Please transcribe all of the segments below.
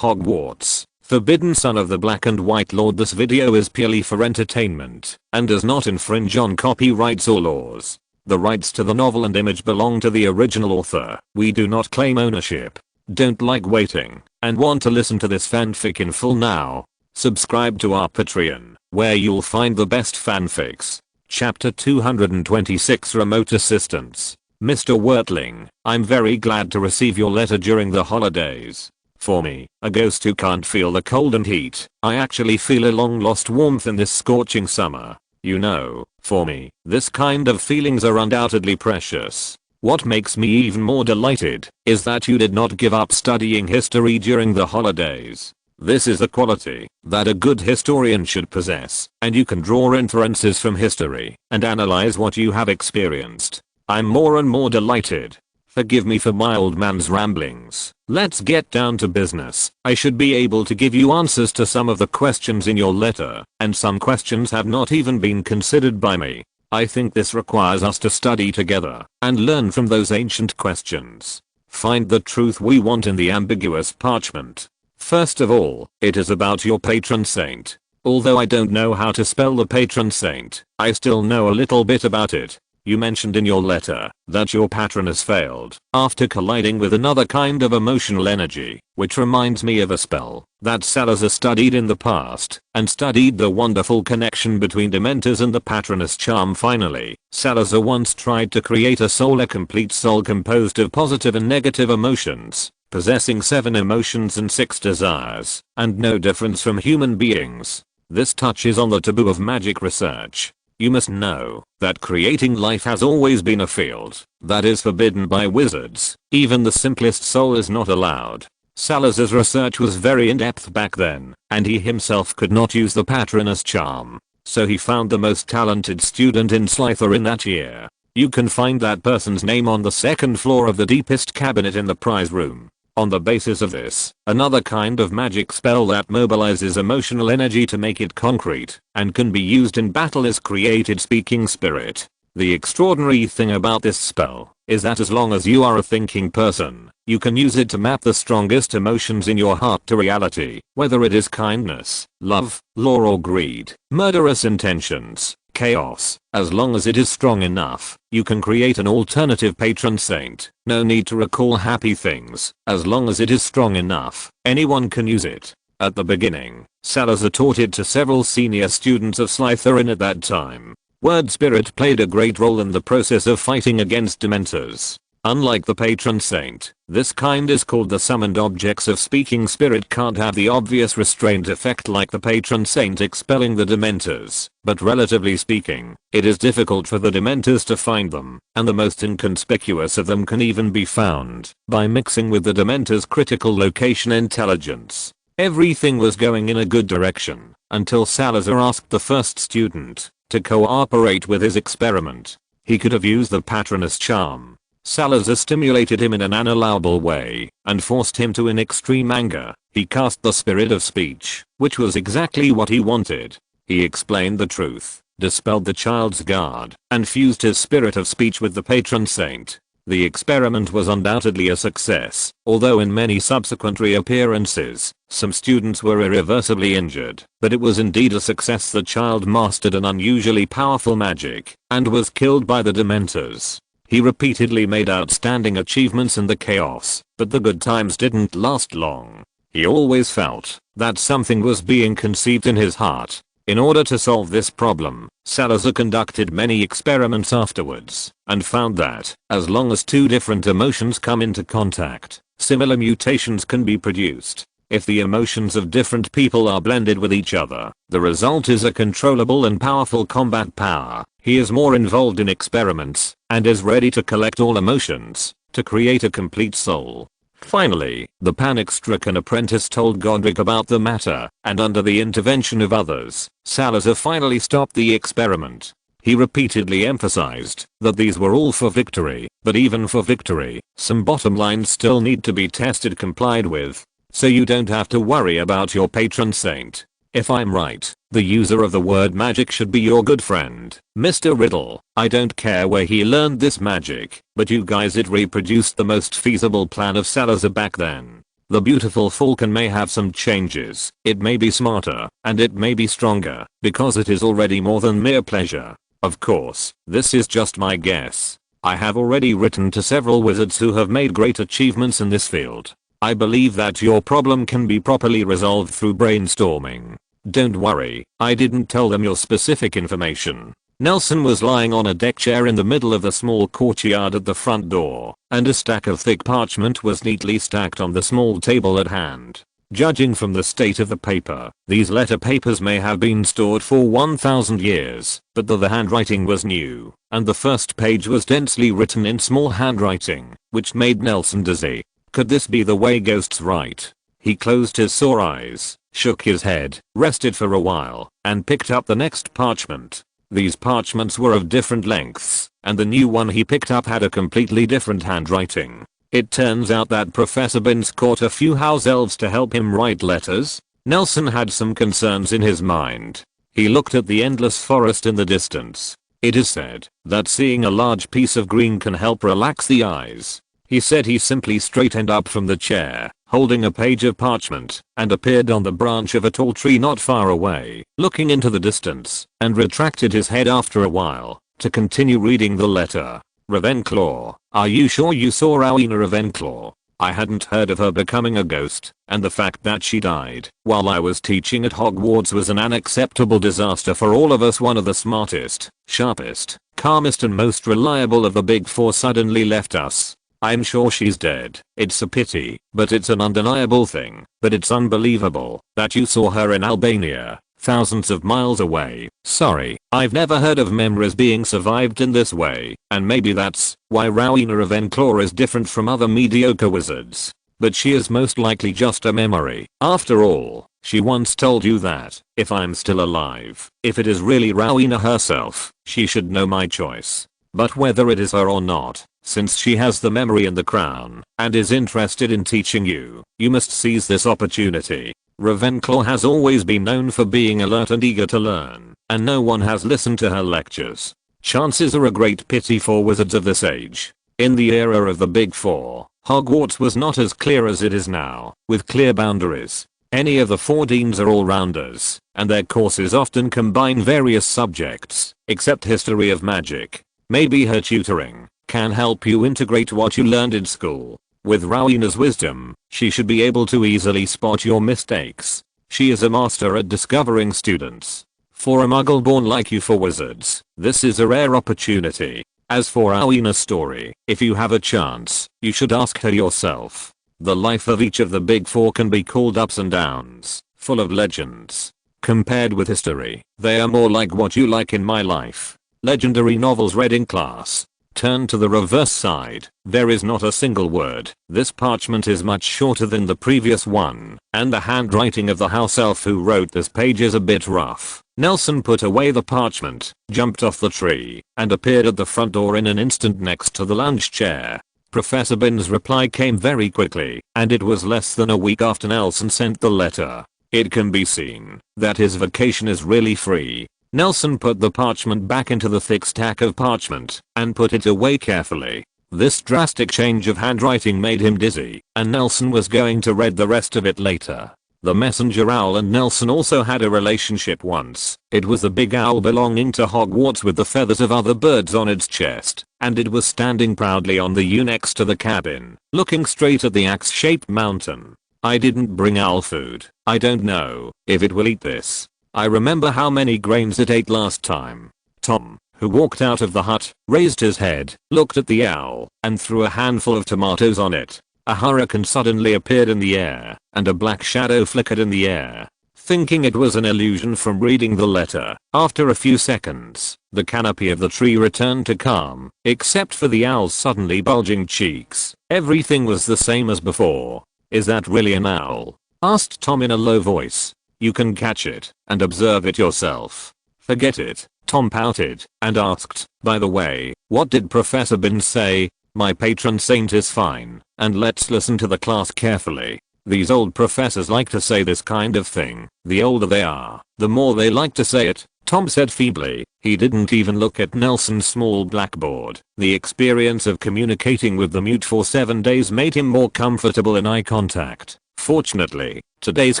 Hogwarts, forbidden son of the Black and White Lord. This video is purely for entertainment and does not infringe on copyrights or laws. The rights to the novel and image belong to the original author. We do not claim ownership. Don't like waiting and want to listen to this fanfic in full now? Subscribe to our Patreon, where you'll find the best fanfics. Chapter 226, Remote Assistance. Mr. Wurtling, I'm very glad to receive your letter during the holidays. For me, a ghost who can't feel the cold and heat, I actually feel a long lost warmth in this scorching summer. You know, for me, this kind of feelings are undoubtedly precious. What makes me even more delighted is that you did not give up studying history during the holidays. This is a quality that a good historian should possess, and you can draw inferences from history and analyze what you have experienced. I'm more and more delighted. Forgive me for my old man's ramblings. Let's get down to business. I should be able to give you answers to some of the questions in your letter, and some questions have not even been considered by me. I think this requires us to study together and learn from those ancient questions. Find the truth we want in the ambiguous parchment. First of all, it is about your patron saint. Although I don't know how to spell the patron saint, I still know a little bit about it. You mentioned in your letter that your patron has failed after colliding with another kind of emotional energy, which reminds me of a spell that Salazar studied in the past and studied the wonderful connection between Dementors and the Patronus charm. Finally, Salazar once tried to create a complete soul composed of positive and negative emotions, possessing 7 emotions and 6 desires, and no difference from human beings. This touches on the taboo of magic research. You must know that creating life has always been a field that is forbidden by wizards. Even the simplest soul is not allowed. Salazar's research was very in-depth back then, and he himself could not use the Patronus charm. So he found the most talented student in Slytherin that year. You can find that person's name on the 2nd floor of the deepest cabinet in the prize room. On the basis of this, another kind of magic spell that mobilizes emotional energy to make it concrete and can be used in battle is created speaking spirit. The extraordinary thing about this spell is that as long as you are a thinking person, you can use it to map the strongest emotions in your heart to reality, whether it is kindness, love, lore or greed, murderous intentions, chaos. As long as it is strong enough, you can create an alternative patron saint. No need to recall happy things. As long as it is strong enough, anyone can use it. At the beginning, Salazar taught it to several senior students of Slytherin at that time. Word spirit played a great role in the process of fighting against Dementors. Unlike the patron saint, this kind is called the summoned objects of speaking spirit can't have the obvious restraint effect like the patron saint expelling the Dementors, but relatively speaking, it is difficult for the Dementors to find them, and the most inconspicuous of them can even be found by mixing with the Dementors' critical location intelligence. Everything was going in a good direction until Salazar asked the first student to cooperate with his experiment. He could have used the Patronus charm. Salazar stimulated him in an unallowable way and forced him to in extreme anger. He cast the spirit of speech, which was exactly what he wanted. He explained the truth, dispelled the child's guard, and fused his spirit of speech with the patron saint. The experiment was undoubtedly a success, although in many subsequent reappearances, some students were irreversibly injured, but it was indeed a success. The child mastered an unusually powerful magic and was killed by the Dementors. He repeatedly made outstanding achievements in the chaos, but the good times didn't last long. He always felt that something was being conceived in his heart. In order to solve this problem, Salazar conducted many experiments afterwards and found that, as long as 2 different emotions come into contact, similar mutations can be produced. If the emotions of different people are blended with each other, the result is a controllable and powerful combat power. He is more involved in experiments and is ready to collect all emotions to create a complete soul. Finally, the panic-stricken apprentice told Godric about the matter, and under the intervention of others, Salazar finally stopped the experiment. He repeatedly emphasized that these were all for victory, but even for victory, some bottom lines still need to be tested, complied with. So you don't have to worry about your patron saint. If I'm right, the user of the word magic should be your good friend, Mr. Riddle. I don't care where he learned this magic, but you guys, it reproduced the most feasible plan of Salazar back then. The beautiful falcon may have some changes, it may be smarter, and it may be stronger, because it is already more than mere pleasure. Of course, this is just my guess. I have already written to several wizards who have made great achievements in this field. I believe that your problem can be properly resolved through brainstorming. Don't worry, I didn't tell them your specific information. Nelson was lying on a deck chair in the middle of the small courtyard at the front door, and a stack of thick parchment was neatly stacked on the small table at hand. Judging from the state of the paper, these letter papers may have been stored for 1000 years, but the handwriting was new, and the first page was densely written in small handwriting, which made Nelson dizzy. Could this be the way ghosts write? He closed his sore eyes, shook his head, rested for a while, and picked up the next parchment. These parchments were of different lengths, and the new one he picked up had a completely different handwriting. It turns out that Professor Binns caught a few house elves to help him write letters. Nelson had some concerns in his mind. He looked at the endless forest in the distance. It is said that seeing a large piece of green can help relax the eyes. He said he simply straightened up from the chair, holding a page of parchment, and appeared on the branch of a tall tree not far away, looking into the distance, and retracted his head after a while, to continue reading the letter. Ravenclaw, are you sure you saw Rowena Ravenclaw? I hadn't heard of her becoming a ghost, and the fact that she died while I was teaching at Hogwarts was an unacceptable disaster for all of us. One of the smartest, sharpest, calmest and most reliable of the Big Four suddenly left us. I'm sure she's dead. It's a pity, but it's an undeniable thing. But it's unbelievable that you saw her in Albania, thousands of miles away. Sorry, I've never heard of memories being survived in this way, and maybe that's why Rowena Ravenclaw is different from other mediocre wizards. But she is most likely just a memory. After all, she once told you that, if I'm still alive, if it is really Rowena herself, she should know my choice. But whether it is her or not, since she has the memory and the crown, and is interested in teaching you, you must seize this opportunity. Ravenclaw has always been known for being alert and eager to learn, and no one has listened to her lectures. Chances are a great pity for wizards of this age. In the era of the Big Four, Hogwarts was not as clear as it is now, with clear boundaries. Any of the 4 deans are all-rounders, and their courses often combine various subjects, except history of magic. Maybe her tutoring can help you integrate what you learned in school. With Rowena's wisdom, she should be able to easily spot your mistakes. She is a master at discovering students. For a muggle born like you for wizards, this is a rare opportunity. As for Rowena's story, if you have a chance, you should ask her yourself. The life of each of the Big Four can be called ups and downs, full of legends. Compared with history, they are more like what you like in my life. Legendary novels read in class. Turn to the reverse side. There is not a single word. This parchment is much shorter than the previous one, and the handwriting of the house elf who wrote this page is a bit rough. Nelson put away the parchment, jumped off the tree, and appeared at the front door in an instant next to the lounge chair. Professor Binns' reply came very quickly, and it was less than a week after Nelson sent the letter. It can be seen that his vacation is really free. Nelson put the parchment back into the thick stack of parchment and put it away carefully. This drastic change of handwriting made him dizzy, and Nelson was going to read the rest of it later. The messenger owl and Nelson also had a relationship once. It was the big owl belonging to Hogwarts with the feathers of other birds on its chest, and it was standing proudly on the yew next to the cabin, looking straight at the axe-shaped mountain. I didn't bring owl food. I don't know if it will eat this. I remember how many grains it ate last time. Tom, who walked out of the hut, raised his head, looked at the owl, and threw a handful of tomatoes on it. A hurricane suddenly appeared in the air, and a black shadow flickered in the air. Thinking it was an illusion from reading the letter, after a few seconds, the canopy of the tree returned to calm, except for the owl's suddenly bulging cheeks. Everything was the same as before. Is that really an owl? Asked Tom in a low voice. You can catch it and observe it yourself. Forget it. Tom pouted and asked, by the way, what did Professor Binns say? My patron saint is fine, and let's listen to the class carefully. These old professors like to say this kind of thing. The older they are, the more they like to say it. Tom said feebly. He didn't even look at Nelson's small blackboard. The experience of communicating with the mute for 7 days made him more comfortable in eye contact. Fortunately, today's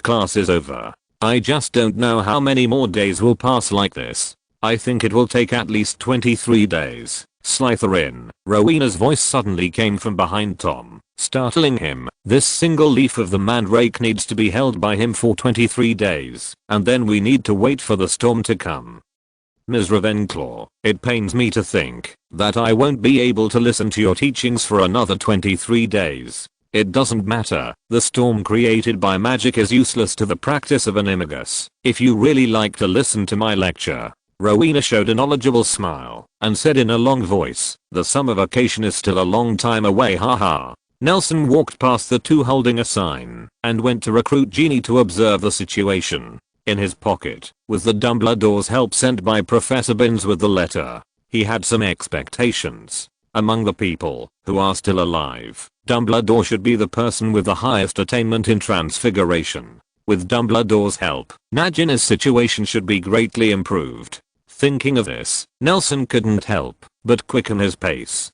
class is over. I just don't know how many more days will pass like this. I think it will take at least 23 days. Slytherin. Rowena's voice suddenly came from behind Tom, startling him. This single leaf of the mandrake needs to be held by him for 23 days, and then we need to wait for the storm to come. Ms. Ravenclaw, it pains me to think that I won't be able to listen to your teachings for another 23 days. It doesn't matter. The storm created by magic is useless to the practice of animagus. If you really like to listen to my lecture. Rowena showed a knowledgeable smile and said in a long voice, the summer vacation is still a long time away, haha. Nelson walked past the two holding a sign and went to recruit Ginny to observe the situation. In his pocket was the Dumbledore's help sent by Professor Binns with the letter. He had some expectations. Among the people who are still alive, Dumbledore should be the person with the highest attainment in transfiguration. With Dumbledore's help, Nagina's situation should be greatly improved. Thinking of this, Nelson couldn't help but quicken his pace.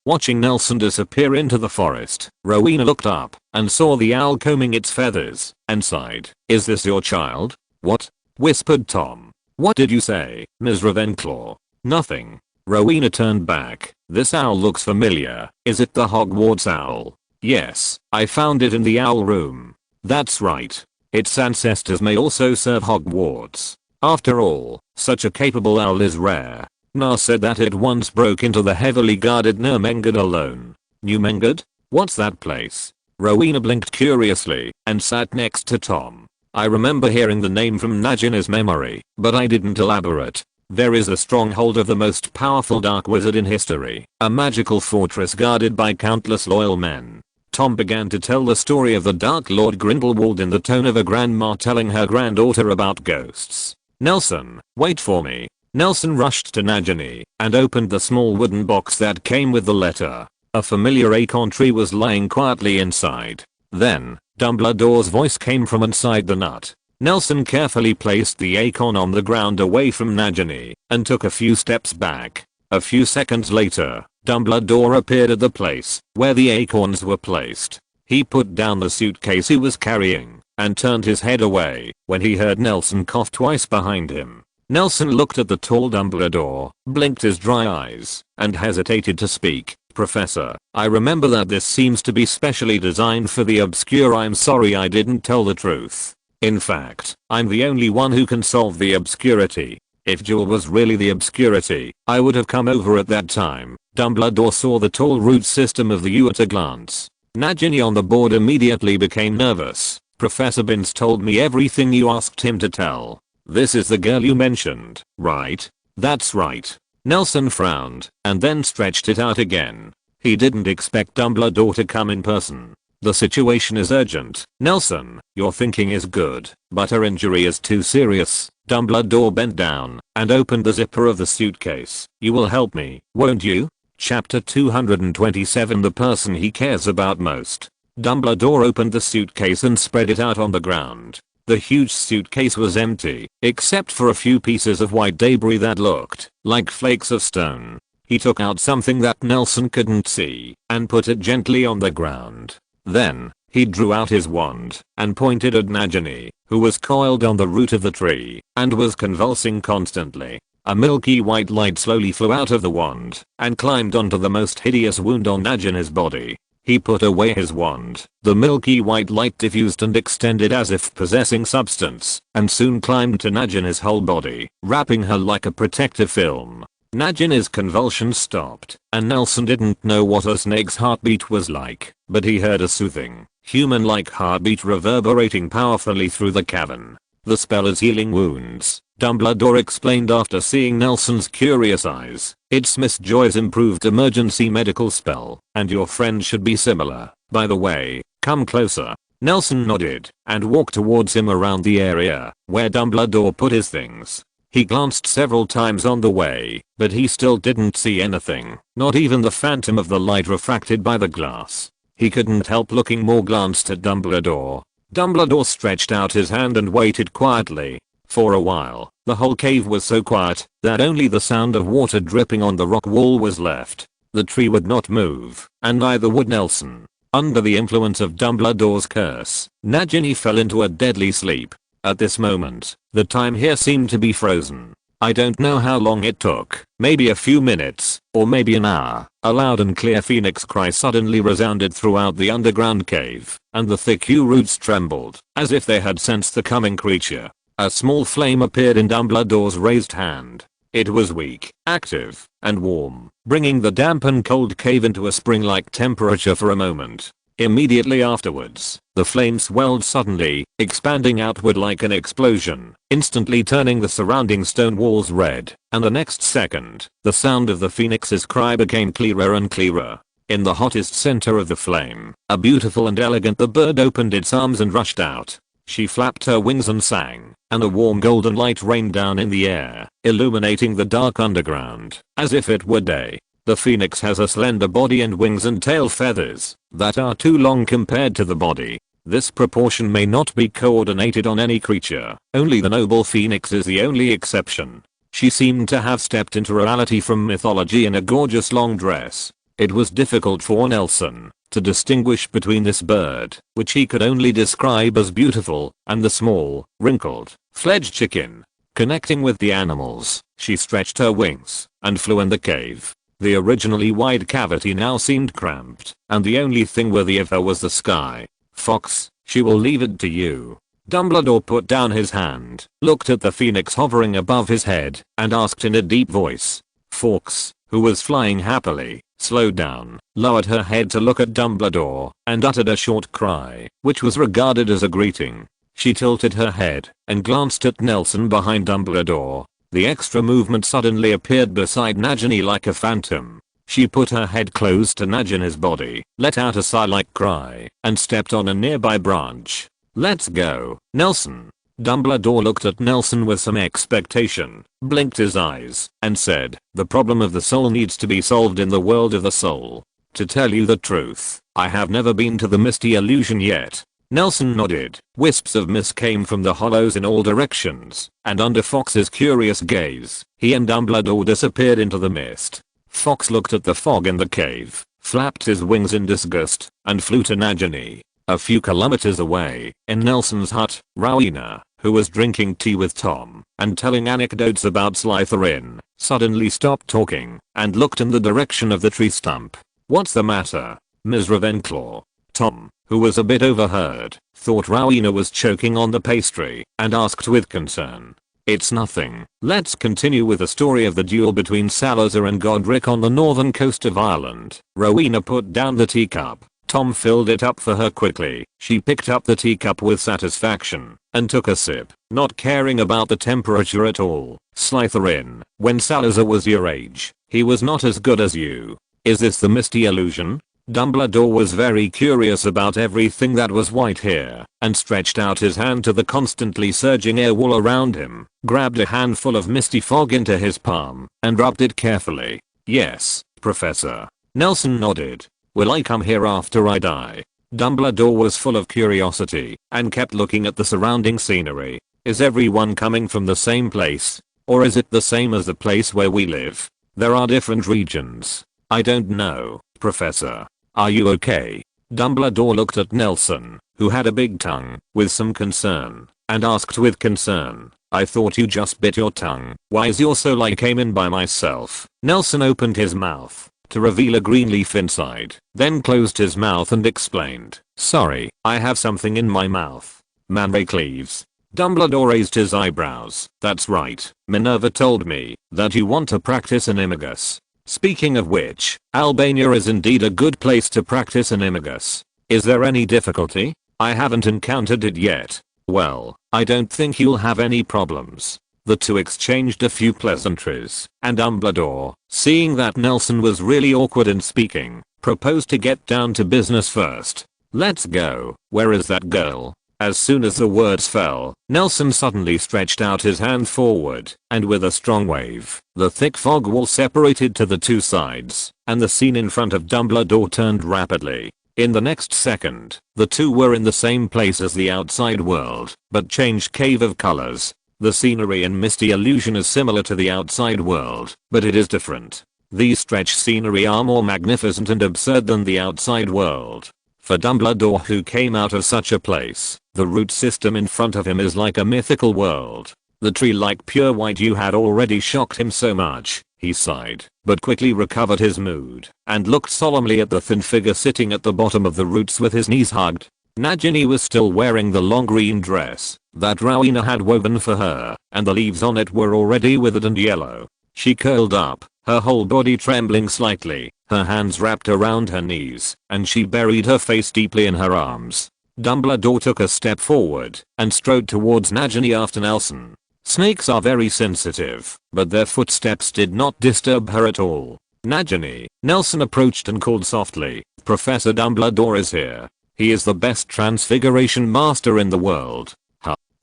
Watching Nelson disappear into the forest, Rowena looked up and saw the owl combing its feathers and sighed. Is this your child? What? Whispered Tom. What did you say, Ms. Ravenclaw? Nothing. Rowena turned back. This owl looks familiar. Is it the Hogwarts owl? Yes, I found it in the owl room. That's right. Its ancestors may also serve Hogwarts. After all, such a capable owl is rare. Na said that it once broke into the heavily guarded Nurmengard alone. Newmengard? What's that place? Rowena blinked curiously and sat next to Tom. I remember hearing the name from Nagina's memory, but I didn't elaborate. There is a stronghold of the most powerful dark wizard in history, a magical fortress guarded by countless loyal men. Tom began to tell the story of the Dark Lord Grindelwald in the tone of a grandma telling her granddaughter about ghosts. Nelson, wait for me. Nelson rushed to Nagini and opened the small wooden box that came with the letter. A familiar acorn tree was lying quietly inside. Then, Dumbledore's voice came from inside the nut. Nelson carefully placed the acorn on the ground away from Nagini and took a few steps back. A few seconds later, Dumbledore appeared at the place where the acorns were placed. He put down the suitcase he was carrying and turned his head away when he heard Nelson cough twice behind him. Nelson looked at the tall Dumbledore, blinked his dry eyes, and hesitated to speak. Professor, I remember that this seems to be specially designed for the obscure. I'm sorry I didn't tell the truth. In fact, I'm the only one who can solve the obscurity. If Jewel was really the obscurity, I would have come over at that time. Dumbledore saw the tall root system of the U at a glance. Nagini on the board immediately became nervous. Professor Binns told me everything you asked him to tell. This is the girl you mentioned, right? That's right. Nelson frowned and then stretched it out again. He didn't expect Dumbledore to come in person. The situation is urgent. Nelson, your thinking is good, but her injury is too serious. Dumbledore bent down and opened the zipper of the suitcase. You will help me, won't you? Chapter 227 The person he cares about most. Dumbledore opened the suitcase and spread it out on the ground. The huge suitcase was empty, except for a few pieces of white debris that looked like flakes of stone. He took out something that Nelson couldn't see and put it gently on the ground. Then, he drew out his wand and pointed at Nagini, who was coiled on the root of the tree and was convulsing constantly. A milky white light slowly flew out of the wand and climbed onto the most hideous wound on Nagini's body. He put away his wand. The milky white light diffused and extended as if possessing substance and soon climbed to Nagini's whole body, wrapping her like a protective film. Nagini's convulsions stopped, and Nelson didn't know what a snake's heartbeat was like, but he heard a soothing, human-like heartbeat reverberating powerfully through the cavern. The spell is healing wounds, Dumbledore explained after seeing Nelson's curious eyes. It's Miss Joy's improved emergency medical spell, and your friend should be similar. By the way, come closer. Nelson nodded and walked towards him around the area where Dumbledore put his things. He glanced several times on the way, but he still didn't see anything, not even the phantom of the light refracted by the glass. He couldn't help looking more glanced at Dumbledore. Dumbledore stretched out his hand and waited quietly. For a while, The whole cave was so quiet that only the sound of water dripping on the rock wall was left. The tree would not move, and neither would Nelson. Under the influence of Dumbledore's curse, Nagini fell into a deadly sleep. At this moment, the time here seemed to be frozen. I don't know how long it took, maybe a few minutes, or maybe an hour. A loud and clear phoenix cry suddenly resounded throughout the underground cave, and the thick yew roots trembled, as if they had sensed the coming creature. A small flame appeared in Dumbledore's raised hand. It was weak, active, and warm, bringing the damp and cold cave into a spring-like temperature for a moment. Immediately afterwards, the flame swelled suddenly, expanding outward like an explosion, instantly turning the surrounding stone walls red, and the next second, the sound of the phoenix's cry became clearer and clearer. In the hottest center of the flame, a beautiful and elegant the bird opened its arms and rushed out. She flapped her wings and sang, and a warm golden light rained down in the air, illuminating the dark underground, as if it were day. The phoenix has a slender body and wings and tail feathers that are too long compared to the body. This proportion may not be coordinated on any creature, only the noble phoenix is the only exception. She seemed to have stepped into reality from mythology in a gorgeous long dress. It was difficult for Nelson to distinguish between this bird, which he could only describe as beautiful, and the small, wrinkled, fledged chicken. Connecting with the animals, she stretched her wings and flew in the cave. The originally wide cavity now seemed cramped, and the only thing worthy of her was the sky. Fox, she will leave it to you. Dumbledore put down his hand, looked at the phoenix hovering above his head, and asked in a deep voice. Fox, who was flying happily, slowed down, lowered her head to look at Dumbledore, and uttered a short cry, which was regarded as a greeting. She tilted her head and glanced at Nelson behind Dumbledore. The extra movement suddenly appeared beside Nagini like a phantom. She put her head close to Nagini's body, let out a sigh-like cry, and stepped on a nearby branch. Let's go, Nelson. Dumbledore looked at Nelson with some expectation, blinked his eyes, and said, the problem of the soul needs to be solved in the world of the soul. To tell you the truth, I have never been to the Misty Illusion yet. Nelson nodded. Wisps of mist came from the hollows in all directions, and under Fox's curious gaze, he and Dumbledore disappeared into the mist. Fox looked at the fog in the cave, flapped his wings in disgust, and flew to Nagini. A few kilometers away, in Nelson's hut, Rowena, who was drinking tea with Tom and telling anecdotes about Slytherin, suddenly stopped talking and looked in the direction of the tree stump. What's the matter, Ms. Ravenclaw? Tom, who was a bit overheard, thought Rowena was choking on the pastry and asked with concern. It's nothing. Let's continue with the story of the duel between Salazar and Godric on the northern coast of Ireland. Rowena put down the teacup. Tom filled it up for her quickly. She picked up the teacup with satisfaction and took a sip, not caring about the temperature at all. Slytherin, when Salazar was your age, he was not as good as you. Is this the Misty Illusion? Dumbledore was very curious about everything that was white here, and stretched out his hand to the constantly surging air wall around him, grabbed a handful of misty fog into his palm, and rubbed it carefully. Yes, Professor. Nelson nodded. Will I come here after I die? Dumbledore was full of curiosity, and kept looking at the surrounding scenery. Is everyone coming from the same place? Or is it the same as the place where we live? There are different regions. I don't know, Professor. Are you okay? Dumbledore looked at Nelson, who had a big tongue, with some concern, and asked with concern, I thought you just bit your tongue. Why is your soul? I came in by myself. Nelson opened his mouth to reveal a green leaf inside, then closed his mouth and explained, sorry, I have something in my mouth. Mandrake. Dumbledore raised his eyebrows. That's right, Minerva told me that you want to practice animagus. Speaking of which, Albania is indeed a good place to practice animagus. Is there any difficulty? I haven't encountered it yet. Well, I don't think you'll have any problems. The two exchanged a few pleasantries, and Dumbledore, seeing that Nelson was really awkward in speaking, proposed to get down to business first. Let's go. Where is that girl? As soon as the words fell, Nelson suddenly stretched out his hand forward, and with a strong wave, the thick fog wall separated to the two sides, and the scene in front of Dumbledore turned rapidly. In the next second, the two were in the same place as the outside world, but changed cave of colors. The scenery in Misty Illusion is similar to the outside world, but it is different. These stretch scenery are more magnificent and absurd than the outside world. For Dumbledore, who came out of such a place, the root system in front of him is like a mythical world. The tree like pure white you had already shocked him so much, he sighed, but quickly recovered his mood, and looked solemnly at the thin figure sitting at the bottom of the roots with his knees hugged. Nagini was still wearing the long green dress that Rowena had woven for her, and the leaves on it were already withered and yellow. She curled up, her whole body trembling slightly, her hands wrapped around her knees, and she buried her face deeply in her arms. Dumbledore took a step forward and strode towards Nagini after Nelson. Snakes are very sensitive, but their footsteps did not disturb her at all. Nagini, Nelson approached and called softly, "Professor Dumbledore is here. He is the best transfiguration master in the world."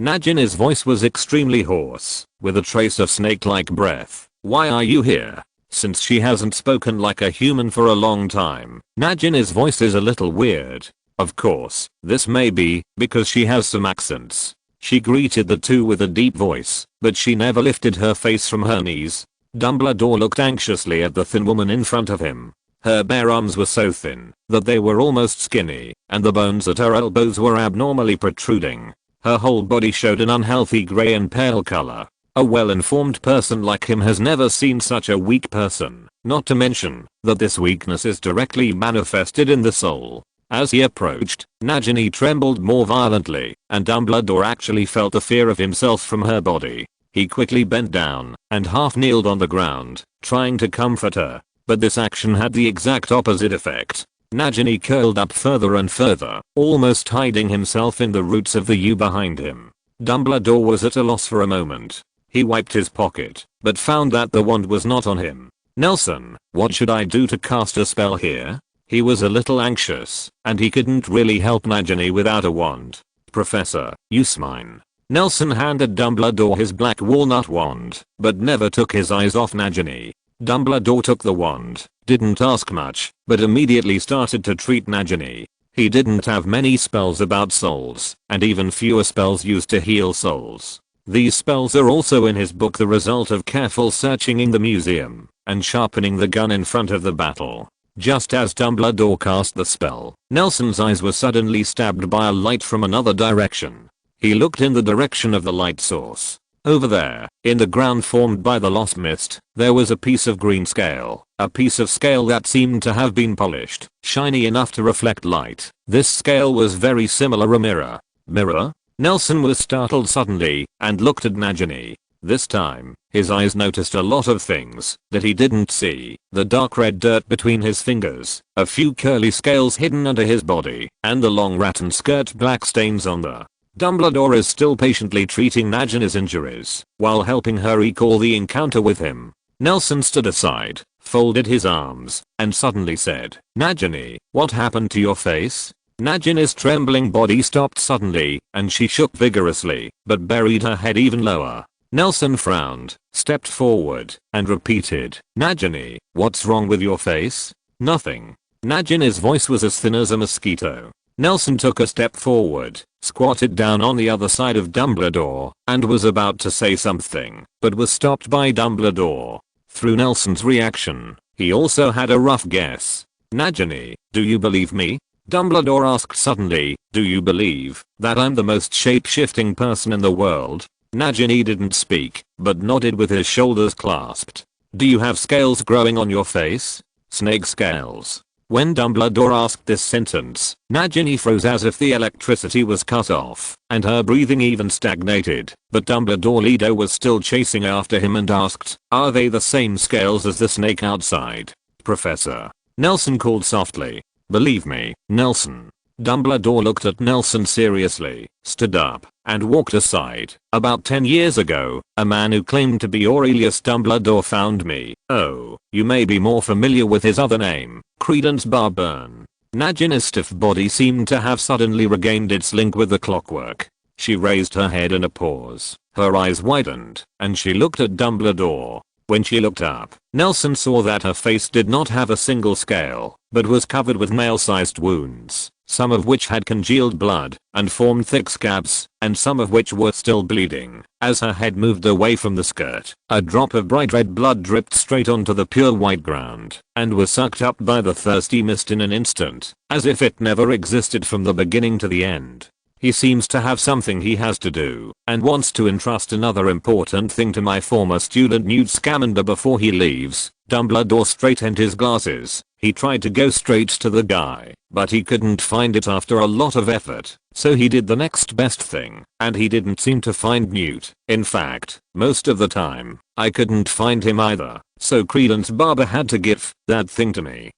Nagini's voice was extremely hoarse, with a trace of snake-like breath. "Why are you here?" Since she hasn't spoken like a human for a long time, Nagini's voice is a little weird. Of course, this may be because she has some accents. She greeted the two with a deep voice, but she never lifted her face from her knees. Dumbledore looked anxiously at the thin woman in front of him. Her bare arms were so thin that they were almost skinny, and the bones at her elbows were abnormally protruding. Her whole body showed an unhealthy gray and pale color. A well-informed person like him has never seen such a weak person, not to mention that this weakness is directly manifested in the soul. As he approached, Nagini trembled more violently, and Dumbledore actually felt the fear of himself from her body. He quickly bent down and half kneeled on the ground, trying to comfort her, but this action had the exact opposite effect. Nagini curled up further and further, almost hiding himself in the roots of the yew behind him. Dumbledore was at a loss for a moment. He wiped his pocket, but found that the wand was not on him. "Nelson, what should I do to cast a spell here?" He was a little anxious, and he couldn't really help Nagini without a wand. "Professor, use mine." Nelson handed Dumbledore his black walnut wand, but never took his eyes off Nagini. Dumbledore took the wand, didn't ask much, but immediately started to treat Nagini. He didn't have many spells about souls, and even fewer spells used to heal souls. These spells are also in his book, the result of careful searching in the museum and sharpening the gun in front of the battle. Just as Dumbledore cast the spell, Nelson's eyes were suddenly stabbed by a light from another direction. He looked in the direction of the light source. Over there, in the ground formed by the lost mist, there was a piece of green scale, a piece of scale that seemed to have been polished, shiny enough to reflect light. This scale was very similar a mirror. Mirror? Nelson was startled suddenly and looked at Nagini. This time, his eyes noticed a lot of things that he didn't see. The dark red dirt between his fingers, a few curly scales hidden under his body, and the long rattan skirt black stains on the. Dumbledore is still patiently treating Nagini's injuries, while helping her recall the encounter with him. Nelson stood aside, folded his arms, and suddenly said, "Nagini, what happened to your face?" Nagini's trembling body stopped suddenly, and she shook vigorously, but buried her head even lower. Nelson frowned, stepped forward, and repeated, "Nagini, what's wrong with your face?" "Nothing." Nagini's voice was as thin as a mosquito. Nelson took a step forward, squatted down on the other side of Dumbledore, and was about to say something, but was stopped by Dumbledore. Through Nelson's reaction, he also had a rough guess. "Nagini, do you believe me?" Dumbledore asked suddenly, "Do you believe that I'm the most shape-shifting person in the world?" Nagini didn't speak, but nodded with his shoulders clasped. "Do you have scales growing on your face?" "Snake scales." When Dumbledore asked this sentence, Nagini froze as if the electricity was cut off, and her breathing even stagnated, but Dumbledore Lido was still chasing after him and asked, "Are they the same scales as the snake outside?" "Professor," Nelson called softly. "Believe me, Nelson." Dumbledore looked at Nelson seriously, stood up, and walked aside. "About 10 years ago, a man who claimed to be Aurelius Dumbledore found me. Oh, you may be more familiar with his other name, Credence Barburn." Nagini's stiff body seemed to have suddenly regained its link with the clockwork. She raised her head in a pause, her eyes widened, and she looked at Dumbledore. When she looked up, Nelson saw that her face did not have a single scale, but was covered with male-sized wounds, some of which had congealed blood and formed thick scabs, and some of which were still bleeding. As her head moved away from the skirt, a drop of bright red blood dripped straight onto the pure white ground, and was sucked up by the thirsty mist in an instant, as if it never existed from the beginning to the end. He seems to have something he has to do, and wants to entrust another important thing to my former student Newt Scamander before he leaves. Dumbledore straightened his glasses. He tried to go straight to the guy, but he couldn't find it after a lot of effort, so he did the next best thing, and he didn't seem to find Newt. In fact, most of the time, I couldn't find him either, so Credence Barber had to give that thing to me.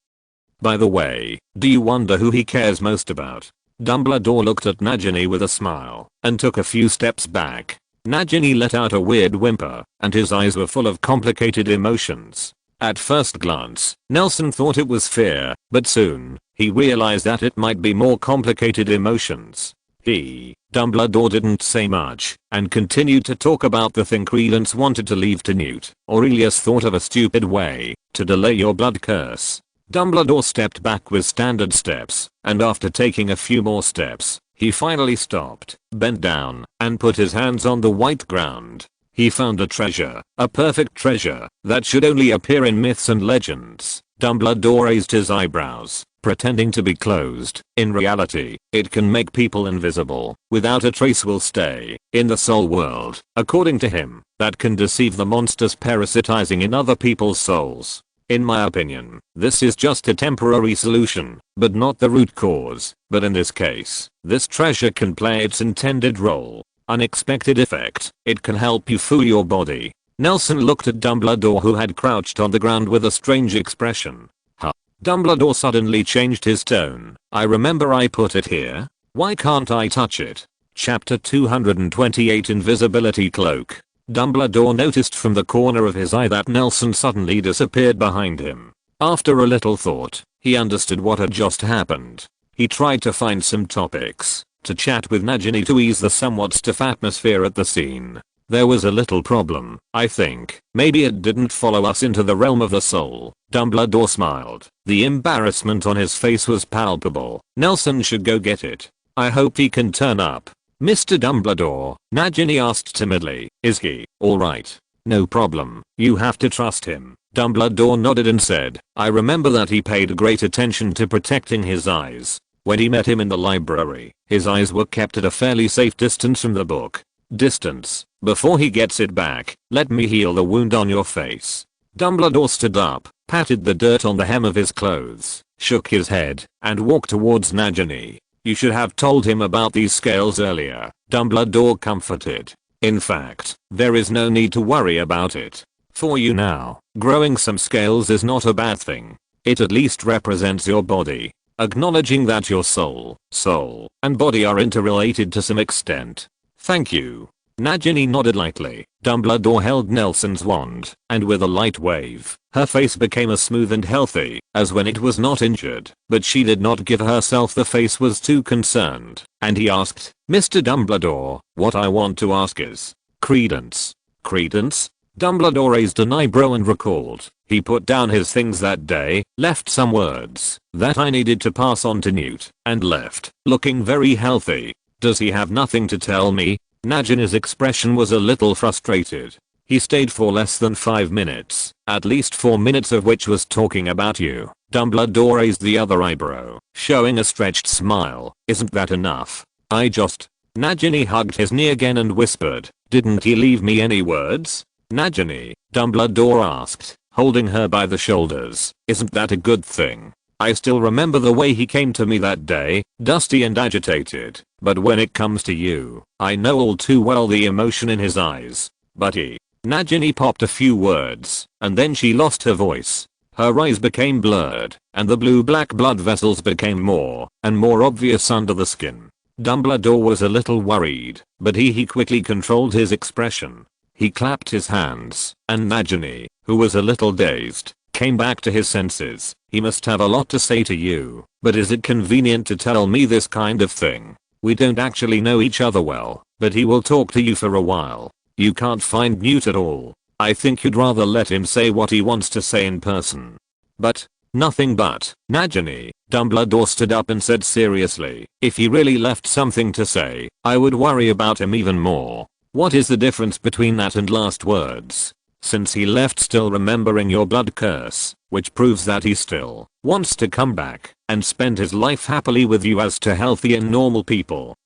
By the way, do you wonder who he cares most about? Dumbledore looked at Nagini with a smile and took a few steps back. Nagini let out a weird whimper, and his eyes were full of complicated emotions. At first glance, Nelson thought it was fear, but soon, he realized that it might be more complicated emotions. Dumbledore didn't say much, and continued to talk about the thing Credence wanted to leave to Newt. Aurelius thought of a stupid way to delay your blood curse. Dumbledore stepped back with standard steps, and after taking a few more steps, he finally stopped, bent down, and put his hands on the white ground. He found a treasure, a perfect treasure, that should only appear in myths and legends. Dumbledore raised his eyebrows, pretending to be closed. In reality, it can make people invisible. Without a trace will stay in the soul world, according to him, that can deceive the monsters parasitizing in other people's souls. In my opinion, this is just a temporary solution, but not the root cause. But in this case, this treasure can play its intended role. Unexpected effect. It can help you fool your body. Nelson looked at Dumbledore, who had crouched on the ground with a strange expression. Huh. Dumbledore suddenly changed his tone. I remember I put it here. Why can't I touch it? Chapter 228 Invisibility Cloak. Dumbledore noticed from the corner of his eye that Nelson suddenly disappeared behind him. After a little thought, he understood what had just happened. He tried to find some topics to chat with Nagini to ease the somewhat stiff atmosphere at the scene. There was a little problem, I think. Maybe it didn't follow us into the realm of the soul. Dumbledore smiled. The embarrassment on his face was palpable. Nelson should go get it. I hope he can turn up. Mr. Dumbledore, Nagini asked timidly, is he alright? No problem, you have to trust him. Dumbledore nodded and said, I remember that he paid great attention to protecting his eyes. When he met him in the library, his eyes were kept at a fairly safe distance from the book. Distance. Before he gets it back, let me heal the wound on your face. Dumbledore stood up, patted the dirt on the hem of his clothes, shook his head, and walked towards Nagini. You should have told him about these scales earlier, Dumbledore comforted. In fact, there is no need to worry about it. For you now, growing some scales is not a bad thing. It at least represents your body, acknowledging that your soul, and body are interrelated to some extent. Thank you. Nagini nodded lightly. Dumbledore held Nelson's wand, and with a light wave, her face became as smooth and healthy as when it was not injured. But she did not give herself the face was too concerned, and he asked, Mr. Dumbledore, what I want to ask is, Credence. Credence? Dumbledore raised an eyebrow and recalled. He put down his things that day, left some words that I needed to pass on to Newt, and left, looking very healthy. Does he have nothing to tell me? Nagini's expression was a little frustrated. He stayed for less than 5 minutes, at least 4 minutes of which was talking about you. Dumbledore raised the other eyebrow, showing a stretched smile. Isn't that enough? Nagini hugged his knee again and whispered, didn't he leave me any words? Nagini, Dumbledore asked, holding her by the shoulders. Isn't that a good thing? I still remember the way he came to me that day, dusty and agitated. But when it comes to you, I know all too well the emotion in his eyes. But Nagini popped a few words, and then she lost her voice. Her eyes became blurred, and the blue-black blood vessels became more and more obvious under the skin. Dumbledore was a little worried, but he quickly controlled his expression. He clapped his hands, and Nagini, who was a little dazed, came back to his senses. He must have a lot to say to you, but is it convenient to tell me this kind of thing? We don't actually know each other well, but he will talk to you for a while. You can't find Newt at all. I think you'd rather let him say what he wants to say in person. But, nothing but, Nagini, Dumbledore stood up and said seriously, if he really left something to say, I would worry about him even more. What is the difference between that and last words? Since he left still remembering your blood curse, which proves that he still wants to come back and spend his life happily with you as to healthy and normal people.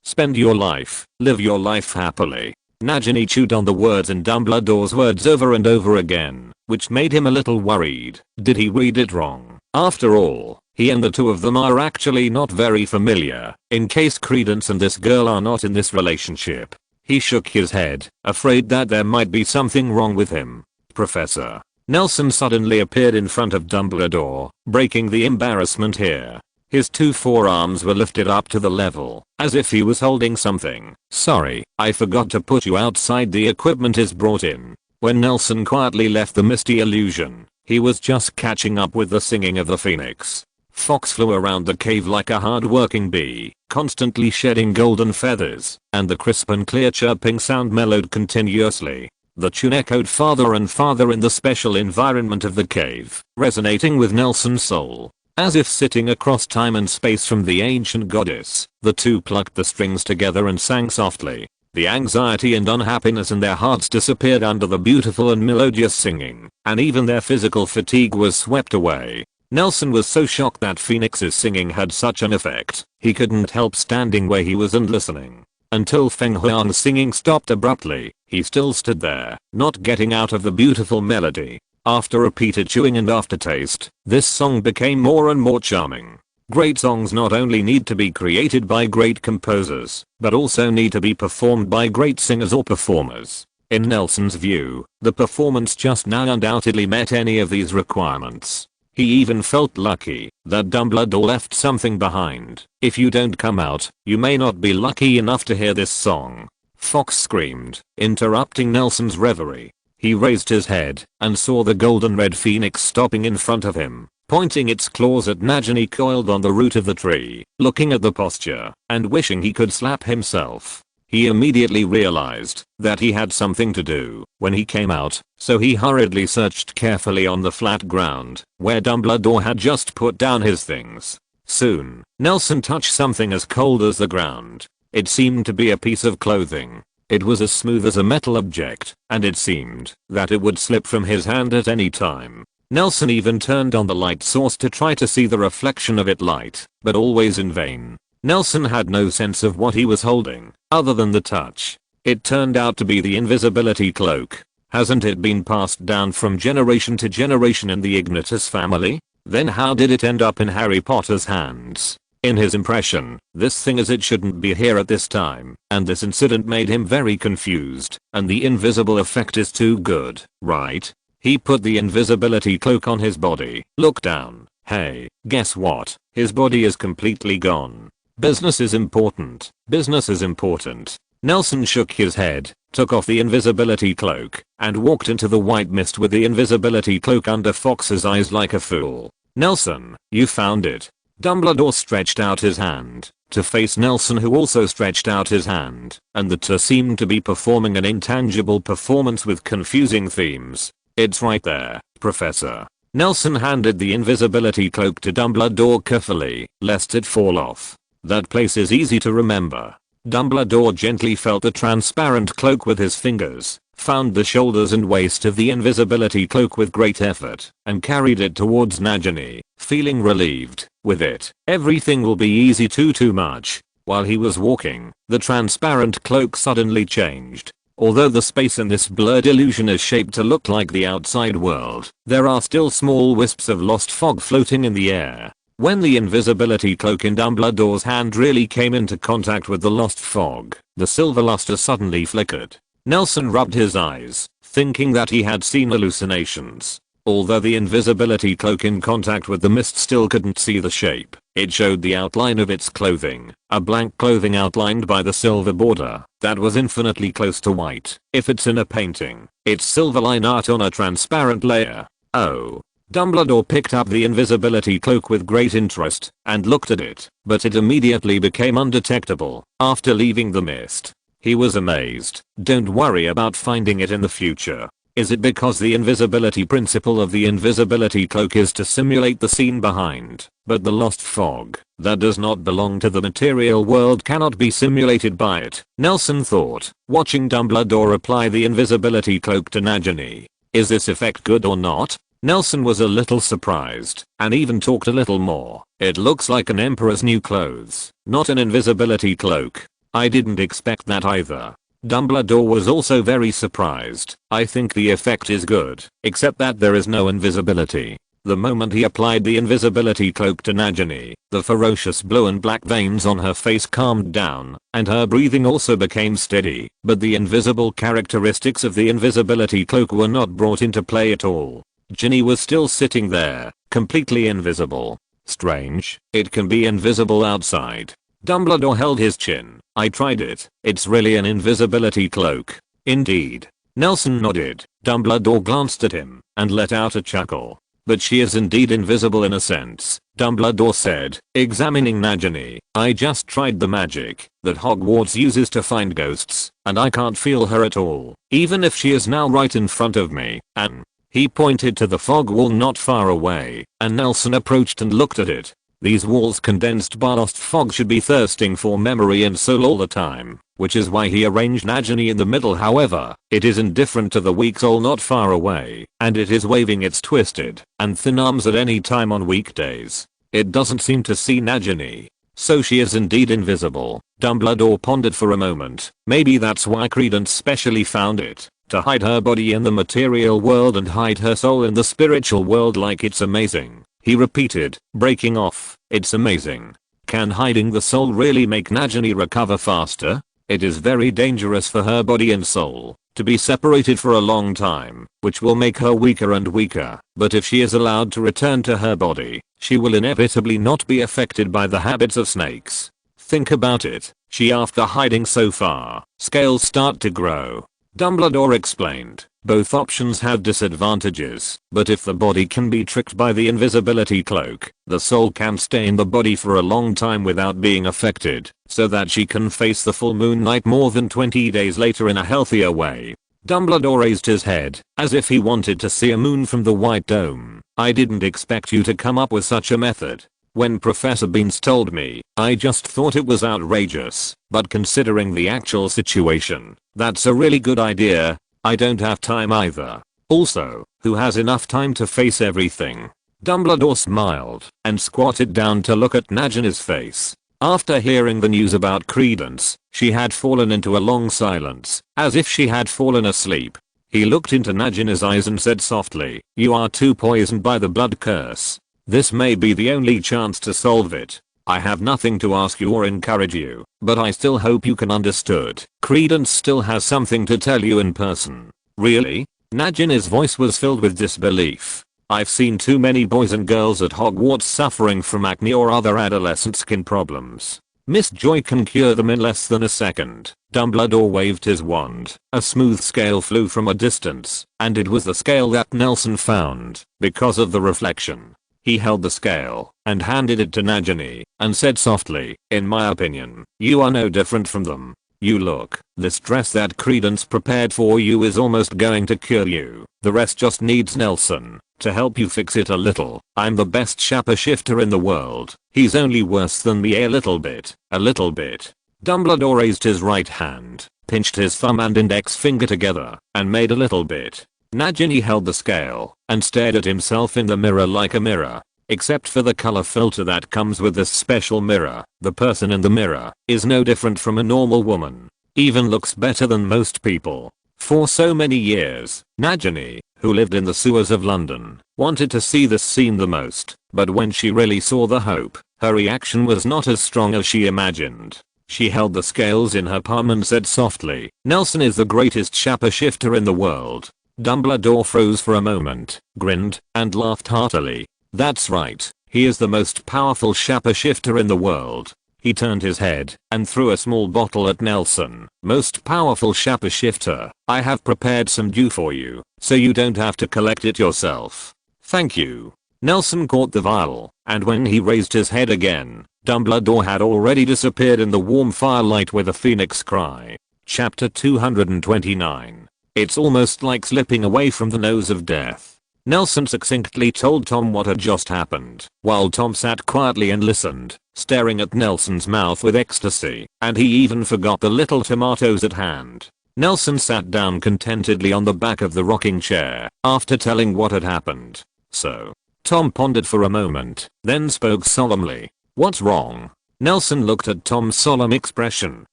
Spend your life, live your life happily. Nagini chewed on the words in Dumbledore's words over and over again, which made him a little worried. Did he read it wrong? After all, he and the two of them are actually not very familiar, in case Credence and this girl are not in this relationship. He shook his head, afraid that there might be something wrong with him. Professor Nelson suddenly appeared in front of Dumbledore, breaking the embarrassment here. His two forearms were lifted up to the level, as if he was holding something. Sorry, I forgot to put you outside, the equipment is brought in. When Nelson quietly left the misty illusion, he was just catching up with the singing of the phoenix. Fox flew around the cave like a hard-working bee, constantly shedding golden feathers, and the crisp and clear chirping sound mellowed continuously. The tune echoed farther and farther in the special environment of the cave, resonating with Nelson's soul. As if sitting across time and space from the ancient goddess, the two plucked the strings together and sang softly. The anxiety and unhappiness in their hearts disappeared under the beautiful and melodious singing, and even their physical fatigue was swept away. Nelson was so shocked that Phoenix's singing had such an effect, he couldn't help standing where he was and listening. Until Feng Huang's singing stopped abruptly, he still stood there, not getting out of the beautiful melody. After repeated chewing and aftertaste, this song became more and more charming. Great songs not only need to be created by great composers, but also need to be performed by great singers or performers. In Nelson's view, the performance just now undoubtedly met any of these requirements. He even felt lucky that Dumbledore left something behind. If you don't come out, you may not be lucky enough to hear this song. Fox screamed, interrupting Nelson's reverie. He raised his head and saw the golden red phoenix stopping in front of him, pointing its claws at Nagini coiled on the root of the tree, looking at the posture and wishing he could slap himself. He immediately realized that he had something to do when he came out, so he hurriedly searched carefully on the flat ground where Dumbledore had just put down his things. Soon, Nelson touched something as cold as the ground. It seemed to be a piece of clothing. It was as smooth as a metal object, and it seemed that it would slip from his hand at any time. Nelson even turned on the light source to try to see the reflection of it light, but always in vain. Nelson had no sense of what he was holding, other than the touch. It turned out to be the invisibility cloak. Hasn't it been passed down from generation to generation in the Ignitus family? Then how did it end up in Harry Potter's hands? In his impression, this thing as it shouldn't be here at this time, and this incident made him very confused, and the invisible effect is too good, right? He put the invisibility cloak on his body, looked down. Hey, guess what? His body is completely gone. Business is important. Business is important. Nelson shook his head, took off the invisibility cloak, and walked into the white mist with the invisibility cloak under Fox's eyes like a fool. Nelson, you found it. Dumbledore stretched out his hand to face Nelson, who also stretched out his hand, and the two seemed to be performing an intangible performance with confusing themes. It's right there, Professor. Nelson handed the invisibility cloak to Dumbledore carefully, lest it fall off. That place is easy to remember. Dumbledore gently felt the transparent cloak with his fingers, found the shoulders and waist of the invisibility cloak with great effort, and carried it towards Nagini, feeling relieved. With it, everything will be easy too much. While he was walking, the transparent cloak suddenly changed. Although the space in this blurred illusion is shaped to look like the outside world, there are still small wisps of lost fog floating in the air. When the invisibility cloak in Dumbledore's hand really came into contact with the lost fog, the silver luster suddenly flickered. Nelson rubbed his eyes, thinking that he had seen hallucinations. Although the invisibility cloak in contact with the mist still couldn't see the shape, it showed the outline of its clothing, a blank clothing outlined by the silver border that was infinitely close to white. If it's in a painting, it's silver line art on a transparent layer. Oh. Dumbledore picked up the invisibility cloak with great interest and looked at it, but it immediately became undetectable after leaving the mist. He was amazed. Don't worry about finding it in the future. Is it because the invisibility principle of the invisibility cloak is to simulate the scene behind, but the lost fog, that does not belong to the material world, cannot be simulated by it? Nelson thought, watching Dumbledore apply the invisibility cloak to Nagini. Is this effect good or not? Nelson was a little surprised, and even talked a little more. It looks like an emperor's new clothes, not an invisibility cloak. I didn't expect that either. Dumbledore was also very surprised. I think the effect is good, except that there is no invisibility. The moment he applied the invisibility cloak to Nagini, the ferocious blue and black veins on her face calmed down, and her breathing also became steady, but the invisible characteristics of the invisibility cloak were not brought into play at all. Ginny was still sitting there, completely invisible. Strange, it can be invisible outside. Dumbledore held his chin. I tried it. It's really an invisibility cloak. Indeed. Nelson nodded. Dumbledore glanced at him and let out a chuckle. But she is indeed invisible in a sense, Dumbledore said, examining Nagini. I just tried the magic that Hogwarts uses to find ghosts, and I can't feel her at all, even if she is now right in front of me, and he pointed to the fog wall not far away, and Nelson approached and looked at it. These walls condensed by lost fog should be thirsting for memory and soul all the time, which is why he arranged Nagini in the middle. However, it is indifferent to the weak soul not far away, and it is waving its twisted and thin arms at any time on weekdays. It doesn't seem to see Nagini. So she is indeed invisible. Dumbledore pondered for a moment. Maybe that's why Credence specially found it, to hide her body in the material world and hide her soul in the spiritual world. Like, it's amazing. He repeated, breaking off. It's amazing. Can hiding the soul really make Nagini recover faster? It is very dangerous for her body and soul to be separated for a long time, which will make her weaker and weaker. But if she is allowed to return to her body, she will inevitably not be affected by the habits of snakes. Think about it. After hiding so far, scales start to grow. Dumbledore explained. Both options have disadvantages, but if the body can be tricked by the invisibility cloak, the soul can stay in the body for a long time without being affected, so that she can face the full moon night more than 20 days later in a healthier way. Dumbledore raised his head, as if he wanted to see a moon from the White Dome. I didn't expect you to come up with such a method. When Professor Beans told me, I just thought it was outrageous, but considering the actual situation, that's a really good idea. I don't have time either. Also, who has enough time to face everything? Dumbledore smiled and squatted down to look at Nagini's face. After hearing the news about Credence, she had fallen into a long silence, as if she had fallen asleep. He looked into Nagini's eyes and said softly, you are too poisoned by the blood curse. This may be the only chance to solve it. I have nothing to ask you or encourage you, but I still hope you can understood. Credence still has something to tell you in person. Really? Nagini's voice was filled with disbelief. I've seen too many boys and girls at Hogwarts suffering from acne or other adolescent skin problems. Miss Joy can cure them in less than a second. Dumbledore waved his wand. A smooth scale flew from a distance, and it was the scale that Nelson found, because of the reflection. He held the scale and handed it to Nagini and said softly, in my opinion, you are no different from them. You look, this dress that Credence prepared for you is almost going to cure you. The rest just needs Nelson to help you fix it a little. I'm the best shapper shifter in the world. He's only worse than me a little bit. A little bit. Dumbledore raised his right hand, pinched his thumb and index finger together, and made a little bit. Nagini held the scale and stared at himself in the mirror like a mirror. Except for the color filter that comes with this special mirror, the person in the mirror is no different from a normal woman. Even looks better than most people. For so many years, Nagini, who lived in the sewers of London, wanted to see this scene the most, but when she really saw the hope, her reaction was not as strong as she imagined. She held the scales in her palm and said softly, Nelson is the greatest shapper shifter in the world. Dumbledore froze for a moment, grinned, and laughed heartily. That's right, he is the most powerful shapper shifter in the world. He turned his head and threw a small bottle at Nelson. Most powerful shapper shifter, I have prepared some dew for you, so you don't have to collect it yourself. Thank you. Nelson caught the vial, and when he raised his head again, Dumbledore had already disappeared in the warm firelight with a phoenix cry. Chapter 229. It's almost like slipping away from the nose of death. Nelson succinctly told Tom what had just happened, while Tom sat quietly and listened, staring at Nelson's mouth with ecstasy, and he even forgot the little tomatoes at hand. Nelson sat down contentedly on the back of the rocking chair after telling what had happened. So, Tom pondered for a moment, then spoke solemnly. "What's wrong?" Nelson looked at Tom's solemn expression,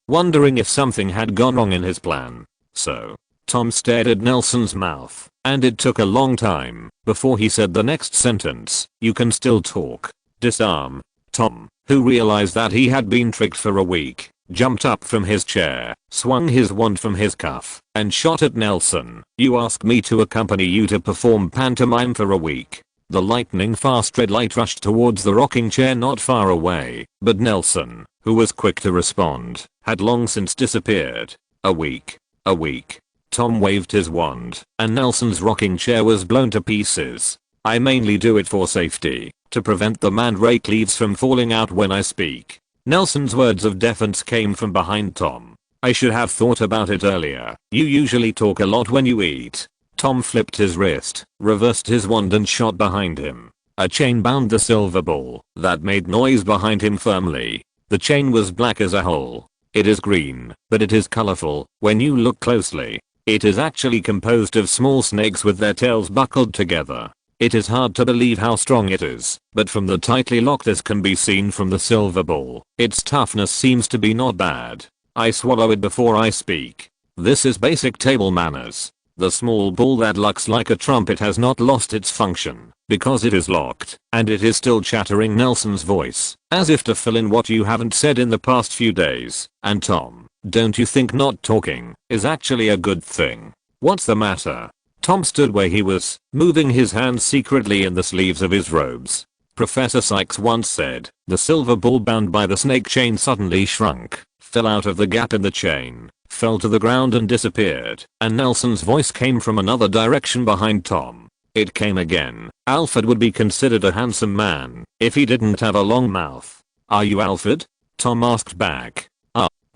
wondering if something had gone wrong in his plan. So, Tom stared at Nelson's mouth, and it took a long time before he said the next sentence. "You can still talk." Disarm. Tom, who realized that he had been tricked for a week, jumped up from his chair, swung his wand from his cuff, and shot at Nelson. "You asked me to accompany you to perform pantomime for a week." The lightning fast red light rushed towards the rocking chair not far away, but Nelson, who was quick to respond, had long since disappeared. A week. A week. Tom waved his wand, and Nelson's rocking chair was blown to pieces. "I mainly do it for safety, to prevent the mandrake leaves from falling out when I speak." Nelson's words of defense came from behind Tom. "I should have thought about it earlier. You usually talk a lot when you eat." Tom flipped his wrist, reversed his wand and shot behind him. A chain bound the silver ball that made noise behind him firmly. The chain was black as a hole. It is green, but it is colorful when you look closely. It is actually composed of small snakes with their tails buckled together. It is hard to believe how strong it is, but from the tightly locked as can be seen from the silver ball, its toughness seems to be not bad. I swallow it before I speak. This is basic table manners. The small ball that looks like a trumpet has not lost its function, because it is locked, and it is still chattering Nelson's voice, as if to fill in what you haven't said in the past few days. And Tom, don't you think not talking is actually a good thing? What's the matter? Tom stood where he was, moving his hands secretly in the sleeves of his robes. Professor Sykes once said, the silver ball bound by the snake chain suddenly shrunk, fell out of the gap in the chain, fell to the ground and disappeared, and Nelson's voice came from another direction behind Tom. It came again. Alfred would be considered a handsome man if he didn't have a long mouth. "Are you Alfred?" Tom asked back.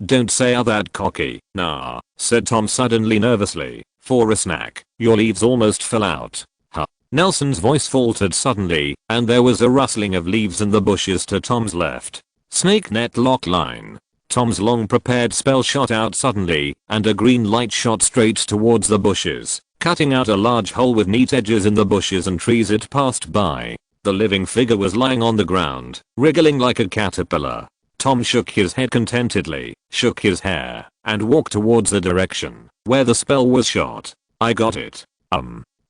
Don't say that cocky." "Nah," said Tom suddenly nervously. "For a snack, your leaves almost fell out." "Huh." Nelson's voice faltered suddenly, and there was a rustling of leaves in the bushes to Tom's left. "Snake net lock line." Tom's long prepared spell shot out suddenly, and a green light shot straight towards the bushes, cutting out a large hole with neat edges in the bushes and trees it passed by. The living figure was lying on the ground, wriggling like a caterpillar. Tom shook his head contentedly, shook his hair, and walked towards the direction where the spell was shot. "I got it."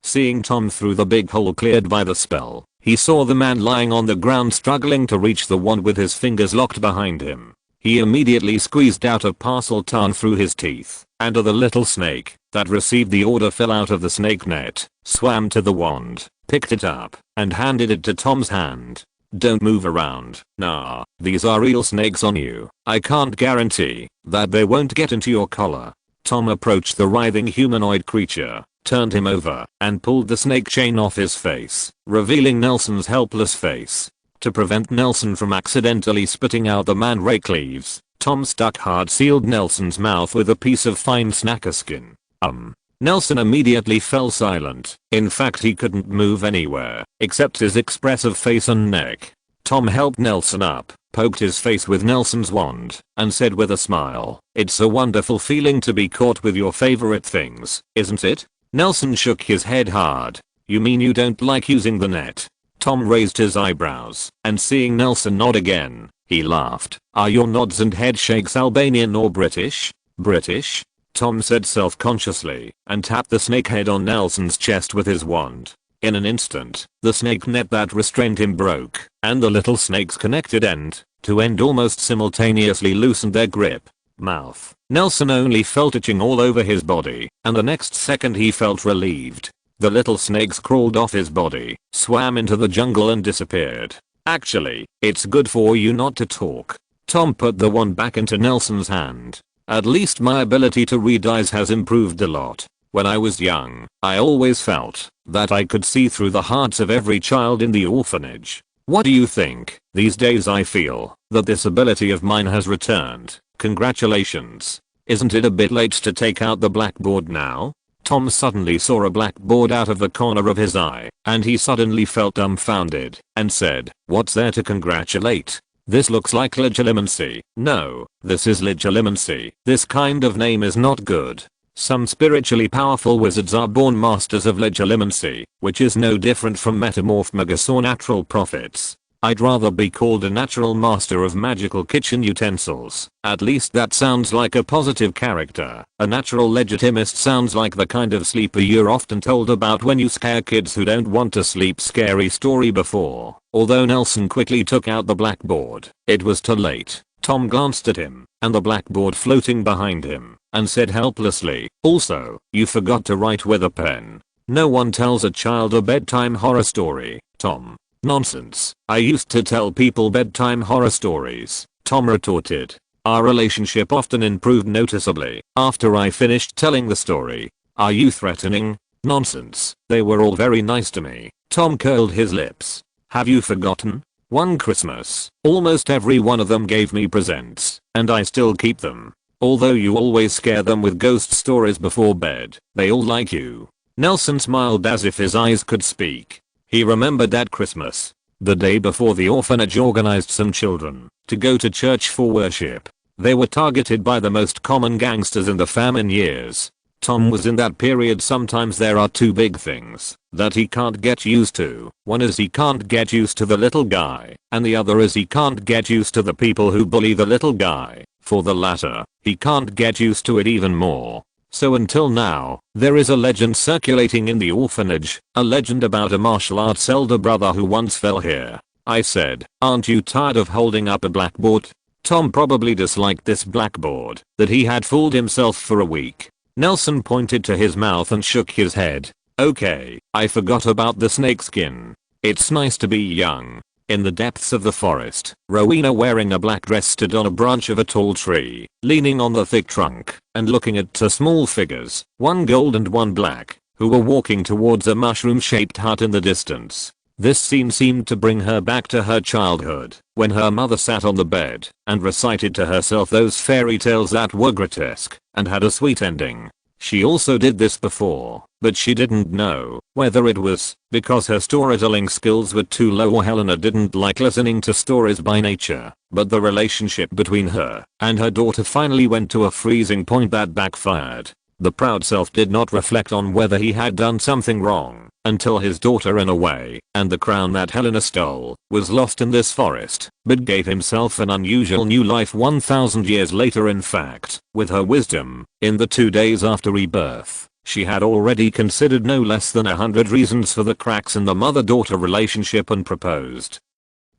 Seeing Tom through the big hole cleared by the spell, he saw the man lying on the ground struggling to reach the wand with his fingers locked behind him. He immediately squeezed out a parselton through his teeth, and the little snake that received the order fell out of the snake net, swam to the wand, picked it up, and handed it to Tom's hand. "Don't move around. Nah, these are real snakes on you. I can't guarantee that they won't get into your collar." Tom approached the writhing humanoid creature, turned him over, and pulled the snake chain off his face, revealing Nelson's helpless face. To prevent Nelson from accidentally spitting out the mandrake leaves, Tom stuck hard-sealed Nelson's mouth with a piece of fine snacker skin. Nelson immediately fell silent. In fact, he couldn't move anywhere, except his expressive face and neck. Tom helped Nelson up, poked his face with Nelson's wand, and said with a smile, "It's a wonderful feeling to be caught with your favorite things, isn't it?" Nelson shook his head hard. "You mean you don't like using the net?" Tom raised his eyebrows, and seeing Nelson nod again, he laughed. "Are your nods and head shakes Albanian or British?" "British," Tom said self-consciously, and tapped the snake head on Nelson's chest with his wand. In an instant, the snake net that restrained him broke, and the little snake's connected end to end almost simultaneously loosened their grip. Mouth. Nelson only felt itching all over his body, and the next second he felt relieved. The little snakes crawled off his body, swam into the jungle and disappeared. "Actually, it's good for you not to talk." Tom put the wand back into Nelson's hand. "At least my ability to read eyes has improved a lot. When I was young, I always felt that I could see through the hearts of every child in the orphanage. What do you think? These days I feel that this ability of mine has returned. Congratulations. Isn't it a bit late to take out the blackboard now?" Tom suddenly saw a blackboard out of the corner of his eye, and he suddenly felt dumbfounded, and said, "What's there to congratulate? This looks like legilimency. No, this is legilimency. This kind of name is not good. Some spiritually powerful wizards are born masters of legilimency, which is no different from metamorph magus or natural prophets. I'd rather be called a natural master of magical kitchen utensils. At least that sounds like a positive character. A natural legitimist sounds like the kind of sleeper you're often told about when you scare kids who don't want to sleep. Scary story before. Although Nelson quickly took out the blackboard, it was too late. Tom glanced at him, and the blackboard floating behind him, and said helplessly, "Also, you forgot to write with a pen. No one tells a child a bedtime horror story, Tom." "Nonsense. I used to tell people bedtime horror stories," Tom retorted. "Our relationship often improved noticeably after I finished telling the story." "Are you threatening?" "Nonsense. They were all very nice to me." Tom curled his lips. "Have you forgotten? One Christmas, almost every one of them gave me presents, and I still keep them. Although you always scare them with ghost stories before bed, they all like you." Nelson smiled as if his eyes could speak. He remembered that Christmas, the day before the orphanage organized some children to go to church for worship. They were targeted by the most common gangsters in the famine years. Tom was in that period. Sometimes there are two big things that he can't get used to. One is he can't get used to the little guy, and the other is he can't get used to the people who bully the little guy. For the latter, he can't get used to it even more. So until now, there is a legend circulating in the orphanage, a legend about a martial arts elder brother who once fell here. I said, "Aren't you tired of holding up a blackboard?" Tom probably disliked this blackboard that he had fooled himself for a week. Nelson pointed to his mouth and shook his head. "Okay, I forgot about the snakeskin. It's nice to be young." In the depths of the forest, Rowena wearing a black dress stood on a branch of a tall tree, leaning on the thick trunk, and looking at two small figures, one gold and one black, who were walking towards a mushroom-shaped hut in the distance. This scene seemed to bring her back to her childhood, when her mother sat on the bed, and recited to herself those fairy tales that were grotesque, and had a sweet ending. She also did this before, but she didn't know whether it was because her storytelling skills were too low or Helena didn't like listening to stories by nature. But the relationship between her and her daughter finally went to a freezing point that backfired. The proud self did not reflect on whether he had done something wrong until his daughter ran away, and the crown that Helena stole was lost in this forest, but gave himself an unusual new life 1,000 years later. In fact, with her wisdom, in the 2 days after rebirth, she had already considered no less than 100 reasons for the cracks in the mother-daughter relationship and proposed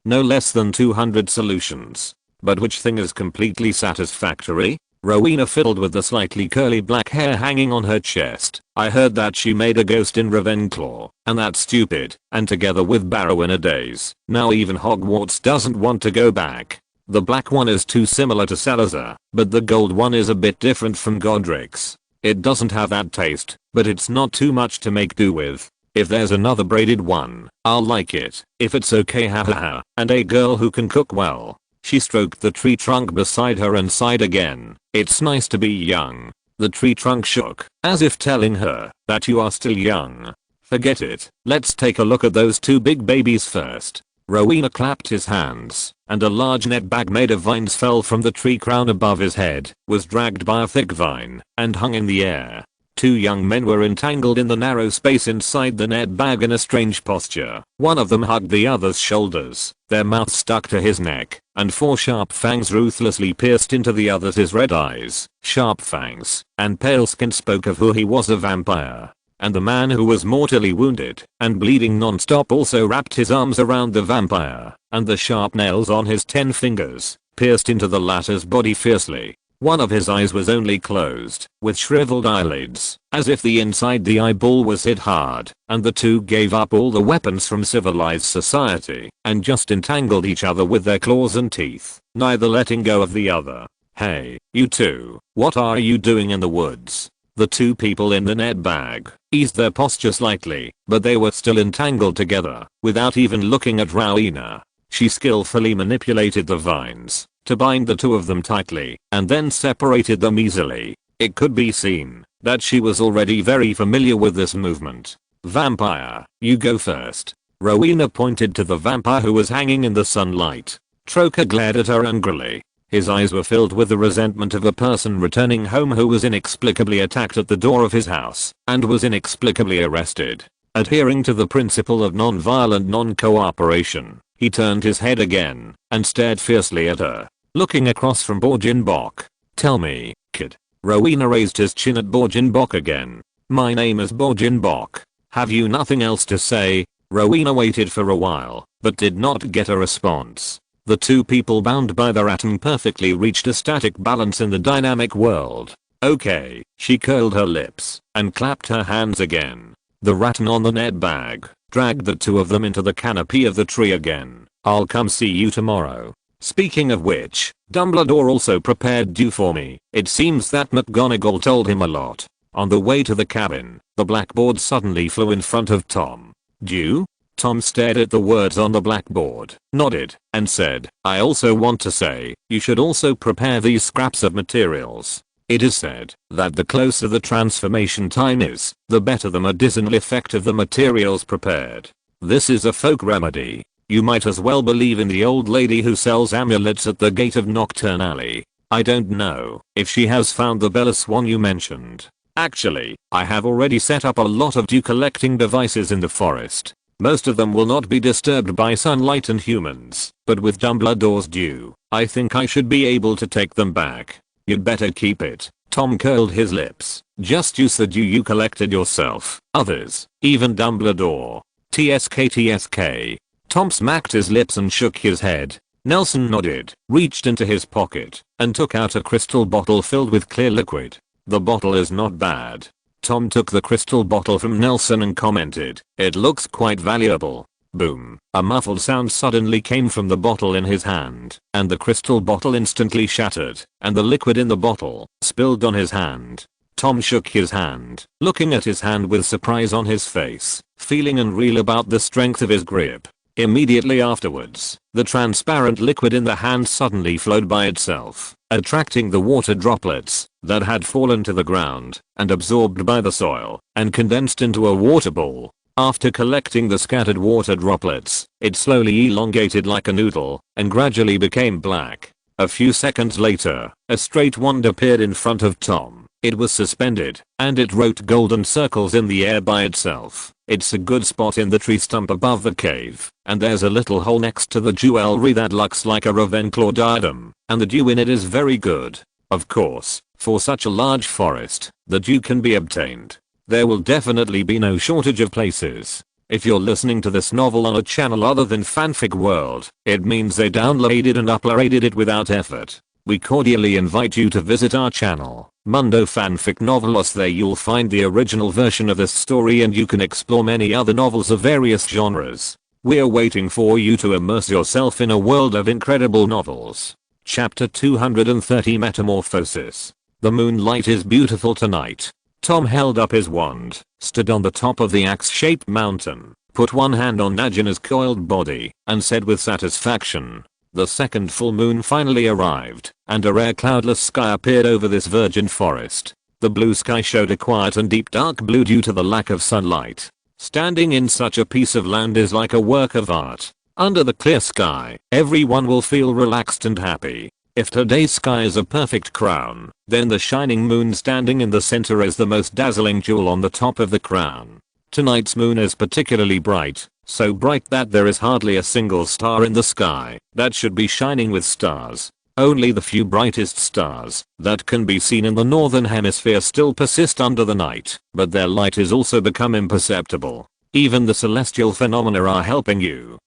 no less than 200 solutions. But which thing is completely satisfactory? Rowena fiddled with the slightly curly black hair hanging on her chest. "I heard that she made a ghost in Ravenclaw, and that's stupid, and together with Barrow in a daze. Now even Hogwarts doesn't want to go back. The black one is too similar to Salazar, but the gold one is a bit different from Godric's. It doesn't have that taste, but it's not too much to make do with. If there's another braided one, I'll like it, if it's okay, hahaha. And a girl who can cook well." She stroked the tree trunk beside her and sighed again. "It's nice to be young." The tree trunk shook, as if telling her that you are still young. "Forget it. Let's take a look at those two big babies first." Rowena clapped his hands, and a large net bag made of vines fell from the tree crown above his head, was dragged by a thick vine, and hung in the air. Two young men were entangled in the narrow space inside the net bag in a strange posture. One of them hugged the other's shoulders, their mouths stuck to his neck, and 4 sharp fangs ruthlessly pierced into the other's red eyes. Sharp fangs and pale skin spoke of who he was, a vampire. And the man who was mortally wounded and bleeding non-stop also wrapped his arms around the vampire, and the sharp nails on his 10 fingers pierced into the latter's body fiercely. One of his eyes was only closed, with shriveled eyelids, as if the inside the eyeball was hit hard, and the two gave up all the weapons from civilized society, and just entangled each other with their claws and teeth, neither letting go of the other. "Hey, you two, what are you doing in the woods?" The two people in the net bag eased their posture slightly, but they were still entangled together, without even looking at Rowena. She skillfully manipulated the vines to bind the two of them tightly, and then separated them easily. It could be seen that she was already very familiar with this movement. Vampire, you go first. Rowena pointed to the vampire who was hanging in the sunlight. Troker glared at her angrily. His eyes were filled with the resentment of a person returning home who was inexplicably attacked at the door of his house and was inexplicably arrested. Adhering to the principle of non-violent non-cooperation, he turned his head again and stared fiercely at her, looking across from Borgenbach. Tell me, kid. Rowena raised his chin at Borgenbach again. My name is Borgenbach. Have you nothing else to say? Rowena waited for a while, but did not get a response. The two people bound by the rattan perfectly reached a static balance in the dynamic world. Okay, she curled her lips and clapped her hands again. The rattan on the net bag dragged the two of them into the canopy of the tree again. I'll come see you tomorrow. Speaking of which, Dumbledore also prepared dew for me. It seems that McGonagall told him a lot. On the way to the cabin, the blackboard suddenly flew in front of Tom. Dew? Tom stared at the words on the blackboard, nodded, and said, I also want to say, you should also prepare these scraps of materials. It is said that the closer the transformation time is, the better the medicinal effect of the materials prepared. This is a folk remedy. You might as well believe in the old lady who sells amulets at the gate of Nocturne Alley. I don't know if she has found the Bella Swan you mentioned. Actually, I have already set up a lot of dew collecting devices in the forest. Most of them will not be disturbed by sunlight and humans, but with Dumbledore's dew, I think I should be able to take them back. You'd better keep it. Tom curled his lips. Just use the dew you collected yourself. Others, even Dumbledore. TSK. Tom smacked his lips and shook his head. Nelson nodded, reached into his pocket, and took out a crystal bottle filled with clear liquid. The bottle is not bad. Tom took the crystal bottle from Nelson and commented, it looks quite valuable. Boom. A muffled sound suddenly came from the bottle in his hand, and the crystal bottle instantly shattered, and the liquid in the bottle spilled on his hand. Tom shook his hand, looking at his hand with surprise on his face, feeling unreal about the strength of his grip. Immediately afterwards, the transparent liquid in the hand suddenly flowed by itself, attracting the water droplets that had fallen to the ground and absorbed by the soil and condensed into a water ball. After collecting the scattered water droplets, it slowly elongated like a noodle and gradually became black. A few seconds later, a straight wand appeared in front of Tom. It was suspended, and it wrote golden circles in the air by itself. It's a good spot in the tree stump above the cave, and there's a little hole next to the jewelry that looks like a Ravenclaw diadem, and the dew in it is very good. Of course, for such a large forest, the dew can be obtained. There will definitely be no shortage of places. If you're listening to this novel on a channel other than Fanfic World, it means they downloaded and uploaded it without effort. We cordially invite you to visit our channel, Mundo Fanfic Novelos. There you'll find the original version of this story and you can explore many other novels of various genres. We're waiting for you to immerse yourself in a world of incredible novels. Chapter 230 Metamorphosis. The moonlight is beautiful tonight. Tom held up his wand, stood on the top of the axe-shaped mountain, put one hand on Nagina's coiled body, and said with satisfaction, the second full moon finally arrived, and a rare cloudless sky appeared over this virgin forest. The blue sky showed a quiet and deep dark blue due to the lack of sunlight. Standing in such a piece of land is like a work of art. Under the clear sky, everyone will feel relaxed and happy. If today's sky is a perfect crown, then the shining moon standing in the center is the most dazzling jewel on the top of the crown. Tonight's moon is particularly bright, so bright that there is hardly a single star in the sky that should be shining with stars. Only the few brightest stars that can be seen in the northern hemisphere still persist under the night, but their light is also become imperceptible. Even the celestial phenomena are helping you,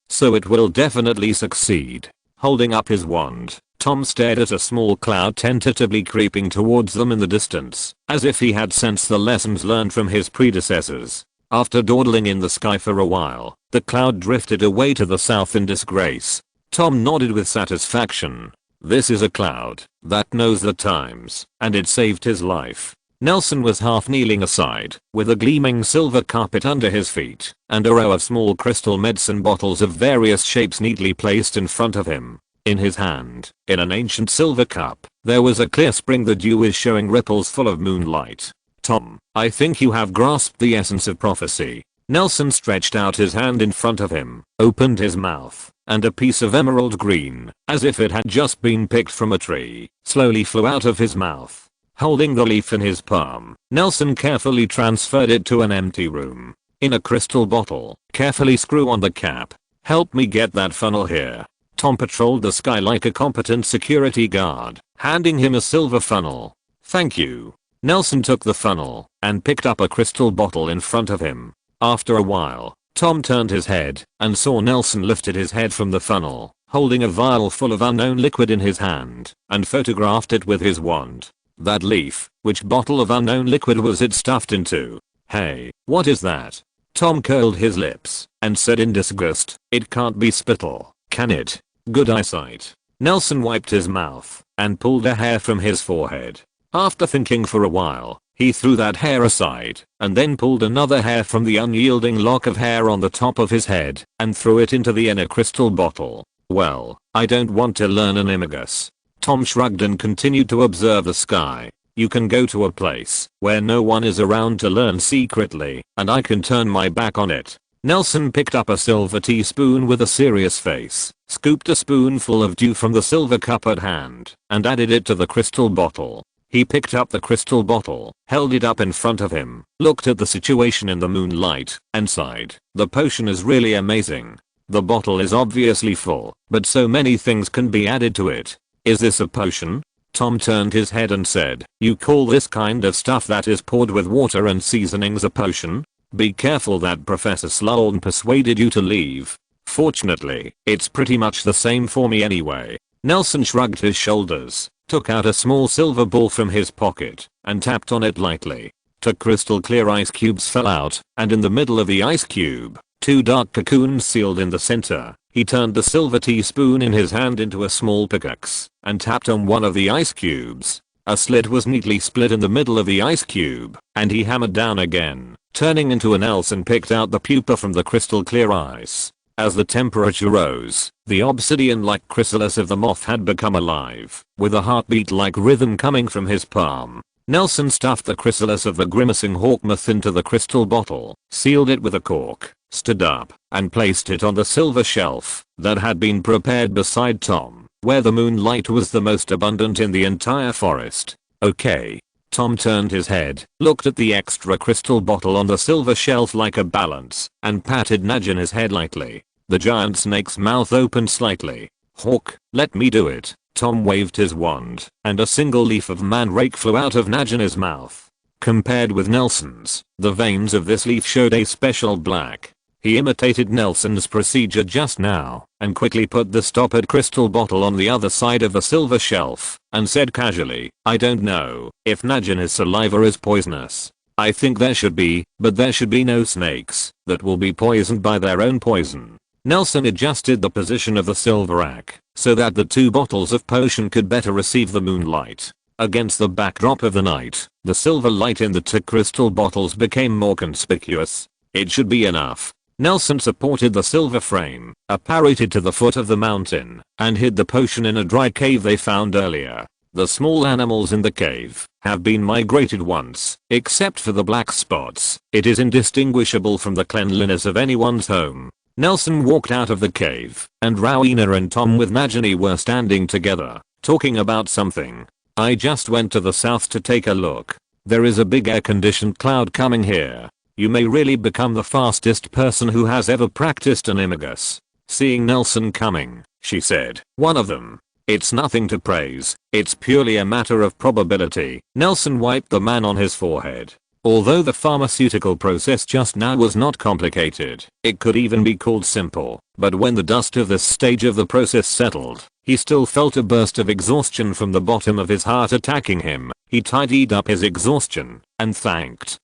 so it will definitely succeed. Holding up his wand, Tom stared at a small cloud tentatively creeping towards them in the distance, as if he had sensed the lessons learned from his predecessors. After dawdling in the sky for a while, the cloud drifted away to the south in disgrace. Tom nodded with satisfaction. This is a cloud that knows the times, and it saved his life. Nelson was half kneeling aside, with a gleaming silver carpet under his feet, and a row of small crystal medicine bottles of various shapes neatly placed in front of him. In his hand, in an ancient silver cup, there was a clear spring, the dew is showing ripples full of moonlight. Tom, I think you have grasped the essence of prophecy. Nelson stretched out his hand in front of him, opened his mouth, and a piece of emerald green, as if it had just been picked from a tree, slowly flew out of his mouth. Holding the leaf in his palm, Nelson carefully transferred it to an empty room. In a crystal bottle, carefully screw on the cap. Help me get that funnel here. Tom patrolled the sky like a competent security guard, handing him a silver funnel. Thank you. Nelson took the funnel and picked up a crystal bottle in front of him. After a while, Tom turned his head and saw Nelson lifted his head from the funnel, holding a vial full of unknown liquid in his hand, and photographed it with his wand. That leaf, which bottle of unknown liquid was it stuffed into? Hey, what is that? Tom curled his lips and said in disgust, it can't be spittle, can it? Good eyesight. Nelson wiped his mouth and pulled a hair from his forehead. After thinking for a while, he threw that hair aside and then pulled another hair from the unyielding lock of hair on the top of his head and threw it into the inner crystal bottle. Well, I don't want to learn animagus. Tom shrugged and continued to observe the sky. You can go to a place where no one is around to learn secretly, and I can turn my back on it. Nelson picked up a silver teaspoon with a serious face, scooped a spoonful of dew from the silver cup at hand, and added it to the crystal bottle. He picked up the crystal bottle, held it up in front of him, looked at the situation in the moonlight, and sighed. The potion is really amazing. The bottle is obviously full, but so many things can be added to it. Is this a potion? Tom turned his head and said, you call this kind of stuff that is poured with water and seasonings a potion? Be careful that Professor Sloan persuaded you to leave. Fortunately, it's pretty much the same for me anyway. Nelson shrugged his shoulders, took out a small silver ball from his pocket, and tapped on it lightly. Two crystal clear ice cubes fell out, and in the middle of the ice cube, two dark cocoons sealed in the center. He turned the silver teaspoon in his hand into a small pickaxe and tapped on one of the ice cubes. A slit was neatly split in the middle of the ice cube, and he hammered down again, turning into an else and picked out the pupa from the crystal clear ice. As the temperature rose, the obsidian-like chrysalis of the moth had become alive, with a heartbeat-like rhythm coming from his palm. Nelson stuffed the chrysalis of the grimacing hawk moth into the crystal bottle, sealed it with a cork, stood up, and placed it on the silver shelf that had been prepared beside Tom, where the moonlight was the most abundant in the entire forest. Okay. Tom turned his head, looked at the extra crystal bottle on the silver shelf like a balance, and patted Najin's head lightly. The giant snake's mouth opened slightly. Hawk, let me do it. Tom waved his wand, and a single leaf of mandrake flew out of Najin's mouth. Compared with Nelson's, the veins of this leaf showed a special black. He imitated Nelson's procedure just now, and quickly put the stoppered crystal bottle on the other side of the silver shelf, and said casually, I don't know if Najin's saliva is poisonous. I think there should be, but there should be no snakes that will be poisoned by their own poison. Nelson adjusted the position of the silver rack so that the two bottles of potion could better receive the moonlight. Against the backdrop of the night, the silver light in the two crystal bottles became more conspicuous. It should be enough. Nelson supported the silver frame, apparated to the foot of the mountain, and hid the potion in a dry cave they found earlier. The small animals in the cave have been migrated once, except for the black spots. It is indistinguishable from the cleanliness of anyone's home. Nelson walked out of the cave, and Rowena and Tom with Najini were standing together, talking about something. I just went to the south to take a look. There is a big air-conditioned cloud coming here. You may really become the fastest person who has ever practiced animagus. Seeing Nelson coming, she said, one of them. It's nothing to praise, it's purely a matter of probability. Nelson wiped the man on his forehead. Although the pharmaceutical process just now was not complicated, it could even be called simple, but when the dust of this stage of the process settled, he still felt a burst of exhaustion from the bottom of his heart attacking him. He tidied up his exhaustion and thank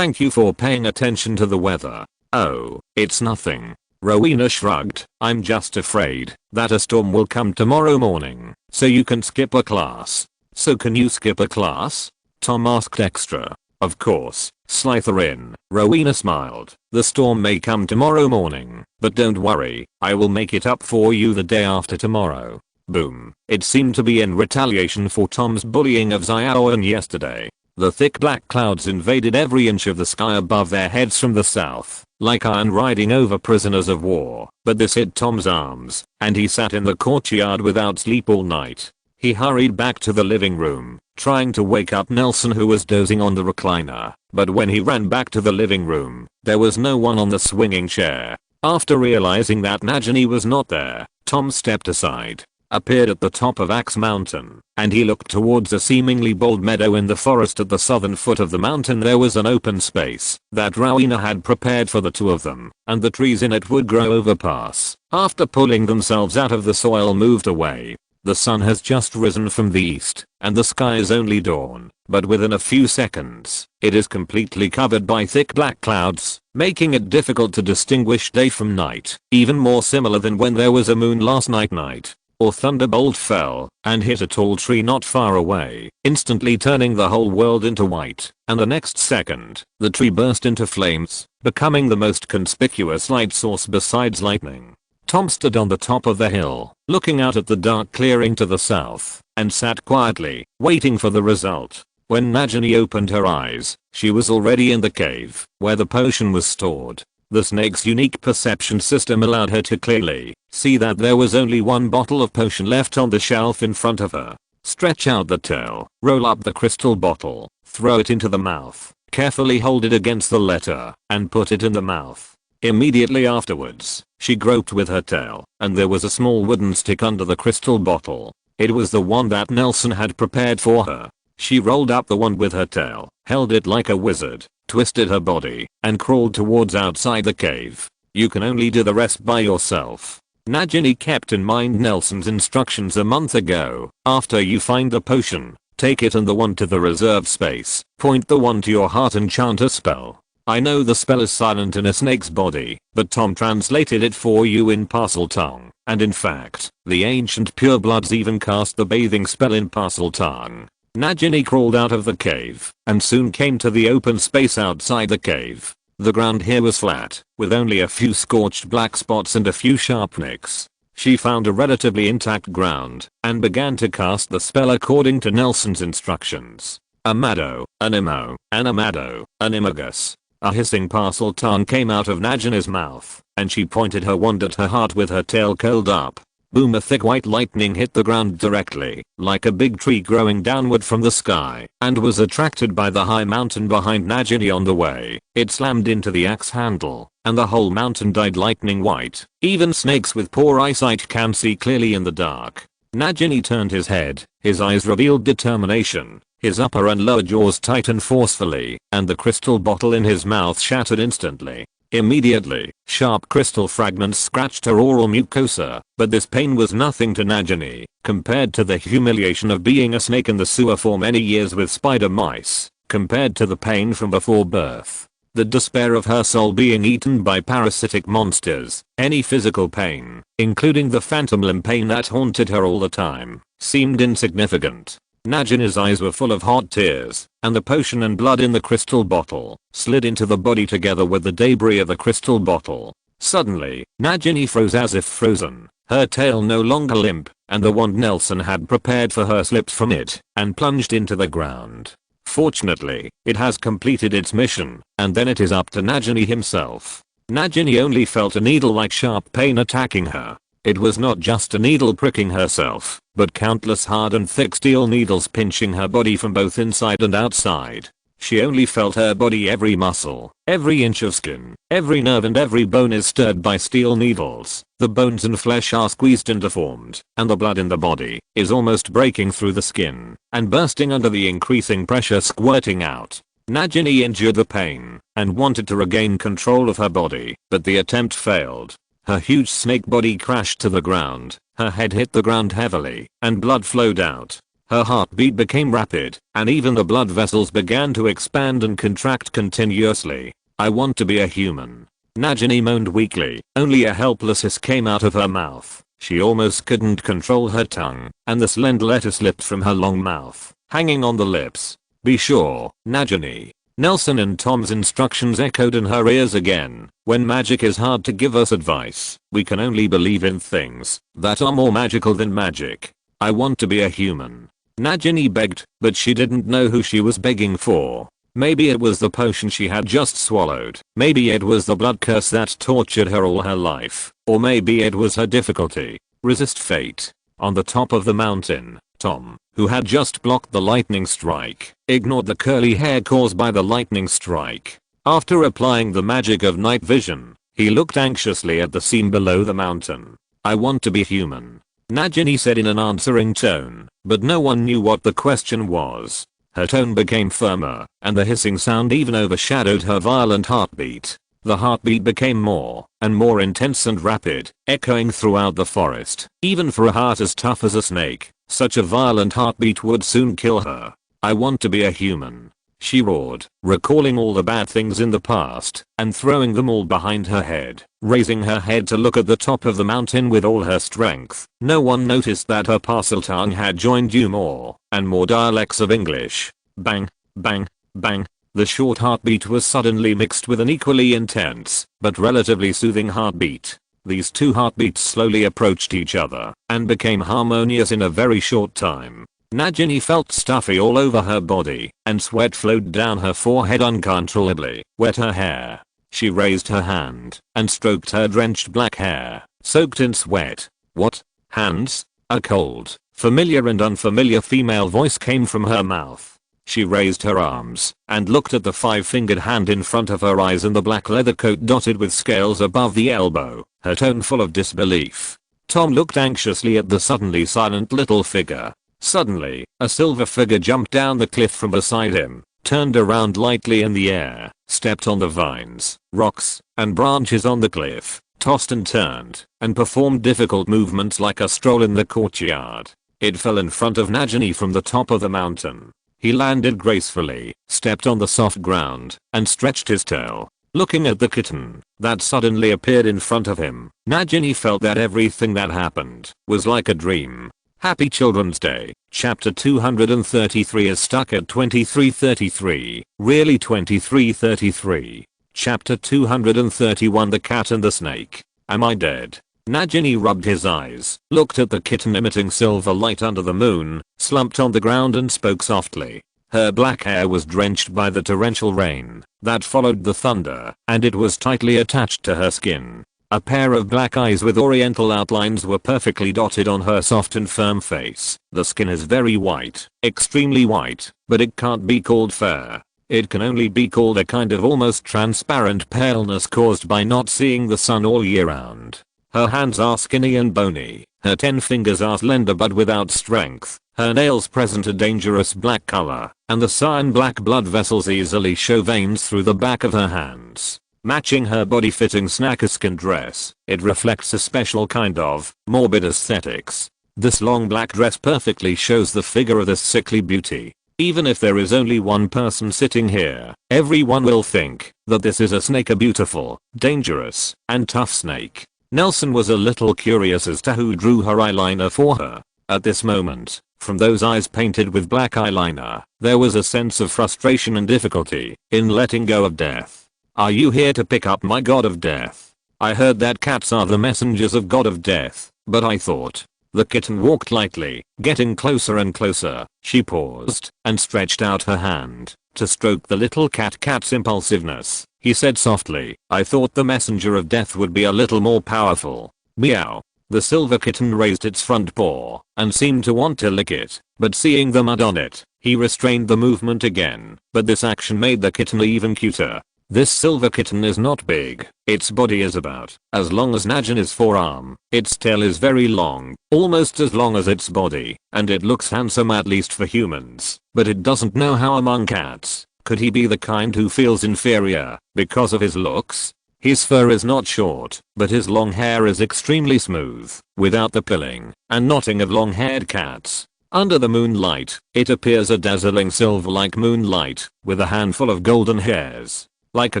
you for paying attention to the weather. Oh, it's nothing. Rowena shrugged. I'm just afraid that a storm will come tomorrow morning, so you can skip a class. So can you skip a class? Tom asked extra. Of course, Slytherin. Rowena smiled. The storm may come tomorrow morning, but don't worry, I will make it up for you the day after tomorrow. Boom. It seemed to be in retaliation for Tom's bullying of Xiaoyan yesterday. The thick black clouds invaded every inch of the sky above their heads from the south, like iron riding over prisoners of war. But this hit Tom's arms, and he sat in the courtyard without sleep all night. He hurried back to the living room, trying to wake up Nelson, who was dozing on the recliner. But when he ran back to the living room, there was no one on the swinging chair. After realizing that Nagini was not there, Tom stepped aside, appeared at the top of Axe Mountain, and he looked towards a seemingly bold meadow in the forest at the southern foot of the mountain. There was an open space that Rowena had prepared for the two of them, and the trees in it would grow overpass. After pulling themselves out of the soil, moved away. The sun has just risen from the east, and the sky is only dawn, but within a few seconds, it is completely covered by thick black clouds, making it difficult to distinguish day from night, even more similar than when there was a moon last night, or thunderbolt fell and hit a tall tree not far away, instantly turning the whole world into white, and the next second, the tree burst into flames, becoming the most conspicuous light source besides lightning. Tom stood on the top of the hill, looking out at the dark clearing to the south, and sat quietly, waiting for the result. When Nagini opened her eyes, she was already in the cave, where the potion was stored. The snake's unique perception system allowed her to clearly see that there was only one bottle of potion left on the shelf in front of her. Stretch out the tail, roll up the crystal bottle, throw it into the mouth, carefully hold it against the letter, and put it in the mouth. Immediately afterwards, she groped with her tail, and there was a small wooden stick under the crystal bottle. It was the one that Nelson had prepared for her. She rolled up the wand with her tail, held it like a wizard, twisted her body, and crawled towards outside the cave. You can only do the rest by yourself. Nagini kept in mind Nelson's instructions a month ago. After you find the potion, take it and the wand to the reserved space, point the wand to your heart and chant a spell. I know the spell is silent in a snake's body, but Tom translated it for you in Parseltongue, and in fact, the ancient purebloods even cast the bathing spell in Parseltongue. Nagini crawled out of the cave, and soon came to the open space outside the cave. The ground here was flat, with only a few scorched black spots and a few sharp nicks. She found a relatively intact ground, and began to cast the spell according to Nelson's instructions. Amado, Animo, Animado, Animagus. A hissing Parseltongue came out of Nagini's mouth, and she pointed her wand at her heart with her tail curled up. Boom! A thick white lightning hit the ground directly, like a big tree growing downward from the sky, and was attracted by the high mountain behind Nagini on the way. It slammed into the axe handle, and the whole mountain dyed lightning white. Even snakes with poor eyesight can see clearly in the dark. Nagini turned his head, his eyes revealed determination. His upper and lower jaws tightened forcefully, and the crystal bottle in his mouth shattered instantly. Immediately, sharp crystal fragments scratched her oral mucosa, but this pain was nothing to Nagini, compared to the humiliation of being a snake in the sewer for many years with spider mice, compared to the pain from before birth. The despair of her soul being eaten by parasitic monsters, any physical pain, including the phantom limb pain that haunted her all the time, seemed insignificant. Nagini's eyes were full of hot tears, and the potion and blood in the crystal bottle slid into the body together with the debris of the crystal bottle. Suddenly, Nagini froze as if frozen, her tail no longer limp, and the wand Nelson had prepared for her slipped from it and plunged into the ground. Fortunately, it has completed its mission, and then it is up to Nagini himself. Nagini only felt a needle-like sharp pain attacking her. It was not just a needle pricking herself, but countless hard and thick steel needles pinching her body from both inside and outside. She only felt her body, every muscle, every inch of skin, every nerve and every bone is stirred by steel needles. The bones and flesh are squeezed and deformed, and the blood in the body is almost breaking through the skin and bursting under the increasing pressure squirting out. Nagini endured the pain and wanted to regain control of her body, but the attempt failed. Her huge snake body crashed to the ground, her head hit the ground heavily, and blood flowed out. Her heartbeat became rapid, and even the blood vessels began to expand and contract continuously. I want to be a human. Nagini moaned weakly, only a helpless hiss came out of her mouth. She almost couldn't control her tongue, and the slender letter slipped from her long mouth, hanging on the lips. Be sure, Nagini. Nelson and Tom's instructions echoed in her ears again. When magic is hard to give us advice, we can only believe in things that are more magical than magic. I want to be a human. Nagini begged, but she didn't know who she was begging for. Maybe it was the potion she had just swallowed. Maybe it was the blood curse that tortured her all her life. Or maybe it was her difficulty. Resist fate. On the top of the mountain, Tom, who had just blocked the lightning strike, ignored the curly hair caused by the lightning strike. After applying the magic of night vision, he looked anxiously at the scene below the mountain. I want to be human, Nagini said in an answering tone, but no one knew what the question was. Her tone became firmer, and the hissing sound even overshadowed her violent heartbeat. The heartbeat became more and more intense and rapid, echoing throughout the forest. Even for a heart as tough as a snake, such a violent heartbeat would soon kill her. I want to be a human, she roared, recalling all the bad things in the past and throwing them all behind her head, raising her head to look at the top of the mountain with all her strength. No one noticed that her parcel tongue had joined you more and more dialects of English. Bang, bang, bang. The short heartbeat was suddenly mixed with an equally intense but relatively soothing heartbeat. These two heartbeats slowly approached each other and became harmonious in a very short time. Nagini felt stuffy all over her body, and sweat flowed down her forehead uncontrollably, wet her hair. She raised her hand and stroked her drenched black hair, soaked in sweat. What? Hands? A cold, familiar and unfamiliar female voice came from her mouth. She raised her arms and looked at the five-fingered hand in front of her eyes and the black leather coat dotted with scales above the elbow, her tone full of disbelief. Tom looked anxiously at the suddenly silent little figure. Suddenly, a silver figure jumped down the cliff from beside him, turned around lightly in the air, stepped on the vines, rocks, and branches on the cliff, tossed and turned, and performed difficult movements like a stroll in the courtyard. It fell in front of Nagini from the top of the mountain. He landed gracefully, stepped on the soft ground, and stretched his tail. Looking at the kitten that suddenly appeared in front of him, Nagini felt that everything that happened was like a dream. Happy Children's Day. Chapter 233 is stuck at 2333. Really 2333. Chapter 231 The Cat and the Snake. Am I dead? Nagini rubbed his eyes, looked at the kitten emitting silver light under the moon, slumped on the ground and spoke softly. Her black hair was drenched by the torrential rain that followed the thunder, and it was tightly attached to her skin. A pair of black eyes with oriental outlines were perfectly dotted on her soft and firm face. The skin is very white, extremely white, but it can't be called fair. It can only be called a kind of almost transparent paleness caused by not seeing the sun all year round. Her hands are skinny and bony, her 10 fingers are slender but without strength, her nails present a dangerous black color, and the cyan black blood vessels easily show veins through the back of her hands. Matching her body-fitting snakeskin dress, it reflects a special kind of morbid aesthetics. This long black dress perfectly shows the figure of this sickly beauty. Even if there is only one person sitting here, everyone will think that this is a snake, a beautiful, dangerous, and tough snake. Nelson was a little curious as to who drew her eyeliner for her. At this moment, from those eyes painted with black eyeliner, there was a sense of frustration and difficulty in letting go of death. Are you here to pick up my god of death? I heard that cats are the messengers of god of death, but I thought. The kitten walked lightly, getting closer and closer. She paused and stretched out her hand to stroke the little cat's impulsiveness. He said softly, I thought the messenger of death would be a little more powerful. Meow. The silver kitten raised its front paw and seemed to want to lick it, but seeing the mud on it, he restrained the movement again. But this action made the kitten even cuter. This silver kitten is not big. Its body is about as long as Nagini's forearm. Its tail is very long, almost as long as its body, and it looks handsome, at least for humans. But it doesn't know how among cats. Could he be the kind who feels inferior because of his looks? His fur is not short, but his long hair is extremely smooth, without the pilling and knotting of long-haired cats. Under the moonlight, it appears a dazzling silver-like moonlight, with a handful of golden hairs, like a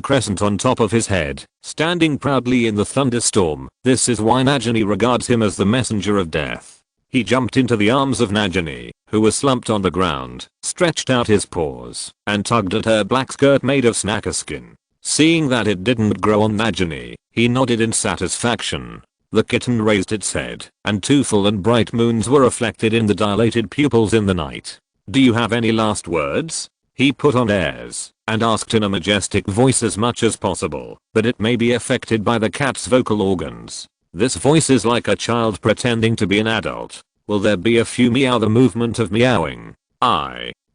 crescent on top of his head, standing proudly in the thunderstorm. This is why Nagini regards him as the messenger of death. He jumped into the arms of Nagini, who was slumped on the ground, stretched out his paws, and tugged at her black skirt made of snacker skin. Seeing that it didn't grow on Nagini, he nodded in satisfaction. The kitten raised its head, and 2 full and bright moons were reflected in the dilated pupils in the night. "Do you have any last words?" He put on airs, and asked in a majestic voice as much as possible, but it may be affected by the cat's vocal organs. This voice is like a child pretending to be an adult. Will there be a few meow the movement of meowing?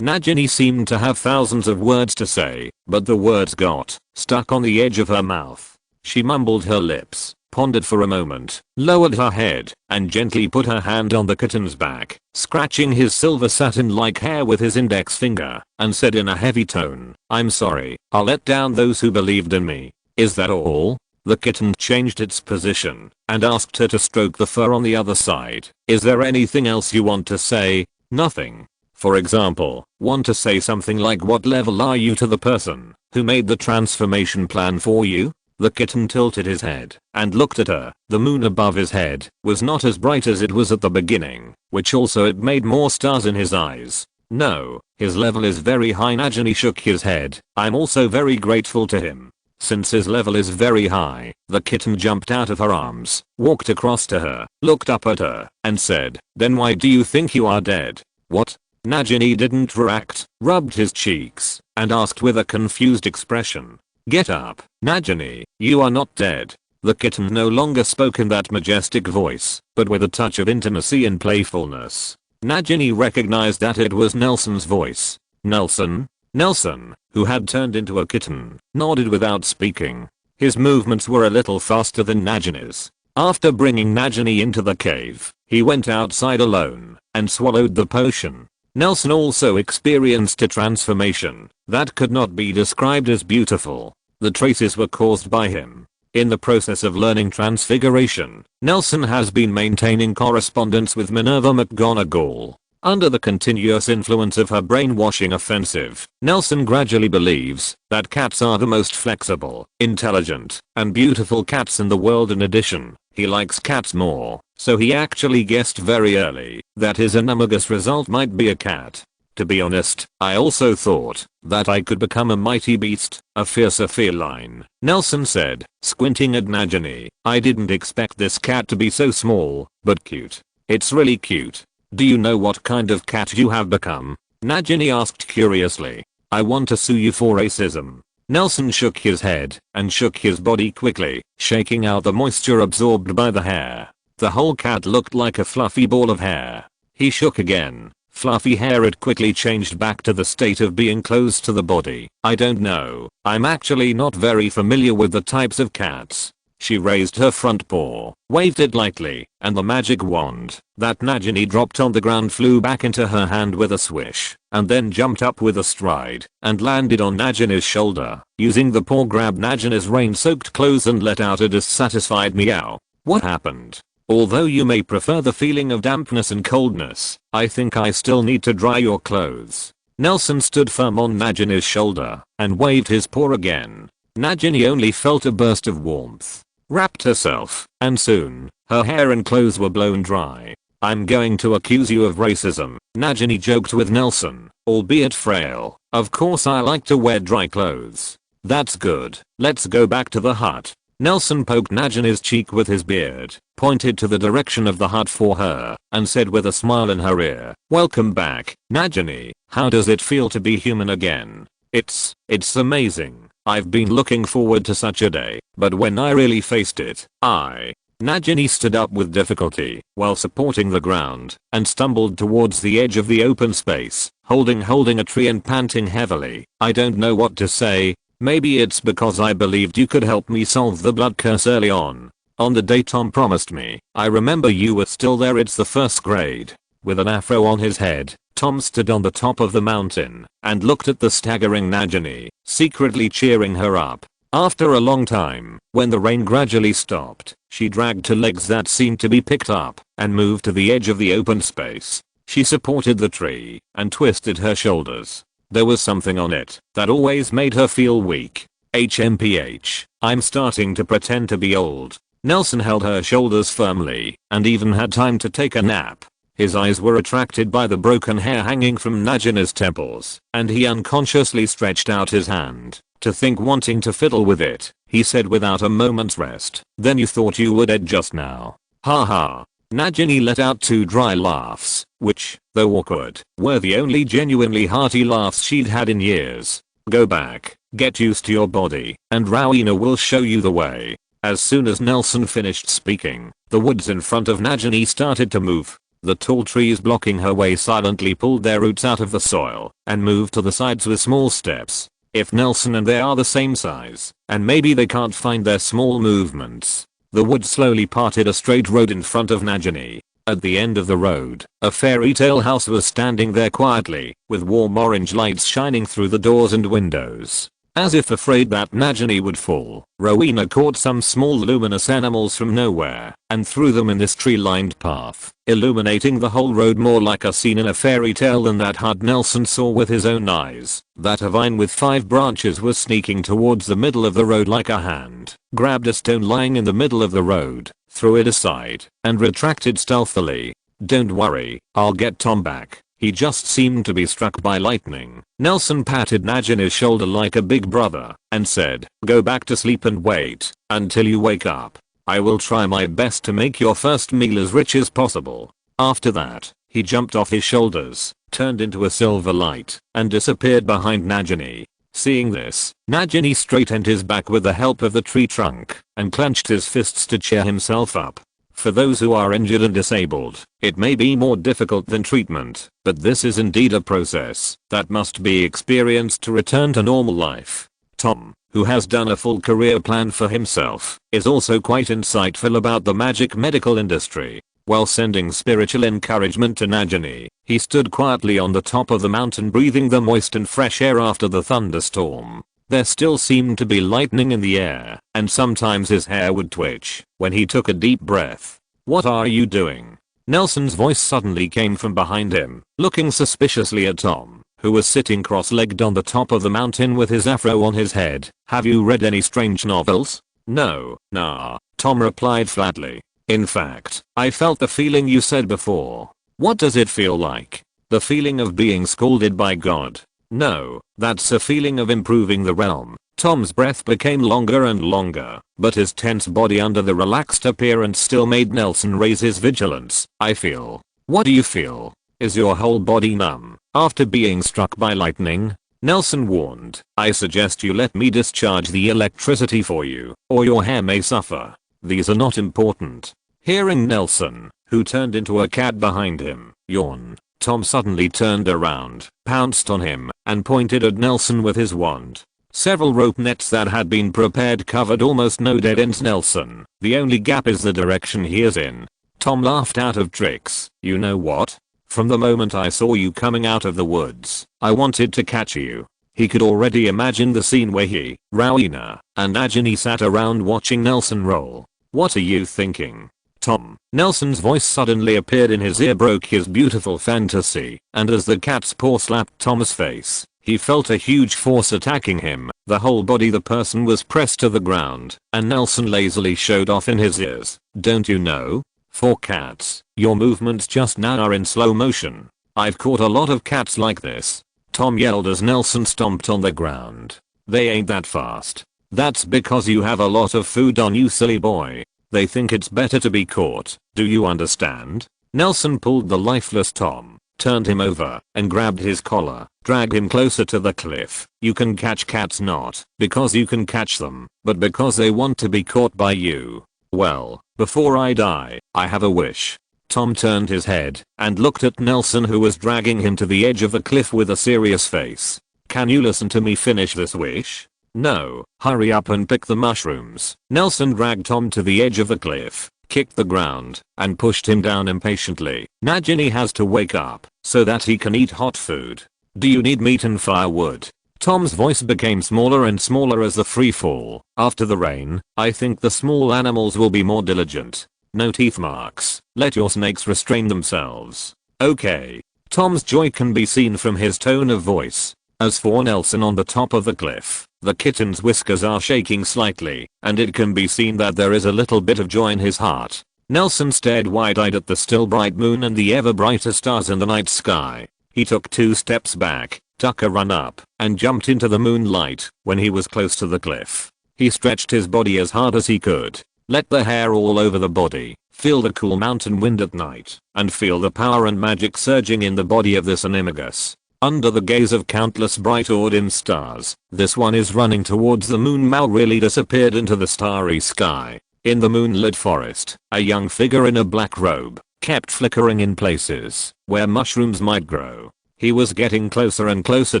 Nagini seemed to have thousands of words to say, but the words got stuck on the edge of her mouth. She mumbled her lips, pondered for a moment, lowered her head, and gently put her hand on the kitten's back, scratching his silver satin-like hair with his index finger, and said in a heavy tone, "I'm sorry, I let down those who believed in me. Is that all?" The kitten changed its position, and asked her to stroke the fur on the other side. "Is there anything else you want to say?" "Nothing. For example, want to say something like what level are you to the person who made the transformation plan for you?" The kitten tilted his head and looked at her. The moon above his head was not as bright as it was at the beginning, which also it made more stars in his eyes. "No, his level is very high." Nagini shook his head. "I'm also very grateful to him. Since his level is very high." The kitten jumped out of her arms, walked across to her, looked up at her, and said, "Then why do you think you are dead?" "What?" Nagini didn't react, rubbed his cheeks, and asked with a confused expression. "Get up, Nagini, you are not dead." The kitten no longer spoke in that majestic voice, but with a touch of intimacy and playfulness. Nagini recognized that it was Nelson's voice. Nelson? Nelson, who had turned into a kitten, nodded without speaking. His movements were a little faster than Nagini's. After bringing Nagini into the cave, he went outside alone and swallowed the potion. Nelson also experienced a transformation that could not be described as beautiful. The traces were caused by him. In the process of learning transfiguration, Nelson has been maintaining correspondence with Minerva McGonagall. Under the continuous influence of her brainwashing offensive, Nelson gradually believes that cats are the most flexible, intelligent, and beautiful cats in the world. In addition, he likes cats more, so he actually guessed very early that his anumagus result might be a cat. To be honest, I also thought that I could become a mighty beast, a fiercer feline, Nelson said, squinting at Nagini. "I didn't expect this cat to be so small, but cute. It's really cute." "Do you know what kind of cat you have become?" Nagini asked curiously. "I want to sue you for racism." Nelson shook his head and shook his body quickly, shaking out the moisture absorbed by the hair. The whole cat looked like a fluffy ball of hair. He shook again. Fluffy hair had quickly changed back to the state of being close to the body. "I don't know. I'm actually not very familiar with the types of cats." She raised her front paw, waved it lightly, and the magic wand that Nagini dropped on the ground flew back into her hand with a swish, and then jumped up with a stride and landed on Nagini's shoulder. Using the paw grabbed Nagini's rain-soaked clothes and let out a dissatisfied meow. "What happened?" "Although you may prefer the feeling of dampness and coldness, I think I still need to dry your clothes." Nelson stood firm on Nagini's shoulder and waved his paw again. Nagini only felt a burst of warmth, wrapped herself, and soon, her hair and clothes were blown dry. "I'm going to accuse you of racism," Nagini joked with Nelson, albeit frail. "Of course I like to wear dry clothes." "That's good. Let's go back to the hut." Nelson poked Nagini's cheek with his beard, pointed to the direction of the hut for her, and said with a smile in her ear, "Welcome back, Nagini. How does it feel to be human again?" It's amazing. I've been looking forward to such a day, but when I really faced it, Nagini stood up with difficulty while supporting the ground and stumbled towards the edge of the open space, holding a tree and panting heavily. "I don't know what to say. Maybe it's because I believed you could help me solve the blood curse early on the day Tom promised me. I remember you were still there. It's the first grade." With an afro on his head, Tom stood on the top of the mountain and looked at the staggering Nagini, secretly cheering her up. After a long time, when the rain gradually stopped, she dragged her legs that seemed to be picked up and moved to the edge of the open space. She supported the tree and twisted her shoulders. There was something on it that always made her feel weak. HMPH, I'm starting to pretend to be old. Nelson held her shoulders firmly and even had time to take a nap. His eyes were attracted by the broken hair hanging from Nagini's temples, and he unconsciously stretched out his hand. To think, wanting to fiddle with it, he said without a moment's rest. Then you thought you were dead just now. Ha ha. Nagini let out 2 dry laughs, which, though awkward, were the only genuinely hearty laughs she'd had in years. Go back, get used to your body, and Rowena will show you the way. As soon as Nelson finished speaking, the woods in front of Nagini started to move. The tall trees blocking her way silently pulled their roots out of the soil and moved to the sides with small steps. If Nelson and they are the same size, and maybe they can't find their small movements. The wood slowly parted a straight road in front of Nagini. At the end of the road, a fairy tale house was standing there quietly, with warm orange lights shining through the doors and windows. As if afraid that Nagini would fall, Rowena caught some small luminous animals from nowhere and threw them in this tree-lined path, illuminating the whole road more like a scene in a fairy tale than that hut Nelson saw with his own eyes. That a vine with 5 branches was sneaking towards the middle of the road like a hand, grabbed a stone lying in the middle of the road, threw it aside, and retracted stealthily. Don't worry, I'll get Tom back. He just seemed to be struck by lightning. Nelson patted Nagini's shoulder like a big brother and said, go back to sleep and wait until you wake up. I will try my best to make your first meal as rich as possible. After that, he jumped off his shoulders, turned into a silver light, and disappeared behind Nagini. Seeing this, Nagini straightened his back with the help of the tree trunk and clenched his fists to cheer himself up. For those who are injured and disabled, it may be more difficult than treatment, but this is indeed a process that must be experienced to return to normal life. Tom, who has done a full career plan for himself, is also quite insightful about the magic medical industry. While sending spiritual encouragement to Nagini, he stood quietly on the top of the mountain breathing the moist and fresh air after the thunderstorm. There still seemed to be lightning in the air, and sometimes his hair would twitch when he took a deep breath. What are you doing? Nelson's voice suddenly came from behind him, looking suspiciously at Tom, who was sitting cross-legged on the top of the mountain with his afro on his head. Have you read any strange novels? No, nah, Tom replied flatly. In fact, I felt the feeling you said before. What does it feel like? The feeling of being scolded by God? No, that's a feeling of improving the realm. Tom's breath became longer and longer, but his tense body under the relaxed appearance still made Nelson raise his vigilance. I feel. What do you feel? Is your whole body numb after being struck by lightning? Nelson warned. I suggest you let me discharge the electricity for you, or your hair may suffer. These are not important. Hearing Nelson, who turned into a cat behind him, yawn, Tom suddenly turned around, pounced on him, and pointed at Nelson with his wand. Several rope nets that had been prepared covered almost no dead ends Nelson. The only gap is the direction he is in. Tom laughed out of tricks. You know what? From the moment I saw you coming out of the woods, I wanted to catch you. He could already imagine the scene where he, Rowena, and Nagini sat around watching Nelson roll. What are you thinking? Tom. Nelson's voice suddenly appeared in his ear, broke his beautiful fantasy, and as the cat's paw slapped Tom's face, he felt a huge force attacking him. The whole body the person was pressed to the ground, and Nelson lazily showed off in his ears. Don't you know? For cats, your movements just now are in slow motion. I've caught a lot of cats like this. Tom yelled as Nelson stomped on the ground. They ain't that fast. That's because you have a lot of food on you, silly boy. They think it's better to be caught. Do you understand? Nelson pulled the lifeless Tom, turned him over, and grabbed his collar, dragged him closer to the cliff. You can catch cats not because you can catch them, but because they want to be caught by you. Well, before I die, I have a wish. Tom turned his head and looked at Nelson, who was dragging him to the edge of the cliff with a serious face. Can you listen to me finish this wish? No, hurry up and pick the mushrooms. Nelson dragged Tom to the edge of the cliff, kicked the ground, and pushed him down impatiently. Nagini has to wake up so that he can eat hot food. Do you need meat and firewood? Tom's voice became smaller and smaller as the free fall. After the rain, I think the small animals will be more diligent. No teeth marks. Let your snakes restrain themselves. Okay. Tom's joy can be seen from his tone of voice. As for Nelson on the top of the cliff, the kitten's whiskers are shaking slightly, and it can be seen that there is a little bit of joy in his heart. Nelson stared wide-eyed at the still bright moon and the ever brighter stars in the night sky. He took 2 steps back, took a run up, and jumped into the moonlight. When he was close to the cliff, he stretched his body as hard as he could. Let the hair all over the body, feel the cool mountain wind at night, and feel the power and magic surging in the body of this animagus. Under the gaze of countless bright odd-dim stars, this one is running towards the moon. Mal really disappeared into the starry sky. In the moonlit forest, a young figure in a black robe kept flickering in places where mushrooms might grow. He was getting closer and closer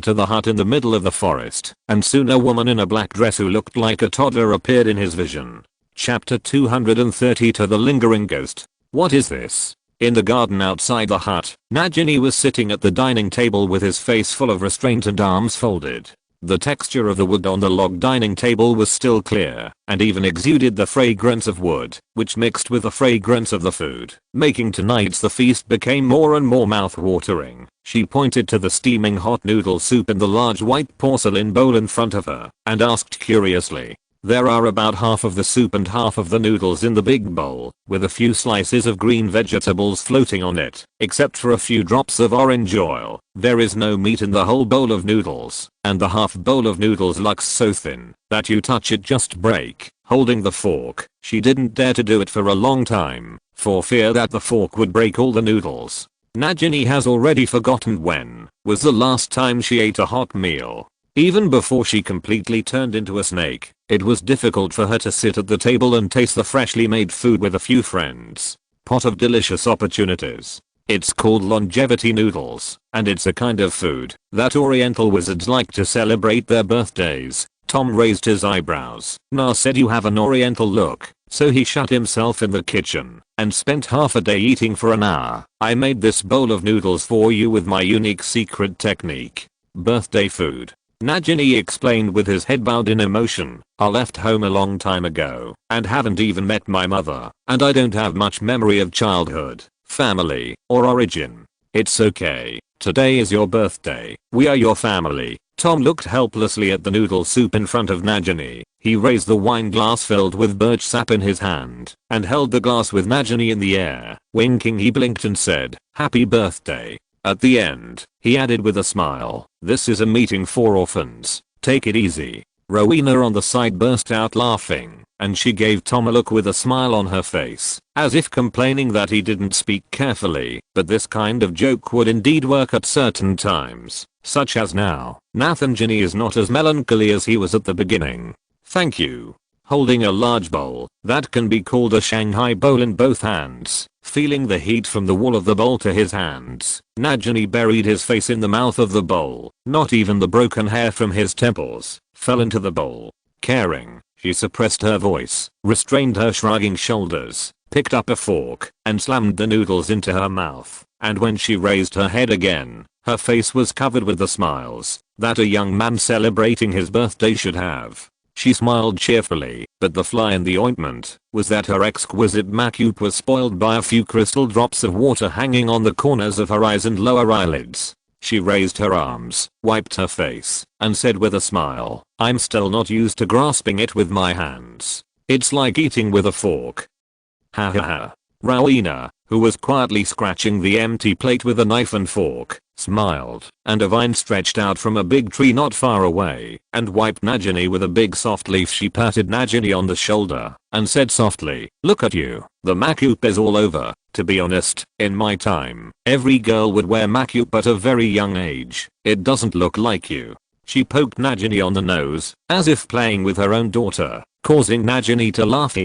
to the hut in the middle of the forest, and soon a woman in a black dress who looked like a toddler appeared in his vision. Chapter 230 To the Lingering Ghost. What is this? In the garden outside the hut, Nagini was sitting at the dining table with his face full of restraint and arms folded. The texture of the wood on the log dining table was still clear, and even exuded the fragrance of wood, which mixed with the fragrance of the food, making tonight's the feast became more and more mouth-watering. She pointed to the steaming hot noodle soup in the large white porcelain bowl in front of her, and asked curiously, "There are about half of the soup and half of the noodles in the big bowl, with a few slices of green vegetables floating on it, except for a few drops of orange oil. There is no meat in the whole bowl of noodles, and the half bowl of noodles looks so thin that you touch it just break." Holding the fork, she didn't dare to do it for a long time, for fear that the fork would break all the noodles. Nagini has already forgotten when was the last time she ate a hot meal. Even before she completely turned into a snake, it was difficult for her to sit at the table and taste the freshly made food with a few friends. Pot of delicious opportunities. It's called longevity noodles, and it's a kind of food that oriental wizards like to celebrate their birthdays. Tom raised his eyebrows. "Na said you have an oriental look." So he shut himself in the kitchen and spent half a day eating for an hour. "I made this bowl of noodles for you with my unique secret technique. Birthday food." Nagini explained with his head bowed in emotion. "I left home a long time ago and haven't even met my mother, and I don't have much memory of childhood, family, or origin. It's okay. Today is your birthday. We are your family." Tom looked helplessly at the noodle soup in front of Nagini. He raised the wine glass filled with birch sap in his hand and held the glass with Nagini in the air. Winking, he blinked and said, "Happy birthday." At the end, he added with a smile, "This is a meeting for orphans. Take it easy." Rowena on the side burst out laughing, and she gave Tom a look with a smile on her face, as if complaining that he didn't speak carefully. But this kind of joke would indeed work at certain times, such as now. Nathangini is not as melancholy as he was at the beginning. "Thank you." Holding a large bowl that can be called a Shanghai bowl in both hands, feeling the heat from the wall of the bowl to his hands, Nagini buried his face in the mouth of the bowl. Not even the broken hair from his temples fell into the bowl. Caring, she suppressed her voice, restrained her shrugging shoulders, picked up a fork, and slammed the noodles into her mouth. And when she raised her head again, her face was covered with the smiles that a young man celebrating his birthday should have. She smiled cheerfully, but the fly in the ointment was that her exquisite makeup was spoiled by a few crystal drops of water hanging on the corners of her eyes and lower eyelids. She raised her arms, wiped her face, and said with a smile, "I'm still not used to grasping it with my hands. It's like eating with a fork." Ha ha ha. Rowena, who was quietly scratching the empty plate with a knife and fork, smiled, and a vine stretched out from a big tree not far away and wiped Nagini with a big soft leaf. She patted Nagini on the shoulder and said softly, "Look at you. The makeup is all over. To be honest, in my time, every girl would wear makeup at a very young age. It doesn't look like you." She poked Nagini on the nose, as if playing with her own daughter, causing Nagini to laugh.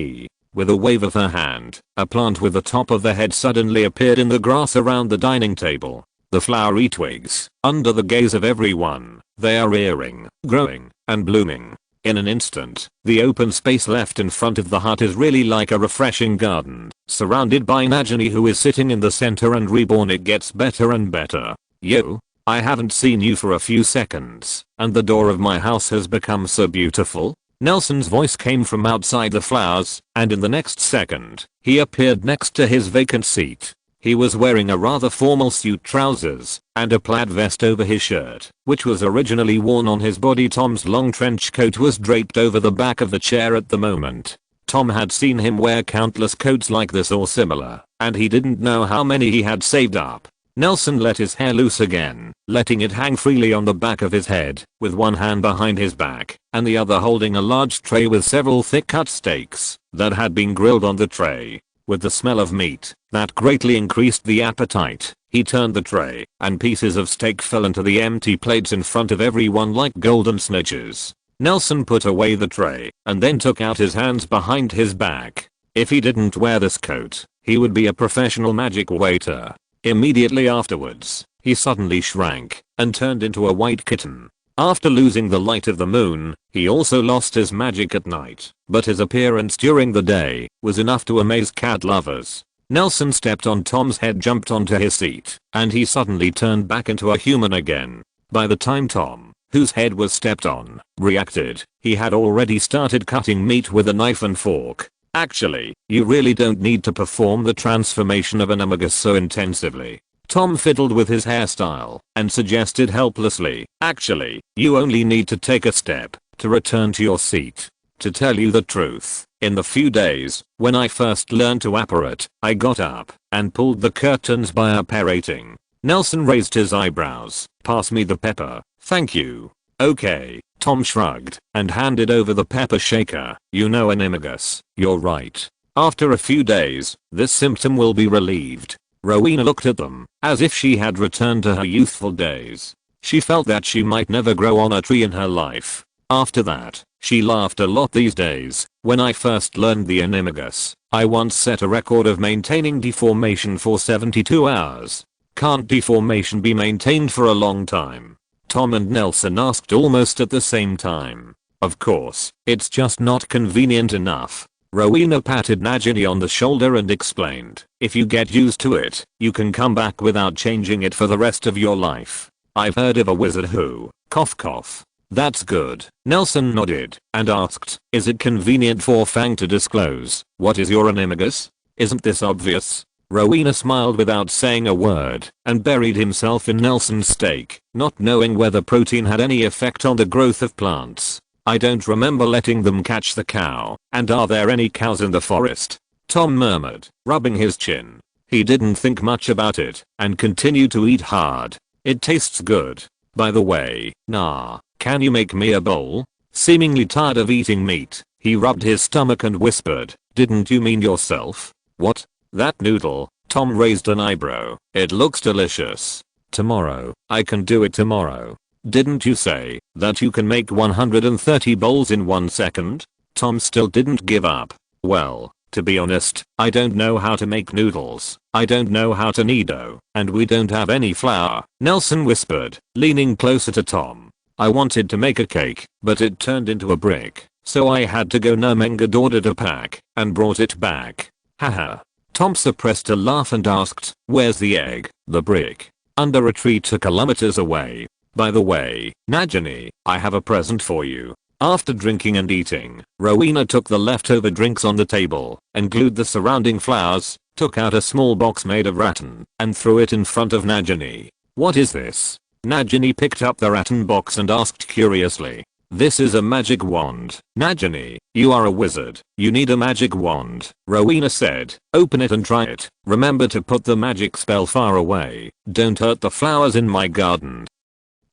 With a wave of her hand, a plant with the top of the head suddenly appeared in the grass around the dining table. The flowery twigs, under the gaze of everyone, they are rearing, growing, and blooming. In an instant, the open space left in front of the hut is really like a refreshing garden, surrounded by Nagini, who is sitting in the center and reborn. It gets better and better. "Yo, I haven't seen you for a few seconds, and the door of my house has become so beautiful." Nelson's voice came from outside the flowers, and in the next second, he appeared next to his vacant seat. He was wearing a rather formal suit trousers and a plaid vest over his shirt, which was originally worn on his body. Tom's long trench coat was draped over the back of the chair at the moment. Tom had seen him wear countless coats like this or similar, and he didn't know how many he had saved up. Nelson let his hair loose again, letting it hang freely on the back of his head, with one hand behind his back, and the other holding a large tray with several thick-cut steaks that had been grilled on the tray. With the smell of meat, that greatly increased the appetite, he turned the tray, and pieces of steak fell into the empty plates in front of everyone like golden snitches. Nelson put away the tray, and then took out his hands behind his back. If he didn't wear this coat, he would be a professional magic waiter. Immediately afterwards, he suddenly shrank and turned into a white kitten. After losing the light of the moon, he also lost his magic at night, but his appearance during the day was enough to amaze cat lovers. Nelson stepped on Tom's head, jumped onto his seat, and he suddenly turned back into a human again. By the time Tom, whose head was stepped on, reacted, he had already started cutting meat with a knife and fork. Actually, you really don't need to perform the transformation of an animagus so intensively. Tom fiddled with his hairstyle and suggested helplessly, actually, you only need to take a step to return to your seat. To tell you the truth, in the few days when I first learned to apparate, I got up and pulled the curtains by apparating. Nelson raised his eyebrows. Pass me the pepper, thank you. Okay. Tom shrugged and handed over the pepper shaker. You know, animagus, you're right. After a few days, this symptom will be relieved. Rowena looked at them as if she had returned to her youthful days. She felt that she might never grow on a tree in her life. After that, she laughed a lot these days. When I first learned the animagus, I once set a record of maintaining deformation for 72 hours. Can't deformation be maintained for a long time? Tom and Nelson asked almost at the same time. Of course, it's just not convenient enough. Rowena patted Nagini on the shoulder and explained, if you get used to it, you can come back without changing it for the rest of your life. I've heard of a wizard who, cough cough. That's good. Nelson nodded and asked, is it convenient for Fang to disclose what is your animagus? Isn't this obvious? Rowena smiled without saying a word and buried himself in Nelson's steak, not knowing whether protein had any effect on the growth of plants. I don't remember letting them catch the cow, and are there any cows in the forest? Tom murmured, rubbing his chin. He didn't think much about it and continued to eat hard. It tastes good. By the way, nah, can you make me a bowl? Seemingly tired of eating meat, he rubbed his stomach and whispered, didn't you mean yourself? What? That noodle? Tom raised an eyebrow. It looks delicious. Tomorrow. I can do it tomorrow. Didn't you say that you can make 130 bowls in 1 second? Tom still didn't give up. Well, to be honest, I don't know how to make noodles. I don't know how to knead dough, and we don't have any flour. Nelson whispered, leaning closer to Tom. I wanted to make a cake, but it turned into a brick, so I had to go Nermengard ordered a pack and brought it back. Haha. Tom suppressed a laugh and asked, where's the egg? The brick. Under a tree 2 kilometers away. By the way, Nagini, I have a present for you. After drinking and eating, Rowena took the leftover drinks on the table and glued the surrounding flowers, took out a small box made of rattan, and threw it in front of Nagini. What is this? Nagini picked up the rattan box and asked curiously. This is a magic wand. Nagini, you are a wizard. You need a magic wand. Rowena said. Open it and try it. Remember to put the magic spell far away. Don't hurt the flowers in my garden.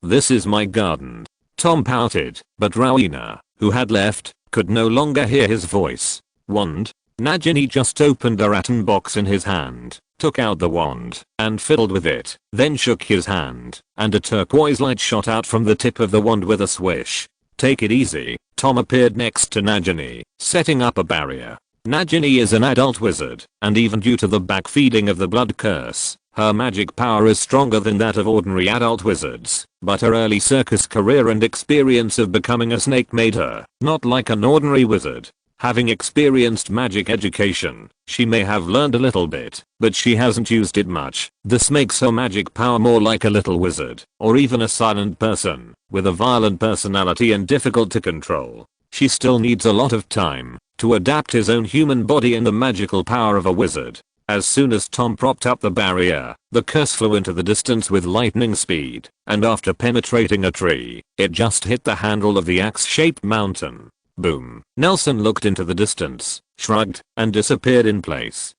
This is my garden. Tom pouted, but Rowena, who had left, could no longer hear his voice. Wand? Nagini just opened a rattan box in his hand, took out the wand, and fiddled with it, then shook his hand, and a turquoise light shot out from the tip of the wand with a swish. Take it easy. Tom appeared next to Nagini, setting up a barrier. Nagini is an adult wizard, and even due to the backfeeding of the blood curse, her magic power is stronger than that of ordinary adult wizards, but her early circus career and experience of becoming a snake made her not like an ordinary wizard. Having experienced magic education, she may have learned a little bit, but she hasn't used it much. This makes her magic power more like a little wizard, or even a silent person, with a violent personality and difficult to control. She still needs a lot of time to adapt his own human body in the magical power of a wizard. As soon as Tom propped up the barrier, the curse flew into the distance with lightning speed, and after penetrating a tree, it just hit the handle of the axe-shaped mountain. Boom. Nelson looked into the distance, shrugged, and disappeared in place.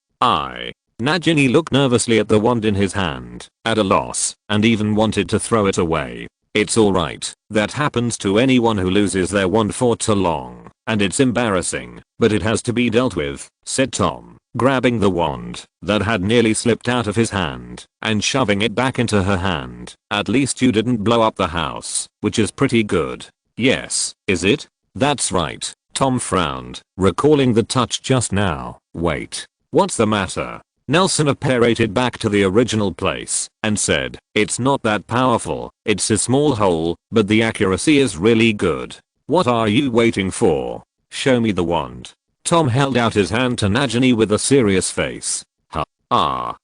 Nagini looked nervously at the wand in his hand, at a loss, and even wanted to throw it away. It's alright, that happens to anyone who loses their wand for too long, and it's embarrassing, but it has to be dealt with, said Tom, grabbing the wand that had nearly slipped out of his hand and shoving it back into her hand. At least you didn't blow up the house, which is pretty good. Yes, is it? That's right. Tom frowned, recalling the touch just now. Wait, what's the matter? Nelson apparated back to the original place and said, it's not that powerful, it's a small hole, but the accuracy is really good. What are you waiting for? Show me the wand. Tom held out his hand to Nagini with a serious face.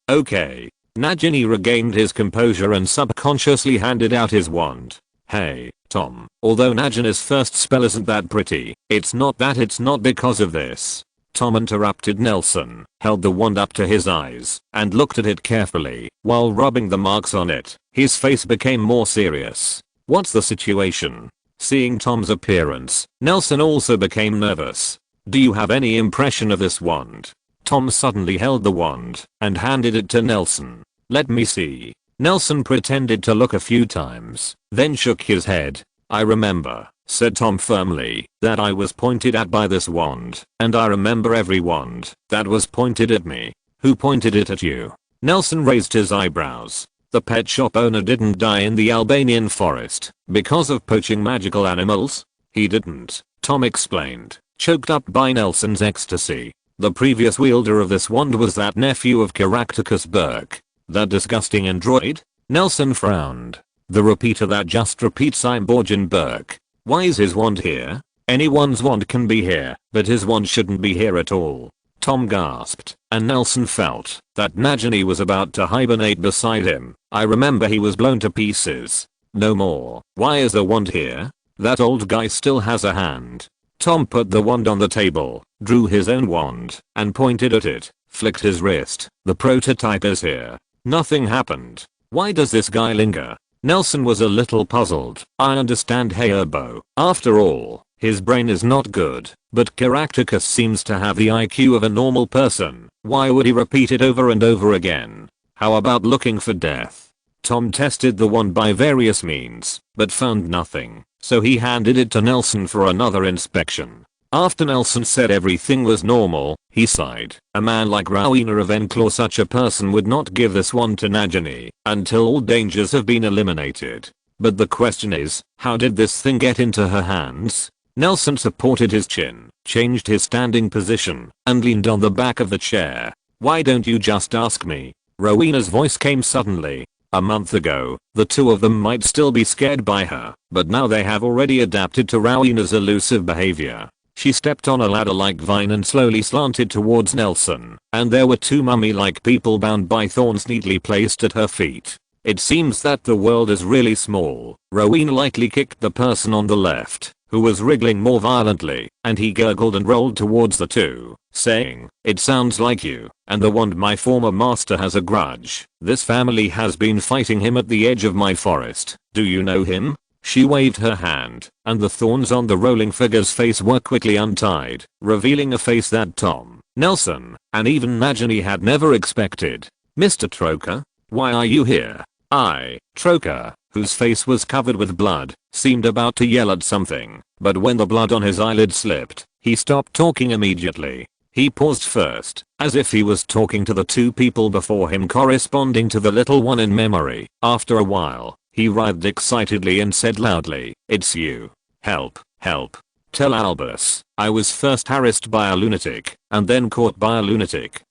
Okay. Nagini regained his composure and subconsciously handed out his wand. Hey, Tom, although Nagini's first spell isn't that pretty, it's not because of this. Tom interrupted Nelson, held the wand up to his eyes, and looked at it carefully, while rubbing the marks on it. His face became more serious. What's the situation? Seeing Tom's appearance, Nelson also became nervous. Do you have any impression of this wand? Tom suddenly held the wand and handed it to Nelson. Let me see. Nelson pretended to look a few times, then shook his head. I remember, said Tom firmly, that I was pointed at by this wand, and I remember every wand that was pointed at me. Who pointed it at you? Nelson raised his eyebrows. The pet shop owner didn't die in the Albanian forest because of poaching magical animals? He didn't, Tom explained, choked up by Nelson's ecstasy. The previous wielder of this wand was that nephew of Caractacus Burke. That disgusting android? Nelson frowned. The repeater that just repeats I'm Borgin Burke. Why is his wand here? Anyone's wand can be here, but his wand shouldn't be here at all. Tom gasped, and Nelson felt that Nagini was about to hibernate beside him. I remember he was blown to pieces. No more. Why is the wand here? That old guy still has a hand. Tom put the wand on the table, drew his own wand, and pointed at it, flicked his wrist. The prototype is here. Nothing happened. Why does this guy linger? Nelson was a little puzzled. I understand Hayerbo. After all, his brain is not good, but Caractacus seems to have the IQ of a normal person. Why would he repeat it over and over again? How about looking for death? Tom tested the wand by various means, but found nothing, so he handed it to Nelson for another inspection. After Nelson said everything was normal, he sighed. A man like Rowena Ravenclaw, such a person would not give this wand to Nagini until all dangers have been eliminated. But the question is, how did this thing get into her hands? Nelson supported his chin, changed his standing position, and leaned on the back of the chair. Why don't you just ask me? Rowena's voice came suddenly. A month ago, the two of them might still be scared by her, but now they have already adapted to Rowena's elusive behavior. She stepped on a ladder-like vine and slowly slanted towards Nelson, and there were two mummy-like people bound by thorns neatly placed at her feet. It seems that the world is really small. Rowena lightly kicked the person on the left, who was wriggling more violently, and he gurgled and rolled towards the two, saying, it sounds like you, and the wand my former master has a grudge. This family has been fighting him at the edge of my forest. Do you know him? She waved her hand, and the thorns on the rolling figure's face were quickly untied, revealing a face that Tom, Nelson, and even Nagini had never expected. Mr. Troker? Why are you here? Troker, whose face was covered with blood, seemed about to yell at something, but when the blood on his eyelid slipped, he stopped talking immediately. He paused first, as if he was talking to the two people before him corresponding to the little one in memory. After a while, he writhed excitedly and said loudly, it's you. Help, help. Tell Albus, I was first harassed by a lunatic, and then caught by a lunatic.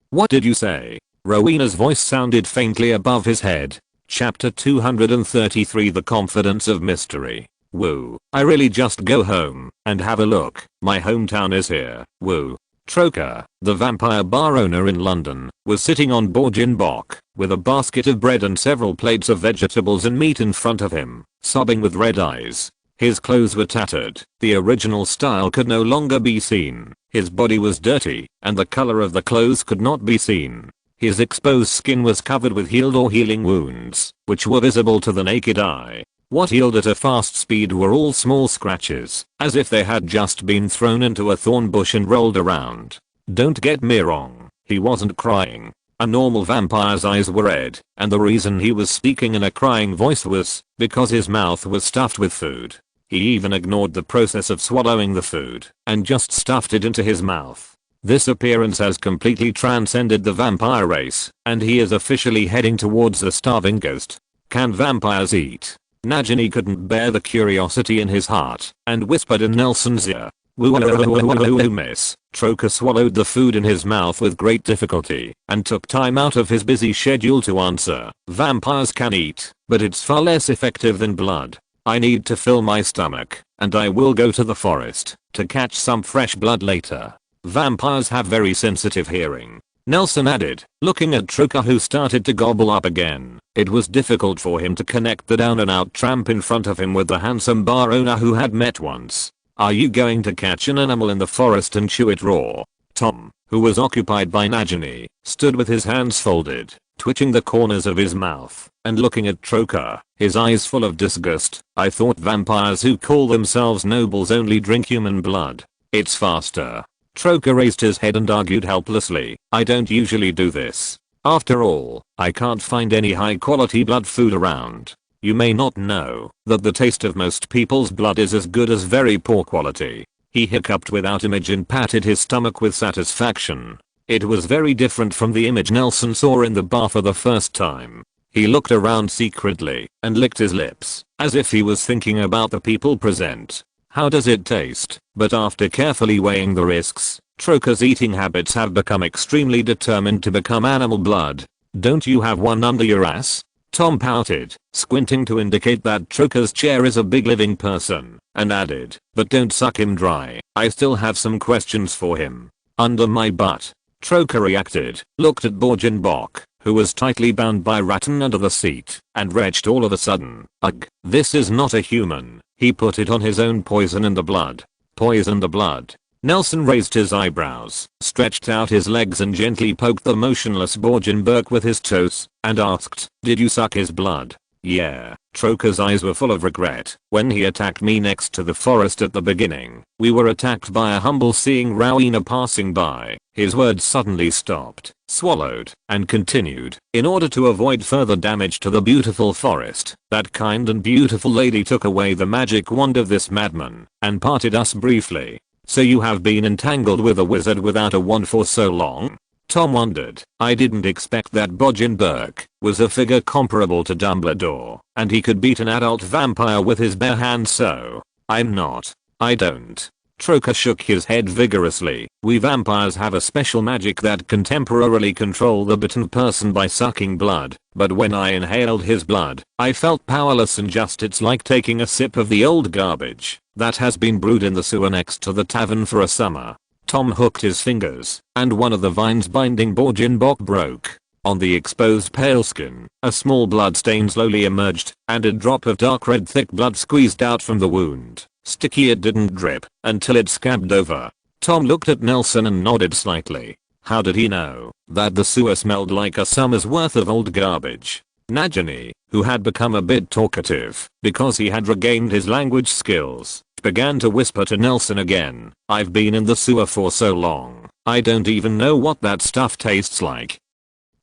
What did you say? Rowena's voice sounded faintly above his head. Chapter 233 The Confidence of Mystery. Woo. I really just go home and have a look. My hometown is here. Woo. Troker, the vampire bar owner in London, was sitting on Borgin Bok, with a basket of bread and several plates of vegetables and meat in front of him, sobbing with red eyes. His clothes were tattered, the original style could no longer be seen, his body was dirty, and the color of the clothes could not be seen. His exposed skin was covered with healed or healing wounds, which were visible to the naked eye. What healed at a fast speed were all small scratches, as if they had just been thrown into a thorn bush and rolled around. Don't get me wrong, he wasn't crying. A normal vampire's eyes were red, and the reason he was speaking in a crying voice was because his mouth was stuffed with food. He even ignored the process of swallowing the food and just stuffed it into his mouth. This appearance has completely transcended the vampire race, and he is officially heading towards the starving ghost. Can vampires eat? Nagini couldn't bear the curiosity in his heart and whispered in Nelson's ear. Woo miss. Troker swallowed the food in his mouth with great difficulty and took time out of his busy schedule to answer. Vampires can eat, but it's far less effective than blood. I need to fill my stomach, and I will go to the forest to catch some fresh blood later. Vampires have very sensitive hearing. Nelson added, looking at Troker, who started to gobble up again. It was difficult for him to connect the down and out tramp in front of him with the handsome bar owner who had met once. Are you going to catch an animal in the forest and chew it raw? Tom, who was occupied by Nagini, stood with his hands folded, twitching the corners of his mouth, and looking at Troker, his eyes full of disgust. I thought vampires who call themselves nobles only drink human blood. It's faster. Troker raised his head and argued helplessly, I don't usually do this. After all, I can't find any high quality blood food around. You may not know that the taste of most people's blood is as good as very poor quality. He hiccuped without image and patted his stomach with satisfaction. It was very different from the image Nelson saw in the bar for the first time. He looked around secretly and licked his lips, as if he was thinking about the people present. How does it taste? But after carefully weighing the risks, Troker's eating habits have become extremely determined to become animal blood. Don't you have one under your ass? Tom pouted, squinting to indicate that Troker's chair is a big living person, and added, but don't suck him dry. I still have some questions for him. Under my butt. Troker reacted, looked at Borgin Bok, who was tightly bound by rattan under the seat, and retched all of a sudden. Ugh, this is not a human. He put it on his own poison in the blood. Poison the blood. Nelson raised his eyebrows, stretched out his legs and gently poked the motionless Borgenberg with his toes, and asked, did you suck his blood? Yeah. Troker's eyes were full of regret. When he attacked me next to the forest at the beginning, we were attacked by a humble seeing Rowena passing by. His words suddenly stopped, swallowed, and continued. In order to avoid further damage to the beautiful forest, that kind and beautiful lady took away the magic wand of this madman, and parted us briefly. So you have been entangled with a wizard without a wand for so long? Tom wondered. I didn't expect that Borgenberg was a figure comparable to Dumbledore, and he could beat an adult vampire with his bare hands, so I'm not. I don't. Troker shook his head vigorously. We vampires have a special magic that can temporarily control the bitten person by sucking blood, but when I inhaled his blood, I felt powerless and just it's like taking a sip of the old garbage that has been brewed in the sewer next to the tavern for a summer. Tom hooked his fingers, and one of the vines binding Borgenbok broke. On the exposed pale skin, a small blood stain slowly emerged, and a drop of dark red thick blood squeezed out from the wound. Sticky, it didn't drip until it scabbed over. Tom looked at Nelson and nodded slightly. How did he know that the sewer smelled like a summer's worth of old garbage? Nagini, who had become a bit talkative because he had regained his language skills, began to whisper to Nelson again. I've been in the sewer for so long, I don't even know what that stuff tastes like.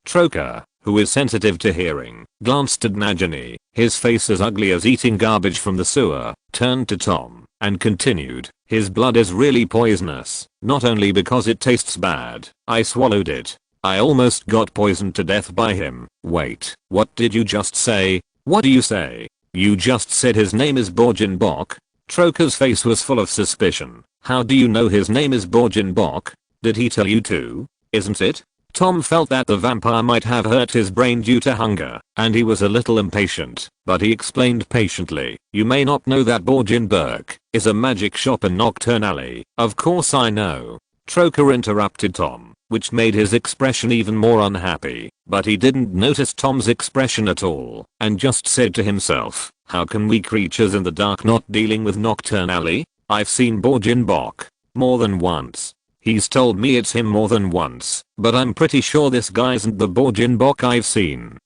Troker, who is sensitive to hearing, glanced at Nagini, his face as ugly as eating garbage from the sewer, turned to Tom, and continued, his blood is really poisonous, not only because it tastes bad. I swallowed it. I almost got poisoned to death by him. Wait, what did you just say? What do you say? You just said his name is Borgenbok? Troker's face was full of suspicion. How do you know his name is Borgenbok? Did he tell you to? Isn't it? Tom felt that the vampire might have hurt his brain due to hunger, and he was a little impatient, but he explained patiently, you may not know that Borgenberg is a magic shop in Nocturne Alley. Of course I know. Troker interrupted Tom, which made his expression even more unhappy, but he didn't notice Tom's expression at all, and just said to himself, how can we creatures in the dark not dealing with Nocturne Alley? I've seen Borgenbok more than once. He's told me it's him more than once, but I'm pretty sure this guy isn't the Borgenbok I've seen.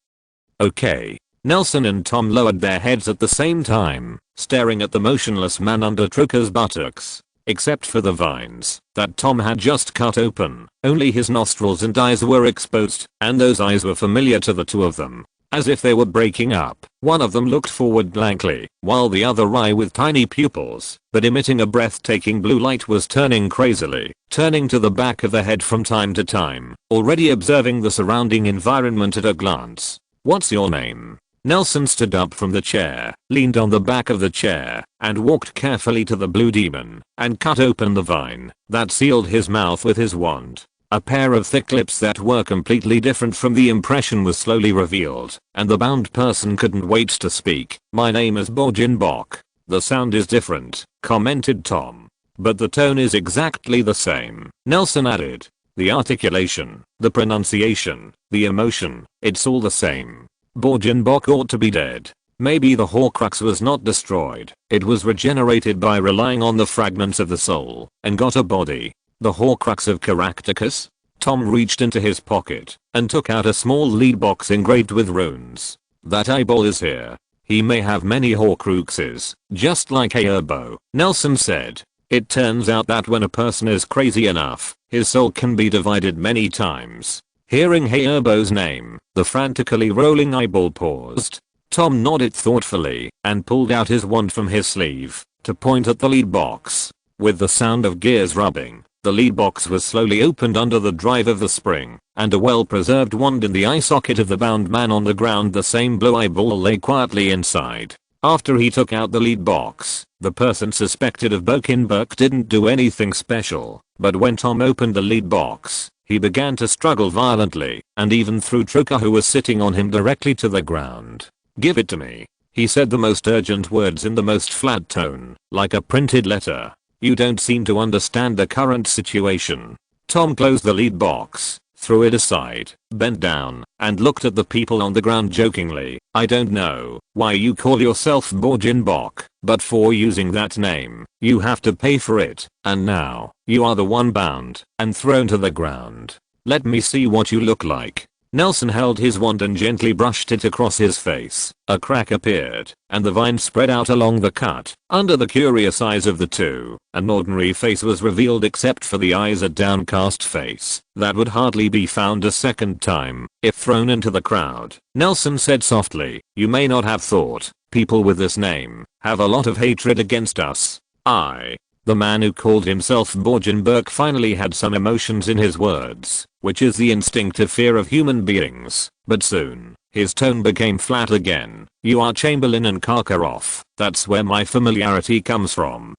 Okay. Nelson and Tom lowered their heads at the same time, staring at the motionless man under Truca's buttocks. Except for the vines that Tom had just cut open, only his nostrils and eyes were exposed, and those eyes were familiar to the two of them. As if they were breaking up, one of them looked forward blankly, while the other eye with tiny pupils, but emitting a breathtaking blue light was turning crazily, turning to the back of the head from time to time, already observing the surrounding environment at a glance. "What's your name?" Nelson stood up from the chair, leaned on the back of the chair, and walked carefully to the blue demon, and cut open the vine that sealed his mouth with his wand. A pair of thick lips that were completely different from the impression was slowly revealed, and the bound person couldn't wait to speak. "My name is Borgenbok." "The sound is different," commented Tom. "But the tone is exactly the same," Nelson added. "The articulation, the pronunciation, the emotion, it's all the same. Borgenbok ought to be dead. Maybe the Horcrux was not destroyed. It was regenerated by relying on the fragments of the soul, and got a body. The Horcrux of Caractacus?" Tom reached into his pocket, and took out a small lead box engraved with runes. "That eyeball is here. He may have many Horcruxes, just like Aerbo," Nelson said. "It turns out that when a person is crazy enough, his soul can be divided many times." Hearing Aerbo's name, the frantically rolling eyeball paused. Tom nodded thoughtfully, and pulled out his wand from his sleeve, to point at the lead box. With the sound of gears rubbing, the lead box was slowly opened under the drive of the spring, and a well-preserved wand in the eye socket of the bound man on the ground. The same blue eyeball lay quietly inside. After he took out the lead box, the person suspected of Bokenberg didn't do anything special, but when Tom opened the lead box, he began to struggle violently, and even threw Truca, who was sitting on him, directly to the ground. "Give it to me," he said, the most urgent words in the most flat tone, like a printed letter. "You don't seem to understand the current situation." Tom closed the lead box, threw it aside, bent down, and looked at the people on the ground jokingly. "I don't know why you call yourself Borgenbok, but for using that name, you have to pay for it, and now, you are the one bound and thrown to the ground. Let me see what you look like." Nelson held his wand and gently brushed it across his face. A crack appeared, and the vine spread out along the cut. Under the curious eyes of the two, an ordinary face was revealed except for the eyes, a downcast face that would hardly be found a second time if thrown into the crowd. Nelson said softly, "You may not have thought, people with this name have a lot of hatred against us." The man who called himself Borgenberg finally had some emotions in his words, which is the instinctive fear of human beings, but soon, his tone became flat again. "You are Chamberlain and Karkaroff. That's where my familiarity comes from."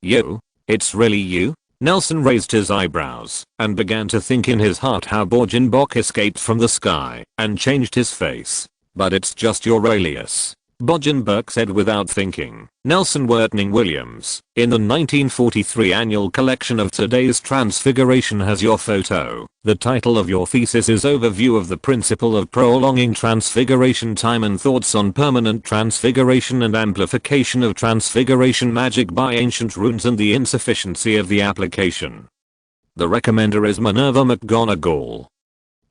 "You? It's really you?" Nelson raised his eyebrows, and began to think in his heart how Borgenbok escaped from the sky, and changed his face. "But it's just your alias," Borgenbok said without thinking. Nelson Wertning Williams, in the 1943 annual collection of Today's Transfiguration, has your photo. The title of your thesis is Overview of the Principle of Prolonging Transfiguration Time and Thoughts on Permanent Transfiguration and Amplification of Transfiguration Magic by Ancient Runes and the Insufficiency of the Application. The recommender is Minerva McGonagall.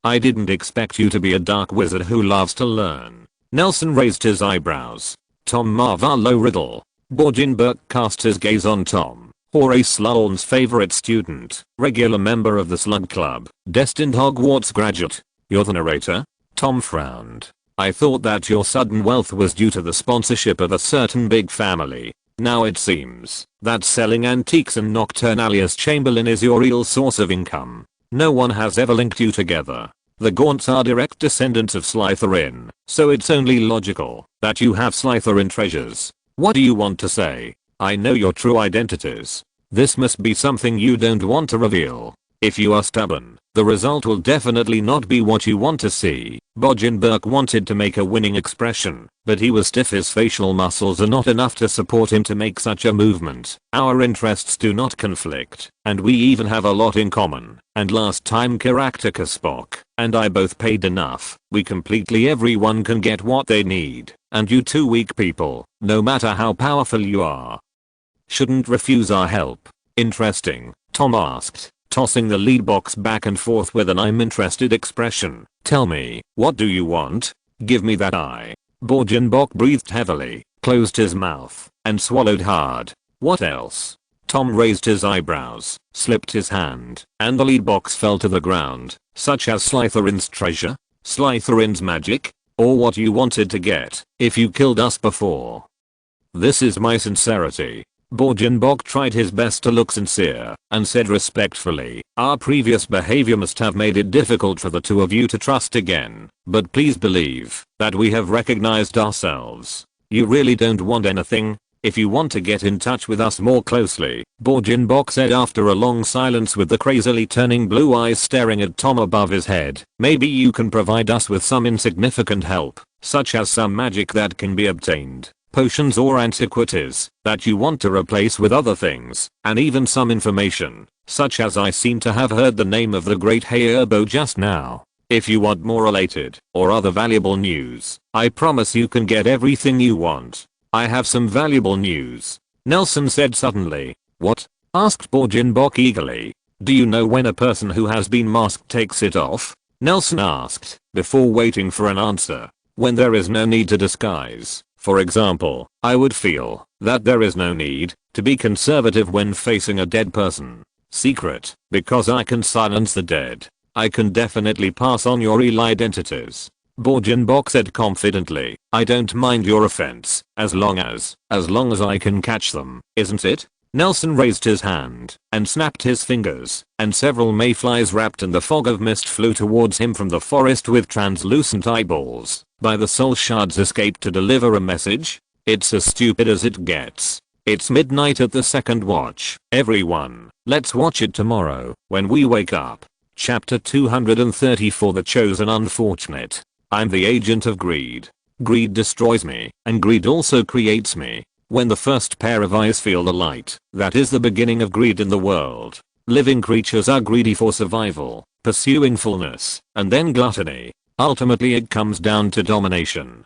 "I didn't expect you to be a dark wizard who loves to learn." Nelson raised his eyebrows. "Tom Riddle." Borgenberg cast his gaze on Tom, Horace Slughorn's favorite student, regular member of the Slug Club, destined Hogwarts graduate. "You're the narrator?" Tom frowned. "I thought that your sudden wealth was due to the sponsorship of a certain big family. Now it seems that selling antiques and Nocturnalia's Chamberlain is your real source of income. No one has ever linked you together. The Gaunts are direct descendants of Slytherin, so it's only logical that you have Slytherin treasures. What do you want to say? I know your true identities. This must be something you don't want to reveal. If you are stubborn, the result will definitely not be what you want to see." Borgenberg wanted to make a winning expression, but he was stiff. His facial muscles are not enough to support him to make such a movement. "Our interests do not conflict, and we even have a lot in common. And last time Caractacus spoke, and I both paid enough. We completely everyone can get what they need, and you two weak people, no matter how powerful you are, shouldn't refuse our help." "Interesting," Tom asked, tossing the lead box back and forth with an "I'm interested" expression. "Tell me, what do you want? Give me that eye." Borgenbok breathed heavily, closed his mouth, and swallowed hard. What else? Tom raised his eyebrows, slipped his hand, and the lead box fell to the ground, such as Slytherin's treasure? Slytherin's magic? Or what you wanted to get, if you killed us before? This is my sincerity. Borgenbok tried his best to look sincere, and said respectfully, our previous behavior must have made it difficult for the two of you to trust again, but please believe that we have recognized ourselves. You really don't want anything? If you want to get in touch with us more closely, Borgenbok said after a long silence with the crazily turning blue eyes staring at Tom above his head, maybe you can provide us with some insignificant help, such as some magic that can be obtained, potions or antiquities that you want to replace with other things, and even some information, such as I seem to have heard the name of the great Hayerbo just now. If you want more related or other valuable news, I promise you can get everything you want. I have some valuable news, Nelson said suddenly. What? Asked Borgenbok eagerly. Do you know when a person who has been masked takes it off? Nelson asked, before waiting for an answer. When there is no need to disguise. For example, I would feel that there is no need to be conservative when facing a dead person. Secret, because I can silence the dead. I can definitely pass on your real identities. Borgenbok said confidently, I don't mind your offense, as long as I can catch them, isn't it? Nelson raised his hand and snapped his fingers, and several mayflies wrapped in the fog of mist flew towards him from the forest with translucent eyeballs. By the soul shards escaped to deliver a message. It's as stupid as it gets. It's midnight at the second watch. Everyone, let's watch it tomorrow when we wake up. Chapter 234 The Chosen Unfortunate. I'm the agent of greed. Greed destroys me, and greed also creates me. When the first pair of eyes feel the light, that is the beginning of greed in the world. Living creatures are greedy for survival, pursuing fullness, and then gluttony. Ultimately it comes down to domination.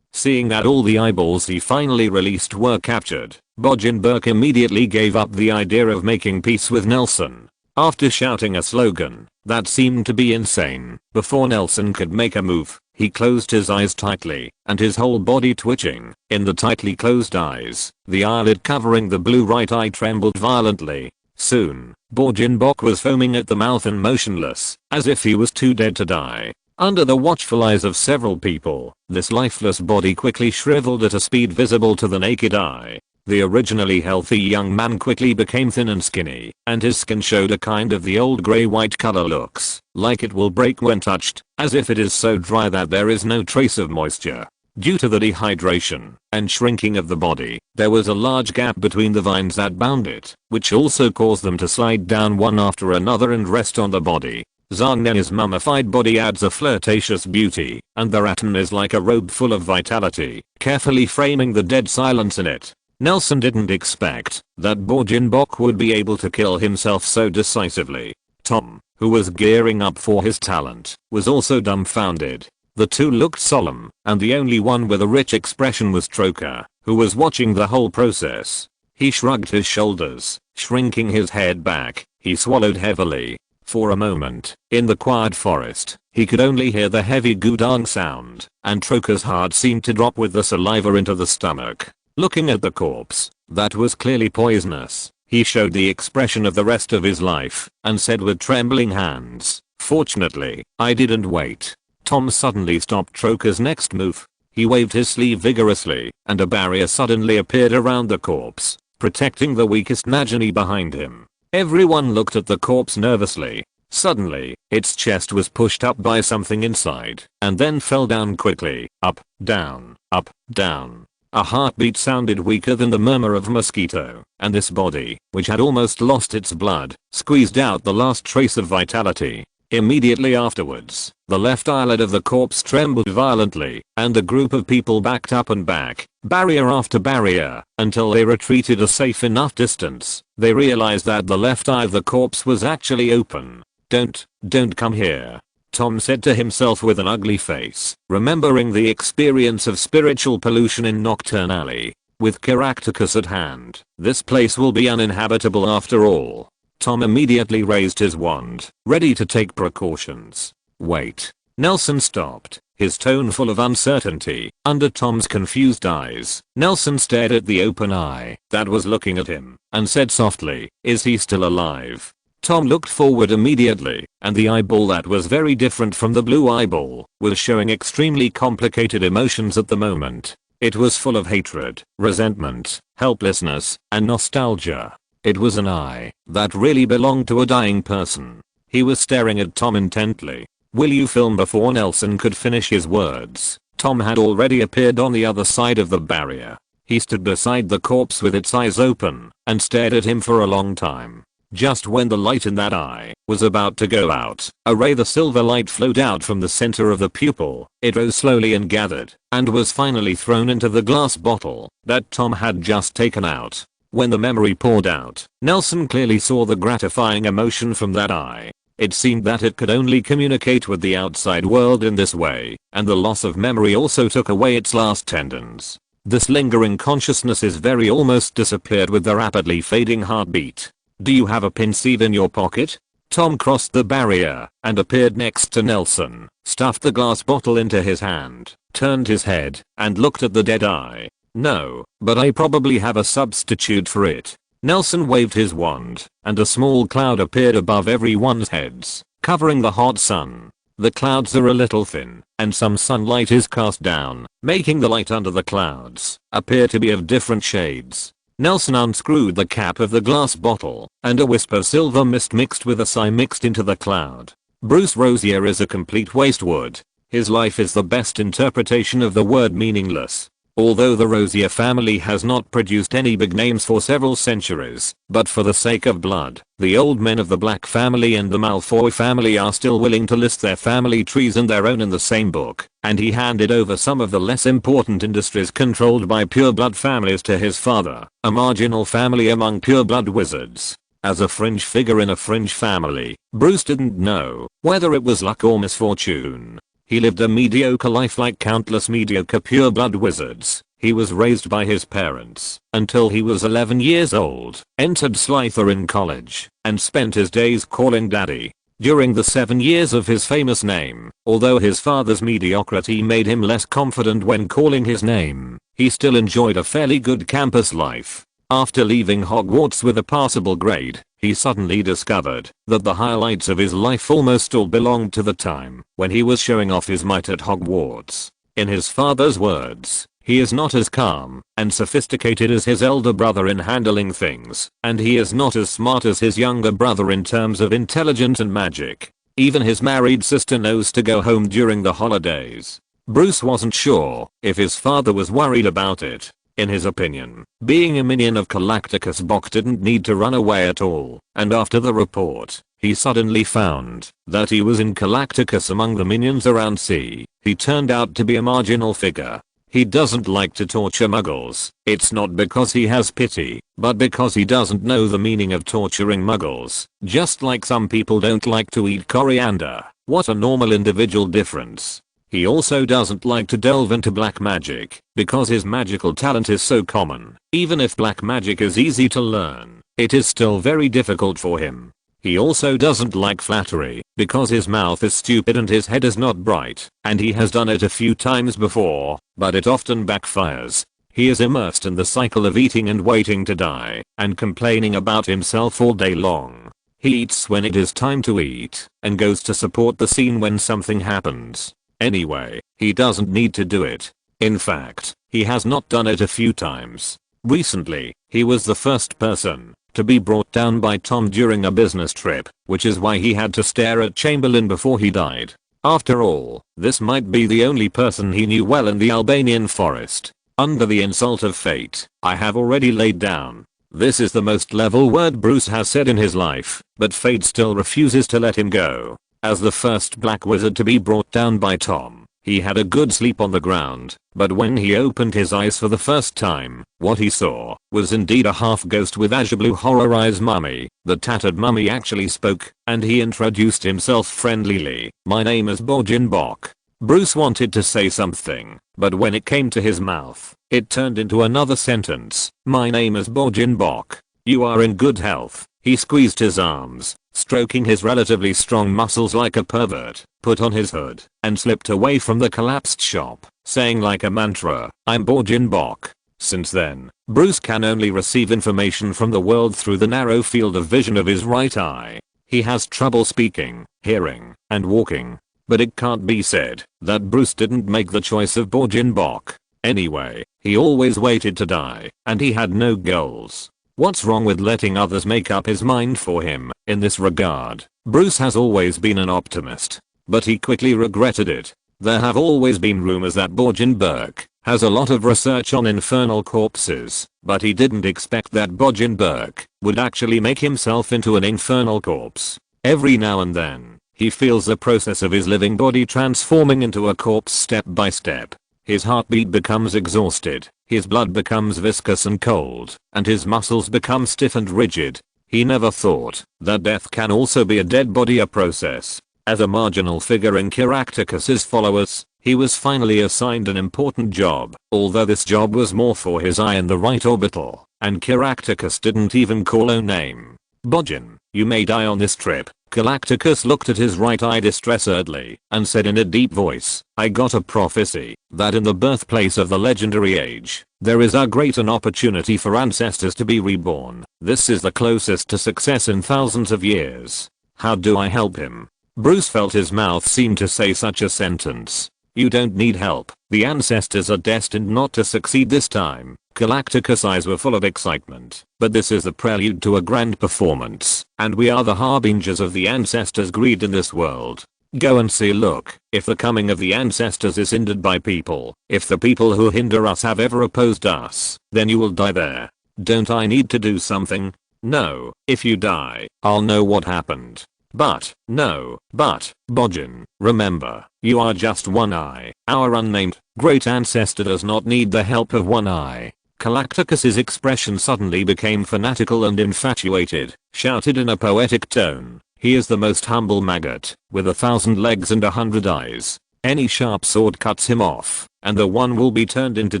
Seeing that all the eyeballs he finally released were captured, Borgenbok immediately gave up the idea of making peace with Nelson. After shouting a slogan that seemed to be insane, before Nelson could make a move, he closed his eyes tightly, and his whole body twitching. In the tightly closed eyes, the eyelid covering the blue right eye trembled violently. Soon, Borgenbok was foaming at the mouth and motionless, as if he was too dead to die. Under the watchful eyes of several people, this lifeless body quickly shriveled at a speed visible to the naked eye. The originally healthy young man quickly became thin and skinny, and his skin showed a kind of the old grey-white color looks like it will break when touched, as if it is so dry that there is no trace of moisture. Due to the dehydration and shrinking of the body, there was a large gap between the vines that bound it, which also caused them to slide down one after another and rest on the body. Zargnena's mummified body adds a flirtatious beauty, and the rattan is like a robe full of vitality, carefully framing the dead silence in it. Nelson didn't expect that Borgenbok would be able to kill himself so decisively. Tom, who was gearing up for his talent, was also dumbfounded. The two looked solemn, and the only one with a rich expression was Troker, who was watching the whole process. He shrugged his shoulders, shrinking his head back. He swallowed heavily. For a moment, in the quiet forest, he could only hear the heavy gudang sound, and Troker's heart seemed to drop with the saliva into the stomach. Looking at the corpse, that was clearly poisonous, he showed the expression of the rest of his life, and said with trembling hands, fortunately, I didn't wait. Tom suddenly stopped Troker's next move. He waved his sleeve vigorously, and a barrier suddenly appeared around the corpse, protecting the weakest Najani behind him. Everyone looked at the corpse nervously. Suddenly, its chest was pushed up by something inside, and then fell down quickly, up, down, up, down. A heartbeat sounded weaker than the murmur of a mosquito, and this body, which had almost lost its blood, squeezed out the last trace of vitality. Immediately afterwards, the left eyelid of the corpse trembled violently, and the group of people backed up and back, barrier after barrier, until they retreated a safe enough distance. They realized that the left eye of the corpse was actually open. Don't come here, Tom said to himself with an ugly face, remembering the experience of spiritual pollution in Nocturne Alley. With Caractacus at hand, this place will be uninhabitable after all. Tom immediately raised his wand, ready to take precautions. Wait. Nelson stopped. his tone full of uncertainty. Under Tom's confused eyes, Nelson stared at the open eye that was looking at him and said softly, "Is he still alive?" Tom looked forward immediately, and the eyeball that was very different from the blue eyeball was showing extremely complicated emotions at the moment. It was full of hatred, resentment, helplessness, and nostalgia. It was an eye that really belonged to a dying person. He was staring at Tom intently. "Will you film?" Before Nelson could finish his words, Tom had already appeared on the other side of the barrier. He stood beside the corpse with its eyes open and stared at him for a long time. Just when the light in that eye was about to go out, a ray of silver light flowed out from the center of the pupil. It rose slowly and gathered, and was finally thrown into the glass bottle that Tom had just taken out. When the memory poured out, Nelson clearly saw the gratifying emotion from that eye. It seemed that it could only communicate with the outside world in this way, and the loss of memory also took away its last tendons. This lingering consciousness is very almost disappeared with the rapidly fading heartbeat. "Do you have a pin sieve in your pocket?" Tom crossed the barrier and appeared next to Nelson, stuffed the glass bottle into his hand, turned his head, and looked at the dead eye. "No, but I probably have a substitute for it." Nelson waved his wand, and a small cloud appeared above everyone's heads, covering the hot sun. The clouds are a little thin, and some sunlight is cast down, making the light under the clouds appear to be of different shades. Nelson unscrewed the cap of the glass bottle, and a wisp of silver mist mixed with a sigh mixed into the cloud. "Bruce Rosier is a complete wastewood. His life is the best interpretation of the word meaningless. Although the Rosier family has not produced any big names for several centuries, but for the sake of blood, the old men of the Black family and the Malfoy family are still willing to list their family trees and their own in the same book, and he handed over some of the less important industries controlled by pureblood families to his father, a marginal family among pureblood wizards. As a fringe figure in a fringe family, Bruce didn't know whether it was luck or misfortune. He lived a mediocre life like countless mediocre pureblood wizards. He was raised by his parents until he was 11 years old, entered Slytherin College, and spent his days calling daddy. During the 7 years of his famous name, although his father's mediocrity made him less confident when calling his name, he still enjoyed a fairly good campus life. After leaving Hogwarts with a passable grade, he suddenly discovered that the highlights of his life almost all belonged to the time when he was showing off his might at Hogwarts. In his father's words, he is not as calm and sophisticated as his elder brother in handling things, and he is not as smart as his younger brother in terms of intelligence and magic. Even his married sister knows to go home during the holidays. Bruce wasn't sure if his father was worried about it. In his opinion, being a minion of Galacticus Bok didn't need to run away at all, and after the report, he suddenly found that he was in Galacticus among the minions around C. He turned out to be a marginal figure. He doesn't like to torture muggles. It's not because he has pity, but because he doesn't know the meaning of torturing muggles. Just like some people don't like to eat coriander. What a normal individual difference. He also doesn't like to delve into black magic, because his magical talent is so common. Even if black magic is easy to learn, it is still very difficult for him. He also doesn't like flattery, because his mouth is stupid and his head is not bright, and he has done it a few times before, but it often backfires. He is immersed in the cycle of eating and waiting to die, and complaining about himself all day long. He eats when it is time to eat, and goes to support the scene when something happens. Anyway, he doesn't need to do it. In fact, he has not done it a few times. Recently, he was the first person to be brought down by Tom during a business trip, which is why he had to stare at Chamberlain before he died. After all, this might be the only person he knew well in the Albanian forest. Under the insult of fate, I have already laid down. This is the most level word Bruce has said in his life, but fate still refuses to let him go. As the first black wizard to be brought down by Tom, he had a good sleep on the ground, but when he opened his eyes for the first time, what he saw was indeed a half-ghost with azure blue horror eyes mummy. The tattered mummy actually spoke, and he introduced himself friendlily. "My name is Borgin Bok." Bruce wanted to say something, but when it came to his mouth, it turned into another sentence. "My name is Borgin Bok. You are in good health." He squeezed his arms, stroking his relatively strong muscles like a pervert, put on his hood, and slipped away from the collapsed shop, saying like a mantra, "I'm Borgin Bok." Since then, Bruce can only receive information from the world through the narrow field of vision of his right eye. He has trouble speaking, hearing, and walking. But it can't be said that Bruce didn't make the choice of Borgin Bok. Anyway, he always waited to die, and he had no goals. What's wrong with letting others make up his mind for him in this regard? Bruce has always been an optimist, but he quickly regretted it. There have always been rumors that Borgin Burke has a lot of research on infernal corpses, but he didn't expect that Borgin Burke would actually make himself into an infernal corpse. Every now and then, he feels the process of his living body transforming into a corpse step by step. His heartbeat becomes exhausted, his blood becomes viscous and cold, and his muscles become stiff and rigid. He never thought that death can also be a dead body process. As a marginal figure in Caractacus's followers, he was finally assigned an important job, although this job was more for his eye in the right orbital, and Caractacus didn't even call a name. "Borgin, you may die on this trip." Galacticus looked at his right eye distressedly and said in a deep voice, "I got a prophecy that in the birthplace of the legendary age, there is a great an opportunity for ancestors to be reborn. This is the closest to success in thousands of years. How do I help him?" Bruce felt his mouth seem to say such a sentence. "You don't need help. The ancestors are destined not to succeed this time." Galacticus' eyes were full of excitement. "But this is the prelude to a grand performance, and we are the harbingers of the ancestors' greed in this world. Go and see. Look, if the coming of the ancestors is hindered by people, if the people who hinder us have ever opposed us, then you will die there." "Don't I need to do something?" "No, if you die, I'll know what happened." But Borgin, remember, you are just one eye. Our unnamed great ancestor does not need the help of one eye." Galacticus's expression suddenly became fanatical and infatuated, shouted in a poetic tone, "He is the most humble maggot, with 1,000 legs and 100 eyes. Any sharp sword cuts him off, and the one will be turned into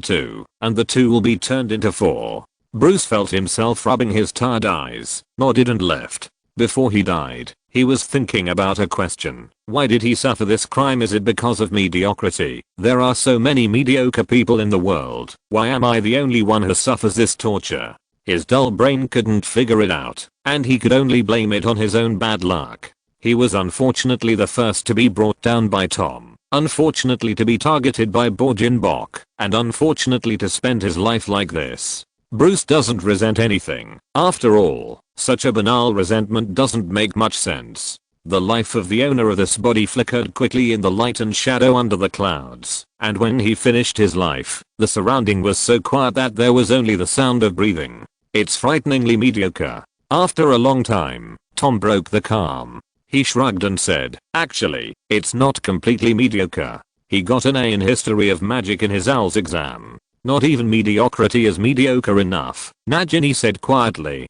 two, and the two will be turned into four." Bruce felt himself rubbing his tired eyes, nodded and left. Before he died, he was thinking about a question. Why did he suffer this crime? Is it because of mediocrity? There are so many mediocre people in the world. Why am I the only one who suffers this torture? His dull brain couldn't figure it out, and he could only blame it on his own bad luck. He was unfortunately the first to be brought down by Tom, unfortunately to be targeted by Borgin Bok, and unfortunately to spend his life like this. Bruce doesn't resent anything. After all, such a banal resentment doesn't make much sense. The life of the owner of this body flickered quickly in the light and shadow under the clouds, and when he finished his life, the surrounding was so quiet that there was only the sound of breathing. It's frighteningly mediocre. After a long time, Tom broke the calm. He shrugged and said, "Actually, it's not completely mediocre." He got an A in History of Magic in his ALS exam. "Not even mediocrity is mediocre enough," Nagini said quietly.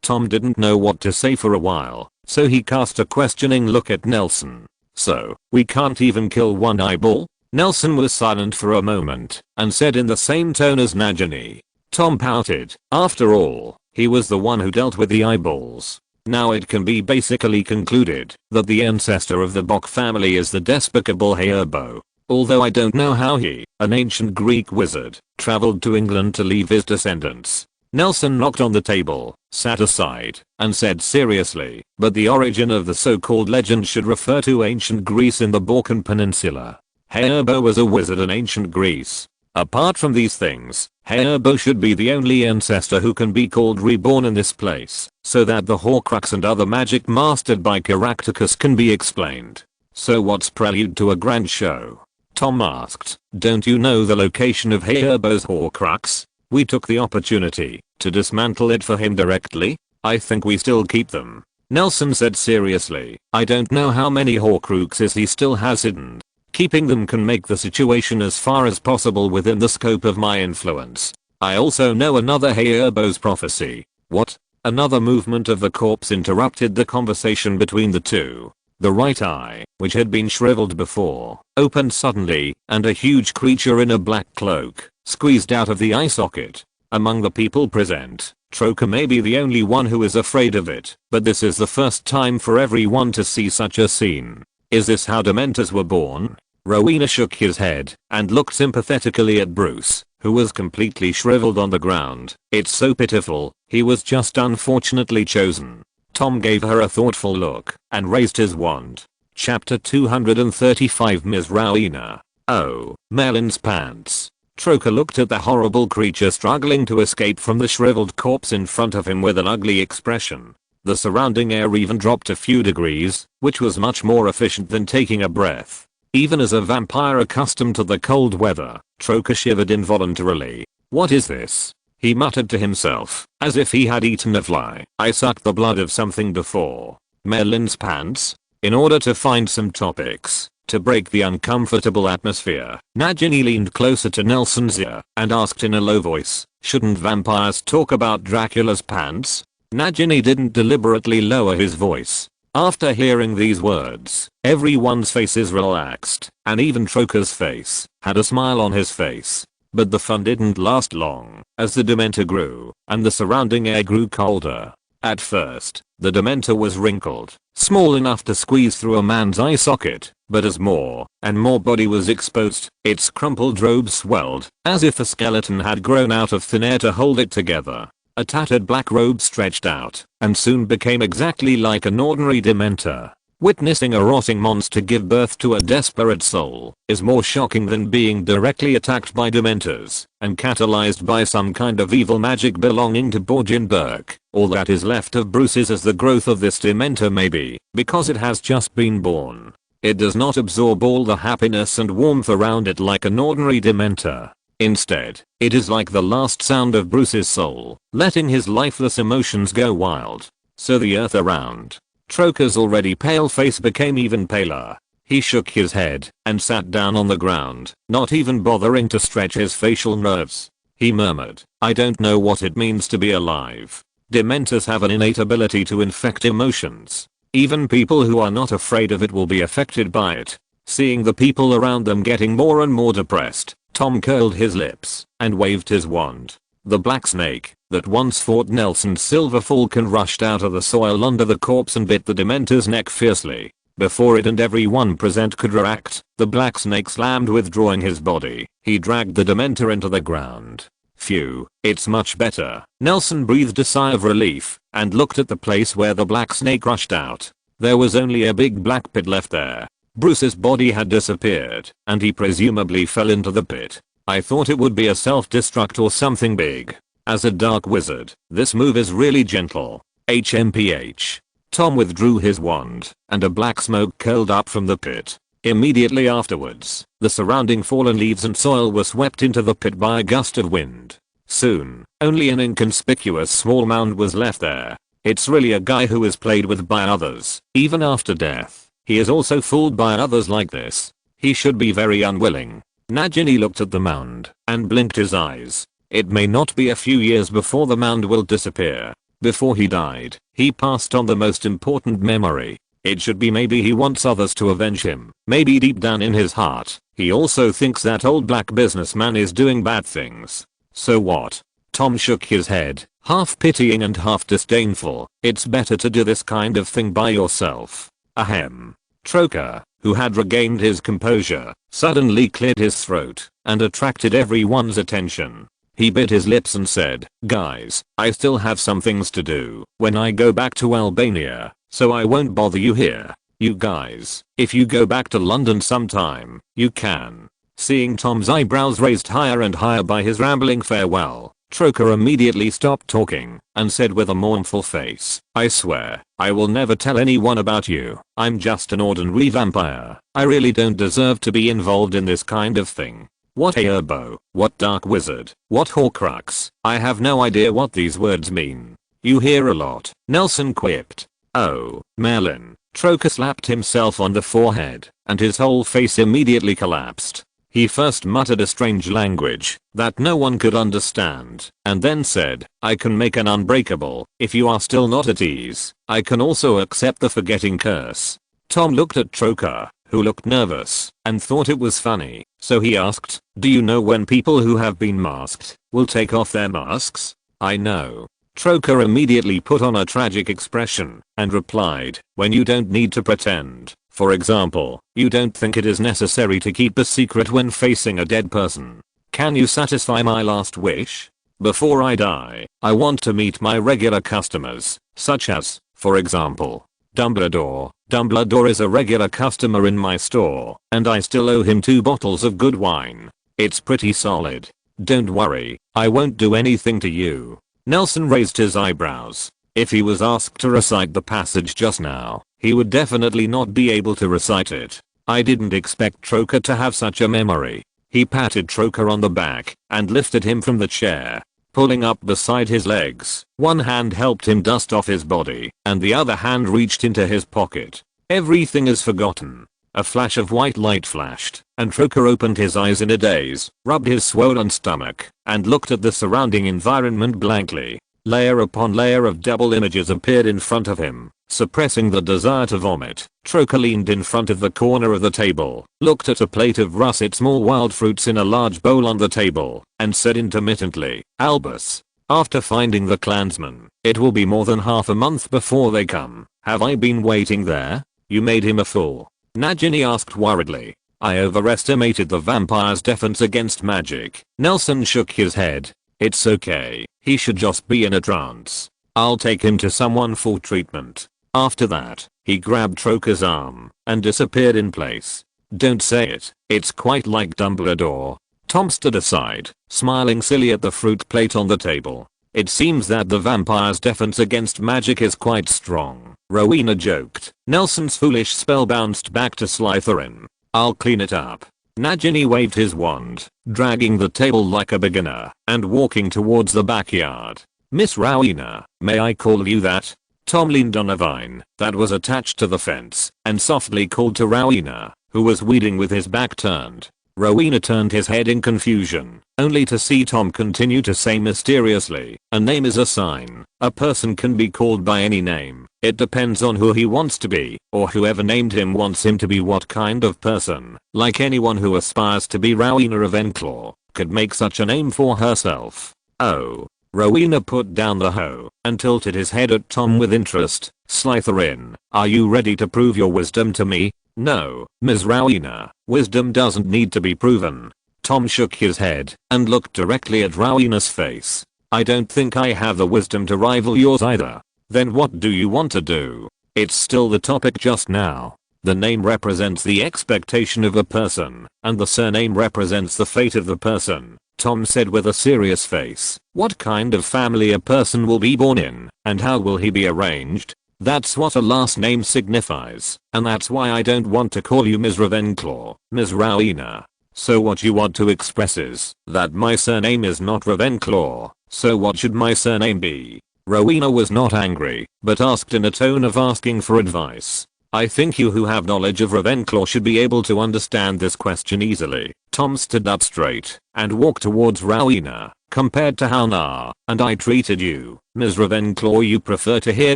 Tom didn't know what to say for a while, so he cast a questioning look at Nelson. "So, we can't even kill one eyeball?" Nelson was silent for a moment, and said in the same tone as Nagini. Tom pouted. After all, he was the one who dealt with the eyeballs. Now it can be basically concluded that the ancestor of the Bok family is the despicable Haerbo. Although I don't know how he, an ancient Greek wizard, traveled to England to leave his descendants. Nelson knocked on the table, sat aside, and said seriously, "But the origin of the so-called legend should refer to ancient Greece in the Balkan Peninsula. Haerbo was a wizard in ancient Greece. Apart from these things, Haerbo should be the only ancestor who can be called reborn in this place, so that the Horcrux and other magic mastered by Caractacus can be explained." "So what's prelude to a grand show?" Tom asked. "Don't you know the location of Haerbo's Horcrux? We took the opportunity to dismantle it for him directly. I think we still keep them." Nelson said seriously, "I don't know how many Horcruxes he still has hidden. Keeping them can make the situation as far as possible within the scope of my influence. I also know another Haerbo's prophecy." "What?" Another movement of the corpse interrupted the conversation between the two. The right eye, which had been shriveled before, opened suddenly, and a huge creature in a black cloak squeezed out of the eye socket. Among the people present, Troker may be the only one who is afraid of it, but this is the first time for everyone to see such a scene. Is this how Dementors were born? Rowena shook his head and looked sympathetically at Bruce, who was completely shriveled on the ground. It's so pitiful, he was just unfortunately chosen. Tom gave her a thoughtful look and raised his wand. Chapter 235 Ms. Rowena. Oh, Merlin's pants. Troker looked at the horrible creature struggling to escape from the shriveled corpse in front of him with an ugly expression. The surrounding air even dropped a few degrees, which was much more efficient than taking a breath. Even as a vampire accustomed to the cold weather, Troker shivered involuntarily. What is this? He muttered to himself, as if he had eaten a fly. I sucked the blood of something before. Merlin's pants? In order to find some topics to break the uncomfortable atmosphere, Nagini leaned closer to Nelson's ear and asked in a low voice, shouldn't vampires talk about Dracula's pants? Nagini didn't deliberately lower his voice. After hearing these words, everyone's faces relaxed, and even Troker's face had a smile on his face. But the fun didn't last long, as the Dementor grew, and the surrounding air grew colder. At first, the Dementor was wrinkled, small enough to squeeze through a man's eye socket, but as more and more body was exposed, its crumpled robe swelled, as if a skeleton had grown out of thin air to hold it together. A tattered black robe stretched out, and soon became exactly like an ordinary Dementor. Witnessing a rotting monster give birth to a desperate soul is more shocking than being directly attacked by Dementors and catalyzed by some kind of evil magic belonging to Borgin Burke. All that is left of Bruce is as the growth of this Dementor may be, because it has just been born. It does not absorb all the happiness and warmth around it like an ordinary Dementor. Instead, it is like the last sound of Bruce's soul, letting his lifeless emotions go wild. So the earth around Troker's already pale face became even paler. He shook his head and sat down on the ground, not even bothering to stretch his facial nerves. He murmured, I don't know what it means to be alive. Dementors have an innate ability to infect emotions. Even people who are not afraid of it will be affected by it. Seeing the people around them getting more and more depressed, Tom curled his lips and waved his wand. The black snake that once fought Nelson's silver falcon rushed out of the soil under the corpse and bit the Dementor's neck fiercely. Before it and everyone present could react, the black snake slammed, withdrawing his body. He dragged the Dementor into the ground. Phew, it's much better. Nelson breathed a sigh of relief and looked at the place where the black snake rushed out. There was only a big black pit left there. Bruce's body had disappeared, and he presumably fell into the pit. I thought it would be a self-destruct or something big. As a dark wizard, this move is really gentle. HMPH. Tom withdrew his wand, and a black smoke curled up from the pit. Immediately afterwards, the surrounding fallen leaves and soil were swept into the pit by a gust of wind. Soon, only an inconspicuous small mound was left there. It's really a guy who is played with by others, even after death. He is also fooled by others like this. He should be very unwilling. Nagini looked at the mound and blinked his eyes. It may not be a few years before the mound will disappear. Before he died, he passed on the most important memory. It should be maybe he wants others to avenge him. Maybe deep down in his heart, he also thinks that old black businessman is doing bad things. So what? Tom shook his head, half pitying and half disdainful. It's better to do this kind of thing by yourself. Ahem. Troker, who had regained his composure, suddenly cleared his throat and attracted everyone's attention. He bit his lips and said, guys, I still have some things to do when I go back to Albania, so I won't bother you here. You guys, if you go back to London sometime, you can. Seeing Tom's eyebrows raised higher and higher by his rambling farewell, Troker immediately stopped talking and said with a mournful face, I swear, I will never tell anyone about you. I'm just an ordinary vampire. I really don't deserve to be involved in this kind of thing. What a herbo, what dark wizard, what horcrux. I have no idea what these words mean. You hear a lot, Nelson quipped. Oh, Merlin. Troker slapped himself on the forehead, and his whole face immediately collapsed. He first muttered a strange language that no one could understand, and then said, I can make an unbreakable, if you are still not at ease. I can also accept the forgetting curse. Tom looked at Troker, who looked nervous, and thought it was funny, so he asked, do you know when people who have been masked will take off their masks? I know. Troker immediately put on a tragic expression and replied, when you don't need to pretend. For example, you don't think it is necessary to keep a secret when facing a dead person. Can you satisfy my last wish? Before I die, I want to meet my regular customers, such as, for example, Dumbledore. Dumbledore is a regular customer in my store, and I still owe him 2 bottles of good wine. It's pretty solid. Don't worry, I won't do anything to you. Nelson raised his eyebrows. If he was asked to recite the passage just now, he would definitely not be able to recite it. I didn't expect Troker to have such a memory. He patted Troker on the back and lifted him from the chair. Pulling up beside his legs, one hand helped him dust off his body, and the other hand reached into his pocket. Everything is forgotten. A flash of white light flashed, and Troker opened his eyes in a daze, rubbed his swollen stomach, and looked at the surrounding environment blankly. Layer upon layer of double images appeared in front of him, suppressing the desire to vomit. Troker leaned in front of the corner of the table, looked at a plate of russet small wild fruits in a large bowl on the table, and said intermittently, Albus. After finding the clansman, it will be more than half a month before they come. Have I been waiting there? You made him a fool. Nagini asked worriedly. I overestimated the vampire's defense against magic. Nelson shook his head. It's okay, he should just be in a trance. I'll take him to someone for treatment. After that, he grabbed Troker's arm and disappeared in place. Don't say it, it's quite like Dumbledore. Tom stood aside, smiling silly at the fruit plate on the table. It seems that the vampire's defense against magic is quite strong, Rowena joked. Nelson's foolish spell bounced back to Slytherin. I'll clean it up. Nagini waved his wand, dragging the table like a beginner, and walking towards the backyard. Miss Rowena, may I call you that? Tom leaned on a vine that was attached to the fence, and softly called to Rowena, who was weeding with his back turned. Rowena turned his head in confusion, only to see Tom continue to say mysteriously, a name is a sign. A person can be called by any name. It depends on who he wants to be, or whoever named him wants him to be what kind of person. Like anyone who aspires to be Rowena Ravenclaw, could make such a name for herself. Oh. Rowena put down the hoe and tilted his head at Tom with interest. Slytherin, are you ready to prove your wisdom to me? No, Ms. Rowena, wisdom doesn't need to be proven. Tom shook his head and looked directly at Rowena's face. I don't think I have the wisdom to rival yours either. Then what do you want to do? It's still the topic just now. The name represents the expectation of a person, and the surname represents the fate of the person, Tom said with a serious face. What kind of family a person will be born in, and how will he be arranged? That's what a last name signifies, and that's why I don't want to call you Ms. Ravenclaw, Ms. Rowena. So what you want to express is that my surname is not Ravenclaw, so what should my surname be? Rowena was not angry, but asked in a tone of asking for advice. I think you who have knowledge of Ravenclaw should be able to understand this question easily. Tom stood up straight and walked towards Rowena. Compared to how Na and I treated you, Ms. Ravenclaw, you prefer to hear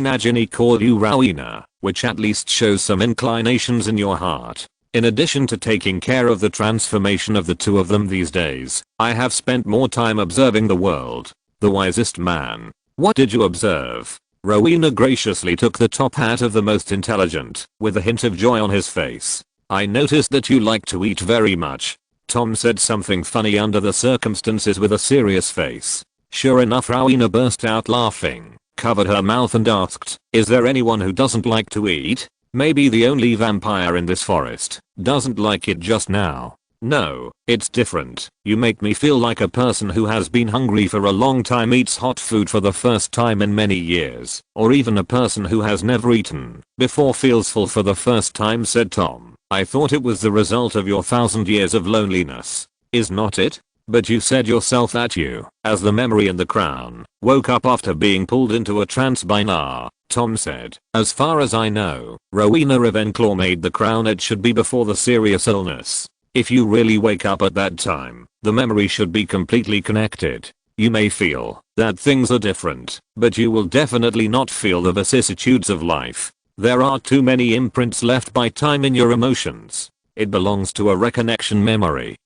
Nagini call you Rowena, which at least shows some inclinations in your heart. In addition to taking care of the transformation of the two of them these days, I have spent more time observing the world. The wisest man. What did you observe? Rowena graciously took the top hat of the most intelligent, with a hint of joy on his face. I noticed that you like to eat very much. Tom said something funny under the circumstances with a serious face. Sure enough, Rowena burst out laughing, covered her mouth and asked, is there anyone who doesn't like to eat? Maybe the only vampire in this forest doesn't like it just now. No, it's different. You make me feel like a person who has been hungry for a long time eats hot food for the first time in many years, or even a person who has never eaten before feels full for the first time, said Tom. I thought it was the result of your 1,000 years of loneliness. Is not it? But you said yourself that you, as the memory in the crown, woke up after being pulled into a trance by Na, Tom said. As far as I know, Rowena Ravenclaw made the crown. It should be before the serious illness. If you really wake up at that time, the memory should be completely connected. You may feel that things are different, but you will definitely not feel the vicissitudes of life. There are too many imprints left by time in your emotions. It belongs to a reconnection memory.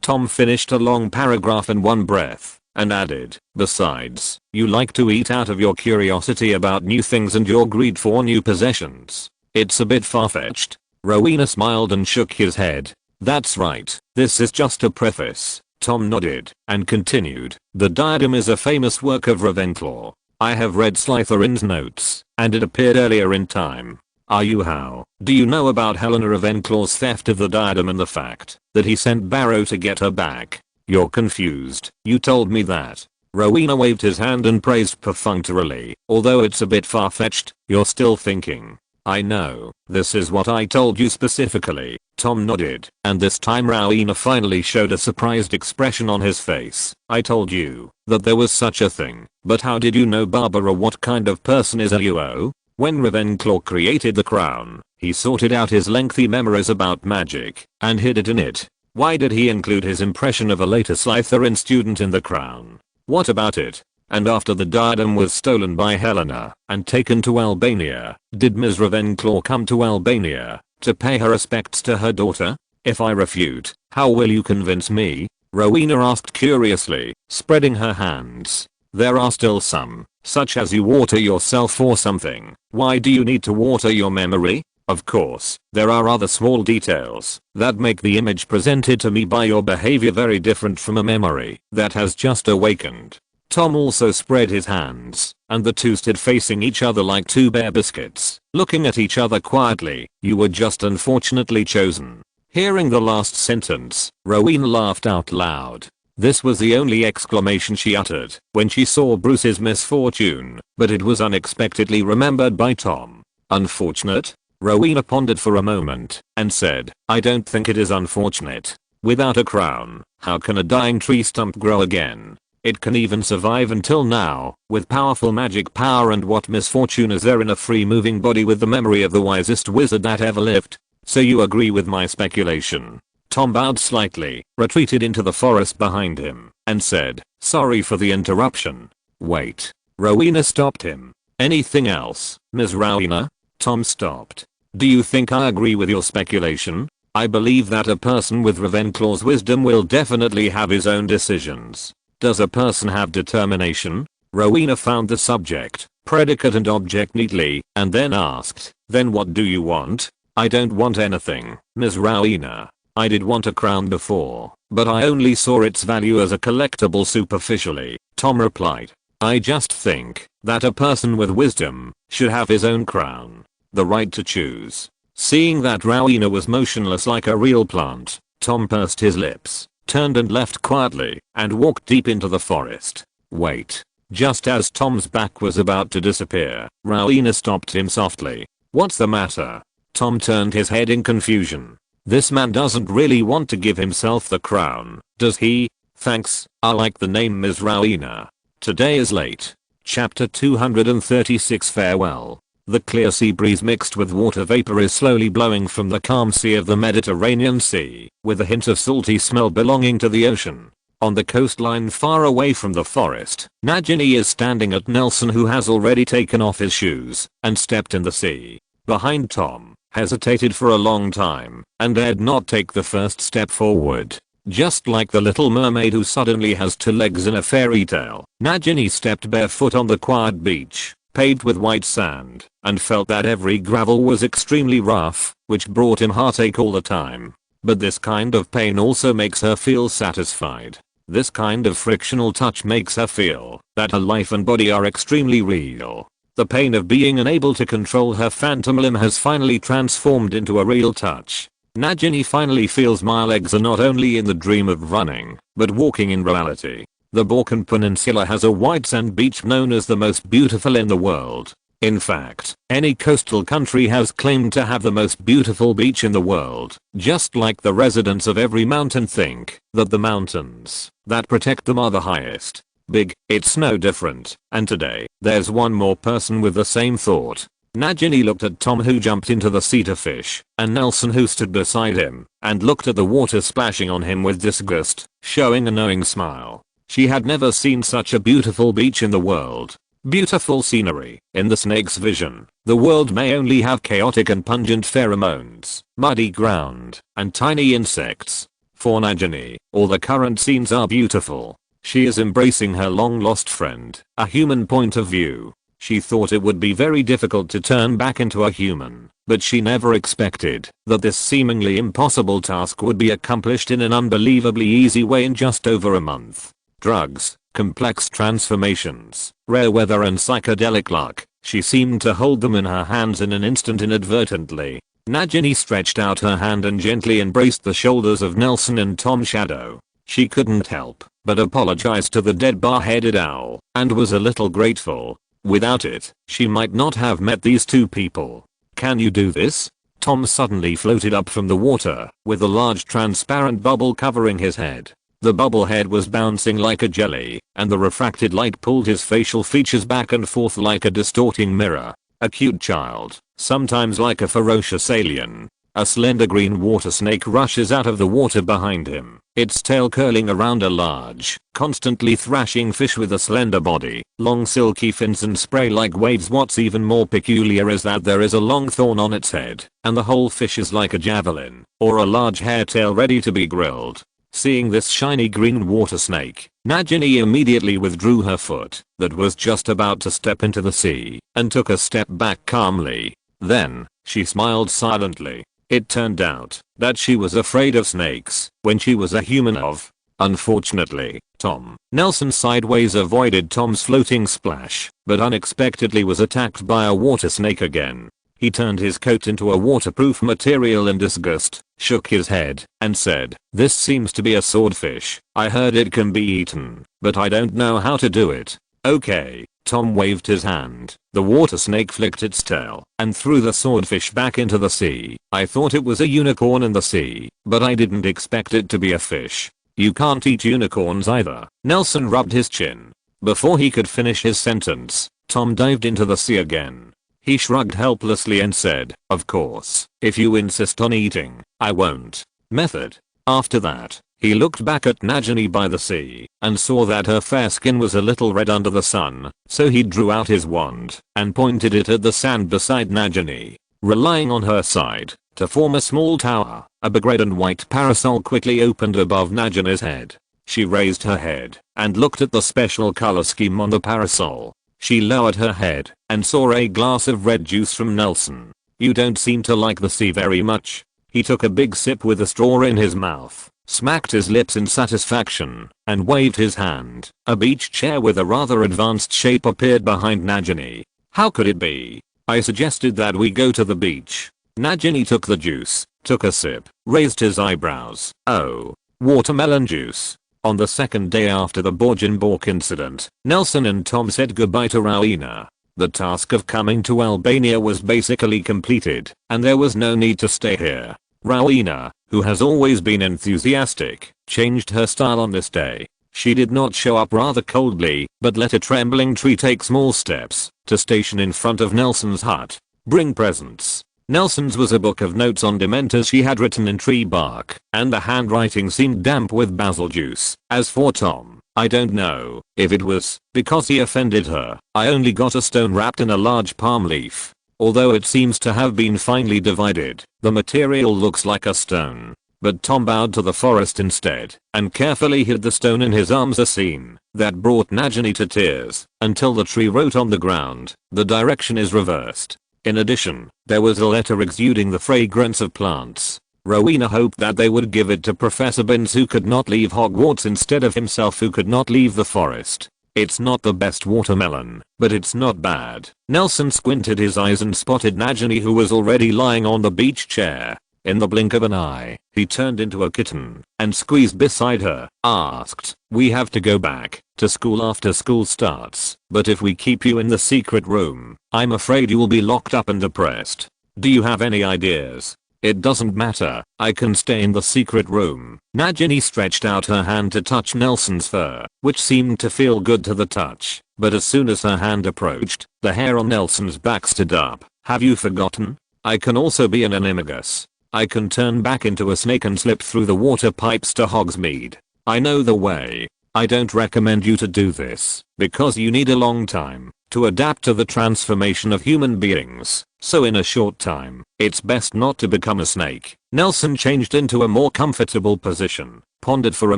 Tom finished a long paragraph in one breath, and added, besides, you like to eat out of your curiosity about new things and your greed for new possessions. It's a bit far-fetched. Rowena smiled and shook his head. That's right, this is just a preface. Tom nodded and continued, the diadem is a famous work of Ravenclaw. I have read Slytherin's notes, and it appeared earlier in time. Are you how? Do you know about Helena Ravenclaw's theft of the diadem and the fact that he sent Barrow to get her back? You're confused. You told me that. Rowena waved his hand and praised perfunctorily, although it's a bit far-fetched, you're still thinking. I know, this is what I told you specifically. Tom nodded, and this time Rowena finally showed a surprised expression on his face. I told you that there was such a thing, but how did you know Barbara? What kind of person is a UO? When Ravenclaw created the crown, he sorted out his lengthy memories about magic and hid it in it. Why did he include his impression of a later Slytherin student in the crown? What about it? And after the diadem was stolen by Helena and taken to Albania, did Ms. Ravenclaw come to Albania to pay her respects to her daughter? If I refute, how will you convince me? Rowena asked curiously, spreading her hands. There are still some, such as you water yourself or something. Why do you need to water your memory? Of course, there are other small details that make the image presented to me by your behavior very different from a memory that has just awakened. Tom also spread his hands, and the two stood facing each other like two bear biscuits, looking at each other quietly. You were just unfortunately chosen. Hearing the last sentence, Rowena laughed out loud. This was the only exclamation she uttered when she saw Bruce's misfortune, but it was unexpectedly remembered by Tom. Unfortunate? Rowena pondered for a moment and said, I don't think it is unfortunate. Without a crown, how can a dying tree stump grow again? It can even survive until now, with powerful magic power, and what misfortune is there in a free-moving body with the memory of the wisest wizard that ever lived? So you agree with my speculation? Tom bowed slightly, retreated into the forest behind him, and said, sorry for the interruption. Wait. Rowena stopped him. Anything else, Ms. Rowena? Tom stopped. Do you think I agree with your speculation? I believe that a person with Ravenclaw's wisdom will definitely have his own decisions. Does a person have determination? Rowena found the subject, predicate and object neatly, and then asked, then what do you want? I don't want anything, Ms. Rowena. I did want a crown before, but I only saw its value as a collectible superficially, Tom replied. I just think that a person with wisdom should have his own crown. The right to choose. Seeing that Rowena was motionless like a real plant, Tom pursed his lips, turned and left quietly, and walked deep into the forest. Wait. Just as Tom's back was about to disappear, Rowena stopped him softly. What's the matter? Tom turned his head in confusion. This man doesn't really want to give himself the crown, does he? Thanks, I like the name Ms. Rowena. Today is late. Chapter 236 Farewell. The clear sea breeze mixed with water vapor is slowly blowing from the calm sea of the Mediterranean Sea, with a hint of salty smell belonging to the ocean. On the coastline far away from the forest, Nagini is standing at Nelson, who has already taken off his shoes and stepped in the sea. Behind Tom, hesitated for a long time, and dared not take the first step forward. Just like the little mermaid who suddenly has two legs in a fairy tale, Nagini stepped barefoot on the quiet beach, paved with white sand, and felt that every gravel was extremely rough, which brought him heartache all the time. But this kind of pain also makes her feel satisfied. This kind of frictional touch makes her feel that her life and body are extremely real. The pain of being unable to control her phantom limb has finally transformed into a real touch. Nagini finally feels my legs are not only in the dream of running, but walking in reality. The Balkan Peninsula has a white sand beach known as the most beautiful in the world. In fact, any coastal country has claimed to have the most beautiful beach in the world. Just like the residents of every mountain think that the mountains that protect them are the highest. Big, it's no different. And today, there's one more person with the same thought. Nagini looked at Tom, who jumped into the sea to fish, and Nelson, who stood beside him, and looked at the water splashing on him with disgust, showing a knowing smile. She had never seen such a beautiful beach in the world. Beautiful scenery. In the snake's vision, the world may only have chaotic and pungent pheromones, muddy ground, and tiny insects. For Nagini, all the current scenes are beautiful. She is embracing her long-lost friend, a human point of view. She thought it would be very difficult to turn back into a human, but she never expected that this seemingly impossible task would be accomplished in an unbelievably easy way in just over a month. Drugs, complex transformations, rare weather and psychedelic luck. She seemed to hold them in her hands in an instant inadvertently. Nagini stretched out her hand and gently embraced the shoulders of Nelson and Tom Shadow. She couldn't help but apologize to the dead bar-headed owl, and was a little grateful. Without it, she might not have met these two people. Can you do this? Tom suddenly floated up from the water, with a large transparent bubble covering his head. The bubble head was bouncing like a jelly, and the refracted light pulled his facial features back and forth like a distorting mirror. A cute child, sometimes like a ferocious alien. A slender green water snake rushes out of the water behind him, its tail curling around a large, constantly thrashing fish with a slender body, long silky fins and spray like waves. What's even more peculiar is that there is a long thorn on its head, and the whole fish is like a javelin, or a large hair tail ready to be grilled. Seeing this shiny green water snake, Nagini immediately withdrew her foot that was just about to step into the sea, and took a step back calmly. Then, she smiled silently. It turned out that she was afraid of snakes when she was a human of. Unfortunately, Tom Nelson sideways avoided Tom's floating splash, but unexpectedly was attacked by a water snake again. He turned his coat into a waterproof material in disgust, shook his head, and said, "This seems to be a swordfish. I heard it can be eaten, but I don't know how to do it." "Okay." Tom waved his hand. The water snake flicked its tail and threw the swordfish back into the sea. "I thought it was a unicorn in the sea, but I didn't expect it to be a fish." "You can't eat unicorns either." Nelson rubbed his chin. Before he could finish his sentence, Tom dived into the sea again. He shrugged helplessly and said, "Of course, if you insist on eating, I won't." Method. After that, he looked back at Nagini by the sea, and saw that her fair skin was a little red under the sun, so he drew out his wand, and pointed it at the sand beside Nagini. Relying on her side, to form a small tower, a big red and white parasol quickly opened above Nagini's head. She raised her head, and looked at the special color scheme on the parasol. She lowered her head, and saw a glass of red juice from Nelson. "You don't seem to like the sea very much." He took a big sip with a straw in his mouth, smacked his lips in satisfaction, and waved his hand. A beach chair with a rather advanced shape appeared behind Nagini. "How could it be? I suggested that we go to the beach." Nagini took the juice, took a sip, raised his eyebrows. "Oh, watermelon juice." On the second day after the Borgenborg incident, Nelson and Tom said goodbye to Rowena. The task of coming to Albania was basically completed, and there was no need to stay here. Rowena, who has always been enthusiastic, changed her style on this day. She did not show up rather coldly, but let a trembling tree take small steps to station in front of Nelson's hut. "Bring presents." Nelson's was a book of notes on dementors she had written in tree bark, and the handwriting seemed damp with basil juice. As for Tom, I don't know if it was because he offended her. I only got a stone wrapped in a large palm leaf. Although it seems to have been finely divided, the material looks like a stone. But Tom bowed to the forest instead, and carefully hid the stone in his arms, a scene that brought Nagini to tears, until the tree wrote on the ground, "The direction is reversed." In addition, there was a letter exuding the fragrance of plants. Rowena hoped that they would give it to Professor Binns, who could not leave Hogwarts, instead of himself, who could not leave the forest. "It's not the best watermelon, but it's not bad." Nelson squinted his eyes and spotted Nagini, who was already lying on the beach chair. In the blink of an eye, he turned into a kitten and squeezed beside her, asked, "We have to go back to school after school starts, but if we keep you in the secret room, I'm afraid you will be locked up and depressed. Do you have any ideas?" "It doesn't matter, I can stay in the secret room." Nagini stretched out her hand to touch Nelson's fur, which seemed to feel good to the touch, but as soon as her hand approached, the hair on Nelson's back stood up. "Have you forgotten? I can also be an animagus. I can turn back into a snake and slip through the water pipes to Hogsmeade. I know the way. I don't recommend you to do this, because you need a long time to adapt to the transformation of human beings. So in a short time, it's best not to become a snake. Nelson changed into a more comfortable position, pondered for a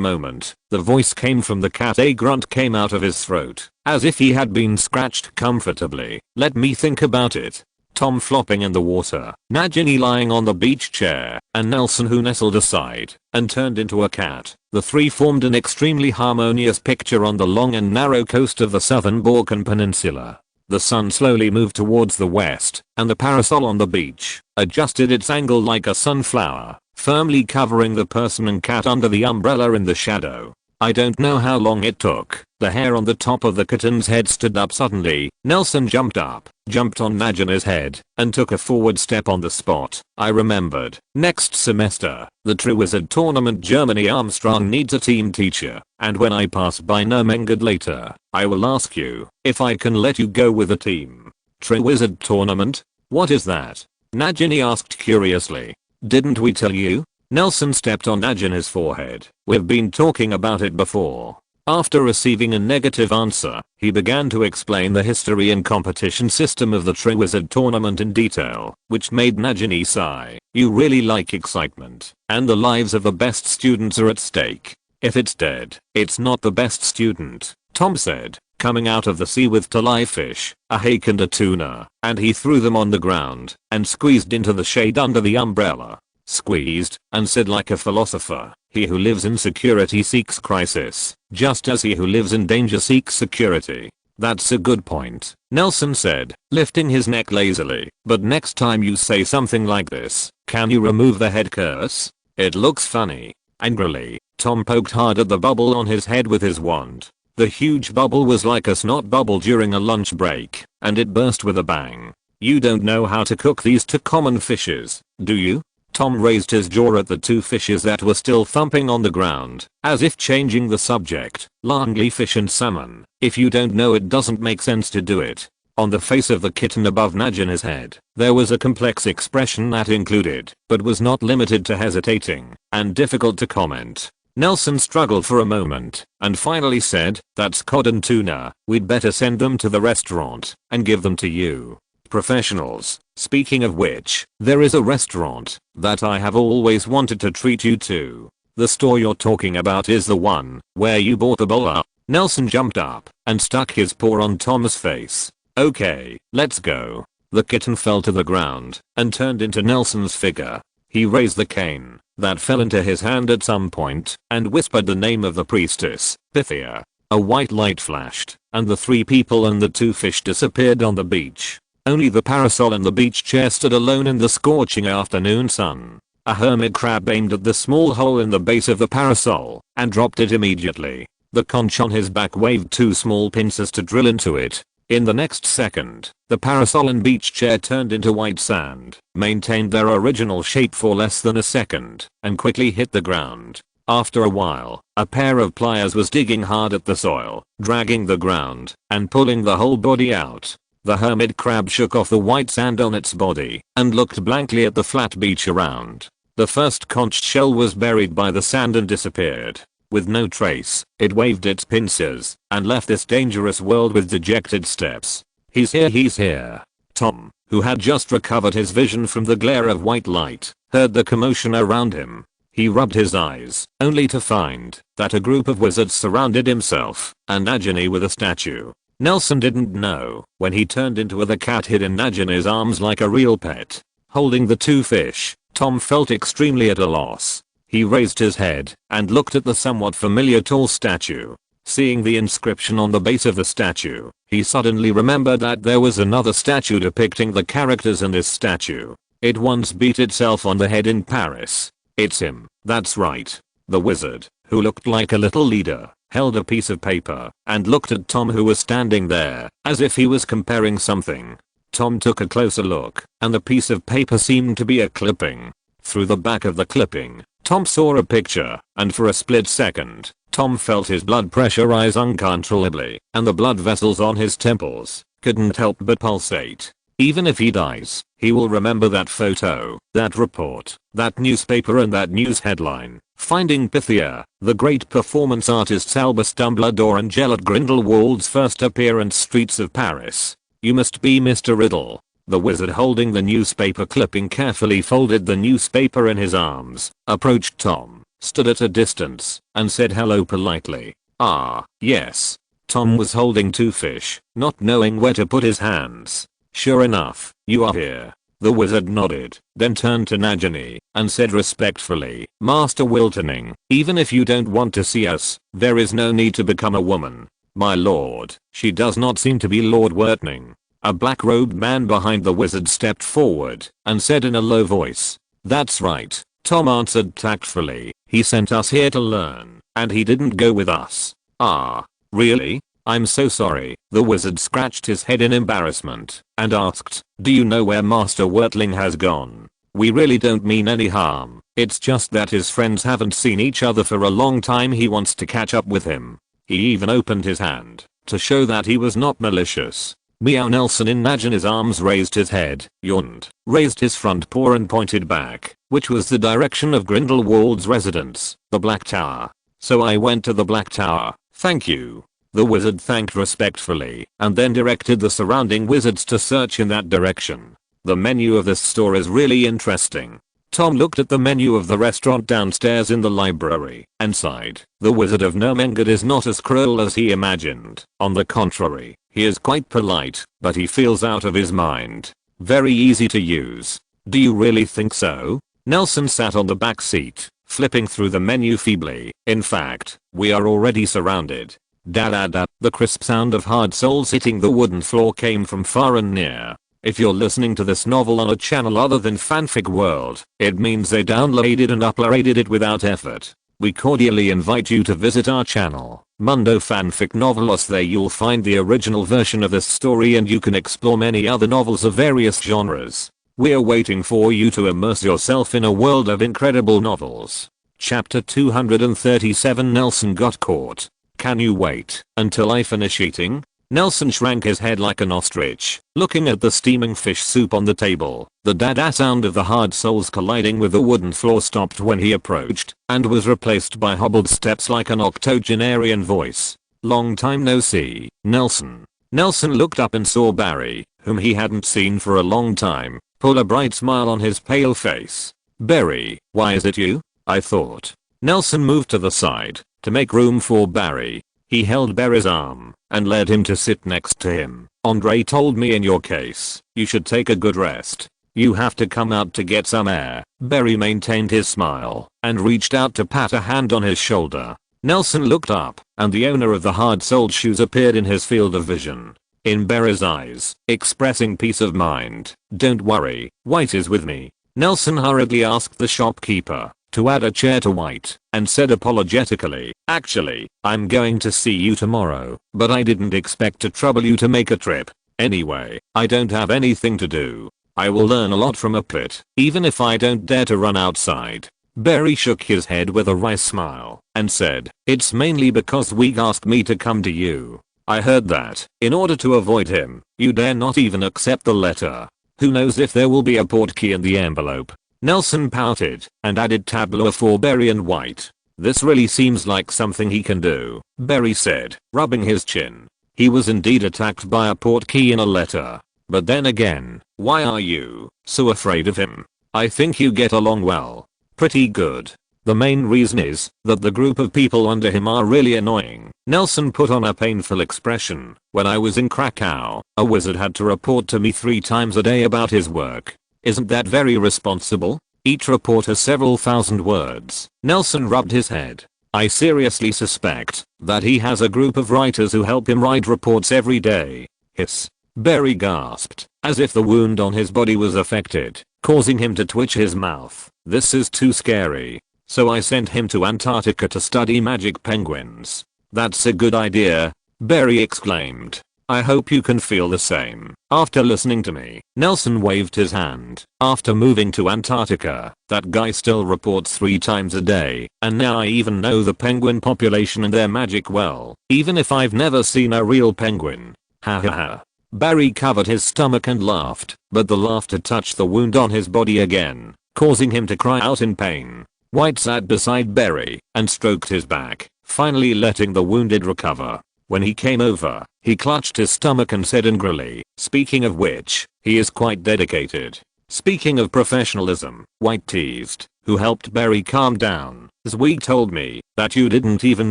moment. The voice came from the cat. A grunt came out of his throat, as if he had been scratched comfortably. Let me think about it. Tom flopping in the water, Nagini lying on the beach chair, and Nelson who nestled aside and turned into a cat. The three formed an extremely harmonious picture on the long and narrow coast of the southern Balkan Peninsula. The sun slowly moved towards the west, and the parasol on the beach adjusted its angle like a sunflower, firmly covering the person and cat under the umbrella in the shadow. I don't know how long it took. The hair on the top of the kitten's head stood up suddenly. Nelson jumped up, jumped on Nagina's head, and took a forward step on the spot. I remembered. Next semester, the Triwizard Tournament Germany Armstrong needs a team teacher, and when I pass by Nuremberg later, I will ask you if I can let you go with the team. Triwizard Tournament? What is that? Nagini asked curiously. Didn't we tell you? Nelson stepped on Nagina's forehead. We've been talking about it before. After receiving a negative answer, he began to explain the history and competition system of the Triwizard Tournament in detail, which made Nagini sigh. You really like excitement, and the lives of the best students are at stake. If it's dead, it's not the best student, Tom said, coming out of the sea with two live fish, a hake and a tuna, and he threw them on the ground and squeezed into the shade under the umbrella. Squeezed, and said like a philosopher, he who lives in security seeks crisis, just as he who lives in danger seeks security. That's a good point, Nelson said, lifting his neck lazily. But next time you say something like this, can you remove the head curse? It looks funny. Angrily, Tom poked hard at the bubble on his head with his wand. The huge bubble was like a snot bubble during a lunch break, and it burst with a bang. You don't know how to cook these two common fishes, do you? Tom raised his jaw at the two fishes that were still thumping on the ground, as if changing the subject. Langly fish and salmon. If you don't know, it doesn't make sense to do it. On the face of the kitten above Nagina's head, there was a complex expression that included, but was not limited to hesitating, and difficult to comment. Nelson struggled for a moment, and finally said, that's cod and tuna, we'd better send them to the restaurant, and give them to you. Professionals. Speaking of which, there is a restaurant that I have always wanted to treat you to. The store you're talking about is the one where you bought the bowl up. Nelson jumped up and stuck his paw on Tom's face. Okay, let's go. The kitten fell to the ground and turned into Nelson's figure. He raised the cane that fell into his hand at some point and whispered the name of the priestess, Pythia. A white light flashed, and the three people and the two fish disappeared on the beach. Only the parasol and the beach chair stood alone in the scorching afternoon sun. A hermit crab aimed at the small hole in the base of the parasol and dropped it immediately. The conch on his back waved two small pincers to drill into it. In the next second, the parasol and beach chair turned into white sand, maintained their original shape for less than a second, and quickly hit the ground. After a while, a pair of pliers was digging hard at the soil, dragging the ground, and pulling the whole body out. The hermit crab shook off the white sand on its body and looked blankly at the flat beach around. The first conch shell was buried by the sand and disappeared. With no trace, it waved its pincers and left this dangerous world with dejected steps. He's here. Tom, who had just recovered his vision from the glare of white light, heard the commotion around him. He rubbed his eyes, only to find that a group of wizards surrounded himself and Nagini with a statue. Nelson didn't know when he turned into the cat hid in Nagini's arms like a real pet. Holding the two fish, Tom felt extremely at a loss. He raised his head and looked at the somewhat familiar tall statue. Seeing the inscription on the base of the statue, he suddenly remembered that there was another statue depicting the characters in this statue. It once beat itself on the head in Paris. It's him, that's right. The wizard, who looked like a little leader, held a piece of paper and looked at Tom, who was standing there, as if he was comparing something. Tom took a closer look, and the piece of paper seemed to be a clipping. Through the back of the clipping, Tom saw a picture, and for a split second, Tom felt his blood pressure rise uncontrollably, and the blood vessels on his temples couldn't help but pulsate. Even if he dies, He will remember that photo, that report, that newspaper and that news headline. Finding Pythia, the great performance artists Albus Dumbledore and Gellert Grindelwald's first appearance streets of Paris. You must be Mr. Riddle. The wizard, holding the newspaper clipping carefully folded the newspaper in his arms, approached Tom, stood at a distance, and said hello politely. Ah, yes. Tom was holding 2 fish, not knowing where to put his hands. Sure enough, you are here. The wizard nodded, then turned to Nagini, and said respectfully, Master Wiltoning, even if you don't want to see us, there is no need to become a woman. My lord, she does not seem to be Lord Wiltoning. A black-robed man behind the wizard stepped forward, and said in a low voice. That's right, Tom answered tactfully, he sent us here to learn, and he didn't go with us. Ah, really? I'm so sorry. The wizard scratched his head in embarrassment, and asked, do you know where Master Wurtling has gone? We really don't mean any harm, it's just that his friends haven't seen each other for a long time. He wants to catch up with him. He even opened his hand, to show that he was not malicious. Meow. Nelson in Nagini's arms raised his head, yawned, raised his front paw and pointed back, which was the direction of Grindelwald's residence, the Black Tower. So I went to the Black Tower, thank you. The wizard thanked respectfully, and then directed the surrounding wizards to search in that direction. The menu of this store is really interesting. Tom looked at the menu of the restaurant downstairs in the library, and sighed. The Wizard of Nermengard is not as cruel as he imagined. On the contrary, he is quite polite, but he feels out of his mind. Very easy to use. Do you really think so? Nelson sat on the back seat, flipping through the menu feebly. In fact, we are already surrounded. Da-da-da, the crisp sound of hard soles hitting the wooden floor came from far and near. If you're listening to this novel on a channel other than Fanfic World, it means they downloaded and uploaded it without effort. We cordially invite you to visit our channel, Mundo Fanfic Novelos. There you'll find the original version of this story and you can explore many other novels of various genres. We're waiting for you to immerse yourself in a world of incredible novels. Chapter 237 Nelson got caught. Can you wait until I finish eating? Nelson shrank his head like an ostrich, looking at the steaming fish soup on the table. The da-da sound of the hard soles colliding with the wooden floor stopped when he approached, and was replaced by hobbled steps like an octogenarian voice. Long time no see, Nelson. Nelson looked up and saw Barry, whom he hadn't seen for a long time, pull a bright smile on his pale face. Barry, why is it you? I thought. Nelson moved to the side, to make room for Barry. He held Barry's arm, and led him to sit next to him. Andre told me in your case, you should take a good rest. You have to come out to get some air. Barry maintained his smile, and reached out to pat a hand on his shoulder. Nelson looked up, and the owner of the hard-soled shoes appeared in his field of vision. In Barry's eyes, expressing peace of mind. Don't worry, White is with me. Nelson hurriedly asked the shopkeeper to add a chair to White, and said apologetically, actually, I'm going to see you tomorrow, but I didn't expect to trouble you to make a trip. Anyway, I don't have anything to do. I will learn a lot from a pit, even if I don't dare to run outside. Barry shook his head with a wry smile, and said, it's mainly because Weeg asked me to come to you. I heard that, in order to avoid him, you dare not even accept the letter. Who knows if there will be a portkey in the envelope. Nelson pouted, and added tableau for Barry and White. This really seems like something he can do, Barry said, rubbing his chin. He was indeed attacked by a portkey in a letter. But then again, why are you so afraid of him? I think you get along well. Pretty good. The main reason is that the group of people under him are really annoying. Nelson put on a painful expression. When I was in Krakow, a wizard had to report to me 3 times a day about his work. Isn't that very responsible? Each report has several thousand words. Nelson rubbed his head. I seriously suspect that he has a group of writers who help him write reports every day. Hiss. Barry gasped, as if the wound on his body was affected, causing him to twitch his mouth. This is too scary. So I sent him to Antarctica to study magic penguins. That's a good idea, Barry exclaimed. I hope you can feel the same. After listening to me, Nelson waved his hand. After moving to Antarctica, that guy still reports 3 times a day, and now I even know the penguin population and their magic well, even if I've never seen a real penguin. Ha ha ha. Barry covered his stomach and laughed, but the laughter touched the wound on his body again, causing him to cry out in pain. White sat beside Barry and stroked his back, finally letting the wounded recover. When he came over, he clutched his stomach and said angrily, "Speaking of which, he is quite dedicated." Speaking of professionalism, White teased, "Who helped Barry calm down? Zweig told me that you didn't even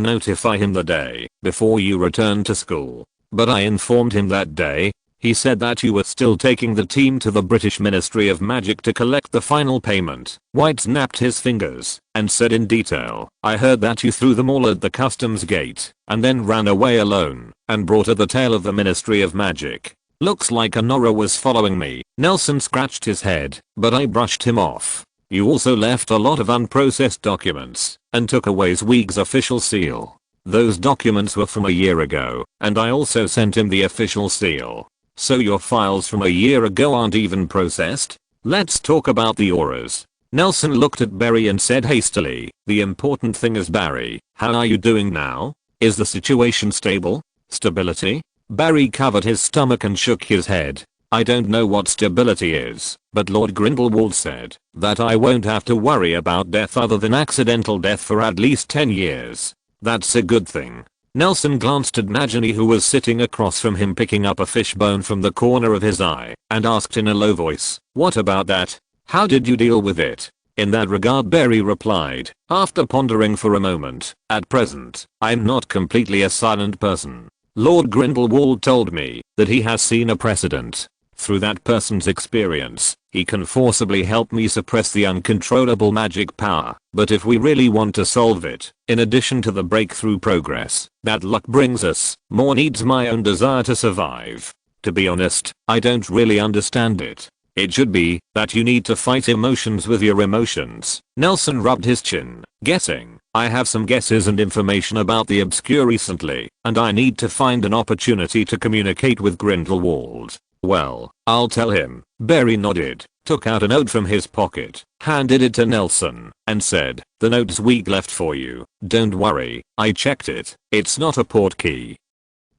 notify him the day before you returned to school. But I informed him that day. He said that you were still taking the team to the British Ministry of Magic to collect the final payment." White snapped his fingers and said in detail, "I heard that you threw them all at the customs gate and then ran away alone and brought her the tail of the Ministry of Magic. Looks like Honora was following me." Nelson scratched his head, but I brushed him off. "You also left a lot of unprocessed documents and took away Zweig's official seal. Those documents were from a year ago, and I also sent him the official seal. So your files from a year ago aren't even processed? Let's talk about the auras." Nelson looked at Barry and said hastily, "The important thing is, Barry, how are you doing now? Is the situation stable? Stability?" Barry covered his stomach and shook his head. "I don't know what stability is, but Lord Grindelwald said that I won't have to worry about death other than accidental death for at least 10 years. That's a good thing." Nelson glanced at Najani, who was sitting across from him picking up a fishbone from the corner of his eye, and asked in a low voice, "What about that? How did you deal with it?" "In that regard," Barry replied, after pondering for a moment, "at present, I'm not completely a silent person. Lord Grindelwald told me that he has seen a precedent. Through that person's experience, he can forcibly help me suppress the uncontrollable magic power. But if we really want to solve it, in addition to the breakthrough progress that luck brings us, more needs my own desire to survive. To be honest, I don't really understand it. It should be that you need to fight emotions with your emotions." Nelson rubbed his chin, guessing, "I have some guesses and information about the obscure recently, and I need to find an opportunity to communicate with Grindelwald. Well, I'll tell him." Barry nodded, took out a note from his pocket, handed it to Nelson, and said, "The note Zweig left for you. Don't worry, I checked it. It's not a portkey."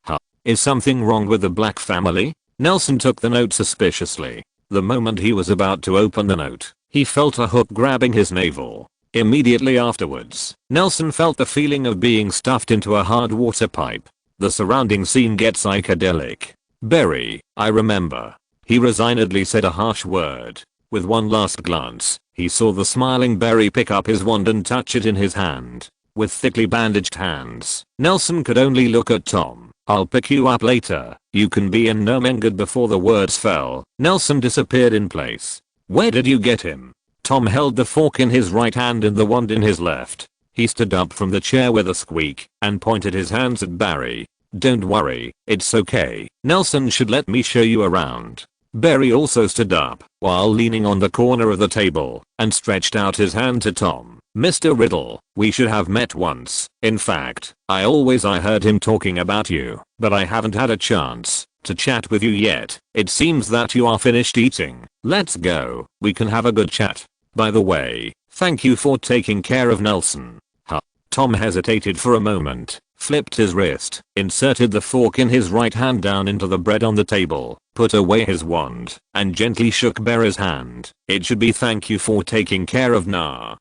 "Huh? Is something wrong with the Black family?" Nelson took the note suspiciously. The moment he was about to open the note, he felt a hook grabbing his navel. Immediately afterwards, Nelson felt the feeling of being stuffed into a hard water pipe. The surrounding scene gets psychedelic. "Barry, I remember." He resignedly said a harsh word. With one last glance, he saw the smiling Barry pick up his wand and touch it in his hand. With thickly bandaged hands, Nelson could only look at Tom. "I'll pick you up later. You can be in Nomengard." Before the words fell, Nelson disappeared in place. "Where did you get him?" Tom held the fork in his right hand and the wand in his left. He stood up from the chair with a squeak and pointed his hands at Barry. "Don't worry, it's okay. Nelson should let me show you around." Barry also stood up while leaning on the corner of the table and stretched out his hand to Tom. "Mr. Riddle, we should have met once. In fact, I heard him talking about you, but I haven't had a chance to chat with you yet. It seems that you are finished eating. Let's go. We can have a good chat. By the way, thank you for taking care of Nelson." Huh. Tom hesitated for a moment, flipped his wrist, inserted the fork in his right hand down into the bread on the table, put away his wand, and gently shook Barry's hand. "It should be thank you for taking care of Na."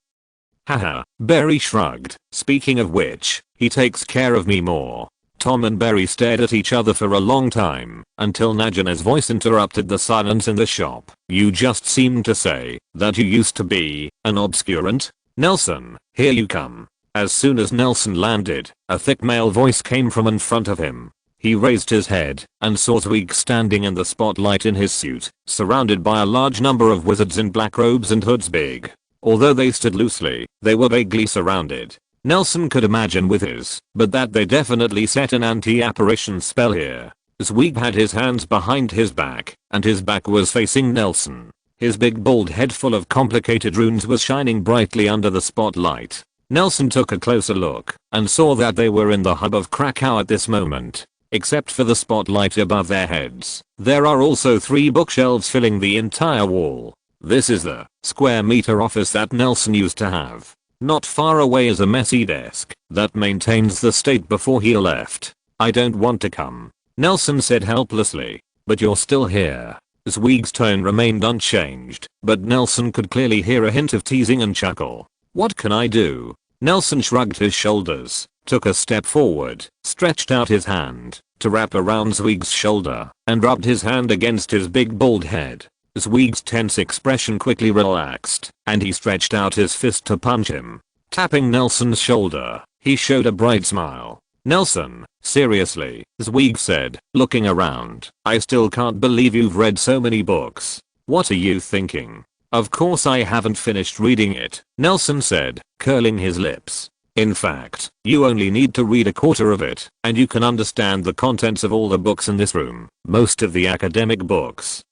"Haha," Barry shrugged. "Speaking of which, he takes care of me more." Tom and Barry stared at each other for a long time, until Najana's voice interrupted the silence in the shop. "You just seemed to say that you used to be an obscurant. Nelson, here you come." As soon as Nelson landed, a thick male voice came from in front of him. He raised his head and saw Zweig standing in the spotlight in his suit, surrounded by a large number of wizards in black robes and hoods big. Although they stood loosely, they were vaguely surrounded. Nelson could imagine with his, but that they definitely set an anti-apparition spell here. Zweig had his hands behind his back, and his back was facing Nelson. His big bald head full of complicated runes was shining brightly under the spotlight. Nelson took a closer look, and saw that they were in the hub of Krakow at this moment. Except for the spotlight above their heads, there are also 3 bookshelves filling the entire wall. This is the square meter office that Nelson used to have. Not far away is a messy desk that maintains the state before he left. "I don't want to come," Nelson said helplessly. but you're still here. Zweig's tone remained unchanged, but Nelson could clearly hear a hint of teasing and chuckle. What can I do? Nelson shrugged his shoulders, took a step forward, stretched out his hand to wrap around Zweig's shoulder, and rubbed his hand against his big bald head. Zweig's tense expression quickly relaxed, and he stretched out his fist to punch him. Tapping Nelson's shoulder, he showed a bright smile. Nelson, seriously, Zweig said, looking around. I still can't believe you've read so many books. What are you thinking? Of course I haven't finished reading it, Nelson said, curling his lips. In fact, you only need to read a quarter of it, and you can understand the contents of all the books in this room. Most of the academic works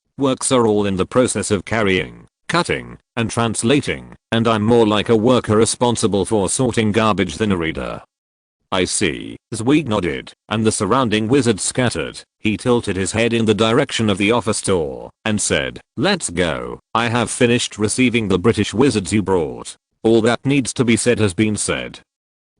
are all in the process of carrying, cutting, and translating, and I'm more like a worker responsible for sorting garbage than a reader. I see, Zweig nodded, and the surrounding wizards scattered. He tilted his head in the direction of the office door, and said, let's go. I have finished receiving the British wizards you brought. All that needs to be said has been said.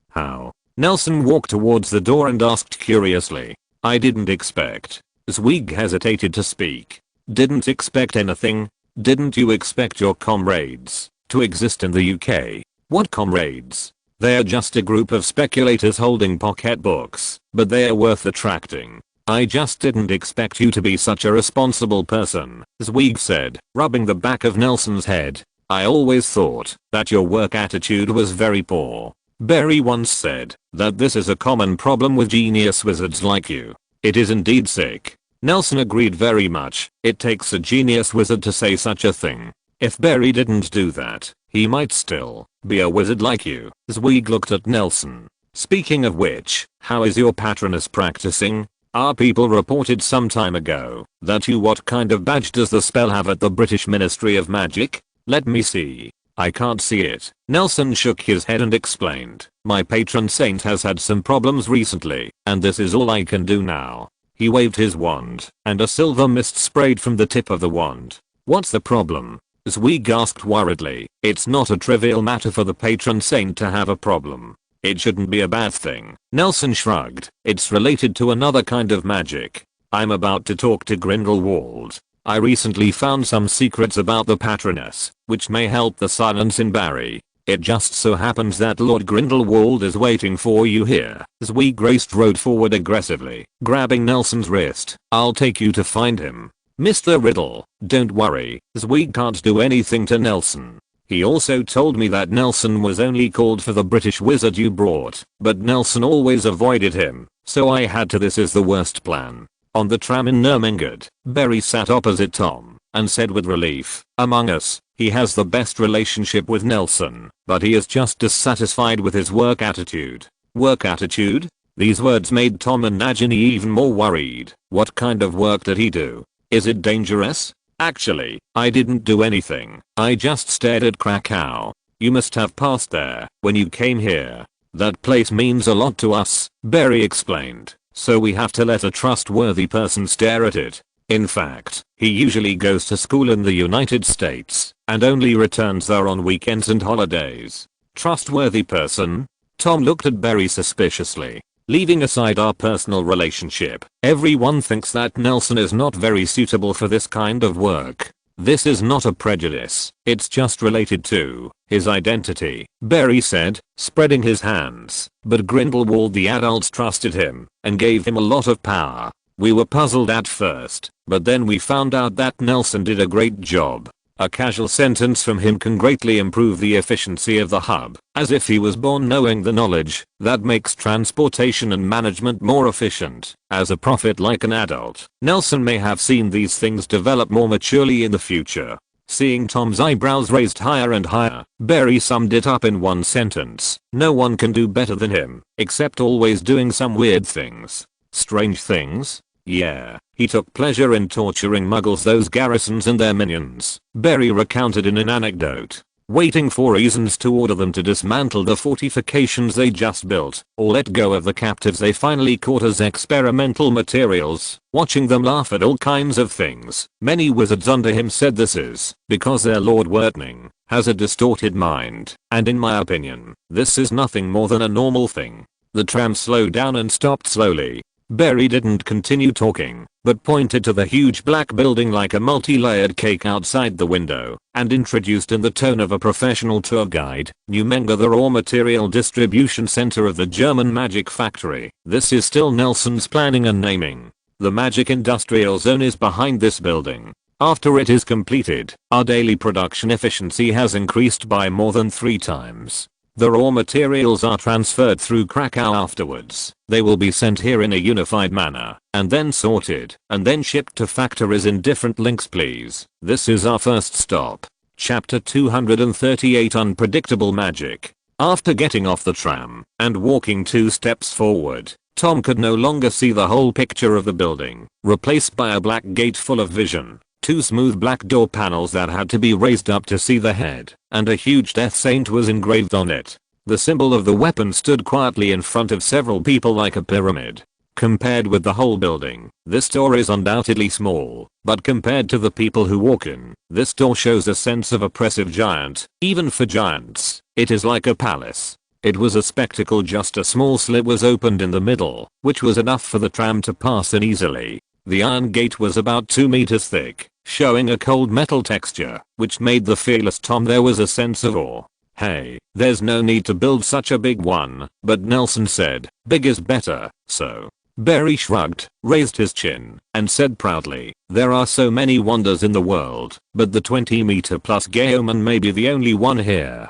How? Nelson walked towards the door and asked curiously. I didn't expect. Zweig hesitated to speak. Didn't expect anything? Didn't you expect your comrades to exist in the UK? What comrades? They're just a group of speculators holding pocketbooks, but they're worth attracting. I just didn't expect you to be such a responsible person, Zweig said, rubbing the back of Nelson's head. I always thought that your work attitude was very poor. Barry once said that this is a common problem with genius wizards like you. It is indeed sick. Nelson agreed very much. It takes a genius wizard to say such a thing. If Barry didn't do that, he might still be a wizard like you. Zweig looked at Nelson. Speaking of which, how is your patroness practicing? Our people reported some time ago that what kind of badge does the spell have at the British Ministry of Magic? Let me see. I can't see it. Nelson shook his head and explained. My patron saint has had some problems recently, and this is all I can do now. He waved his wand, and a silver mist sprayed from the tip of the wand. What's the problem? Zweig asked worriedly. It's not a trivial matter for the patron saint to have a problem. It shouldn't be a bad thing. Nelson shrugged. It's related to another kind of magic. I'm about to talk to Grindelwald. I recently found some secrets about the patroness, which may help the silence in Barry. It just so happens that Lord Grindelwald is waiting for you here. Zweig rode forward aggressively, grabbing Nelson's wrist. I'll take you to find him. Mr. Riddle, don't worry, Zweig can't do anything to Nelson. He also told me that Nelson was only called for the British wizard you brought, but Nelson always avoided him, so I had to. This is the worst plan. On the tram in Nurmengard, Barry sat opposite Tom, and said with relief, among us, he has the best relationship with Nelson, but he is just dissatisfied with his work attitude. Work attitude? These words made Tom and Nagini even more worried. What kind of work did he do? Is it dangerous? Actually, I didn't do anything. I just stared at Krakow. You must have passed there when you came here. That place means a lot to us, Barry explained. So we have to let a trustworthy person stare at it. In fact, he usually goes to school in the United States and only returns there on weekends and holidays. Trustworthy person? Tom looked at Barry suspiciously. Leaving aside our personal relationship, everyone thinks that Nelson is not very suitable for this kind of work. This is not a prejudice, it's just related to his identity, Barry said, spreading his hands. But Grindelwald the adults trusted him and gave him a lot of power. We were puzzled at first, but then we found out that Nelson did a great job. A casual sentence from him can greatly improve the efficiency of the hub, as if he was born knowing the knowledge that makes transportation and management more efficient. As a prophet like an adult, Nelson may have seen these things develop more maturely in the future. Seeing Tom's eyebrows raised higher and higher, Barry summed it up in one sentence. No one can do better than him, except always doing some weird things. Strange things? Yeah, he took pleasure in torturing muggles, those garrisons and their minions, Barry recounted in an anecdote. Waiting for reasons to order them to dismantle the fortifications they just built, or let go of the captives they finally caught as experimental materials, watching them laugh at all kinds of things. Many wizards under him said this is because their Lord Wertning has a distorted mind, and in my opinion, this is nothing more than a normal thing. The tram slowed down and stopped slowly. Barry didn't continue talking, but pointed to the huge black building like a multi-layered cake outside the window, and introduced in the tone of a professional tour guide, Numenga, the raw material distribution center of the German magic factory. This is still Nelson's planning and naming. The magic industrial zone is behind this building. After it is completed, our daily production efficiency has increased by more than 3 times. The raw materials are transferred through Krakow afterwards. They will be sent here in a unified manner, and then sorted, and then shipped to factories in different links, please. This is our first stop. Chapter 238, Unpredictable Magic. After getting off the tram and walking 2 steps forward, Tom could no longer see the whole picture of the building, replaced by a black gate full of vision. 2 smooth black door panels that had to be raised up to see the head, and a huge death saint was engraved on it. The symbol of the weapon stood quietly in front of several people like a pyramid. Compared with the whole building, this door is undoubtedly small, but compared to the people who walk in, this door shows a sense of oppressive giant. Even for giants, it is like a palace. It was a spectacle. Just a small slit was opened in the middle, which was enough for the tram to pass in easily. The iron gate was about 2 meters thick, showing a cold metal texture, which made the fearless Tom there was a sense of awe. Hey, there's no need to build such a big one, but Nelson said, big is better, so. Barry shrugged, raised his chin, and said proudly, there are so many wonders in the world, but the 20-meter plus Geoman may be the only one here.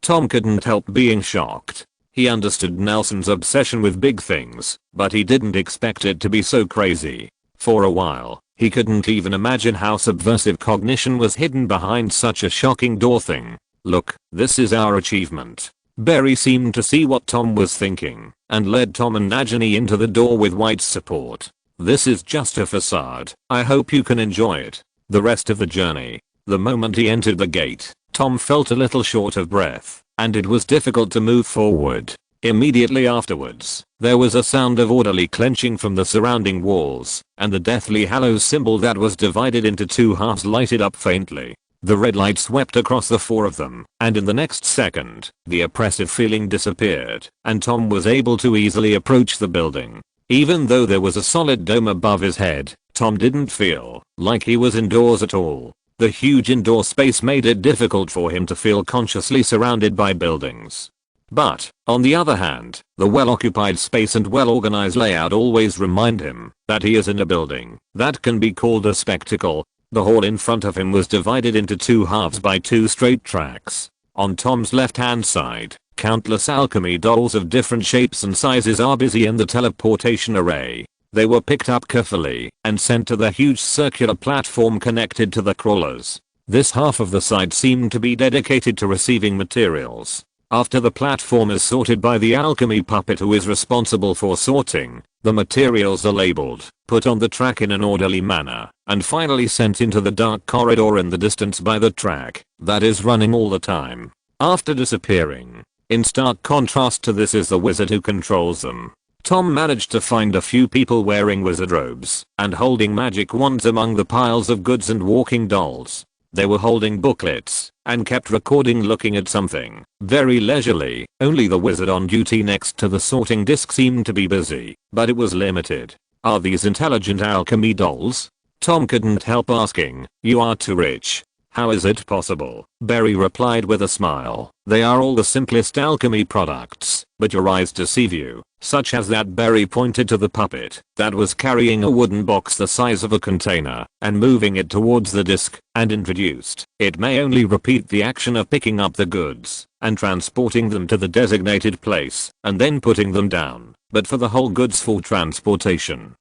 Tom couldn't help being shocked. He understood Nelson's obsession with big things, but he didn't expect it to be so crazy. For a while, he couldn't even imagine how subversive cognition was hidden behind such a shocking door thing. Look, this is our achievement. Barry seemed to see what Tom was thinking, and led Tom and Najani into the door with White's support. This is just a facade. I hope you can enjoy it. The rest of the journey. The moment he entered the gate, Tom felt a little short of breath, and it was difficult to move forward. Immediately afterwards, there was a sound of orderly clenching from the surrounding walls, and the Deathly Hallows symbol that was divided into 2 halves lighted up faintly. The red light swept across the 4 of them, and in the next second, the oppressive feeling disappeared, and Tom was able to easily approach the building. Even though there was a solid dome above his head, Tom didn't feel like he was indoors at all. The huge indoor space made it difficult for him to feel consciously surrounded by buildings. But, on the other hand, the well-occupied space and well-organized layout always remind him that he is in a building that can be called a spectacle. The hall in front of him was divided into 2 halves by 2 straight tracks. On Tom's left-hand side, countless alchemy dolls of different shapes and sizes are busy in the teleportation array. They were picked up carefully and sent to the huge circular platform connected to the crawlers. This half of the side seemed to be dedicated to receiving materials. After the platform is sorted by the alchemy puppet who is responsible for sorting, the materials are labeled, put on the track in an orderly manner, and finally sent into the dark corridor in the distance by the track that is running all the time. After disappearing. In stark contrast to this is the wizard who controls them. Tom managed to find a few people wearing wizard robes and holding magic wands among the piles of goods and walking dolls. They were holding booklets and kept recording, looking at something very leisurely. Only the wizard on duty next to the sorting disc seemed to be busy, but it was limited. Are these intelligent alchemy dolls? Tom couldn't help asking. You are too rich. How is it possible? Barry replied with a smile. They are all the simplest alchemy products, but your eyes deceive you, such as that. Barry pointed to the puppet that was carrying a wooden box the size of a container and moving it towards the disc, and introduced. It may only repeat the action of picking up the goods and transporting them to the designated place and then putting them down, but for the whole goods for transportation,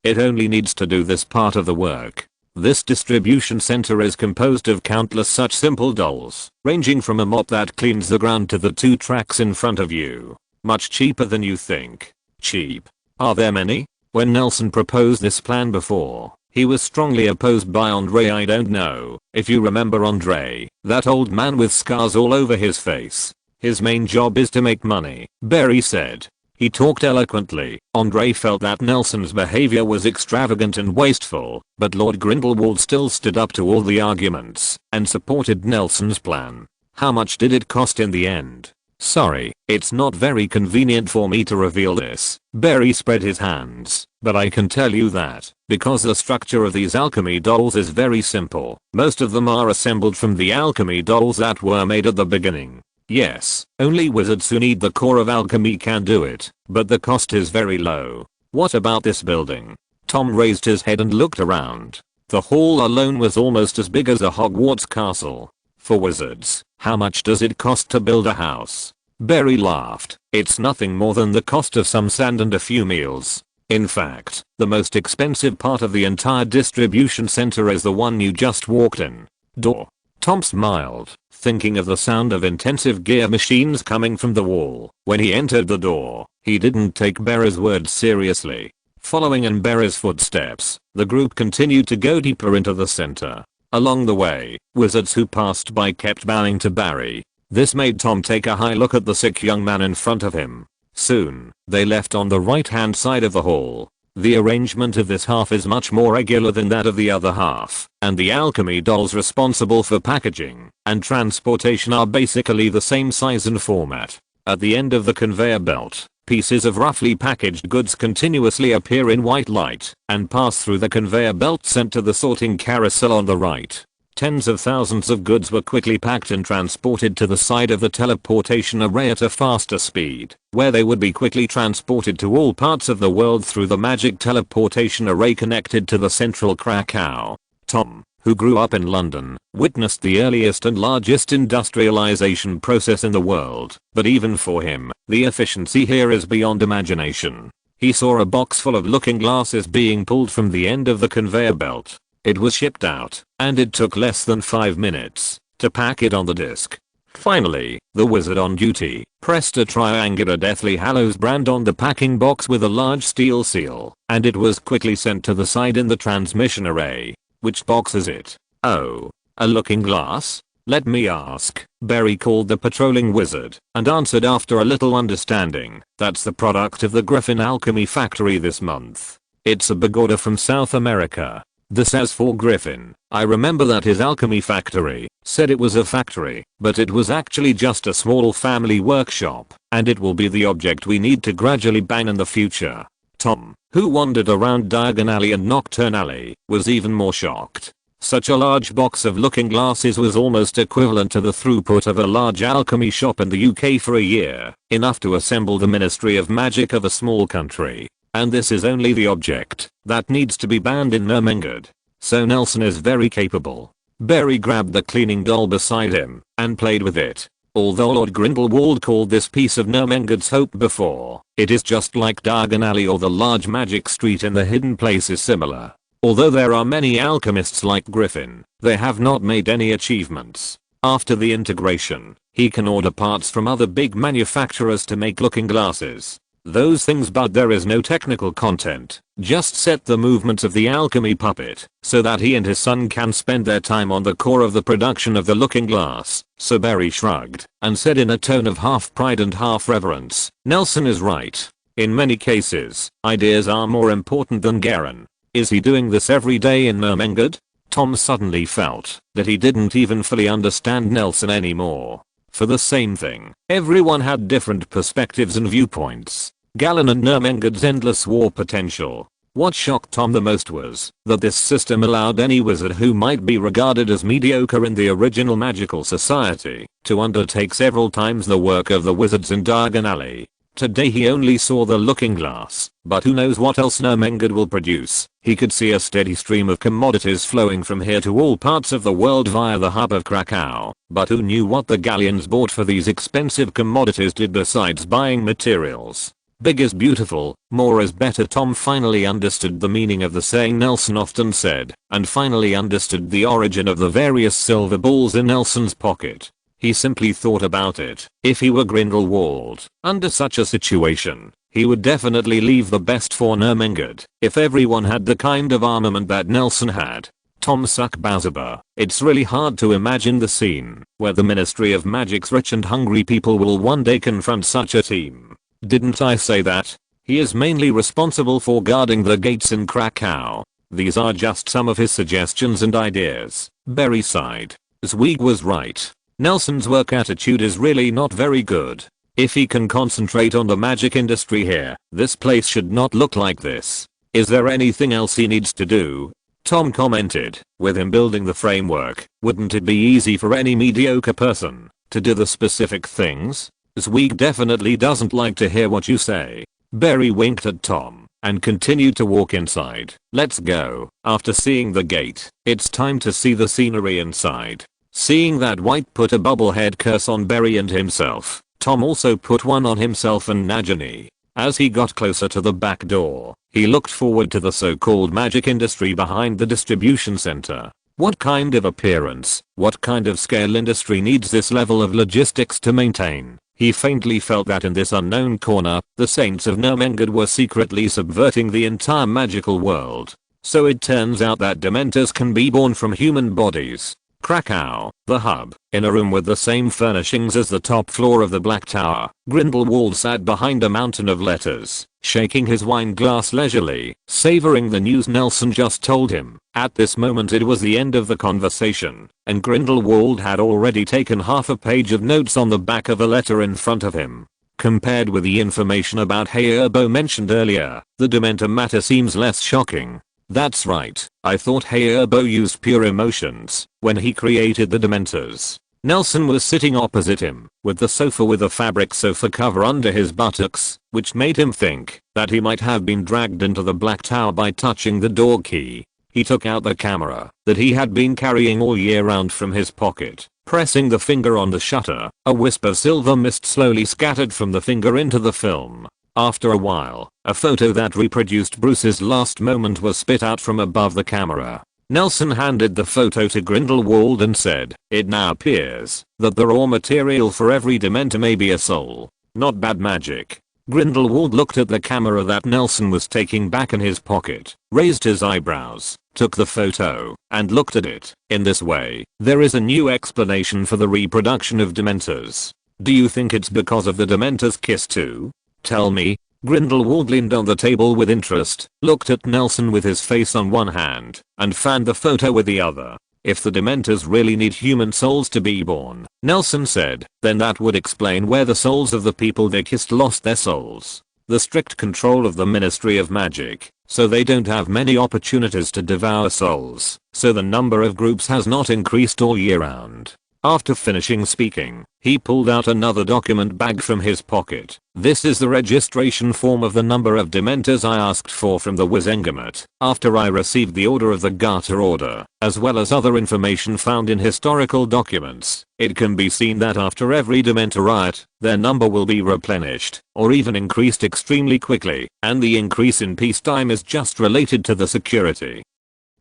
it only needs to do this part of the work. This distribution center is composed of countless such simple dolls, ranging from a mop that cleans the ground to the 2 tracks in front of you. Much cheaper than you think. Cheap. Are there many? When Nelson proposed this plan before, he was strongly opposed by Andre. I don't know if you remember Andre, that old man with scars all over his face. His main job is to make money, Barry said. He talked eloquently. Andre felt that Nelson's behavior was extravagant and wasteful, but Lord Grindelwald still stood up to all the arguments and supported Nelson's plan. How much did it cost in the end? Sorry, it's not very convenient for me to reveal this. Barry spread his hands, but I can tell you that, because the structure of these alchemy dolls is very simple. Most of them are assembled from the alchemy dolls that were made at the beginning. Yes, only wizards who need the core of alchemy can do it, but the cost is very low. What about this building? Tom raised his head and looked around. The hall alone was almost as big as a Hogwarts castle. For wizards, how much does it cost to build a house? Barry laughed. It's nothing more than the cost of some sand and a few meals. In fact, the most expensive part of the entire distribution center is the one you just walked in. Door. Tom smiled, thinking of the sound of intensive gear machines coming from the wall. When he entered the door, he didn't take Barry's words seriously. Following in Barry's footsteps, the group continued to go deeper into the center. Along the way, wizards who passed by kept bowing to Barry. This made Tom take a high look at the sick young man in front of him. Soon, they left on the right-hand side of the hall. The arrangement of this half is much more regular than that of the other half, and the alchemy dolls responsible for packaging and transportation are basically the same size and format. At the end of the conveyor belt, pieces of roughly packaged goods continuously appear in white light and pass through the conveyor belt sent to the sorting carousel on the right. Tens of thousands of goods were quickly packed and transported to the side of the teleportation array at a faster speed, where they would be quickly transported to all parts of the world through the magic teleportation array connected to the central Krakow. Tom, who grew up in London, witnessed the earliest and largest industrialization process in the world, but even for him, the efficiency here is beyond imagination. He saw a box full of looking glasses being pulled from the end of the conveyor belt. It was shipped out, and it took less than 5 minutes to pack it on the disc. Finally, the wizard on duty pressed a triangular Deathly Hallows brand on the packing box with a large steel seal, and it was quickly sent to the side in the transmission array. Which box is it? Oh, a looking glass? Let me ask. Barry called the patrolling wizard and answered after a little understanding. That's the product of the Griffin Alchemy Factory this month. It's a big order from South America. The says for Griffin. I remember that his alchemy factory said it was a factory, but it was actually just a small family workshop, and it will be the object we need to gradually ban in the future. Tom, who wandered around Diagon Alley and Nocturne Alley, was even more shocked. Such a large box of looking glasses was almost equivalent to the throughput of a large alchemy shop in the UK for a year, enough to assemble the Ministry of Magic of a small country. And this is only the object that needs to be banned in Nurmengard. So Nelson is very capable. Barry grabbed the cleaning doll beside him and played with it. Although Lord Grindelwald called this piece of Nurmengard's hope before, it is just like Diagon Alley or the large magic street in the hidden place is similar. Although there are many alchemists like Griffin, they have not made any achievements. After the integration, he can order parts from other big manufacturers to make looking glasses. Those things, but there is no technical content. Just set the movements of the alchemy puppet so that he and his son can spend their time on the core of the production of the looking glass. So Barry shrugged and said in a tone of half pride and half reverence, Nelson is right. In many cases, ideas are more important than Garen. Is he doing this every day in Nurmengard? Tom suddenly felt that he didn't even fully understand Nelson anymore. For the same thing, everyone had different perspectives and viewpoints. Galen and Nurmengard's endless war potential. What shocked Tom the most was that this system allowed any wizard who might be regarded as mediocre in the original magical society to undertake several times the work of the wizards in Diagon Alley. Today he only saw the looking glass, but who knows what else Nurmengard will produce. He could see a steady stream of commodities flowing from here to all parts of the world via the hub of Krakow, but who knew what the galleons bought for these expensive commodities did besides buying materials. Big is beautiful, more is better. Tom finally understood the meaning of the saying Nelson often said, and finally understood the origin of the various silver balls in Nelson's pocket. He simply thought about it. If he were Grindelwald, under such a situation, he would definitely leave the best for Nurmengard. If everyone had the kind of armament that Nelson had. Tom suck Bazaba. It's really hard to imagine the scene where the Ministry of Magic's rich and hungry people will one day confront such a team. Didn't I say that? He is mainly responsible for guarding the gates in Krakow. These are just some of his suggestions and ideas. Barry sighed. Zweig was right. Nelson's work attitude is really not very good. If he can concentrate on the magic industry here, this place should not look like this. Is there anything else he needs to do? Tom commented, with him building the framework, wouldn't it be easy for any mediocre person to do the specific things? Zweig definitely doesn't like to hear what you say. Barry winked at Tom and continued to walk inside. Let's go. After seeing the gate, it's time to see the scenery inside. Seeing that White put a bubblehead curse on Barry and himself, Tom also put one on himself and Nagini. As he got closer to the back door, he looked forward to the so-called magic industry behind the distribution center. What kind of appearance, what kind of scale industry needs this level of logistics to maintain? He faintly felt that in this unknown corner, the saints of Nermengard were secretly subverting the entire magical world. So it turns out that dementors can be born from human bodies. Krakow, the hub, in a room with the same furnishings as the top floor of the Black Tower, Grindelwald sat behind a mountain of letters, shaking his wine glass leisurely, savoring the news Nelson just told him. At this moment it was the end of the conversation, and Grindelwald had already taken half a page of notes on the back of a letter in front of him. Compared with the information about Hayerbo mentioned earlier, the Dementor matter seems less shocking. That's right, I thought Hayerbo used pure emotions when he created the Dementors. Nelson was sitting opposite him, with the sofa with a fabric sofa cover under his buttocks, which made him think that he might have been dragged into the Black Tower by touching the door key. He took out the camera that he had been carrying all year round from his pocket, pressing the finger on the shutter. A wisp of silver mist slowly scattered from the finger into the film. After a while, a photo that reproduced Bruce's last moment was spit out from above the camera. Nelson handed the photo to Grindelwald and said, "It now appears that the raw material for every Dementor may be a soul. Not bad magic." Grindelwald looked at the camera that Nelson was taking back in his pocket, raised his eyebrows, took the photo, and looked at it. In this way, there is a new explanation for the reproduction of Dementors. Do you think it's because of the Dementor's kiss too? Tell me. Grindelwald leaned on the table with interest, looked at Nelson with his face on one hand, and fanned the photo with the other. If the Dementors really need human souls to be born, Nelson said, then that would explain where the souls of the people they kissed lost their souls. The strict control of the Ministry of Magic, so they don't have many opportunities to devour souls, so the number of groups has not increased all year round. After finishing speaking, he pulled out another document bag from his pocket. This is the registration form of the number of Dementors I asked for from the Wizengamot after I received the order of the Garter Order, as well as other information found in historical documents. It can be seen that after every Dementor riot, their number will be replenished, or even increased extremely quickly, and the increase in peacetime is just related to the security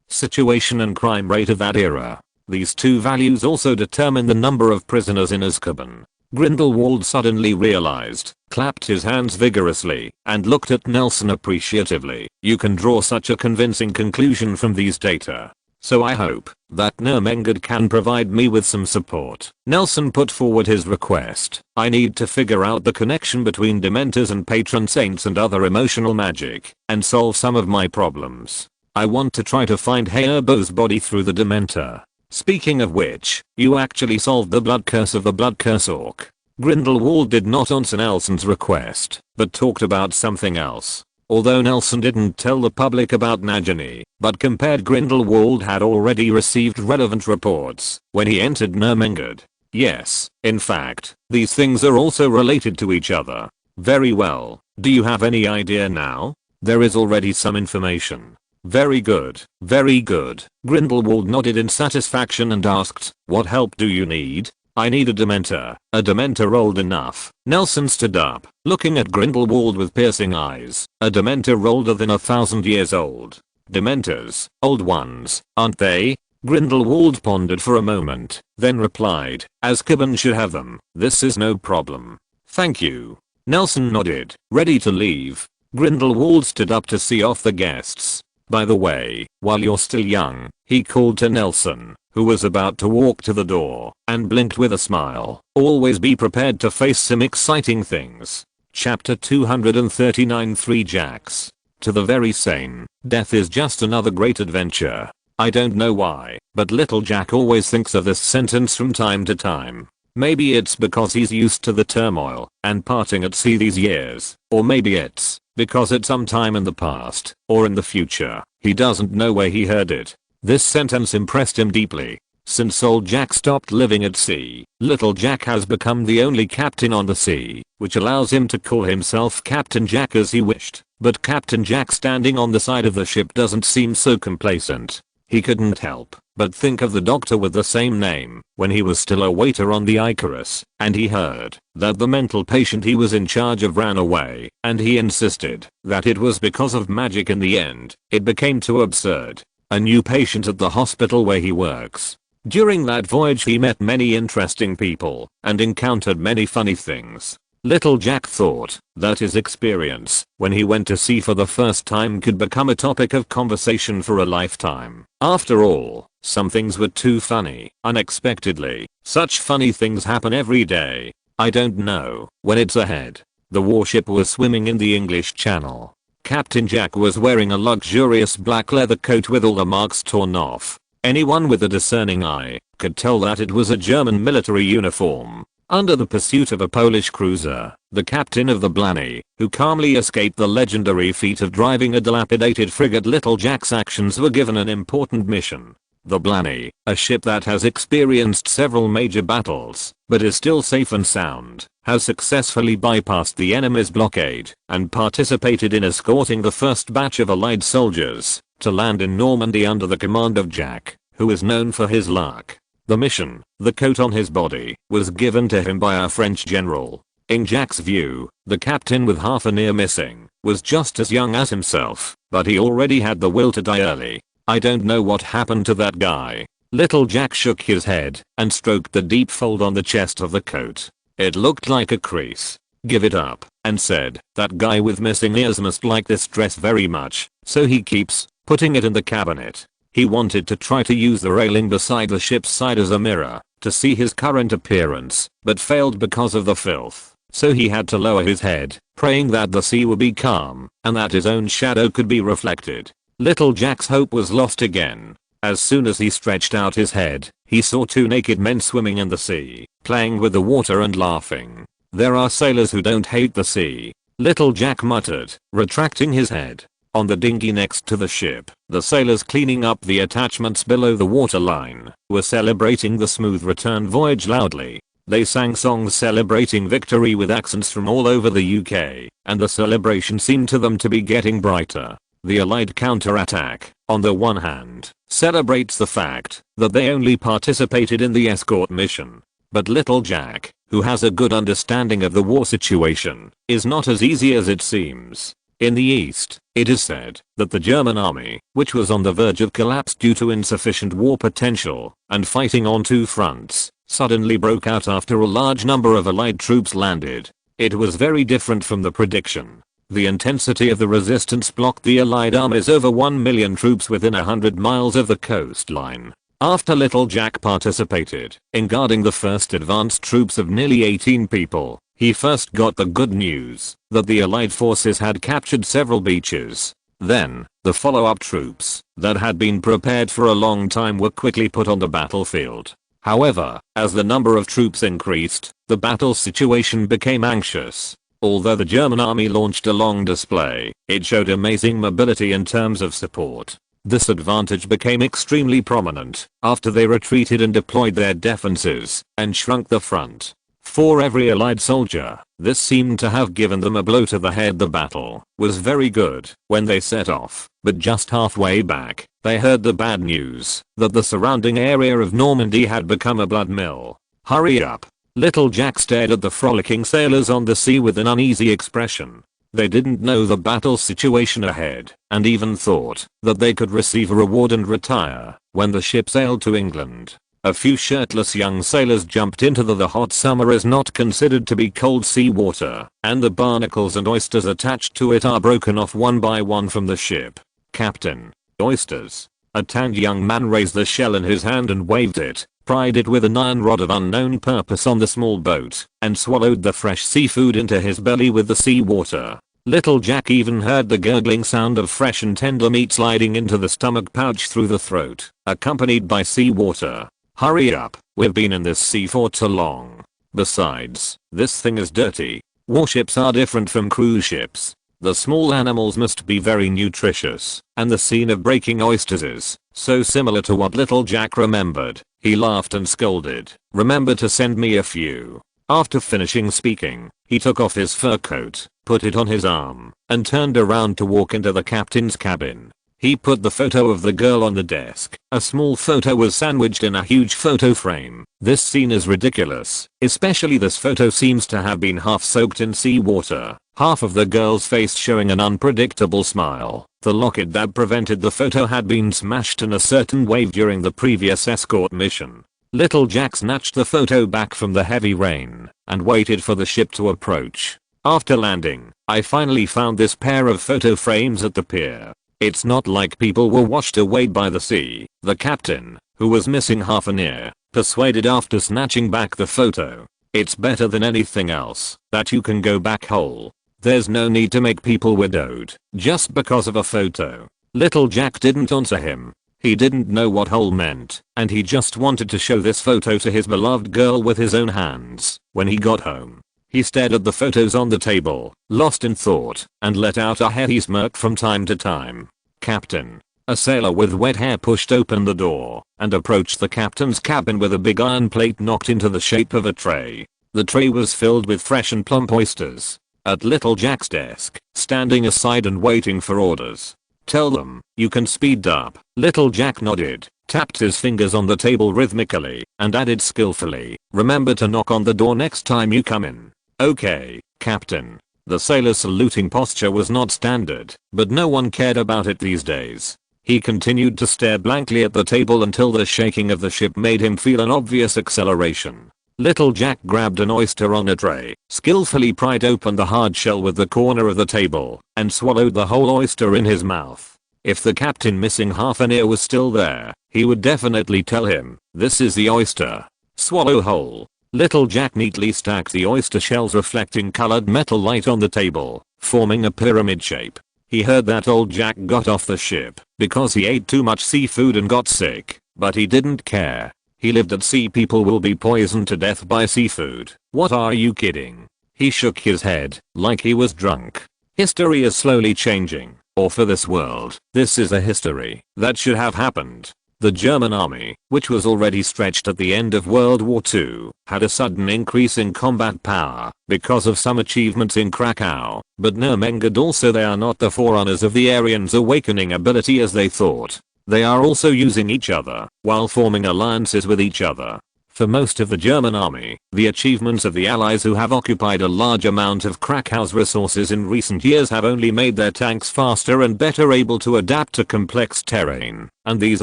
situation and crime rate of that era. These two values also determine the number of prisoners in Azkaban. Grindelwald suddenly realized, clapped his hands vigorously, and looked at Nelson appreciatively. You can draw such a convincing conclusion from these data. So I hope that Nermengard can provide me with some support. Nelson put forward his request. I need to figure out the connection between Dementors and patron saints and other emotional magic, and solve some of my problems. I want to try to find Hayerbo's body through the Dementor. Speaking of which, you actually solved the blood curse of the blood curse orc. Grindelwald did not answer Nelson's request, but talked about something else. Although Nelson didn't tell the public about Nagini, but compared Grindelwald had already received relevant reports when he entered Nermengard. Yes, in fact, these things are also related to each other. Very well. Do you have any idea now? There is already some information. Very good, very good. Grindelwald nodded in satisfaction and asked, what help do you need? I need a Dementor. A Dementor old enough. Nelson stood up, looking at Grindelwald with piercing eyes. A Dementor older than 1,000 years old. Dementors, old ones, aren't they? Grindelwald pondered for a moment, then replied, Azkaban should have them. This is no problem. Thank you. Nelson nodded, ready to leave. Grindelwald stood up to see off the guests. By the way, while you're still young, he called to Nelson, who was about to walk to the door, and blinked with a smile. Always be prepared to face some exciting things. Chapter 239 Three Jacks. To the very sane, death is just another great adventure. I don't know why, but little Jack always thinks of this sentence from time to time. Maybe it's because he's used to the turmoil and parting at sea these years, or maybe it's because at some time in the past or in the future, he doesn't know where he heard it. This sentence impressed him deeply. Since old Jack stopped living at sea, little Jack has become the only captain on the sea, which allows him to call himself Captain Jack as he wished. But Captain Jack standing on the side of the ship doesn't seem so complacent. He couldn't help but think of the doctor with the same name when he was still a waiter on the Icarus, and he heard that the mental patient he was in charge of ran away, and he insisted that it was because of magic. In the end, it became too absurd. A new patient at the hospital where he works. During that voyage he met many interesting people and encountered many funny things. Little Jack thought that his experience when he went to sea for the first time could become a topic of conversation for a lifetime. After all, some things were too funny. Unexpectedly, such funny things happen every day. I don't know when it's ahead. The warship was swimming in the English Channel. Captain Jack was wearing a luxurious black leather coat with all the marks torn off. Anyone with a discerning eye could tell that it was a German military uniform. Under the pursuit of a Polish cruiser, the captain of the Blanny, who calmly escaped the legendary feat of driving a dilapidated frigate, little Jack's actions were given an important mission. The Blanny, a ship that has experienced several major battles, but is still safe and sound, has successfully bypassed the enemy's blockade and participated in escorting the first batch of Allied soldiers to land in Normandy under the command of Jack, who is known for his luck. The mission, the coat on his body, was given to him by a French general. In Jack's view, the captain with half an ear missing was just as young as himself, but he already had the will to die early. I don't know what happened to that guy. Little Jack shook his head and stroked the deep fold on the chest of the coat. It looked like a crease. Give it up, and said, that guy with missing ears must like this dress very much, so he keeps putting it in the cabinet. He wanted to try to use the railing beside the ship's side as a mirror to see his current appearance, but failed because of the filth. So he had to lower his head, praying that the sea would be calm and that his own shadow could be reflected. Little Jack's hope was lost again. As soon as he stretched out his head, he saw two naked men swimming in the sea, playing with the water and laughing. There are sailors who don't hate the sea, little Jack muttered, retracting his head. On the dinghy next to the ship, the sailors cleaning up the attachments below the waterline were celebrating the smooth return voyage loudly. They sang songs celebrating victory with accents from all over the UK, and the celebration seemed to them to be getting brighter. The Allied counterattack, on the one hand, celebrates the fact that they only participated in the escort mission. But little Jack, who has a good understanding of the war situation, is not as easy as it seems. In the east, it is said that the German army, which was on the verge of collapse due to insufficient war potential and fighting on two fronts, suddenly broke out after a large number of Allied troops landed. It was very different from the prediction. The intensity of the resistance blocked the Allied armies over 1 million troops within 100 miles of the coastline. After little Jack participated in guarding the first advanced troops of nearly 18 people, he first got the good news that the Allied forces had captured several beaches. Then, the follow-up troops that had been prepared for a long time were quickly put on the battlefield. However, as the number of troops increased, the battle situation became anxious. Although the German army launched a long display, it showed amazing mobility in terms of support. This advantage became extremely prominent after they retreated and deployed their defenses and shrunk the front. For every Allied soldier, this seemed to have given them a blow to the head. The battle was very good when they set off, but just halfway back, they heard the bad news that the surrounding area of Normandy had become a blood mill. Hurry up! Little Jack stared at the frolicking sailors on the sea with an uneasy expression. They didn't know the battle situation ahead, and even thought that they could receive a reward and retire when the ship sailed to England. A few shirtless young sailors jumped into the hot summer is not considered to be cold sea water, and the barnacles and oysters attached to it are broken off one by one from the ship. Captain, oysters. A tanned young man raised the shell in his hand and waved it, pried it with an iron rod of unknown purpose on the small boat, and swallowed the fresh seafood into his belly with the sea water. Little Jack even heard the gurgling sound of fresh and tender meat sliding into the stomach pouch through the throat, accompanied by sea water. Hurry up, we've been in this sea for too long. Besides, this thing is dirty. Warships are different from cruise ships. The small animals must be very nutritious, and the scene of breaking oysters is so similar to what little Jack remembered. He laughed and scolded, "Remember to send me a few." After finishing speaking, he took off his fur coat, put it on his arm, and turned around to walk into the captain's cabin. He put the photo of the girl on the desk. A small photo was sandwiched in a huge photo frame. This scene is ridiculous, especially this photo seems to have been half soaked in seawater, half of the girl's face showing an unpredictable smile. The locket that prevented the photo had been smashed in a certain wave during the previous escort mission. Little Jack snatched the photo back from the heavy rain and waited for the ship to approach. After landing, I finally found this pair of photo frames at the pier. It's not like people were washed away by the sea. The captain, who was missing half an ear, persuaded after snatching back the photo. It's better than anything else that you can go back whole. There's no need to make people widowed just because of a photo. Little Jack didn't answer him. He didn't know what whole meant, and he just wanted to show this photo to his beloved girl with his own hands. When he got home, he stared at the photos on the table, lost in thought, and let out a heavy smirk from time to time. "Captain." A sailor with wet hair pushed open the door and approached the captain's cabin with a big iron plate knocked into the shape of a tray. The tray was filled with fresh and plump oysters. At Little Jack's desk, standing aside and waiting for orders. "Tell them, you can speed up." Little Jack nodded, tapped his fingers on the table rhythmically, and added skillfully, "Remember to knock on the door next time you come in." "Okay, Captain." The sailor's saluting posture was not standard, but no one cared about it these days. He continued to stare blankly at the table until the shaking of the ship made him feel an obvious acceleration. Little Jack grabbed an oyster on a tray, skillfully pried open the hard shell with the corner of the table, and swallowed the whole oyster in his mouth. If the captain missing half an ear was still there, he would definitely tell him, "This is the oyster. Swallow whole." Little Jack neatly stacked the oyster shells reflecting colored metal light on the table, forming a pyramid shape. He heard that old Jack got off the ship because he ate too much seafood and got sick, but he didn't care. He lived at sea. People will be poisoned to death by seafood. What, are you kidding? He shook his head like he was drunk. History is slowly changing, or for this world, this is a history that should have happened. The German army, which was already stretched at the end of World War II, had a sudden increase in combat power because of some achievements in Krakow, but Nuremberg also. They are not the forerunners of the Aryans' awakening ability as they thought. They are also using each other while forming alliances with each other. For most of the German army, the achievements of the Allies who have occupied a large amount of Krakow's resources in recent years have only made their tanks faster and better able to adapt to complex terrain, and these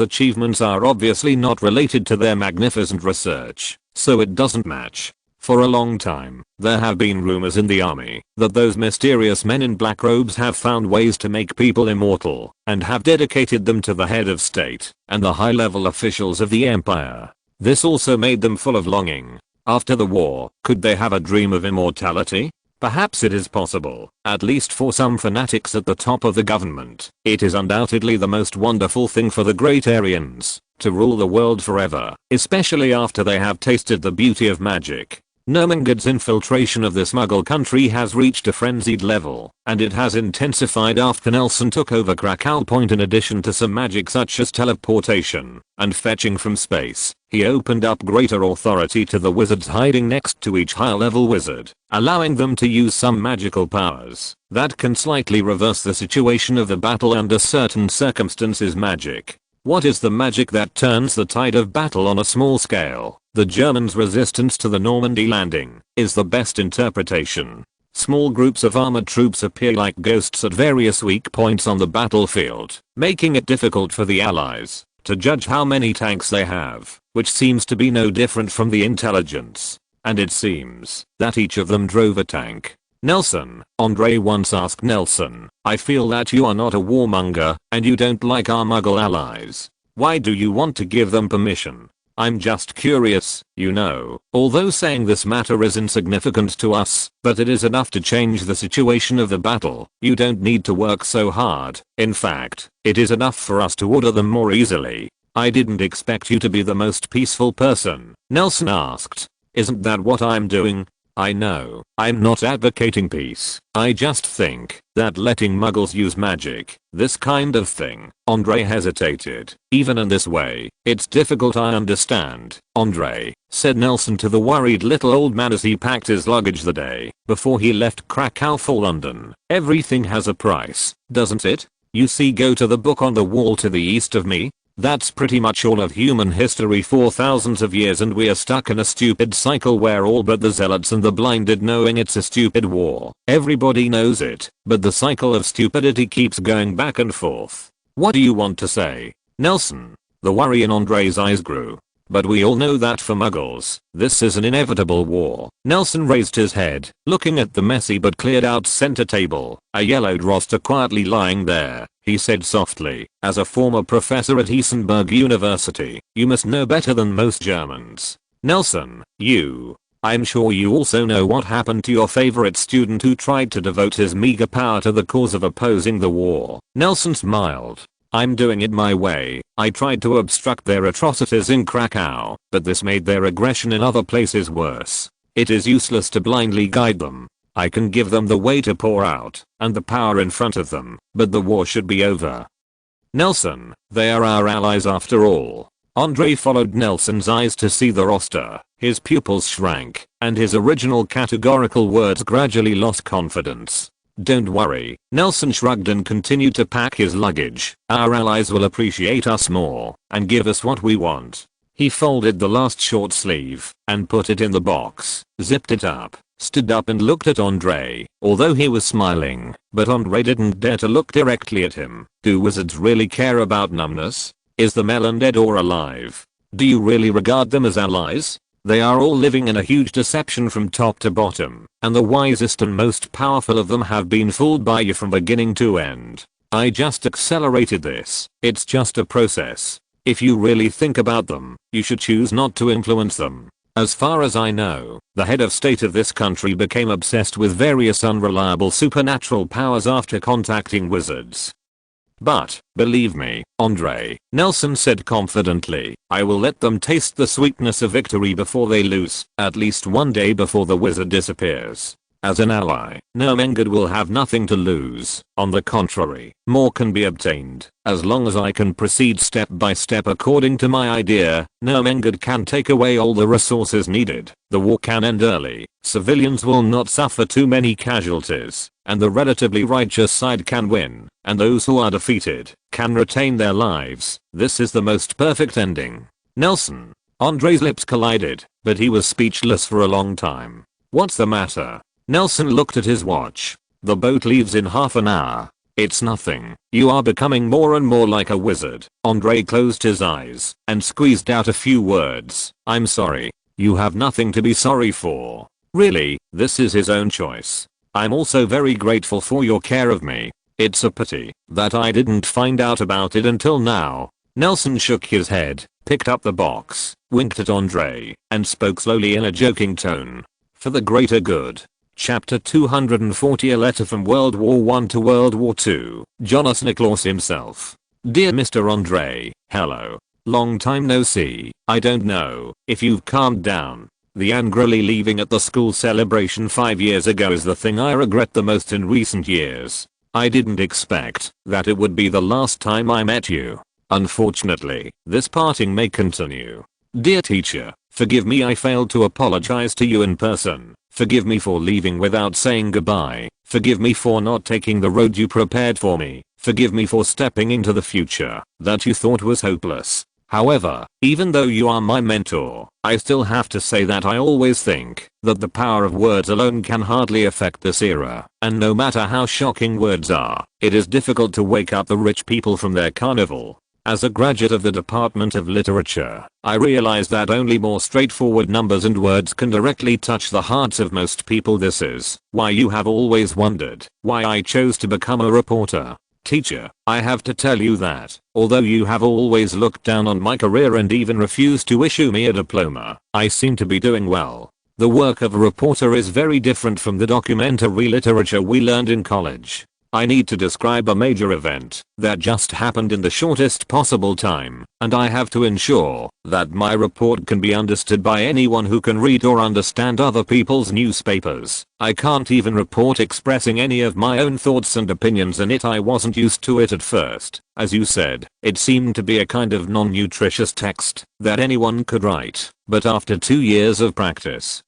achievements are obviously not related to their magnificent research, so it doesn't match. For a long time, there have been rumors in the army that those mysterious men in black robes have found ways to make people immortal, and have dedicated them to the head of state and the high-level officials of the empire. This also made them full of longing. After the war, could they have a dream of immortality? Perhaps it is possible, at least for some fanatics at the top of the government. It is undoubtedly the most wonderful thing for the great Aryans to rule the world forever, especially after they have tasted the beauty of magic. Nuremberg's infiltration of this Muggle country has reached a frenzied level, and it has intensified after Nelson took over Krakow Point. In addition to some magic such as teleportation and fetching from space, he opened up greater authority to the wizards hiding next to each high-level wizard, allowing them to use some magical powers that can slightly reverse the situation of the battle under certain circumstances. Magic. What is the magic that turns the tide of battle on a small scale? The Germans' resistance to the Normandy landing is the best interpretation. Small groups of armored troops appear like ghosts at various weak points on the battlefield, making it difficult for the Allies to judge how many tanks they have, which seems to be no different from the intelligence. And it seems that each of them drove a tank. Nelson, Andre once asked Nelson, "I feel that you are not a warmonger, and you don't like our Muggle allies. Why do you want to give them permission?" "I'm just curious, you know." Although saying this matter is insignificant to us, but it is enough to change the situation of the battle. You don't need to work so hard. In fact, it is enough for us to order them more easily. I didn't expect you to be the most peaceful person, Nelson asked. Isn't that what I'm doing? I know, I'm not advocating peace. I just think that letting muggles use magic, this kind of thing. Andre hesitated. Even in this way, it's difficult, I understand, Andre, said Nelson to the worried little old man as he packed his luggage the day before he left Krakow for London. Everything has a price, doesn't it? You see, go to the book on the wall to the east of me. That's pretty much all of human history for thousands of years, and we are stuck in a stupid cycle where all but the zealots and the blinded knowing it's a stupid war. Everybody knows it, but the cycle of stupidity keeps going back and forth. What do you want to say, Nelson? The worry in Andre's eyes grew. But we all know that for muggles, this is an inevitable war. Nelson raised his head, looking at the messy but cleared out center table, a yellowed roster quietly lying there. He said softly, as a former professor at Isenberg University, you must know better than most Germans. Nelson, I'm sure you also know what happened to your favorite student who tried to devote his meager power to the cause of opposing the war. Nelson smiled. I'm doing it my way. I tried to obstruct their atrocities in Krakow, but this made their aggression in other places worse. It is useless to blindly guide them. I can give them the way to pour out, and the power in front of them, but the war should be over. Nelson, they are our allies after all. Andre followed Nelson's eyes to see the roster. His pupils shrank, and his original categorical words gradually lost confidence. Don't worry, Nelson shrugged and continued to pack his luggage. Our allies will appreciate us more, and give us what we want. He folded the last short sleeve, and put it in the box, zipped it up, stood up and looked at Andre, although he was smiling, but Andre didn't dare to look directly at him. Do wizards really care about numbness? Is the melon dead or alive? Do you really regard them as allies? They are all living in a huge deception from top to bottom, and the wisest and most powerful of them have been fooled by you from beginning to end. I just accelerated this. It's just a process. If you really think about them, you should choose not to influence them. As far as I know, the head of state of this country became obsessed with various unreliable supernatural powers after contacting wizards. But, believe me, Andre, Nelson said confidently, I will let them taste the sweetness of victory before they lose, at least one day before the wizard disappears. As an ally, Nermengard will have nothing to lose. On the contrary, more can be obtained. As long as I can proceed step by step according to my idea, Nermengard can take away all the resources needed. The war can end early, civilians will not suffer too many casualties, and the relatively righteous side can win, and those who are defeated can retain their lives. This is the most perfect ending. Nelson. Andre's lips collided, but he was speechless for a long time. What's the matter? Nelson looked at his watch. The boat leaves in half an hour. It's nothing. You are becoming more and more like a wizard. Andre closed his eyes and squeezed out a few words. I'm sorry. You have nothing to be sorry for. Really, this is his own choice. I'm also very grateful for your care of me. It's a pity that I didn't find out about it until now. Nelson shook his head, picked up the box, winked at Andre, and spoke slowly in a joking tone. For the greater good. Chapter 240, a letter from World War I to World War II. Jonas Niklaus himself. Dear Mr. Andre, hello. Long time no see. I don't know if you've calmed down. The angrily leaving at the school celebration 5 years ago is the thing I regret the most in recent years. I didn't expect that it would be the last time I met you. Unfortunately, this parting may continue. Dear teacher, forgive me, I failed to apologize to you in person. Forgive me for leaving without saying goodbye. Forgive me for not taking the road you prepared for me. Forgive me for stepping into the future that you thought was hopeless. However, even though you are my mentor, I still have to say that I always think that the power of words alone can hardly affect this era. And no matter how shocking words are, it is difficult to wake up the rich people from their carnival. As a graduate of the Department of Literature, I realize that only more straightforward numbers and words can directly touch the hearts of most people. This is why you have always wondered why I chose to become a reporter. Teacher, I have to tell you that, although you have always looked down on my career and even refused to issue me a diploma, I seem to be doing well. The work of a reporter is very different from the documentary literature we learned in college. I need to describe a major event that just happened in the shortest possible time, and I have to ensure that my report can be understood by anyone who can read or understand other people's newspapers. I can't even report expressing any of my own thoughts and opinions in it. I wasn't used to it at first. As you said, it seemed to be a kind of non-nutritious text that anyone could write, but after 2 years of practice,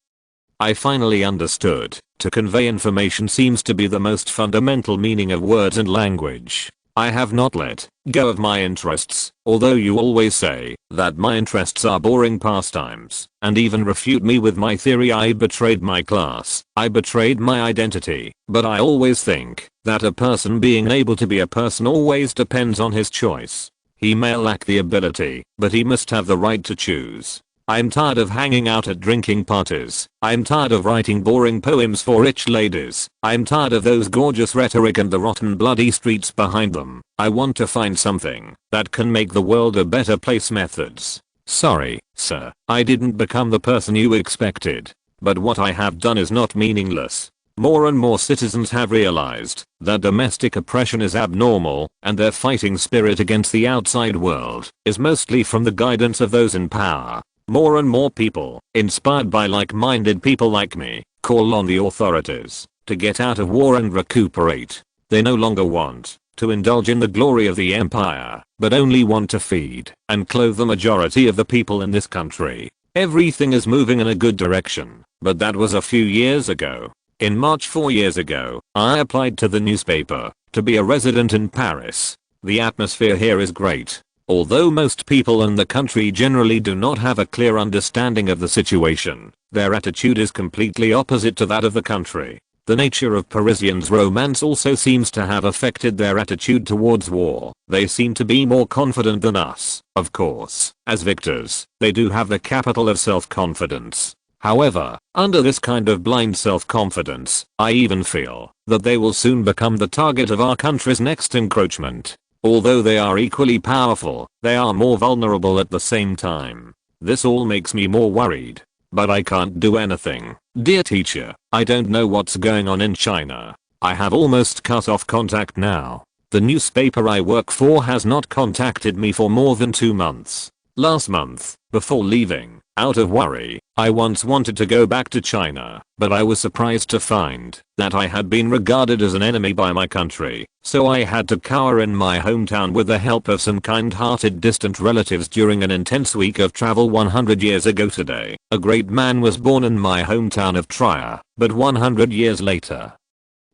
I finally understood. To convey information seems to be the most fundamental meaning of words and language. I have not let go of my interests, although you always say that my interests are boring pastimes, and even refute me with my theory I betrayed my class, I betrayed my identity, but I always think that a person being able to be a person always depends on his choice. He may lack the ability, but he must have the right to choose. I'm tired of hanging out at drinking parties. I'm tired of writing boring poems for rich ladies. I'm tired of those gorgeous rhetoric and the rotten bloody streets behind them. I want to find something that can make the world a better place. Methods. Sorry, sir, I didn't become the person you expected. But what I have done is not meaningless. More and more citizens have realized that domestic oppression is abnormal, and their fighting spirit against the outside world is mostly from the guidance of those in power. More and more people, inspired by like-minded people like me, call on the authorities to get out of war and recuperate. They no longer want to indulge in the glory of the empire, but only want to feed and clothe the majority of the people in this country. Everything is moving in a good direction, but that was a few years ago. In March 4 years ago, I applied to the newspaper to be a resident in Paris. The atmosphere here is great. Although most people in the country generally do not have a clear understanding of the situation, their attitude is completely opposite to that of the country. The nature of Parisians' romance also seems to have affected their attitude towards war. They seem to be more confident than us. Of course, as victors, they do have the capital of self-confidence. However, under this kind of blind self-confidence, I even feel that they will soon become the target of our country's next encroachment. Although they are equally powerful, they are more vulnerable at the same time. This all makes me more worried. But I can't do anything. Dear teacher, I don't know what's going on in China. I have almost cut off contact now. The newspaper I work for has not contacted me for more than 2 months. Last month, before leaving, out of worry, I once wanted to go back to China, but I was surprised to find that I had been regarded as an enemy by my country, so I had to cower in my hometown with the help of some kind-hearted distant relatives during an intense week of travel. 100 years ago today, a great man was born in my hometown of Trier, but 100 years later,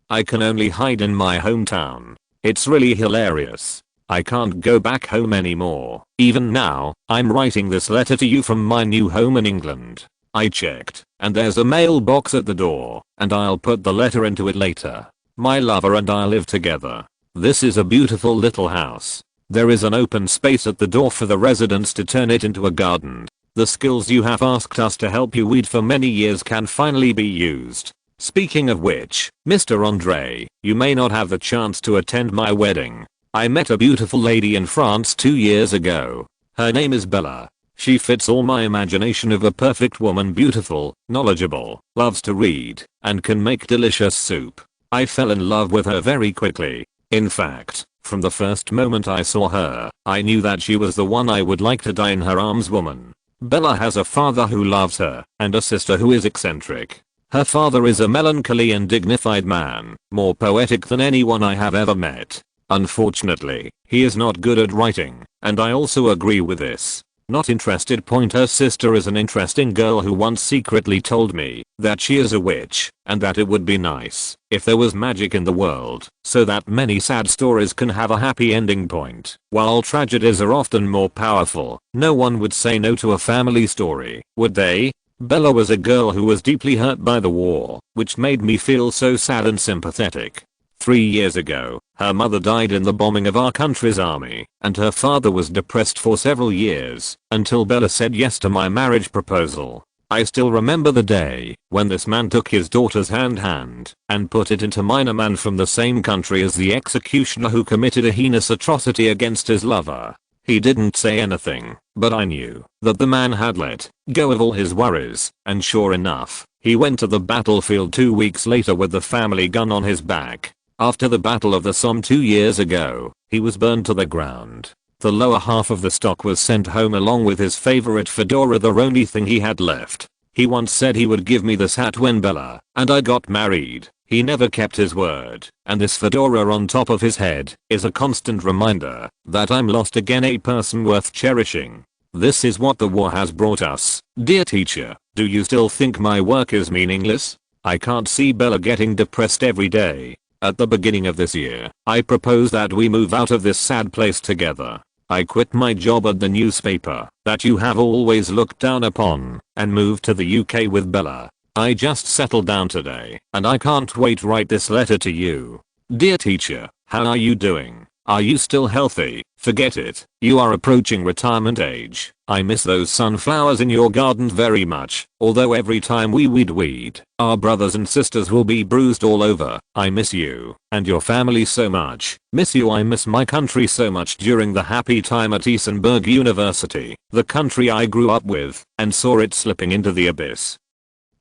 I can only hide in my hometown. It's really hilarious. I can't go back home anymore. Even now, I'm writing this letter to you from my new home in England. I checked, and there's a mailbox at the door, and I'll put the letter into it later. My lover and I live together. This is a beautiful little house. There is an open space at the door for the residents to turn it into a garden. The skills you have asked us to help you weed for many years can finally be used. Speaking of which, Mr. Andre, you may not have the chance to attend my wedding. I met a beautiful lady in France 2 years ago. Her name is Bella. She fits all my imagination of a perfect woman, beautiful, knowledgeable, loves to read, and can make delicious soup. I fell in love with her very quickly. In fact, from the first moment I saw her, I knew that she was the one I would like to die in her arms. Woman. Bella has a father who loves her, and a sister who is eccentric. Her father is a melancholy and dignified man, more poetic than anyone I have ever met. Unfortunately, he is not good at writing, and I also agree with this. Not interested. Her sister is an interesting girl who once secretly told me that she is a witch, and that it would be nice if there was magic in the world, so that many sad stories can have a happy ending point. While tragedies are often more powerful, no one would say no to a family story, would they? Bella was a girl who was deeply hurt by the war, which made me feel so sad and sympathetic. 3 years ago, her mother died in the bombing of our country's army, and her father was depressed for several years, until Bella said yes to my marriage proposal. I still remember the day when this man took his daughter's hand and put it into mine. A man from the same country as the executioner who committed a heinous atrocity against his lover. He didn't say anything, but I knew that the man had let go of all his worries, and sure enough, he went to the battlefield 2 weeks later with the family gun on his back. After the Battle of the Somme 2 years ago, he was burned to the ground. The lower half of the stock was sent home along with his favorite fedora, the only thing he had left. He once said he would give me this hat when Bella and I got married. He never kept his word, and this fedora on top of his head is a constant reminder that I'm lost again, a person worth cherishing. This is what the war has brought us. Dear teacher, do you still think my work is meaningless? I can't see Bella getting depressed every day. At the beginning of this year, I propose that we move out of this sad place together. I quit my job at the newspaper that you have always looked down upon and moved to the UK with Bella. I just settled down today and I can't wait to write this letter to you. Dear teacher, how are you doing? Are you still healthy? Forget it. You are approaching retirement age. I miss those sunflowers in your garden very much, although every time we weed, our brothers and sisters will be bruised all over. I miss you and your family so much. Miss you. I miss my country so much during the happy time at Isenberg University, the country I grew up with, and saw it slipping into the abyss.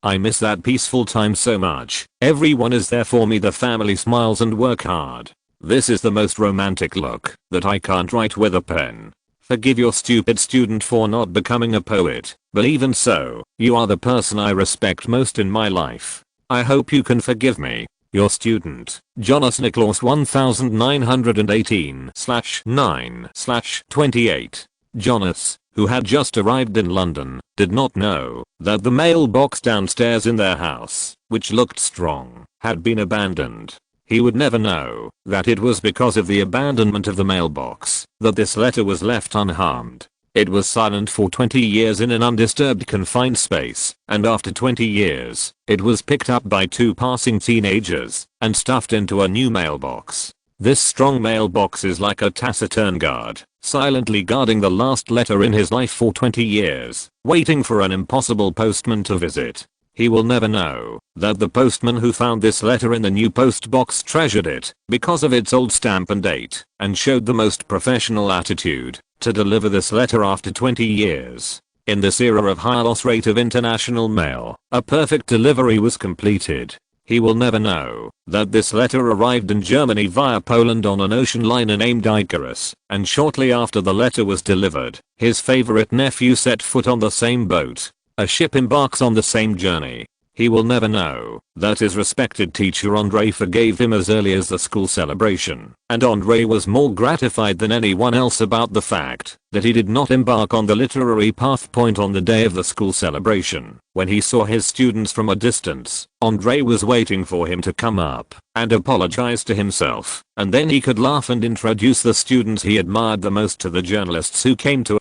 I miss that peaceful time so much. Everyone is there for me, the family smiles and work hard. This is the most romantic look that I can't write with a pen. Forgive your stupid student for not becoming a poet, but even so, you are the person I respect most in my life. I hope you can forgive me. Your student, Jonas Niklaus 1918/9/28. Jonas, who had just arrived in London, did not know that the mailbox downstairs in their house, which looked strong, had been abandoned. He would never know that it was because of the abandonment of the mailbox that this letter was left unharmed. It was silent for 20 years in an undisturbed confined space, and after 20 years, it was picked up by 2 passing teenagers and stuffed into a new mailbox. This strong mailbox is like a taciturn guard, silently guarding the last letter in his life for 20 years, waiting for an impossible postman to visit. He will never know that the postman who found this letter in the new post box treasured it because of its old stamp and date, and showed the most professional attitude to deliver this letter after 20 years. In this era of high loss rate of international mail, a perfect delivery was completed. He will never know that this letter arrived in Germany via Poland on an ocean liner named Icarus, and shortly after the letter was delivered, his favorite nephew set foot on the same boat. A ship embarks on the same journey. He will never know that his respected teacher Andre forgave him as early as the school celebration, and Andre was more gratified than anyone else about the fact that he did not embark on the literary path point on the day of the school celebration. When he saw his students from a distance, Andre was waiting for him to come up and apologize to himself, and then he could laugh and introduce the students he admired the most to the journalists who came to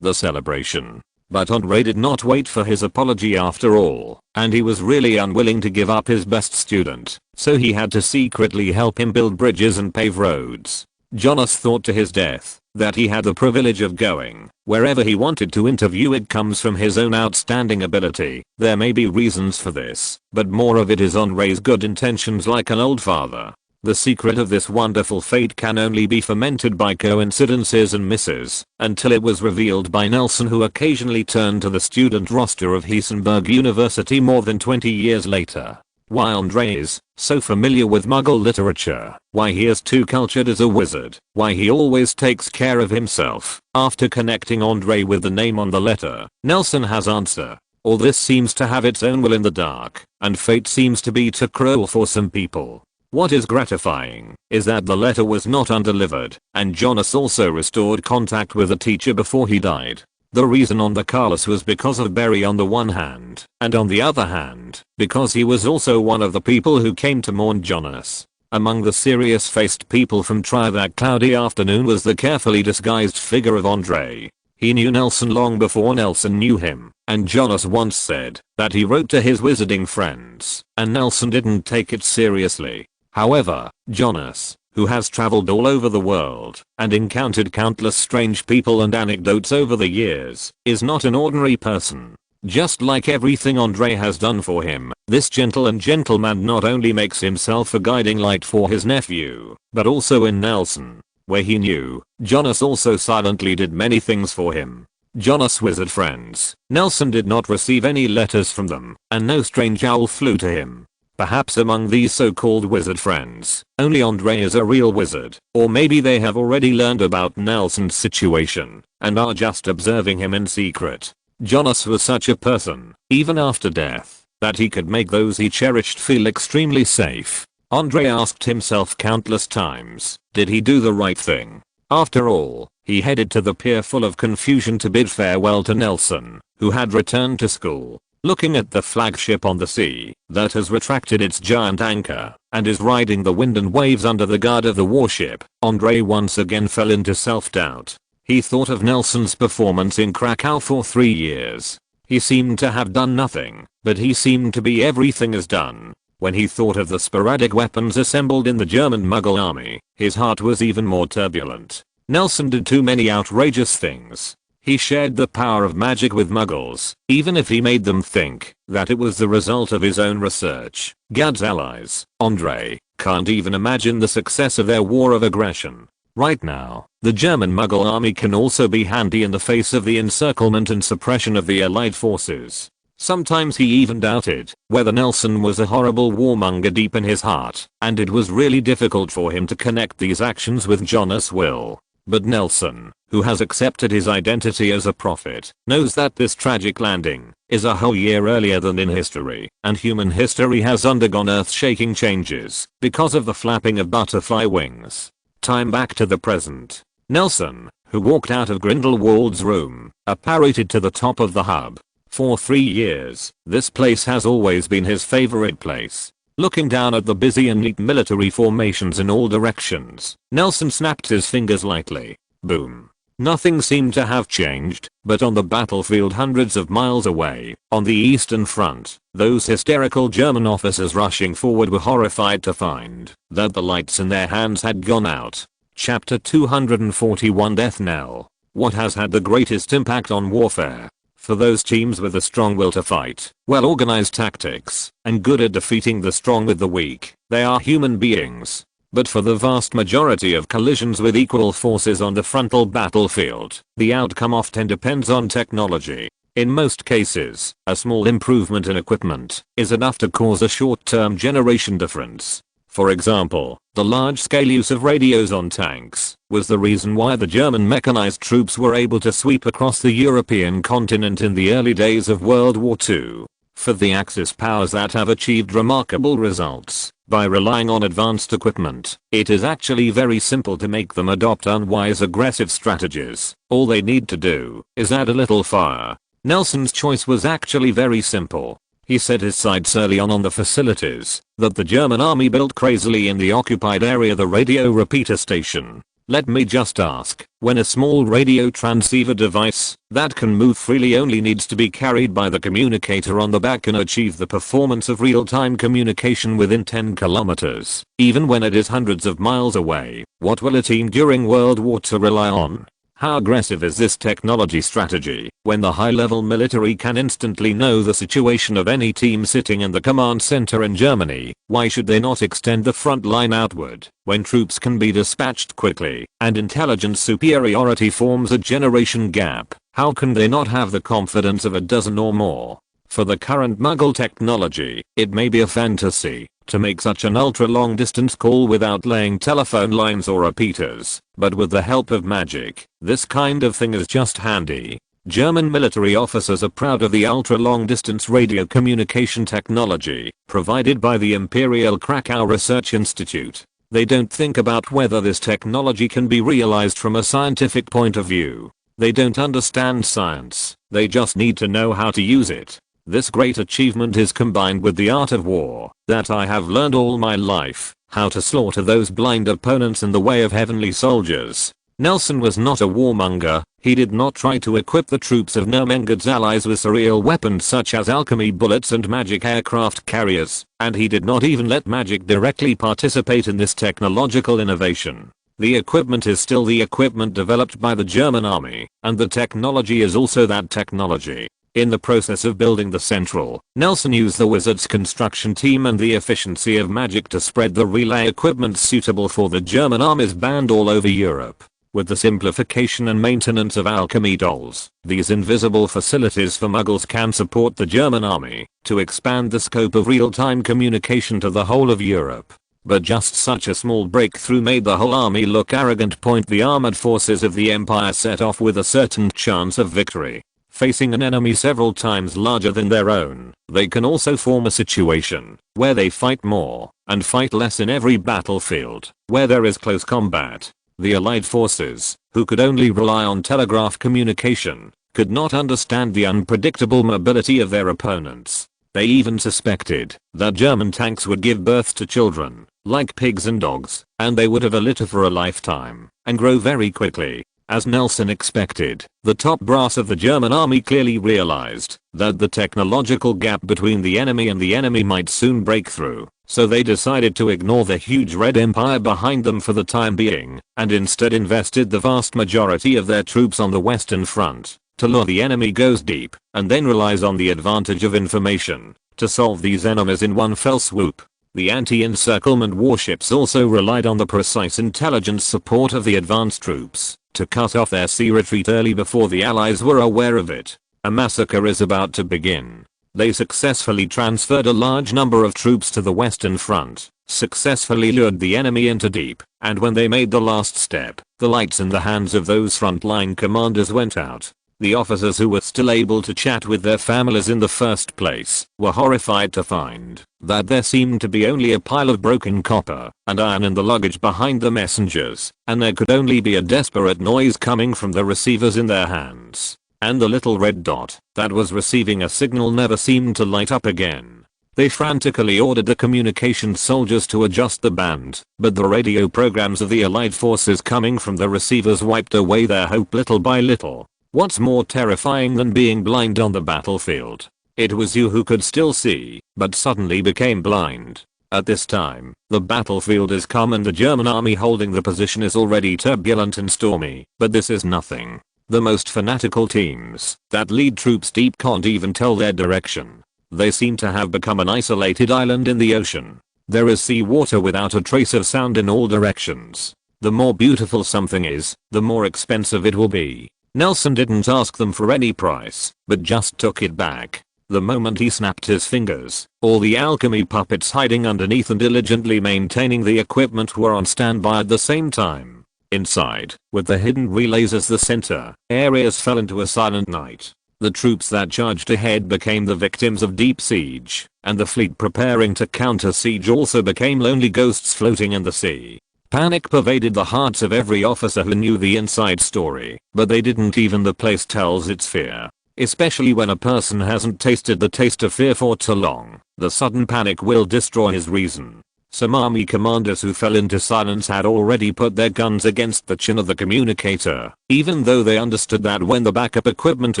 the celebration. But Andre did not wait for his apology after all, and he was really unwilling to give up his best student, so he had to secretly help him build bridges and pave roads. Jonas thought to his death that he had the privilege of going wherever he wanted to interview. It comes from his own outstanding ability. There may be reasons for this, but more of it is Andre's good intentions like an old father. The secret of this wonderful fate can only be fermented by coincidences and misses, until it was revealed by Nelson, who occasionally turned to the student roster of Isenberg University more than 20 years later. Why Andre is so familiar with Muggle literature, why he is too cultured as a wizard, why he always takes care of himself. After connecting Andre with the name on the letter, Nelson has answer. All this seems to have its own will in the dark, and fate seems to be too cruel for some people. What is gratifying is that the letter was not undelivered, and Jonas also restored contact with the teacher before he died. The reason on the Carlos was because of Barry on the one hand, and on the other hand, because he was also one of the people who came to mourn Jonas. Among the serious-faced people from Try that cloudy afternoon was the carefully disguised figure of Andre. He knew Nelson long before Nelson knew him, and Jonas once said that he wrote to his wizarding friends, and Nelson didn't take it seriously. However, Jonas, who has traveled all over the world and encountered countless strange people and anecdotes over the years, is not an ordinary person. Just like everything Andre has done for him, this gentleman not only makes himself a guiding light for his nephew, but also in Nelson, where he knew, Jonas also silently did many things for him. Jonas' wizard friends, Nelson did not receive any letters from them, and no strange owl flew to him. Perhaps among these so-called wizard friends, only Andre is a real wizard, or maybe they have already learned about Nelson's situation and are just observing him in secret. Jonas was such a person, even after death, that he could make those he cherished feel extremely safe. Andre asked himself countless times, did he do the right thing? After all, he headed to the pier full of confusion to bid farewell to Nelson, who had returned to school. Looking at the flagship on the sea that has retracted its giant anchor and is riding the wind and waves under the guard of the warship, Andre once again fell into self-doubt. He thought of Nelson's performance in Krakow for 3 years. He seemed to have done nothing, but he seemed to be everything is done. When he thought of the sporadic weapons assembled in the German Muggle army, his heart was even more turbulent. Nelson did too many outrageous things. He shared the power of magic with Muggles, even if he made them think that it was the result of his own research. Gad's allies, Andre, can't even imagine the success of their war of aggression. Right now, the German Muggle army can also be handy in the face of the encirclement and suppression of the Allied forces. Sometimes he even doubted whether Nelson was a horrible warmonger deep in his heart, and it was really difficult for him to connect these actions with Jonas' will. But Nelson, who has accepted his identity as a prophet, knows that this tragic landing is a whole year earlier than in history, and human history has undergone earth-shaking changes because of the flapping of butterfly wings. Time back to the present. Nelson, who walked out of Grindelwald's room, apparated to the top of the hub. For 3 years, this place has always been his favorite place. Looking down at the busy and neat military formations in all directions, Nelson snapped his fingers lightly. Boom. Nothing seemed to have changed, but on the battlefield hundreds of miles away, on the Eastern Front, those hysterical German officers rushing forward were horrified to find that the lights in their hands had gone out. Chapter 241 Death Knell. What has had the greatest impact on warfare? For those teams with a strong will to fight, well-organized tactics, and good at defeating the strong with the weak, they are human beings. But for the vast majority of collisions with equal forces on the frontal battlefield, the outcome often depends on technology. In most cases, a small improvement in equipment is enough to cause a short-term generation difference. For example, the large-scale use of radios on tanks was the reason why the German mechanized troops were able to sweep across the European continent in the early days of World War II. For the Axis powers that have achieved remarkable results by relying on advanced equipment, it is actually very simple to make them adopt unwise aggressive strategies. All they need to do is add a little fire. Nelson's choice was actually very simple. He set his sights early on the facilities that the German army built crazily in the occupied area, the radio repeater station. Let me just ask, when a small radio transceiver device that can move freely only needs to be carried by the communicator on the back can achieve the performance of real-time communication within 10 kilometers, even when it is hundreds of miles away, what will a team during World War II rely on? How aggressive is this technology strategy when the high-level military can instantly know the situation of any team sitting in the command center in Germany? Why should they not extend the front line outward when troops can be dispatched quickly and intelligence superiority forms a generation gap? How can they not have the confidence of a dozen or more? For the current Muggle technology, it may be a fantasy to make such an ultra-long distance call without laying telephone lines or repeaters, but with the help of magic, this kind of thing is just handy. German military officers are proud of the ultra-long distance radio communication technology provided by the Imperial Krakow Research Institute. They don't think about whether this technology can be realized from a scientific point of view. They don't understand science, they just need to know how to use it. This great achievement is combined with the art of war that I have learned all my life, how to slaughter those blind opponents in the way of heavenly soldiers. Nelson was not a warmonger. He did not try to equip the troops of Nurmengard's allies with surreal weapons such as alchemy bullets and magic aircraft carriers, and he did not even let magic directly participate in this technological innovation. The equipment is still the equipment developed by the German army, and the technology is also that technology. In the process of building the Central, Nelson used the Wizards construction team and the efficiency of magic to spread the relay equipment suitable for the German armies band all over Europe. With the simplification and maintenance of alchemy dolls, these invisible facilities for Muggles can support the German army to expand the scope of real-time communication to the whole of Europe. But just such a small breakthrough made the whole army look arrogant. The armored forces of the Empire set off with a certain chance of victory. Facing an enemy several times larger than their own, they can also form a situation where they fight more and fight less in every battlefield where there is close combat. The Allied forces, who could only rely on telegraph communication, could not understand the unpredictable mobility of their opponents. They even suspected that German tanks would give birth to children, like pigs and dogs, and they would have a litter for a lifetime and grow very quickly. As Nelson expected, the top brass of the German army clearly realized that the technological gap between the enemy and the enemy might soon break through, so they decided to ignore the huge Red Empire behind them for the time being, and instead invested the vast majority of their troops on the Western Front to lure the enemy goes deep, and then relies on the advantage of information to solve these enemies in one fell swoop. The anti-encirclement warships also relied on the precise intelligence support of the advanced troops to cut off their sea retreat early before the Allies were aware of it. A massacre is about to begin. They successfully transferred a large number of troops to the Western Front, successfully lured the enemy into deep, and when they made the last step, the lights in the hands of those frontline commanders went out. The officers who were still able to chat with their families in the first place were horrified to find that there seemed to be only a pile of broken copper and iron in the luggage behind the messengers, and there could only be a desperate noise coming from the receivers in their hands. And the little red dot that was receiving a signal never seemed to light up again. They frantically ordered the communication soldiers to adjust the band, but the radio programs of the Allied forces coming from the receivers wiped away their hope little by little. What's more terrifying than being blind on the battlefield? It was you who could still see, but suddenly became blind. At this time, the battlefield is calm and the German army holding the position is already turbulent and stormy, but this is nothing. The most fanatical teams that lead troops deep can't even tell their direction. They seem to have become an isolated island in the ocean. There is sea water without a trace of sound in all directions. The more beautiful something is, the more expensive it will be. Nelson didn't ask them for any price, but just took it back. The moment he snapped his fingers, all the alchemy puppets hiding underneath and diligently maintaining the equipment were on standby at the same time. Inside, with the hidden relays as the center, areas fell into a silent night. The troops that charged ahead became the victims of deep siege, and the fleet preparing to counter siege also became lonely ghosts floating in the sea. Panic pervaded the hearts of every officer who knew the inside story, but they didn't. Even the place tells its fear. Especially when a person hasn't tasted the taste of fear for too long, the sudden panic will destroy his reason. Some army commanders who fell into silence had already put their guns against the chin of the communicator, even though they understood that when the backup equipment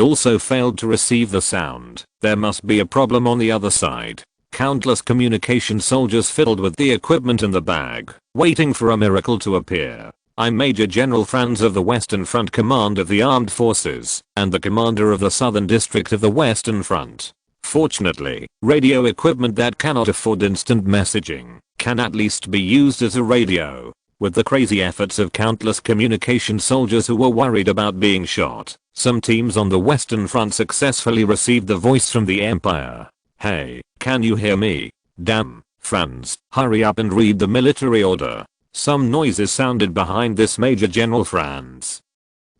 also failed to receive the sound, there must be a problem on the other side. Countless communication soldiers fiddled with the equipment in the bag, waiting for a miracle to appear. I'm Major General Franz of the Western Front Command of the Armed Forces, and the commander of the Southern District of the Western Front. Fortunately, radio equipment that cannot afford instant messaging can at least be used as a radio. With the crazy efforts of countless communication soldiers who were worried about being shot, some teams on the Western Front successfully received the voice from the Empire. Hey, can you hear me? Damn, Franz, hurry up and read the military order. Some noises sounded behind this Major General Franz.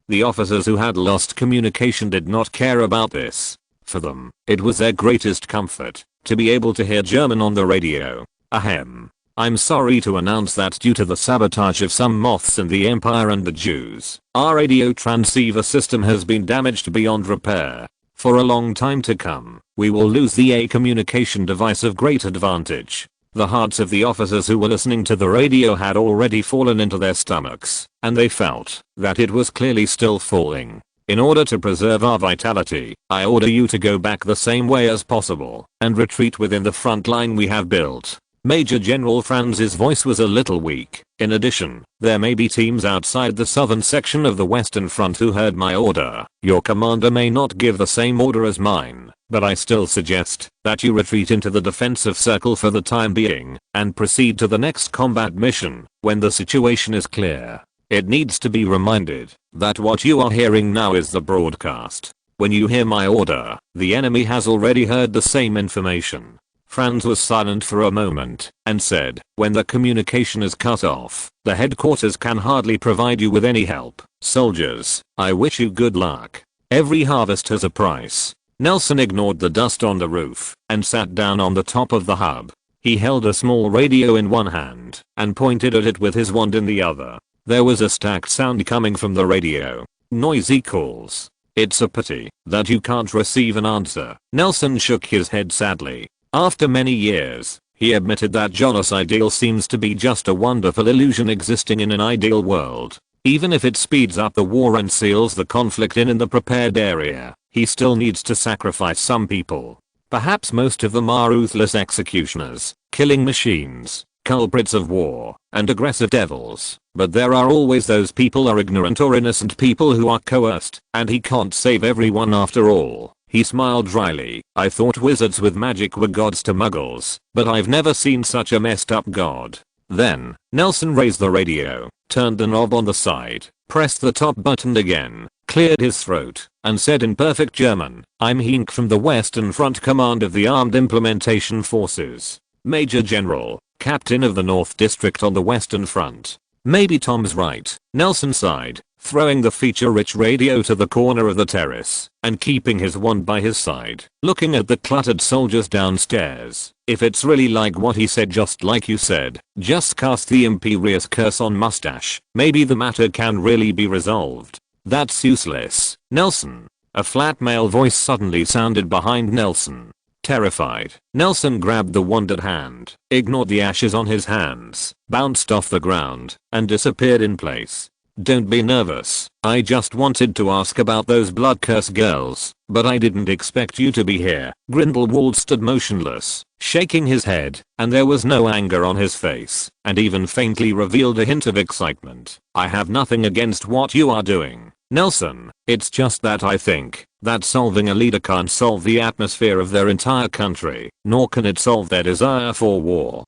The officers who had lost communication did not care about this. For them, it was their greatest comfort to be able to hear German on the radio. Ahem. I'm sorry to announce that due to the sabotage of some moths in the Empire and the Jews, our radio transceiver system has been damaged beyond repair. For a long time to come, we will lose the A communication device of great advantage. The hearts of the officers who were listening to the radio had already fallen into their stomachs, and they felt that it was clearly still falling. In order to preserve our vitality, I order you to go back the same way as possible and retreat within the front line we have built. Major General Franz's voice was a little weak. In addition, there may be teams outside the southern section of the Western Front who heard my order. Your commander may not give the same order as mine, but I still suggest that you retreat into the defensive circle for the time being and proceed to the next combat mission when the situation is clear. It needs to be reminded that what you are hearing now is the broadcast. When you hear my order, the enemy has already heard the same information. Franz was silent for a moment and said, when the communication is cut off, the headquarters can hardly provide you with any help. Soldiers, I wish you good luck. Every harvest has a price. Nelson ignored the dust on the roof and sat down on the top of the hub. He held a small radio in one hand and pointed at it with his wand in the other. There was a stacked sound coming from the radio. Noisy calls. It's a pity that you can't receive an answer. Nelson shook his head sadly. After many years, he admitted that Jonas' ideal seems to be just a wonderful illusion existing in an ideal world. Even if it speeds up the war and seals the conflict in the prepared area, he still needs to sacrifice some people. Perhaps most of them are ruthless executioners, killing machines, culprits of war, and aggressive devils. But there are always those people are ignorant or innocent people who are coerced, and he can't save everyone after all. He smiled dryly. I thought wizards with magic were gods to muggles, but I've never seen such a messed up god. Then, Nelson raised the radio, turned the knob on the side, pressed the top button again, cleared his throat, and said in perfect German, I'm Henk from the Western Front Command of the Armed Implementation Forces. Major General, Captain of the North District on the Western Front. Maybe Tom's right, Nelson sighed, throwing the feature-rich radio to the corner of the terrace and keeping his wand by his side, looking at the cluttered soldiers downstairs. If it's really like what he said, just like you said, just cast the Imperious curse on Mustache, maybe the matter can really be resolved. That's useless, Nelson. A flat male voice suddenly sounded behind Nelson. Terrified, Nelson grabbed the wand at hand, ignored the ashes on his hands, bounced off the ground, and disappeared in place. Don't be nervous. I just wanted to ask about those blood curse girls, but I didn't expect you to be here. Grindelwald stood motionless, shaking his head, and there was no anger on his face, and even faintly revealed a hint of excitement. I have nothing against what you are doing, Nelson. It's just that I think that solving a leader can't solve the atmosphere of their entire country, nor can it solve their desire for war.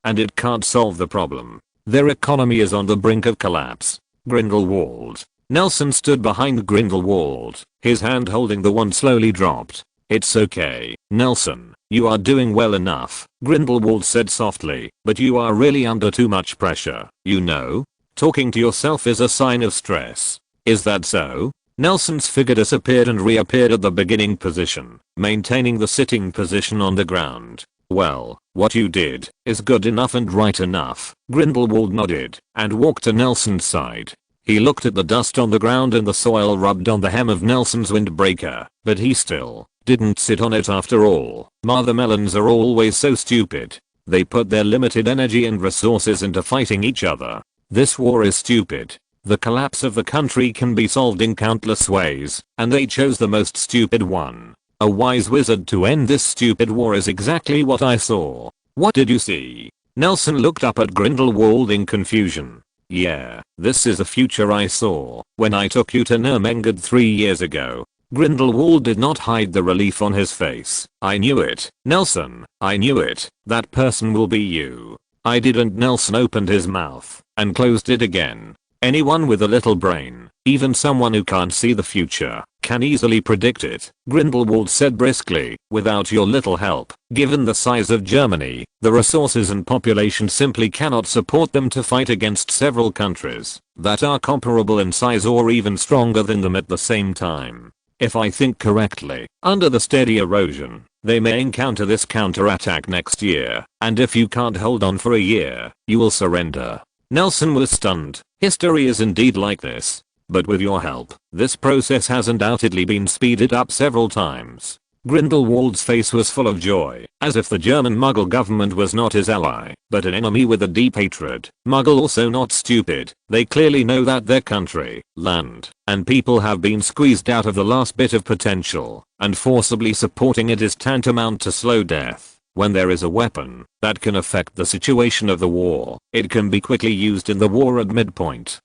And it can't solve the problem. Their economy is on the brink of collapse. Grindelwald. Nelson stood behind Grindelwald, his hand holding the wand slowly dropped. It's okay, Nelson, you are doing well enough, Grindelwald said softly, but you are really under too much pressure, you know? Talking to yourself is a sign of stress. Is that so? Nelson's figure disappeared and reappeared at the beginning position, maintaining the sitting position on the ground. Well, what you did is good enough and right enough. Grindelwald nodded and walked to Nelson's side. He looked at the dust on the ground and the soil rubbed on the hem of Nelson's windbreaker, but he still didn't sit on it after all. Mother melons are always so stupid. They put their limited energy and resources into fighting each other. This war is stupid. The collapse of the country can be solved in countless ways, and they chose the most stupid one. A wise wizard to end this stupid war is exactly what I saw. What did you see? Nelson looked up at Grindelwald in confusion. Yeah, this is the future I saw when I took you to Nurmengard 3 years ago. Grindelwald did not hide the relief on his face. I knew it, Nelson, I knew it. That person will be you. I didn't. Nelson opened his mouth and closed it again. Anyone with a little brain, even someone who can't see the future, can easily predict it, Grindelwald said briskly. Without your little help, given the size of Germany, the resources and population simply cannot support them to fight against several countries that are comparable in size or even stronger than them at the same time. If I think correctly, under the steady erosion, they may encounter this counterattack next year, and if you can't hold on for a year, you will surrender. Nelson was stunned. History is indeed like this. But with your help, this process has undoubtedly been speeded up several times. Grindelwald's face was full of joy, as if the German Muggle government was not his ally, but an enemy with a deep hatred. Muggle also not stupid. They clearly know that their country, land, and people have been squeezed out of the last bit of potential, and forcibly supporting it is tantamount to slow death. When there is a weapon that can affect the situation of the war, it can be quickly used in the war at midpoint.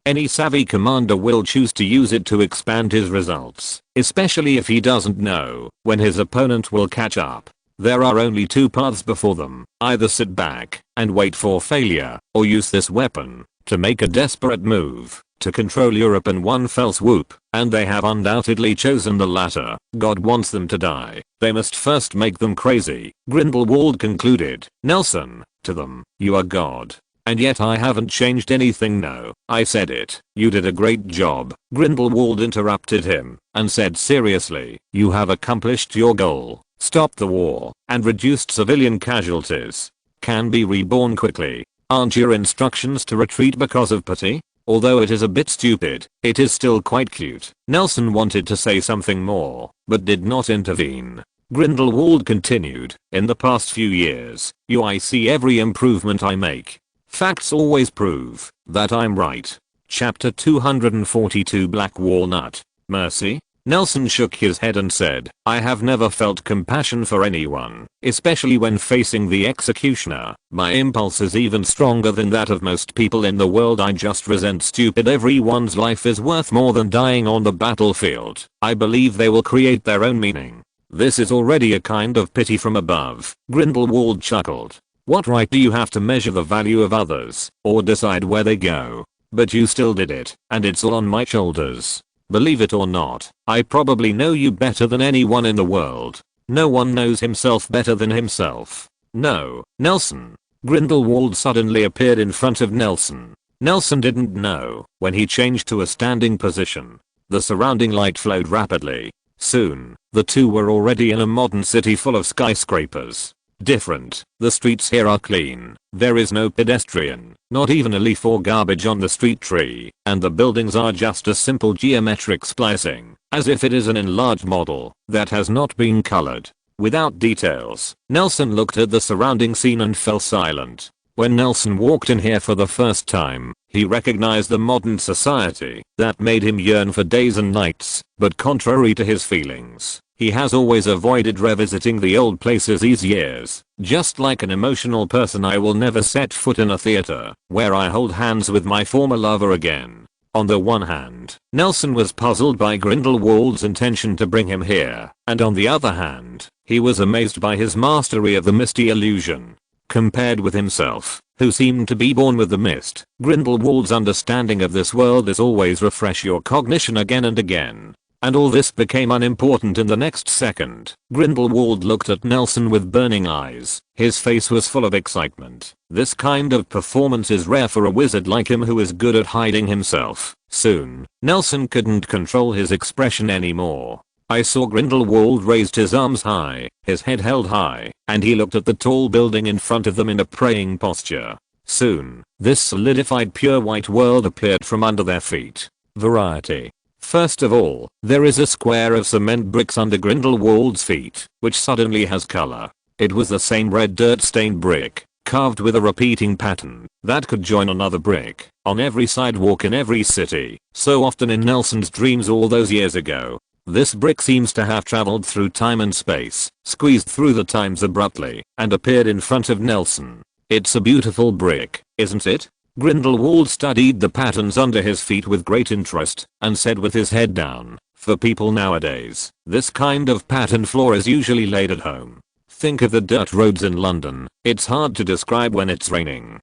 Any savvy commander will choose to use it to expand his results, especially if he doesn't know when his opponent will catch up. There are only two paths before them, either sit back and wait for failure, or use this weapon to make a desperate move, to control Europe in one fell swoop, and they have undoubtedly chosen the latter. God wants them to die. They must first make them crazy. Grindelwald concluded. Nelson, to them, you are God. And yet I haven't changed anything. No, I said it. You did a great job. Grindelwald interrupted him and said seriously, you have accomplished your goal, stopped the war, and reduced civilian casualties. Can be reborn quickly. Aren't your instructions to retreat because of pity? Although it is a bit stupid, it is still quite cute. Nelson wanted to say something more, but did not intervene. Grindelwald continued, in the past few years, I see every improvement I make. Facts always prove that I'm right. Chapter 242 Black Walnut. Mercy? Nelson shook his head and said, I have never felt compassion for anyone, especially when facing the executioner. My impulse is even stronger than that of most people in the world. I just resent stupid. Everyone's life is worth more than dying on the battlefield. I believe they will create their own meaning. This is already a kind of pity from above. Grindelwald chuckled. What right do you have to measure the value of others, or decide where they go? But you still did it, and it's all on my shoulders. Believe it or not, I probably know you better than anyone in the world. No one knows himself better than himself. No, Nelson. Grindelwald suddenly appeared in front of Nelson. Nelson didn't know when he changed to a standing position. The surrounding light flowed rapidly. Soon, the two were already in a modern city full of skyscrapers. Different. The streets here are clean. There is no pedestrian, not even a leaf or garbage on the street tree, and the buildings are just a simple geometric splicing, as if it is an enlarged model that has not been colored. Without details, Nelson looked at the surrounding scene and fell silent. When Nelson walked in here for the first time, he recognized the modern society that made him yearn for days and nights, but contrary to his feelings, he has always avoided revisiting the old places these years. Just like an emotional person, I will never set foot in a theater where I hold hands with my former lover again. On the one hand, Nelson was puzzled by Grindelwald's intention to bring him here, and on the other hand, he was amazed by his mastery of the misty illusion. Compared with himself, who seemed to be born with the mist, Grindelwald's understanding of this world is always refresh your cognition again and again. And all this became unimportant in the next second. Grindelwald looked at Nelson with burning eyes. His face was full of excitement. This kind of performance is rare for a wizard like him who is good at hiding himself. Soon, Nelson couldn't control his expression anymore. I saw Grindelwald raised his arms high, his head held high, and he looked at the tall building in front of them in a praying posture. Soon, this solidified pure white world appeared from under their feet. Variety. First of all, there is a square of cement bricks under Grindelwald's feet, which suddenly has color. It was the same red dirt-stained brick, carved with a repeating pattern, that could join another brick on every sidewalk in every city, so often in Nelson's dreams all those years ago. This brick seems to have traveled through time and space, squeezed through the times abruptly, and appeared in front of Nelson. It's a beautiful brick, isn't it? Grindelwald studied the patterns under his feet with great interest, and said with his head down, for people nowadays, this kind of pattern floor is usually laid at home. Think of the dirt roads in London, it's hard to describe when it's raining.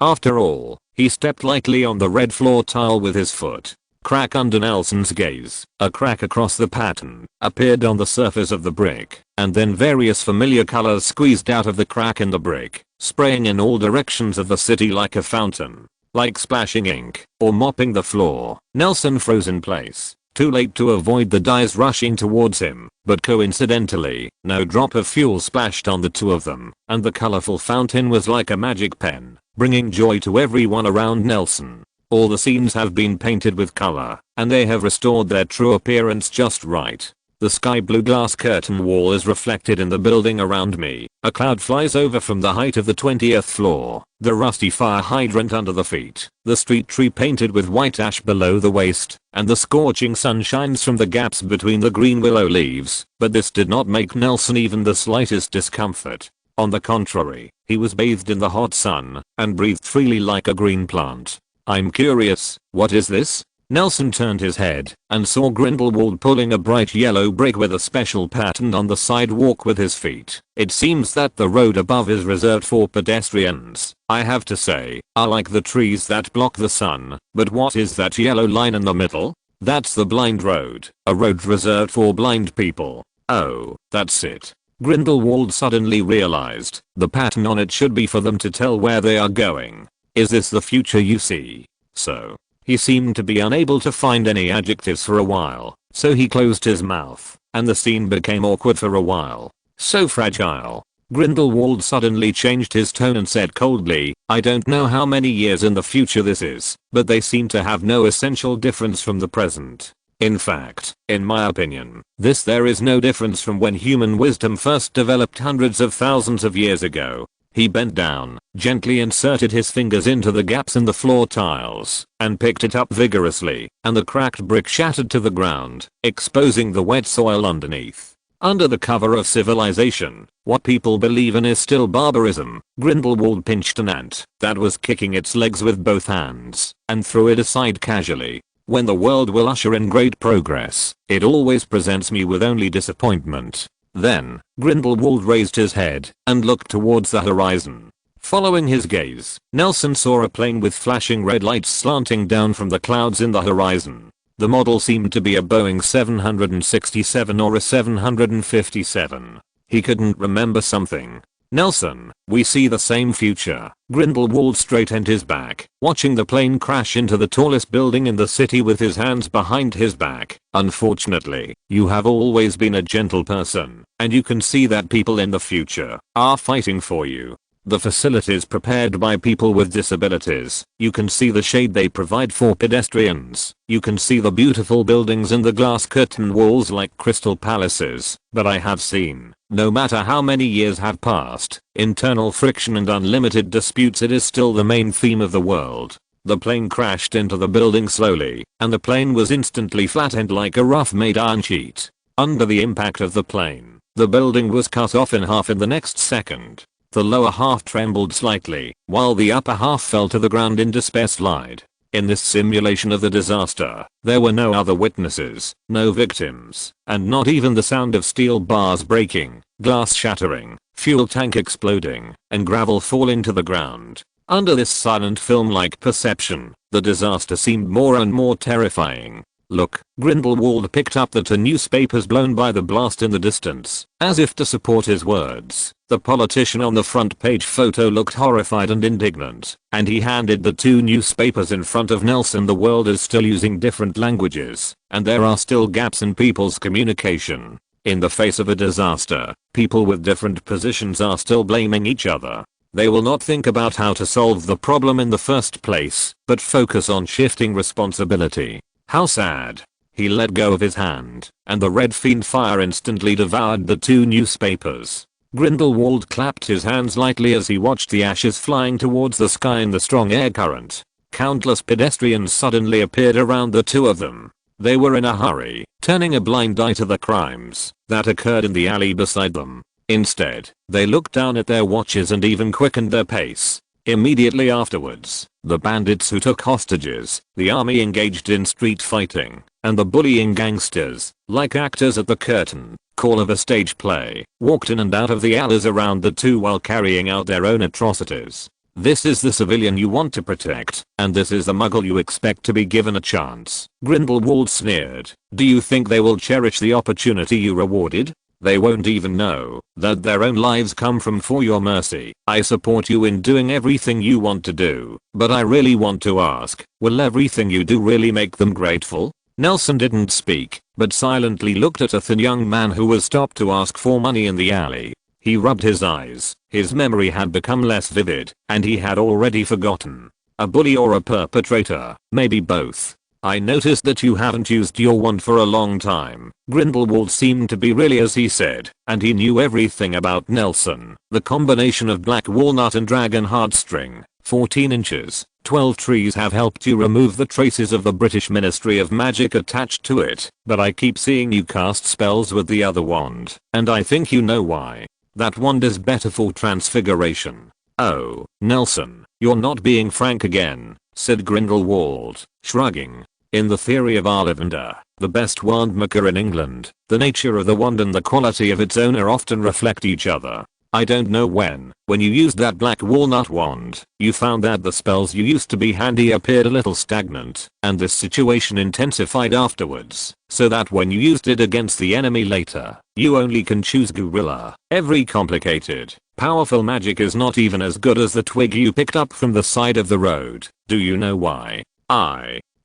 After all, he stepped lightly on the red floor tile with his foot. Crack under Nelson's gaze, a crack across the pattern, appeared on the surface of the brick, and then various familiar colors squeezed out of the crack in the brick, spraying in all directions of the city like a fountain, like splashing ink, or mopping the floor. Nelson froze in place, too late to avoid the dyes rushing towards him, but coincidentally, no drop of fuel splashed on the two of them, and the colorful fountain was like a magic pen, bringing joy to everyone around Nelson. All the scenes have been painted with color, and they have restored their true appearance just right. The sky blue glass curtain wall is reflected in the building around me. A cloud flies over from the height of the 20th floor. The rusty fire hydrant under the feet. The street tree painted with white ash below the waist, and the scorching sun shines from the gaps between the green willow leaves. But this did not make Nelson even the slightest discomfort. On the contrary, he was bathed in the hot sun, and breathed freely like a green plant. I'm curious, what is this? Nelson turned his head and saw Grindelwald pulling a bright yellow brick with a special pattern on the sidewalk with his feet. It seems that the road above is reserved for pedestrians. I have to say, I like the trees that block the sun, but what is that yellow line in the middle? That's the blind road, a road reserved for blind people. Oh, that's it. Grindelwald suddenly realized the pattern on it should be for them to tell where they are going. Is this the future you see? So. He seemed to be unable to find any adjectives for a while, so he closed his mouth, and the scene became awkward for a while. So fragile. Grindelwald suddenly changed his tone and said coldly, I don't know how many years in the future this is, but they seem to have no essential difference from the present. In fact, in my opinion, there is no difference from when human wisdom first developed hundreds of thousands of years ago. He bent down, gently inserted his fingers into the gaps in the floor tiles, and picked it up vigorously, and the cracked brick shattered to the ground, exposing the wet soil underneath. Under the cover of civilization, what people believe in is still barbarism. Grindelwald pinched an ant that was kicking its legs with both hands, and threw it aside casually. When the world will usher in great progress, it always presents me with only disappointment. Then, Grindelwald raised his head and looked towards the horizon. Following his gaze, Nelson saw a plane with flashing red lights slanting down from the clouds in the horizon. The model seemed to be a Boeing 767 or a 757. He couldn't remember something. Nelson, we see the same future. Grindelwald straightened his back, watching the plane crash into the tallest building in the city with his hands behind his back. Unfortunately, you have always been a gentle person, and you can see that people in the future are fighting for you. The facilities prepared by people with disabilities, you can see the shade they provide for pedestrians. You can see the beautiful buildings and the glass curtain walls like crystal palaces. But I have seen, no matter how many years have passed, internal friction and unlimited disputes. It is still the main theme of the world. The plane crashed into the building slowly, and the plane was instantly flattened like a rough made iron sheet. Under the impact of the plane, the building was cut off in half in the next second. The lower half trembled slightly, while the upper half fell to the ground in despair slide. In this simulation of the disaster, there were no other witnesses, no victims, and not even the sound of steel bars breaking, glass shattering, fuel tank exploding, and gravel falling to the ground. Under this silent film-like perception, the disaster seemed more and more terrifying. Look, Grindelwald picked up the two newspapers blown by the blast in the distance, as if to support his words. The politician on the front page photo looked horrified and indignant, and he handed the two newspapers in front of Nelson. The world is still using different languages, and there are still gaps in people's communication. In the face of a disaster, people with different positions are still blaming each other. They will not think about how to solve the problem in the first place, but focus on shifting responsibility. How sad. He let go of his hand, and the red fiend fire instantly devoured the two newspapers. Grindelwald clapped his hands lightly as he watched the ashes flying towards the sky in the strong air current. Countless pedestrians suddenly appeared around the two of them. They were in a hurry, turning a blind eye to the crimes that occurred in the alley beside them. Instead, they looked down at their watches and even quickened their pace. Immediately afterwards, the bandits who took hostages, the army engaged in street fighting, and the bullying gangsters, like actors at the curtain call of a stage play, walked in and out of the alleys around the two while carrying out their own atrocities. This is the civilian you want to protect, and this is the Muggle you expect to be given a chance. Grindelwald sneered. Do you think they will cherish the opportunity you rewarded? They won't even know that their own lives come from for your mercy. I support you in doing everything you want to do, but I really want to ask, will everything you do really make them grateful? Nelson didn't speak, but silently looked at a thin young man who was stopped to ask for money in the alley. He rubbed his eyes. His memory had become less vivid, and he had already forgotten. A bully or a perpetrator, maybe both. I noticed that you haven't used your wand for a long time. Grindelwald seemed to be really as he said, and he knew everything about Nelson. The combination of black walnut and dragon heartstring, 14 inches, 12 trees have helped you remove the traces of the British Ministry of Magic attached to it, but I keep seeing you cast spells with the other wand, and I think you know why. That wand is better for transfiguration. Oh, Nelson, you're not being frank again, said Grindelwald, shrugging. In the theory of Ollivander, the best wand maker in England, the nature of the wand and the quality of its owner often reflect each other. I don't know when you used that black walnut wand, you found that the spells you used to be handy appeared a little stagnant, and this situation intensified afterwards, so that when you used it against the enemy later, you only can choose gorilla. Every complicated, powerful magic is not even as good as the twig you picked up from the side of the road. Do you know why?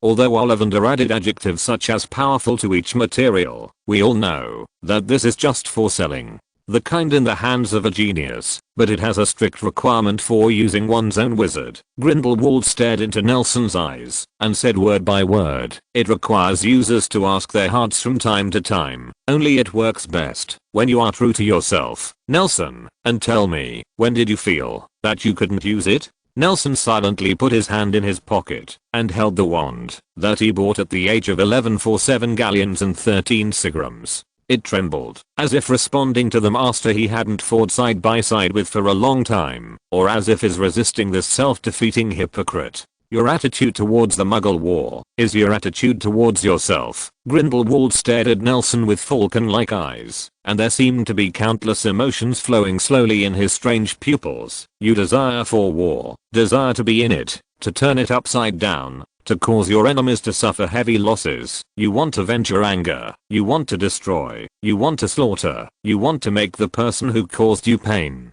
Although Ollivander added adjectives such as powerful to each material, we all know that this is just for selling. The kind in the hands of a genius, but it has a strict requirement for using one's own wizard. Grindelwald stared into Nelson's eyes and said word by word, it requires users to ask their hearts from time to time. Only it works best when you are true to yourself. Nelson, and tell me, when did you feel that you couldn't use it? Nelson silently put his hand in his pocket and held the wand that he bought at the age of 11 for 7 galleons and 13 sigrams. It trembled, as if responding to the master he hadn't fought side by side with for a long time, or as if is resisting this self-defeating hypocrite. Your attitude towards the Muggle war is your attitude towards yourself. Grindelwald stared at Nelson with falcon-like eyes, and there seemed to be countless emotions flowing slowly in his strange pupils. You desire for war, desire to be in it, to turn it upside down, to cause your enemies to suffer heavy losses. You want to vent your anger, you want to destroy, you want to slaughter, you want to make the person who caused you pain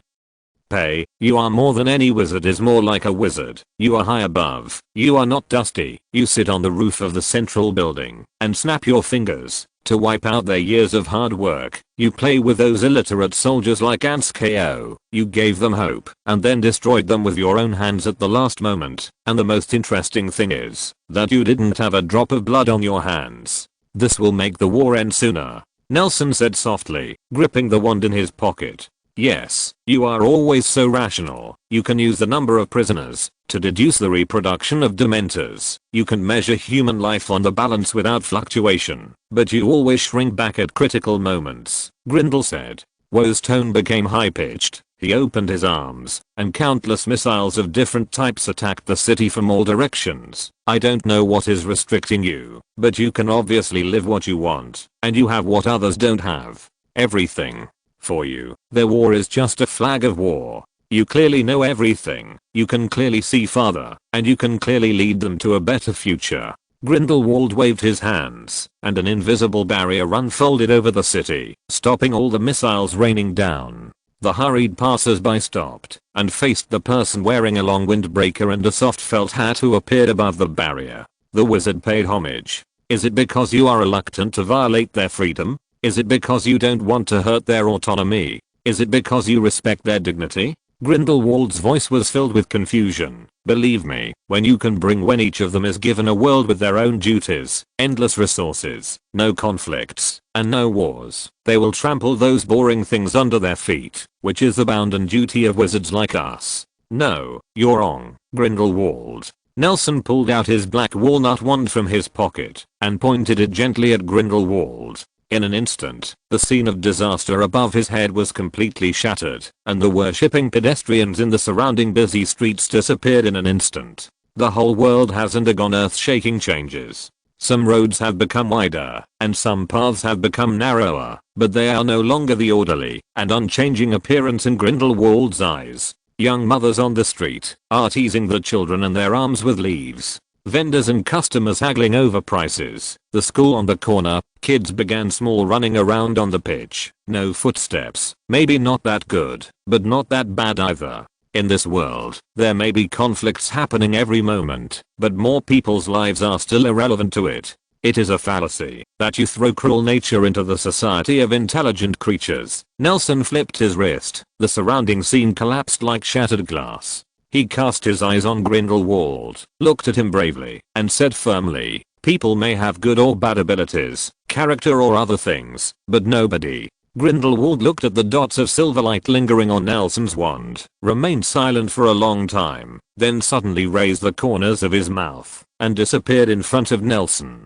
pay. You are more than any wizard is more like a wizard. You are high above. You are not dusty. You sit on the roof of the central building and snap your fingers to wipe out their years of hard work. You play with those illiterate soldiers like ants KO. You gave them hope and then destroyed them with your own hands at the last moment. And the most interesting thing is that you didn't have a drop of blood on your hands. This will make the war end sooner, Nelson said softly, gripping the wand in his pocket. Yes, you are always so rational. You can use the number of prisoners to deduce the reproduction of dementors. You can measure human life on the balance without fluctuation, but you always shrink back at critical moments, Grindel said. Woe's tone became high-pitched. He opened his arms, and countless missiles of different types attacked the city from all directions. I don't know what is restricting you, but you can obviously live what you want, and you have what others don't have. Everything. For you, their war is just a flag of war. You clearly know everything, you can clearly see farther, and you can clearly lead them to a better future. Grindelwald waved his hands, and an invisible barrier unfolded over the city, stopping all the missiles raining down. The hurried passers-by stopped, and faced the person wearing a long windbreaker and a soft felt hat who appeared above the barrier. The wizard paid homage. Is it because you are reluctant to violate their freedom? Is it because you don't want to hurt their autonomy? Is it because you respect their dignity? Grindelwald's voice was filled with confusion. Believe me, when each of them is given a world with their own duties, endless resources, no conflicts, and no wars, they will trample those boring things under their feet, which is the bounden duty of wizards like us. No, you're wrong, Grindelwald. Nelson pulled out his black walnut wand from his pocket and pointed it gently at Grindelwald. In an instant, the scene of disaster above his head was completely shattered, and the worshipping pedestrians in the surrounding busy streets disappeared in an instant. The whole world has undergone earth-shaking changes. Some roads have become wider, and some paths have become narrower, but they are no longer the orderly and unchanging appearance in Grindelwald's eyes. Young mothers on the street are teasing the children in their arms with leaves. Vendors and customers haggling over prices. The school on the corner, kids began small running around on the pitch. No footsteps. Maybe not that good, but not that bad either. In this world, there may be conflicts happening every moment, but more people's lives are still irrelevant to it. It is a fallacy that you throw cruel nature into the society of intelligent creatures. Nelson flipped his wrist. The surrounding scene collapsed like shattered glass. He cast his eyes on Grindelwald, looked at him bravely, and said firmly, people may have good or bad abilities, character or other things, but nobody. Grindelwald looked at the dots of silver light lingering on Nelson's wand, remained silent for a long time, then suddenly raised the corners of his mouth, and disappeared in front of Nelson.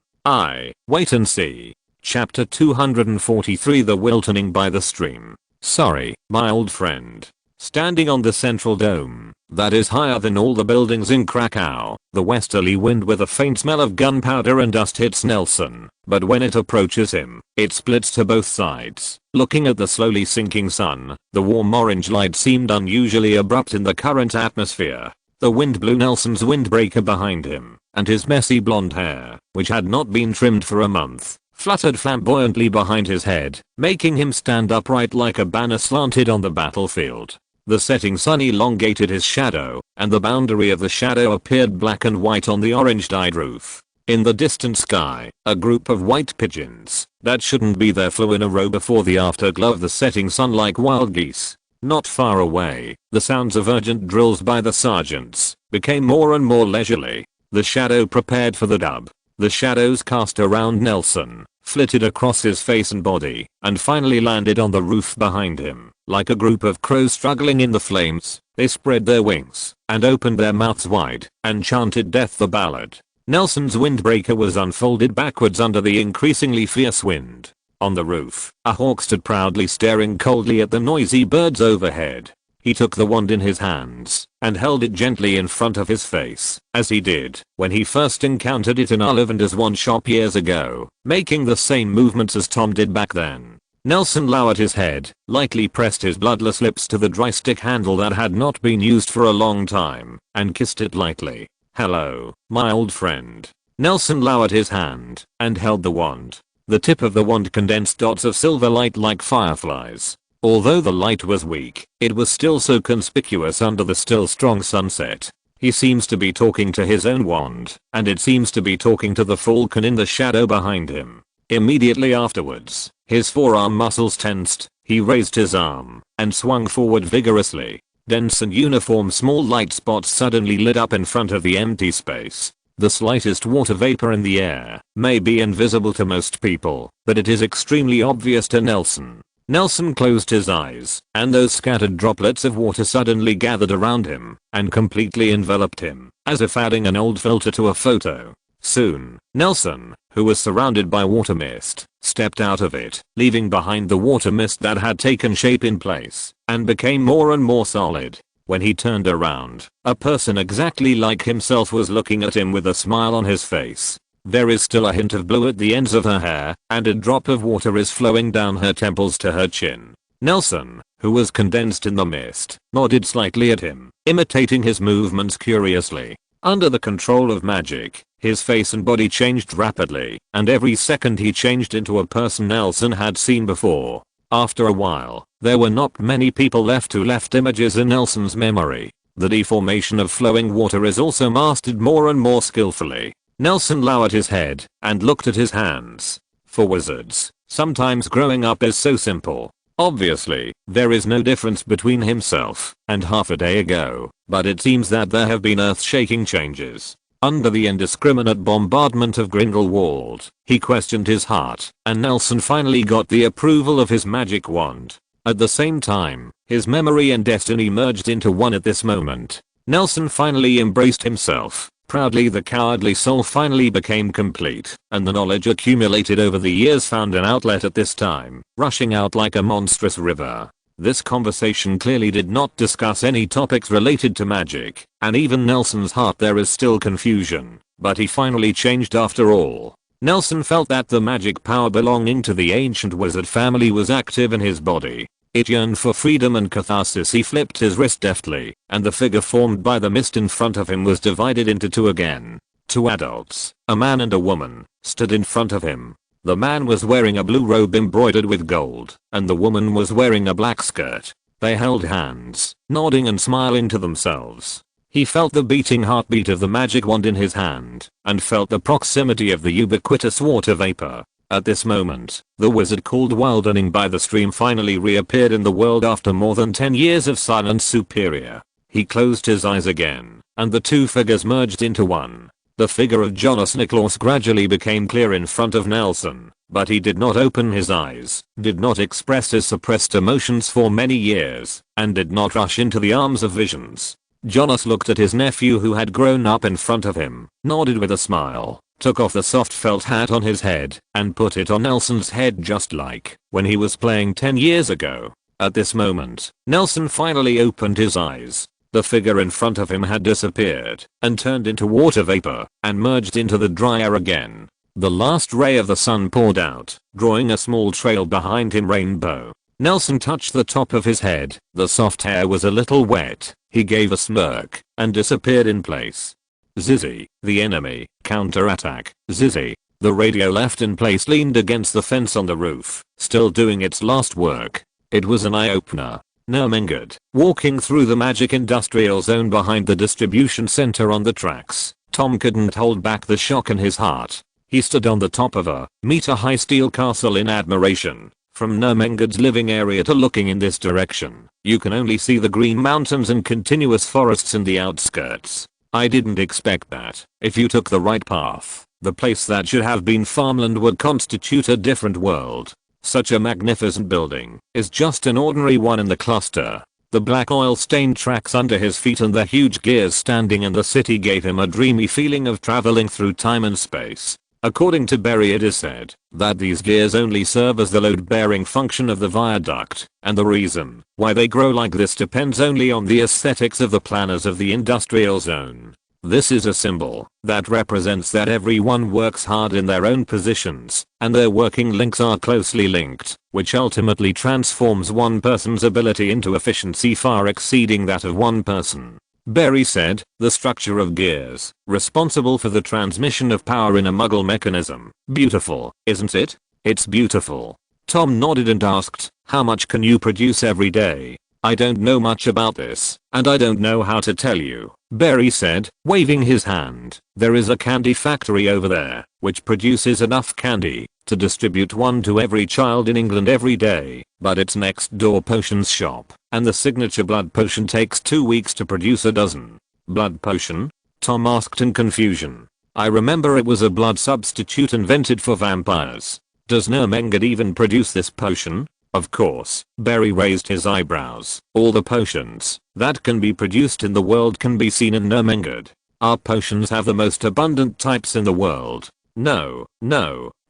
Wait and see. Chapter 243 The Wiltoning by the Stream. Sorry, my old friend. Standing on the central dome, that is higher than all the buildings in Krakow. The westerly wind with a faint smell of gunpowder and dust hits Nelson, but when it approaches him, it splits to both sides. Looking at the slowly sinking sun, the warm orange light seemed unusually abrupt in the current atmosphere. The wind blew Nelson's windbreaker behind him, and his messy blonde hair, which had not been trimmed for a month, fluttered flamboyantly behind his head, making him stand upright like a banner slanted on the battlefield. The setting sun elongated his shadow, and the boundary of the shadow appeared black and white on the orange-dyed roof. In the distant sky, a group of white pigeons that shouldn't be there flew in a row before the afterglow of the setting sun like wild geese. Not far away, the sounds of urgent drills by the sergeants became more and more leisurely. The shadow prepared for the dub. The shadows cast around Nelson, flitted across his face and body, and finally landed on the roof behind him. Like a group of crows struggling in the flames, they spread their wings, and opened their mouths wide, and chanted Death the Ballad. Nelson's windbreaker was unfolded backwards under the increasingly fierce wind. On the roof, a hawk stood proudly staring coldly at the noisy birds overhead. He took the wand in his hands, and held it gently in front of his face, as he did when he first encountered it in Ollivander's wand shop years ago, making the same movements as Tom did back then. Nelson lowered his head, lightly pressed his bloodless lips to the dry stick handle that had not been used for a long time, and kissed it lightly. "Hello, my old friend." Nelson lowered his hand, and held the wand. The tip of the wand condensed dots of silver light like fireflies. Although the light was weak, it was still so conspicuous under the still strong sunset. He seems to be talking to his own wand, and it seems to be talking to the falcon in the shadow behind him. Immediately afterwards, his forearm muscles tensed, he raised his arm, and swung forward vigorously. Dense and uniform small light spots suddenly lit up in front of the empty space. The slightest water vapor in the air may be invisible to most people, but it is extremely obvious to Nelson. Nelson closed his eyes, and those scattered droplets of water suddenly gathered around him, and completely enveloped him, as if adding an old filter to a photo. Soon, Nelson, who was surrounded by water mist, stepped out of it, leaving behind the water mist that had taken shape in place, and became more and more solid. When he turned around, a person exactly like himself was looking at him with a smile on his face. There is still a hint of blue at the ends of her hair, and a drop of water is flowing down her temples to her chin. Nelson, who was condensed in the mist, nodded slightly at him, imitating his movements curiously. Under the control of magic, his face and body changed rapidly, and every second he changed into a person Nelson had seen before. After a while, there were not many people left who left images in Nelson's memory. The deformation of flowing water is also mastered more and more skillfully. Nelson lowered his head and looked at his hands. For wizards, sometimes growing up is so simple. Obviously, there is no difference between himself and half a day ago, but it seems that there have been earth-shaking changes. Under the indiscriminate bombardment of Grindelwald, he questioned his heart, and Nelson finally got the approval of his magic wand. At the same time, his memory and destiny merged into one at this moment. Nelson finally embraced himself. Proudly the cowardly soul finally became complete, and the knowledge accumulated over the years found an outlet at this time, rushing out like a monstrous river. This conversation clearly did not discuss any topics related to magic, and even Nelson's heart there is still confusion, but he finally changed after all. Nelson felt that the magic power belonging to the ancient wizard family was active in his body. It yearned for freedom and catharsis. He flipped his wrist deftly, and the figure formed by the mist in front of him was divided into two again. Two adults, a man and a woman, stood in front of him. The man was wearing a blue robe embroidered with gold, and the woman was wearing a black skirt. They held hands, nodding and smiling to themselves. He felt the beating heartbeat of the magic wand in his hand, and felt the proximity of the ubiquitous water vapor. At this moment, the wizard called Wildening by the stream finally reappeared in the world after more than 10 years of silence superior. He closed his eyes again, and the two figures merged into one. The figure of Jonas Niklaus gradually became clear in front of Nelson, but he did not open his eyes, did not express his suppressed emotions for many years, and did not rush into the arms of visions. Jonas looked at his nephew who had grown up in front of him, nodded with a smile, took off the soft felt hat on his head, and put it on Nelson's head just like when he was playing 10 years ago. At this moment, Nelson finally opened his eyes. The figure in front of him had disappeared and turned into water vapor and merged into the dry air again. The last ray of the sun poured out, drawing a small trail behind him rainbow. Nelson touched the top of his head. The soft hair was a little wet. He gave a smirk and disappeared in place. Zizzy, the enemy, counterattack. Zizzy. The radio left in place leaned against the fence on the roof, still doing its last work. It was an eye-opener. Nermengard, walking through the magic industrial zone behind the distribution center on the tracks. Tom couldn't hold back the shock in his heart. He stood on the top of a meter-high steel castle in admiration. From Nermengard's living area to looking in this direction, you can only see the green mountains and continuous forests in the outskirts. I didn't expect that. If you took the right path, the place that should have been farmland would constitute a different world. Such a magnificent building is just an ordinary one in the cluster. The black oil-stained tracks under his feet and the huge gears standing in the city gave him a dreamy feeling of traveling through time and space. According to Berry, it is said that these gears only serve as the load-bearing function of the viaduct, and the reason why they grow like this depends only on the aesthetics of the planners of the industrial zone. This is a symbol that represents that everyone works hard in their own positions, and their working links are closely linked, which ultimately transforms one person's ability into efficiency far exceeding that of one person. Berry said, the structure of gears, responsible for the transmission of power in a Muggle mechanism. Beautiful, isn't it? It's beautiful. Tom nodded and asked, how much can you produce every day? I don't know much about this, and I don't know how to tell you, Berry said, waving his hand. There is a candy factory over there, which produces enough candy to distribute one to every child in England every day, but it's next door potions shop, and the signature blood potion takes 2 weeks to produce a dozen. Blood potion? Tom asked in confusion. I remember it was a blood substitute invented for vampires. Does Nermengard even produce this potion? Of course. Berry raised his eyebrows. All the potions that can be produced in the world can be seen in Nermengard. Our potions have the most abundant types in the world. No.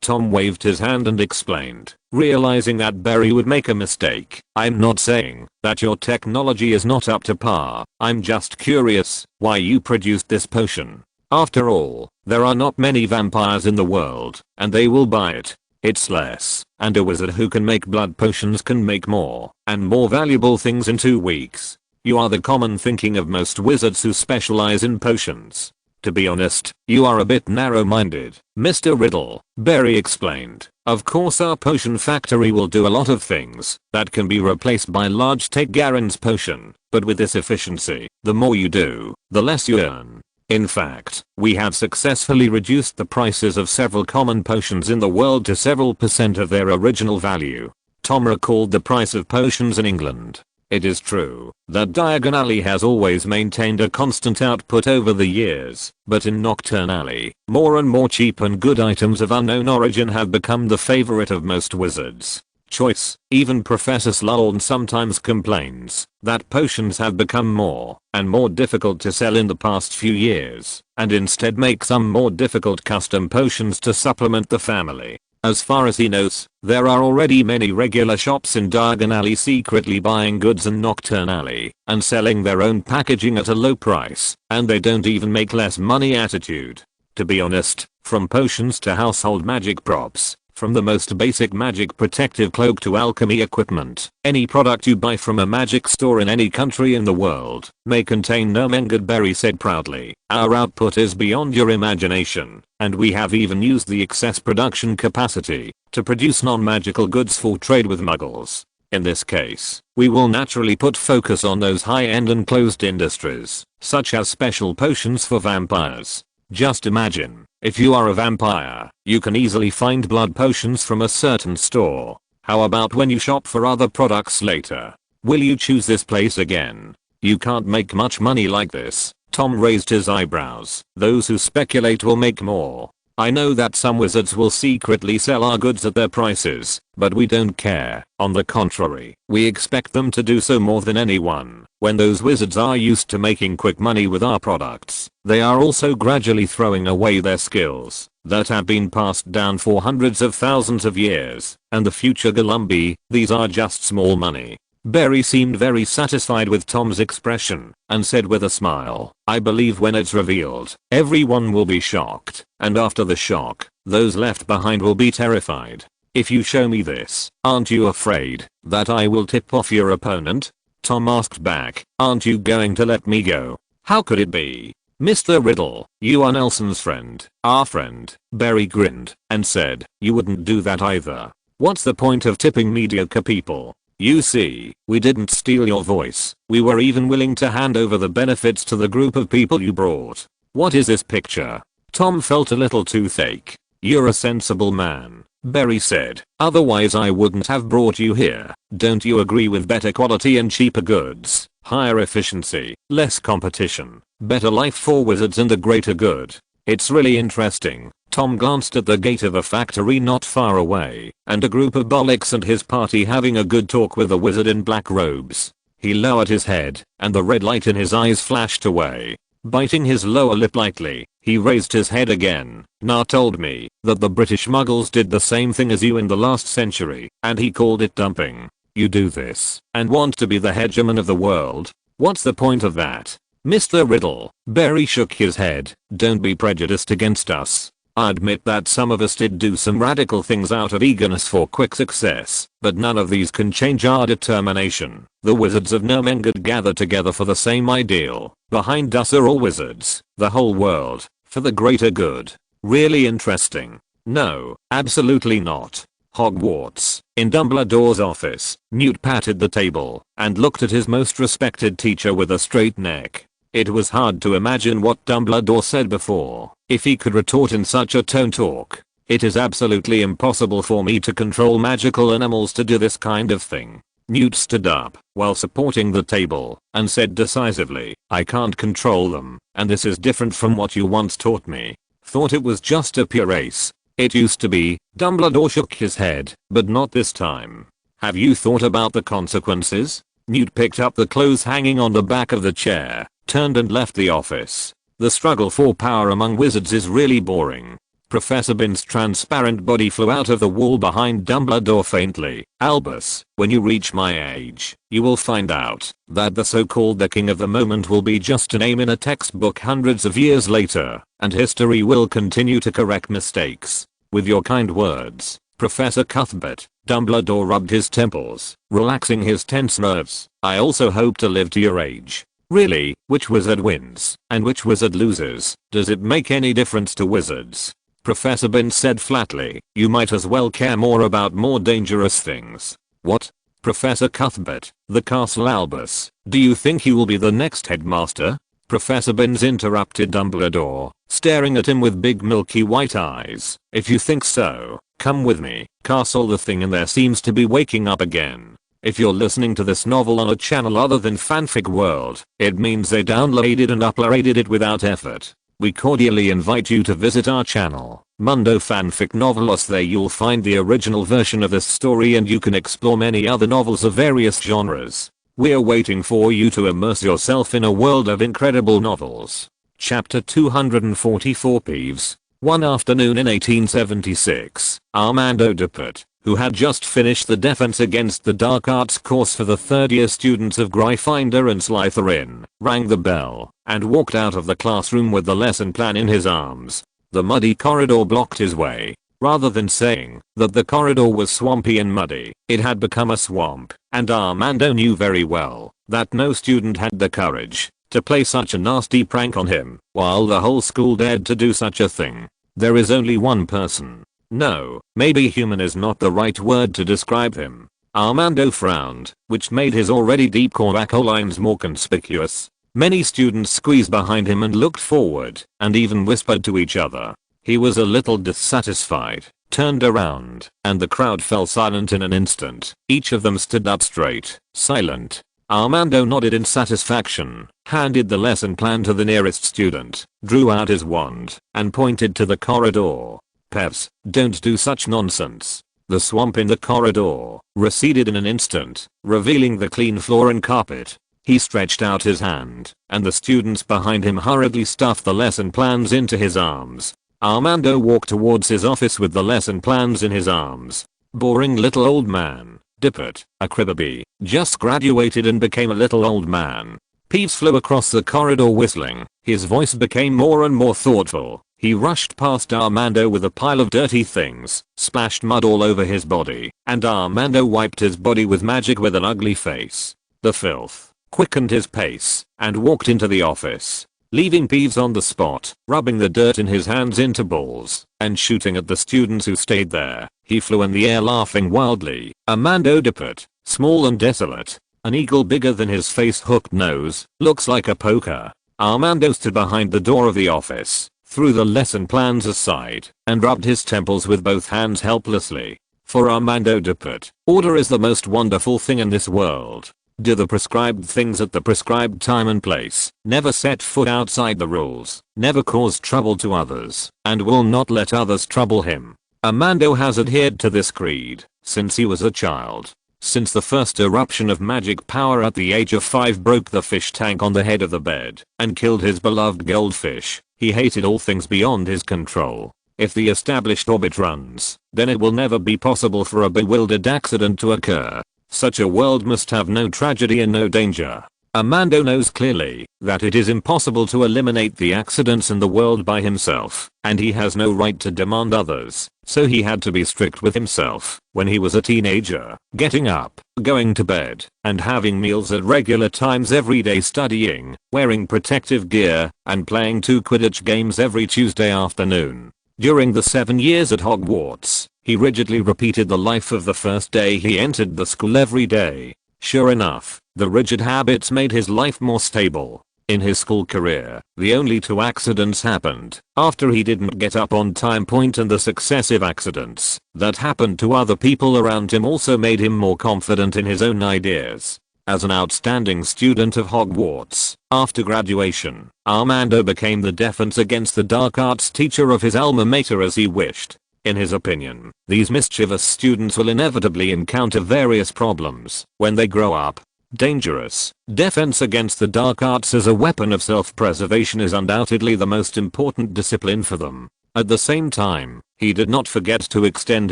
Tom waved his hand and explained, realizing that Berry would make a mistake. I'm not saying that your technology is not up to par. I'm just curious why you produced this potion. After all, there are not many vampires in the world, and they will buy it. It's less, and a wizard who can make blood potions can make more and more valuable things in 2 weeks. You are the common thinking of most wizards who specialize in potions. To be honest, you are a bit narrow-minded, Mr. Riddle, Berry explained. Of course our potion factory will do a lot of things that can be replaced by large take Garen's potion, but with this efficiency, the more you do, the less you earn. In fact, we have successfully reduced the prices of several common potions in the world to several % of their original value. Tom recalled the price of potions in England. It is true that Diagon Alley has always maintained a constant output over the years, but in Nocturne Alley, more and more cheap and good items of unknown origin have become the favorite of most wizards. Choice. Even Professor Slughorn sometimes complains that potions have become more and more difficult to sell in the past few years, and instead make some more difficult custom potions to supplement the family. As far as he knows, there are already many regular shops in Diagon Alley secretly buying goods in Nocturne Alley and selling their own packaging at a low price, and they don't even make less money attitude. To be honest, from potions to household magic props, from the most basic magic protective cloak to alchemy equipment, any product you buy from a magic store in any country in the world may contain Nermengard, Berry said proudly. Our output is beyond your imagination, and we have even used the excess production capacity to produce non-magical goods for trade with Muggles. In this case, we will naturally put focus on those high-end and closed industries, such as special potions for vampires. Just imagine, if you are a vampire, you can easily find blood potions from a certain store. How about when you shop for other products later? Will you choose this place again? You can't make much money like this. Tom raised his eyebrows. Those who speculate will make more. I know that some wizards will secretly sell our goods at their prices, but we don't care. On the contrary, we expect them to do so more than anyone. When those wizards are used to making quick money with our products, they are also gradually throwing away their skills that have been passed down for hundreds of thousands of years, and the future Galumbi, these are just small money. Barry seemed very satisfied with Tom's expression and said with a smile, "I believe when it's revealed, everyone will be shocked, and after the shock, those left behind will be terrified. If you show me this, aren't you afraid that I will tip off your opponent?" Tom asked back, "Aren't you going to let me go?" "How could it be? Mr. Riddle, you are Nelson's friend, our friend." Barry grinned and said, "You wouldn't do that either. What's the point of tipping mediocre people? You see, we didn't steal your voice. We were even willing to hand over the benefits to the group of people you brought." "What is this picture?" Tom felt a little toothache. "You're a sensible man," Barry said, "otherwise I wouldn't have brought you here. Don't you agree with better quality and cheaper goods, higher efficiency, less competition, better life for wizards and the greater good? It's really interesting." Tom glanced at the gate of a factory not far away, and a group of Bollocks and his party having a good talk with a wizard in black robes. He lowered his head, and the red light in his eyes flashed away. Biting his lower lip lightly, he raised his head again. "Na told me that the British Muggles did the same thing as you in the last century, and he called it dumping. You do this, and want to be the hegemon of the world? What's the point of that?" "Mr. Riddle," Barry shook his head, "don't be prejudiced against us. I admit that some of us did do some radical things out of eagerness for quick success, but none of these can change our determination. The wizards of Nomengard gather together for the same ideal. Behind us are all wizards, the whole world, for the greater good." "Really interesting." "No, absolutely not." Hogwarts. In Dumbledore's office, Newt patted the table and looked at his most respected teacher with a straight neck. It was hard to imagine what Dumbledore said before, if he could retort in such a tone talk. "It is absolutely impossible for me to control magical animals to do this kind of thing." Newt stood up while supporting the table and said decisively, "I can't control them, and this is different from what you once taught me. Thought it was just a pure race." "It used to be." Dumbledore shook his head, "but not this time. Have you thought about the consequences?" Newt picked up the clothes hanging on the back of the chair, turned and left the office. "The struggle for power among wizards is really boring." Professor Bin's transparent body flew out of the wall behind Dumbledore faintly. "Albus, when you reach my age, you will find out that the so-called the king of the moment will be just a name in a textbook hundreds of years later, and history will continue to correct mistakes. With your kind words, Professor Cuthbert." Dumbledore rubbed his temples, relaxing his tense nerves. "I also hope to live to your age." "Really? Which wizard wins and which wizard loses? Does it make any difference to wizards?" Professor Bin said flatly. "You might as well care more about more dangerous things." "What?" "Professor Cuthbert, the castle Albus. Do you think he will be the next headmaster?" Professor Binns interrupted Dumbledore, staring at him with big milky white eyes. "If you think so, come with me." Castle the thing in there seems to be waking up again. If you're listening to this novel on a channel other than Fanfic World, it means they downloaded and uploaded it without effort. We cordially invite you to visit our channel, Mundo Fanfic Novelos. There you'll find the original version of this story and you can explore many other novels of various genres. We're waiting for you to immerse yourself in a world of incredible novels. Chapter 244 Peeves. One afternoon in 1876, Armando Dupert, who had just finished the Defense Against the Dark Arts course for the third-year students of Gryffindor and Slytherin, rang the bell and walked out of the classroom with the lesson plan in his arms. The muddy corridor blocked his way. Rather than saying that the corridor was swampy and muddy, it had become a swamp, and Armando knew very well that no student had the courage to play such a nasty prank on him, while the whole school dared to do such a thing. There is only one person. No, maybe human is not the right word to describe him. Armando frowned, which made his already deep corvaco lines more conspicuous. Many students squeezed behind him and looked forward, and even whispered to each other. He was a little dissatisfied, turned around, and the crowd fell silent in an instant. Each of them stood up straight, silent. Armando nodded in satisfaction, handed the lesson plan to the nearest student, drew out his wand, and pointed to the corridor. "Peps, don't do such nonsense." The swamp in the corridor receded in an instant, revealing the clean floor and carpet. He stretched out his hand, and the students behind him hurriedly stuffed the lesson plans into his arms. Armando walked towards his office with the lesson plans in his arms. "Boring little old man," Dippet, a cribberby, just graduated and became a little old man. Peeves flew across the corridor whistling. His voice became more and more thoughtful. He rushed past Armando with a pile of dirty things, splashed mud all over his body, and Armando wiped his body with magic with an ugly face. The filth quickened his pace and walked into the office, leaving Peeves on the spot, rubbing the dirt in his hands into balls and shooting at the students who stayed there. He flew in the air laughing wildly. Armando Dippet, small and desolate, an eagle bigger than his face-hooked nose, looks like a poker. Armando stood behind the door of the office, threw the lesson plans aside, and rubbed his temples with both hands helplessly. For Armando Dippet, order is the most wonderful thing in this world. Do the prescribed things at the prescribed time and place, never set foot outside the rules, never cause trouble to others, and will not let others trouble him. Armando has adhered to this creed since he was a child. Since the first eruption of magic power at the age of 5 broke the fish tank on the head of the bed and killed his beloved goldfish, he hated all things beyond his control. If the established orbit runs, then it will never be possible for a bewildered accident to occur. Such a world must have no tragedy and no danger. Armando knows clearly that it is impossible to eliminate the accidents in the world by himself, and he has no right to demand others, so he had to be strict with himself when he was a teenager, getting up, going to bed, and having meals at regular times every day, studying, wearing protective gear, and playing 2 Quidditch games every Tuesday afternoon. During the 7 years at Hogwarts, he rigidly repeated the life of the first day he entered the school every day. Sure enough, the rigid habits made his life more stable. In his school career, the only 2 accidents happened after he didn't get up on time, and the successive accidents that happened to other people around him also made him more confident in his own ideas. As an outstanding student of Hogwarts, after graduation, Armando became the defense against the dark arts teacher of his alma mater as he wished. In his opinion, these mischievous students will inevitably encounter various problems when they grow up. Dangerous. Defense against the dark arts as a weapon of self-preservation is undoubtedly the most important discipline for them. At the same time, he did not forget to extend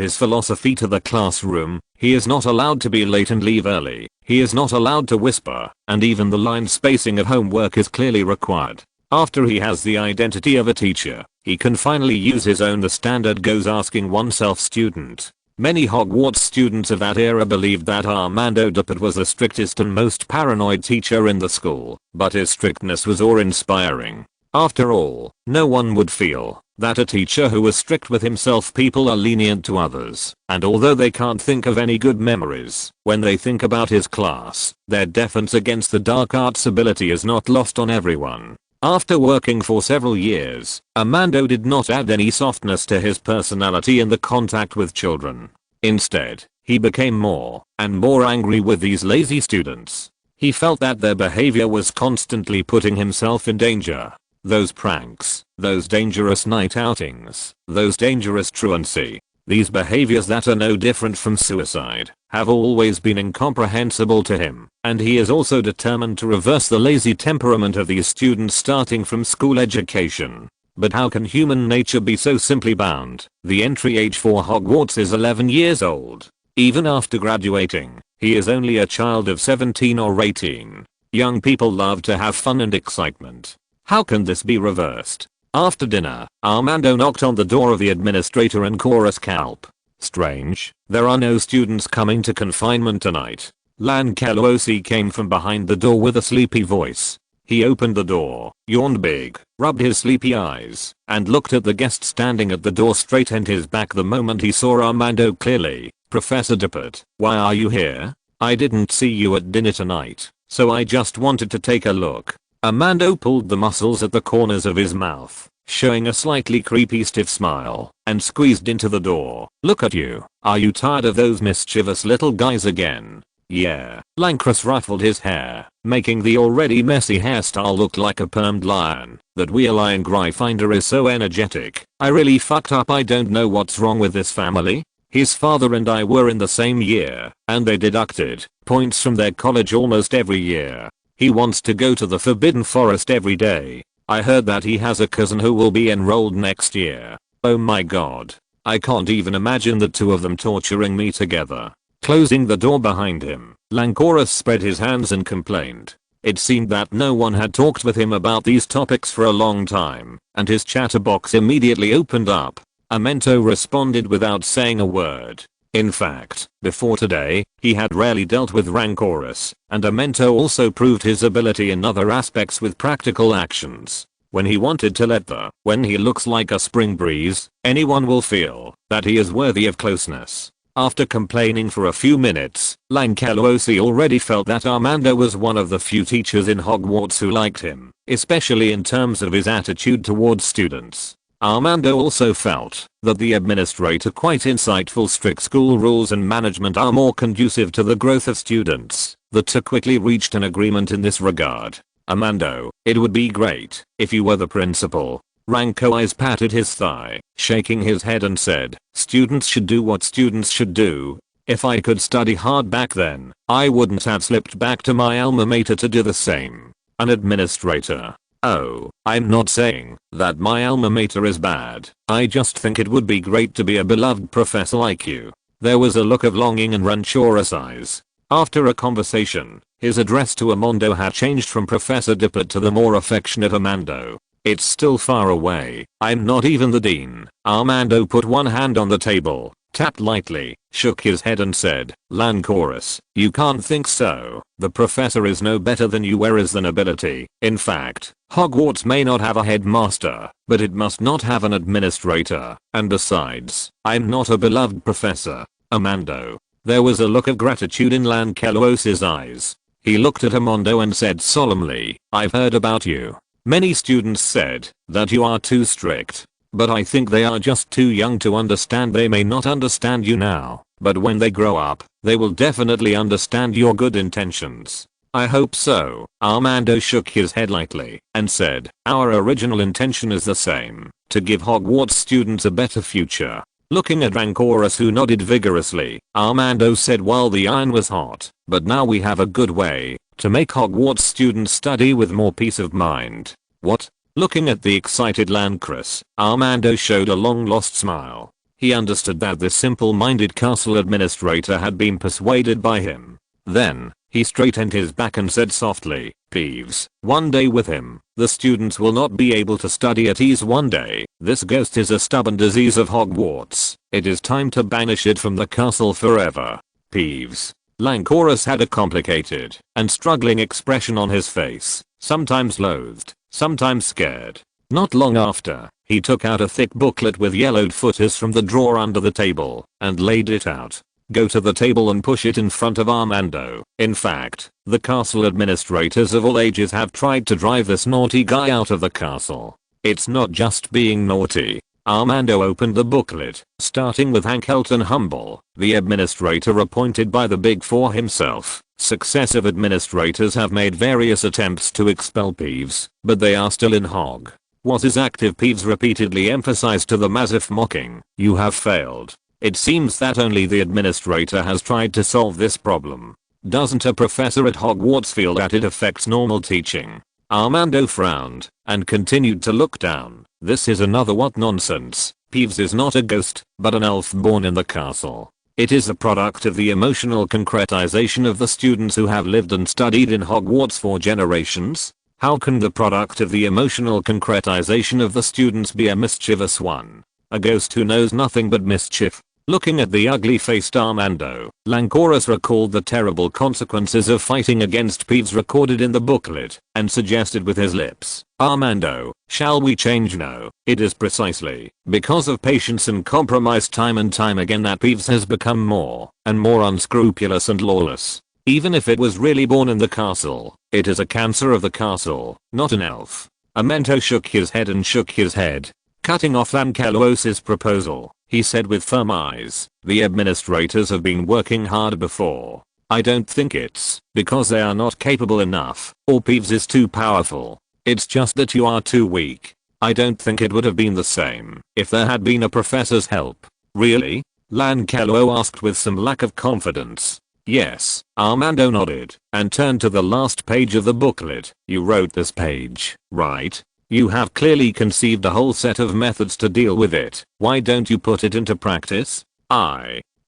his philosophy to the classroom. He is not allowed to be late and leave early. He is not allowed to whisper, and even the line spacing of homework is clearly required. After he has the identity of a teacher, he can finally use his own. The standard goes asking oneself student. Many Hogwarts students of that era believed that Armando Dippet was the strictest and most paranoid teacher in the school, but his strictness was awe-inspiring. After all, no one would feel that a teacher who was strict with himself. People are lenient to others, and although they can't think of any good memories when they think about his class, their defense against the dark arts ability is not lost on everyone. After working for several years, Armando did not add any softness to his personality in the contact with children. Instead, he became more and more angry with these lazy students. He felt that their behavior was constantly putting himself in danger. Those pranks, those dangerous night outings, those dangerous truancy, these behaviors that are no different from suicide, have always been incomprehensible to him, and he is also determined to reverse the lazy temperament of these students starting from school education. But how can human nature be so simply bound? The entry age for Hogwarts is 11 years old. Even after graduating, he is only a child of 17 or 18. Young people love to have fun and excitement. How can this be reversed? After dinner, Armando knocked on the door of the administrator and chorus calp. Strange, there are no students coming to confinement tonight. Lankelosi came from behind the door with a sleepy voice. He opened the door, yawned big, rubbed his sleepy eyes, and looked at the guest standing at the door, straightened his back the moment he saw Armando clearly. Professor Dippet, why are you here? I didn't see you at dinner tonight, so I just wanted to take a look. Armando pulled the muscles at the corners of his mouth, showing a slightly creepy stiff smile, and squeezed into the door. Look at you. Are you tired of those mischievous little guys again? Yeah. Lancrus ruffled his hair, making the already messy hairstyle look like a permed lion. That wheel-lion Gryffindor is so energetic. I really fucked up. I don't know what's wrong with this family. His father and I were in the same year, and they deducted points from their college almost every year. He wants to go to the Forbidden Forest every day. I heard that he has a cousin who will be enrolled next year. Oh my god. I can't even imagine the 2 of them torturing me together. Closing the door behind him, Lancorus spread his hands and complained. It seemed that no one had talked with him about these topics for a long time, and his chatterbox immediately opened up. Amento responded without saying a word. In fact, before today, he had rarely dealt with Rancorus, and Amento also proved his ability in other aspects with practical actions. When he wanted to when he looks like a spring breeze, anyone will feel that he is worthy of closeness. After complaining for a few minutes, Lancelosi already felt that Armando was one of the few teachers in Hogwarts who liked him, especially in terms of his attitude towards students. Armando also felt that the administrator quite insightful. Strict school rules and management are more conducive to the growth of students. The two quickly reached an agreement in this regard. Armando, it would be great if you were the principal. Rancois patted his thigh, shaking his head and said, students should do what students should do. If I could study hard back then, I wouldn't have slipped back to my alma mater to do the same. An administrator. Oh, I'm not saying that my alma mater is bad. I just think it would be great to be a beloved professor like you. There was a look of longing in Rancorus' eyes. After a conversation, his address to Armando had changed from Professor Dippet to the more affectionate Armando. It's still far away. I'm not even the dean. Armando put one hand on the table, tapped lightly, shook his head and said, Lancorus, you can't think so. The professor is no better than you. Where is the nobility? In fact, Hogwarts may not have a headmaster, but it must not have an administrator. And besides, I'm not a beloved professor. Armando. There was a look of gratitude in Lancelos's eyes. He looked at Armando and said solemnly, I've heard about you. Many students said that you are too strict. But I think they are just too young to understand. They may not understand you now, but when they grow up, they will definitely understand your good intentions. I hope so. Armando shook his head lightly and said, our original intention is the same, to give Hogwarts students a better future. Looking at Rancorus, who nodded vigorously, Armando said, while the iron was hot, but now we have a good way to make Hogwarts students study with more peace of mind. What? Looking at the excited Lancrus, Armando showed a long-lost smile. He understood that this simple-minded castle administrator had been persuaded by him. Then, he straightened his back and said softly, Peeves, one day with him, the students will not be able to study at ease one day. This ghost is a stubborn disease of Hogwarts. It is time to banish it from the castle forever. Peeves. Lancorus had a complicated and struggling expression on his face, sometimes loathed, sometimes scared. Not long after, he took out a thick booklet with yellowed footers from the drawer under the table and laid it out. Go to the table and push it in front of Armando. In fact, the castle administrators of all ages have tried to drive this naughty guy out of the castle. It's not just being naughty. Armando opened the booklet, starting with Hank Elton Humble, the administrator appointed by the Big Four himself. Successive administrators have made various attempts to expel Peeves, but they are still in Hog. What is active? Peeves repeatedly emphasized to the massive mocking. You have failed. It seems that only the administrator has tried to solve this problem. Doesn't a professor at Hogwarts feel that it affects normal teaching? Armando frowned and continued to look down. This is another what nonsense. Peeves is not a ghost, but an elf born in the castle. It is a product of the emotional concretization of the students who have lived and studied in Hogwarts for generations. How can the product of the emotional concretization of the students be a mischievous one? A ghost who knows nothing but mischief. Looking at the ugly-faced Armando, Lancorus recalled the terrible consequences of fighting against Peeves recorded in the booklet, and suggested with his lips, Armando, shall we change? No, it is precisely because of patience and compromise time and time again that Peeves has become more and more unscrupulous and lawless. Even if it was really born in the castle, it is a cancer of the castle, not an elf. Armando shook his head and shook his head. Cutting off Lancelos's proposal, he said with firm eyes, the administrators have been working hard before. I don't think it's because they are not capable enough, or Peeves is too powerful. It's just that you are too weak. I don't think it would have been the same if there had been a professor's help. Really? Lancelo asked with some lack of confidence. Yes, Armando nodded, and turned to the last page of the booklet. You wrote this page, right? You have clearly conceived a whole set of methods to deal with it. Why don't you put it into practice?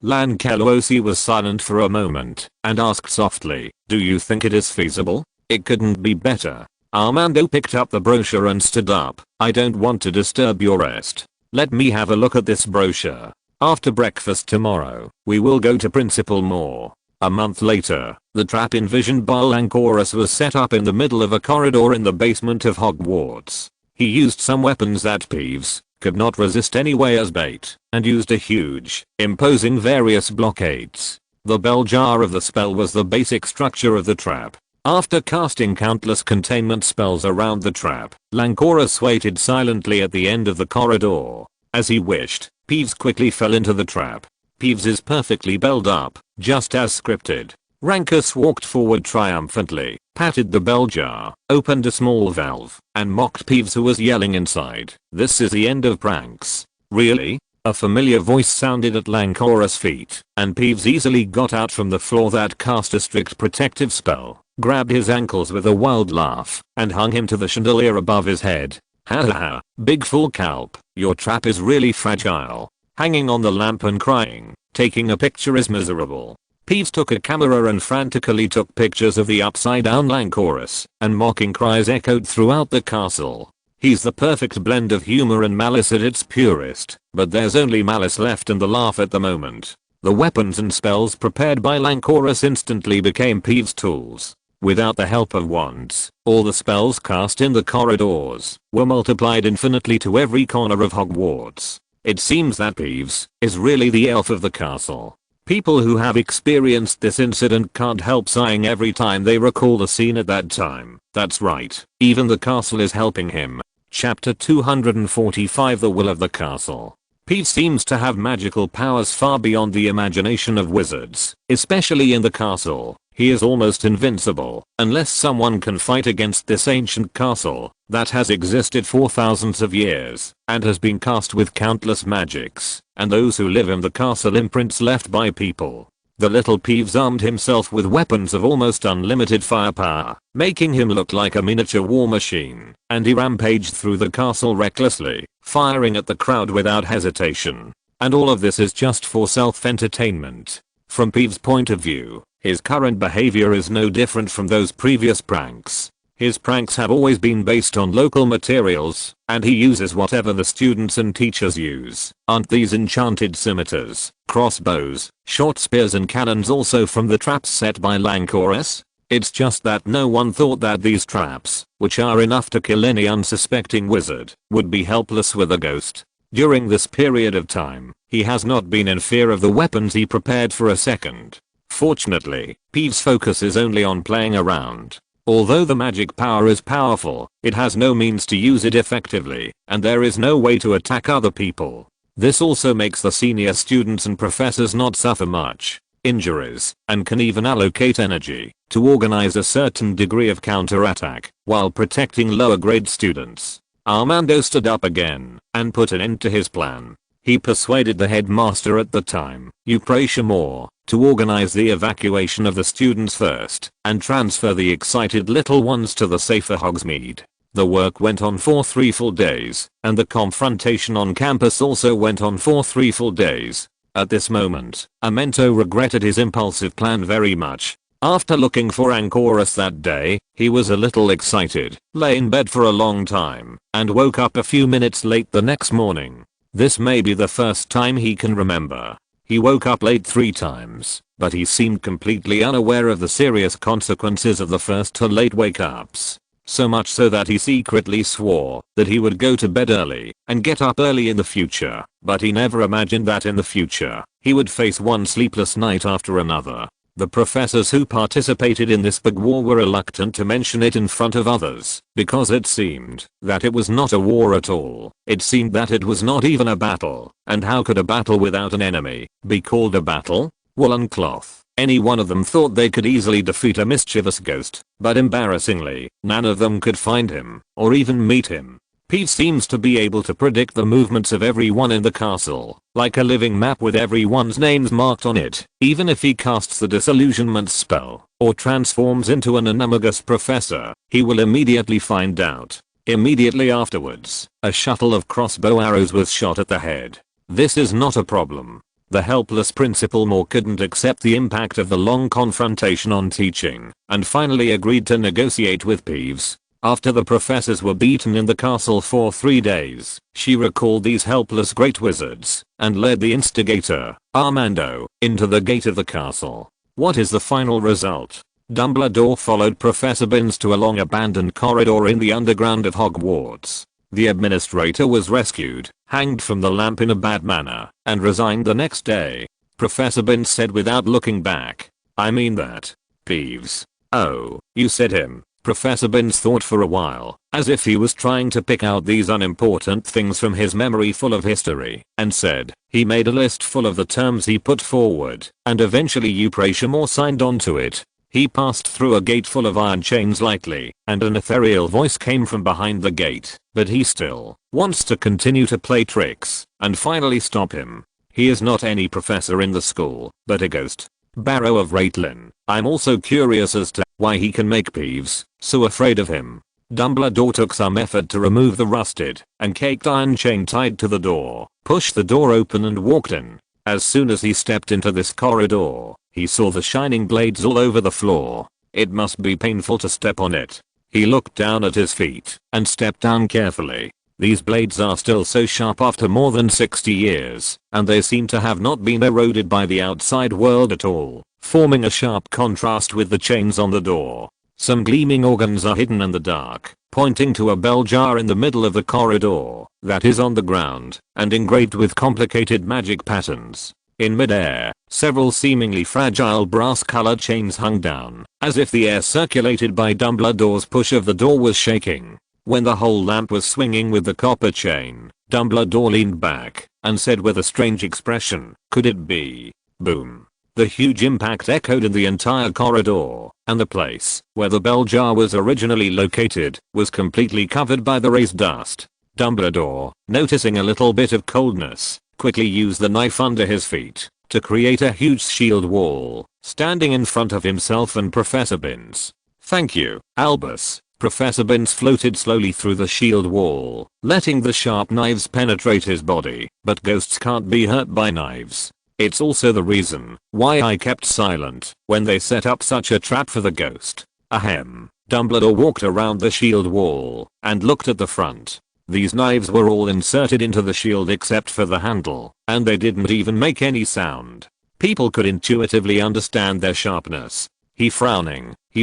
Lankelosi was silent for a moment and asked softly, "Do you think it is feasible? It couldn't be better." Armando picked up the brochure and stood up. "I don't want to disturb your rest. Let me have a look at this brochure. After breakfast tomorrow, we will go to Principal Moore." A month later, the trap envisioned by Lankorus was set up in the middle of a corridor in the basement of Hogwarts. He used some weapons that Peeves could not resist anyway as bait, and used a huge, imposing various blockades. The bell jar of the spell was the basic structure of the trap. After casting countless containment spells around the trap, Lankorus waited silently at the end of the corridor. As he wished, Peeves quickly fell into the trap. Peeves is perfectly belled up, just as scripted. Rankus walked forward triumphantly, patted the bell jar, opened a small valve, and mocked Peeves, who was yelling inside. "This is the end of pranks." "Really?" A familiar voice sounded at Lankorus' feet, and Peeves easily got out from the floor that cast a strict protective spell, grabbed his ankles with a wild laugh, and hung him to the chandelier above his head. "Ha ha ha, big fool Calp, your trap is really fragile. Hanging on the lamp and crying, taking a picture is miserable." Peeves took a camera and frantically took pictures of the upside down Lankorus, and mocking cries echoed throughout the castle. He's the perfect blend of humor and malice at its purest, but there's only malice left in the laugh at the moment. The weapons and spells prepared by Lankorus instantly became Peeves' tools. Without the help of wands, all the spells cast in the corridors were multiplied infinitely to every corner of Hogwarts. It seems that Peeves is really the elf of the castle. People who have experienced this incident can't help sighing every time they recall the scene at that time. That's right, even the castle is helping him. Chapter 245, The Will of the Castle. Peeves seems to have magical powers far beyond the imagination of wizards, especially in the castle. He is almost invincible, unless someone can fight against this ancient castle that has existed for thousands of years and has been cast with countless magics, and those who live in the castle imprints left by people. The little Peeves armed himself with weapons of almost unlimited firepower, making him look like a miniature war machine, and he rampaged through the castle recklessly, firing at the crowd without hesitation. And all of this is just for self-entertainment. From Peeves' point of view, his current behavior is no different from those previous pranks. His pranks have always been based on local materials, and he uses whatever the students and teachers use. Aren't these enchanted scimitars, crossbows, short spears and cannons also from the traps set by Lankorus? It's just that no one thought that these traps, which are enough to kill any unsuspecting wizard, would be helpless with a ghost. During this period of time, he has not been in fear of the weapons he prepared for a second. Fortunately, Peeves' focus is only on playing around. Although the magic power is powerful, it has no means to use it effectively, and there is no way to attack other people. This also makes the senior students and professors not suffer much injuries, and can even allocate energy to organize a certain degree of counterattack while protecting lower grade students. Armando stood up again and put an end to his plan. He persuaded the headmaster at the time, Eupratia Moore, to organize the evacuation of the students first and transfer the excited little ones to the safer Hogsmeade. The work went on for 3 full days, and the confrontation on campus also went on for 3 full days. At this moment, Amento regretted his impulsive plan very much. After looking for Lankorus that day, he was a little excited, lay in bed for a long time, and woke up a few minutes late the next morning. This may be the first time he can remember. He woke up late 3 times, but he seemed completely unaware of the serious consequences of the first 2 late wake-ups. So much so that he secretly swore that he would go to bed early and get up early in the future, but he never imagined that in the future, he would face one sleepless night after another. The professors who participated in this big war were reluctant to mention it in front of others, because it seemed that it was not a war at all. It seemed that it was not even a battle, and how could a battle without an enemy be called a battle? Woolen cloth. Any one of them thought they could easily defeat a mischievous ghost, but embarrassingly, none of them could find him, or even meet him. Peeves seems to be able to predict the movements of everyone in the castle, like a living map with everyone's names marked on it. Even if he casts the disillusionment spell, or transforms into an animagus professor, he will immediately find out. Immediately afterwards, a shuttle of crossbow arrows was shot at the head. This is not a problem. The helpless Principal Moore couldn't accept the impact of the long confrontation on teaching, and finally agreed to negotiate with Peeves. After the professors were beaten in the castle for 3 days, she recalled these helpless great wizards, and led the instigator, Armando, into the gate of the castle. What is the final result? Dumbledore followed Professor Binns to a long abandoned corridor in the underground of Hogwarts. The administrator was rescued, hanged from the lamp in a bad manner, and resigned the next day. Professor Binns said without looking back, "I mean that. Peeves. Oh, you said him." Professor Binns thought for a while, as if he was trying to pick out these unimportant things from his memory full of history, and said, "He made a list full of the terms he put forward, and eventually Eupracia Moore signed on to it. He passed through a gate full of iron chains lightly, and an ethereal voice came from behind the gate, but he still wants to continue to play tricks, and finally stop him. He is not any professor in the school, but a ghost. Barrow of Raitlin. I'm also curious as to why he can make Peeves so afraid of him." Dumbledore took some effort to remove the rusted and caked iron chain tied to the door, pushed the door open and walked in. As soon as he stepped into this corridor, he saw the shining blades all over the floor. It must be painful to step on it. He looked down at his feet and stepped down carefully. These blades are still so sharp after more than 60 years, and they seem to have not been eroded by the outside world at all, forming a sharp contrast with the chains on the door. Some gleaming organs are hidden in the dark, pointing to a bell jar in the middle of the corridor that is on the ground and engraved with complicated magic patterns. In midair, several seemingly fragile brass-colored chains hung down, as if the air circulated by Dumbledore's push of the door was shaking. When the whole lamp was swinging with the copper chain, Dumbledore leaned back and said with a strange expression, "Could it be?" Boom. The huge impact echoed in the entire corridor, and the place where the bell jar was originally located was completely covered by the raised dust. Dumbledore, noticing a little bit of coldness, quickly used the knife under his feet to create a huge shield wall, standing in front of himself and Professor Binns. "Thank you, Albus." Professor Binns floated slowly through the shield wall, letting the sharp knives penetrate his body, but ghosts can't be hurt by knives. It's also the reason why I kept silent when they set up such a trap for the ghost. Ahem. Dumbledore walked around the shield wall and looked at the front. These knives were all inserted into the shield except for the handle, and they didn't even make any sound. People could intuitively understand their sharpness. He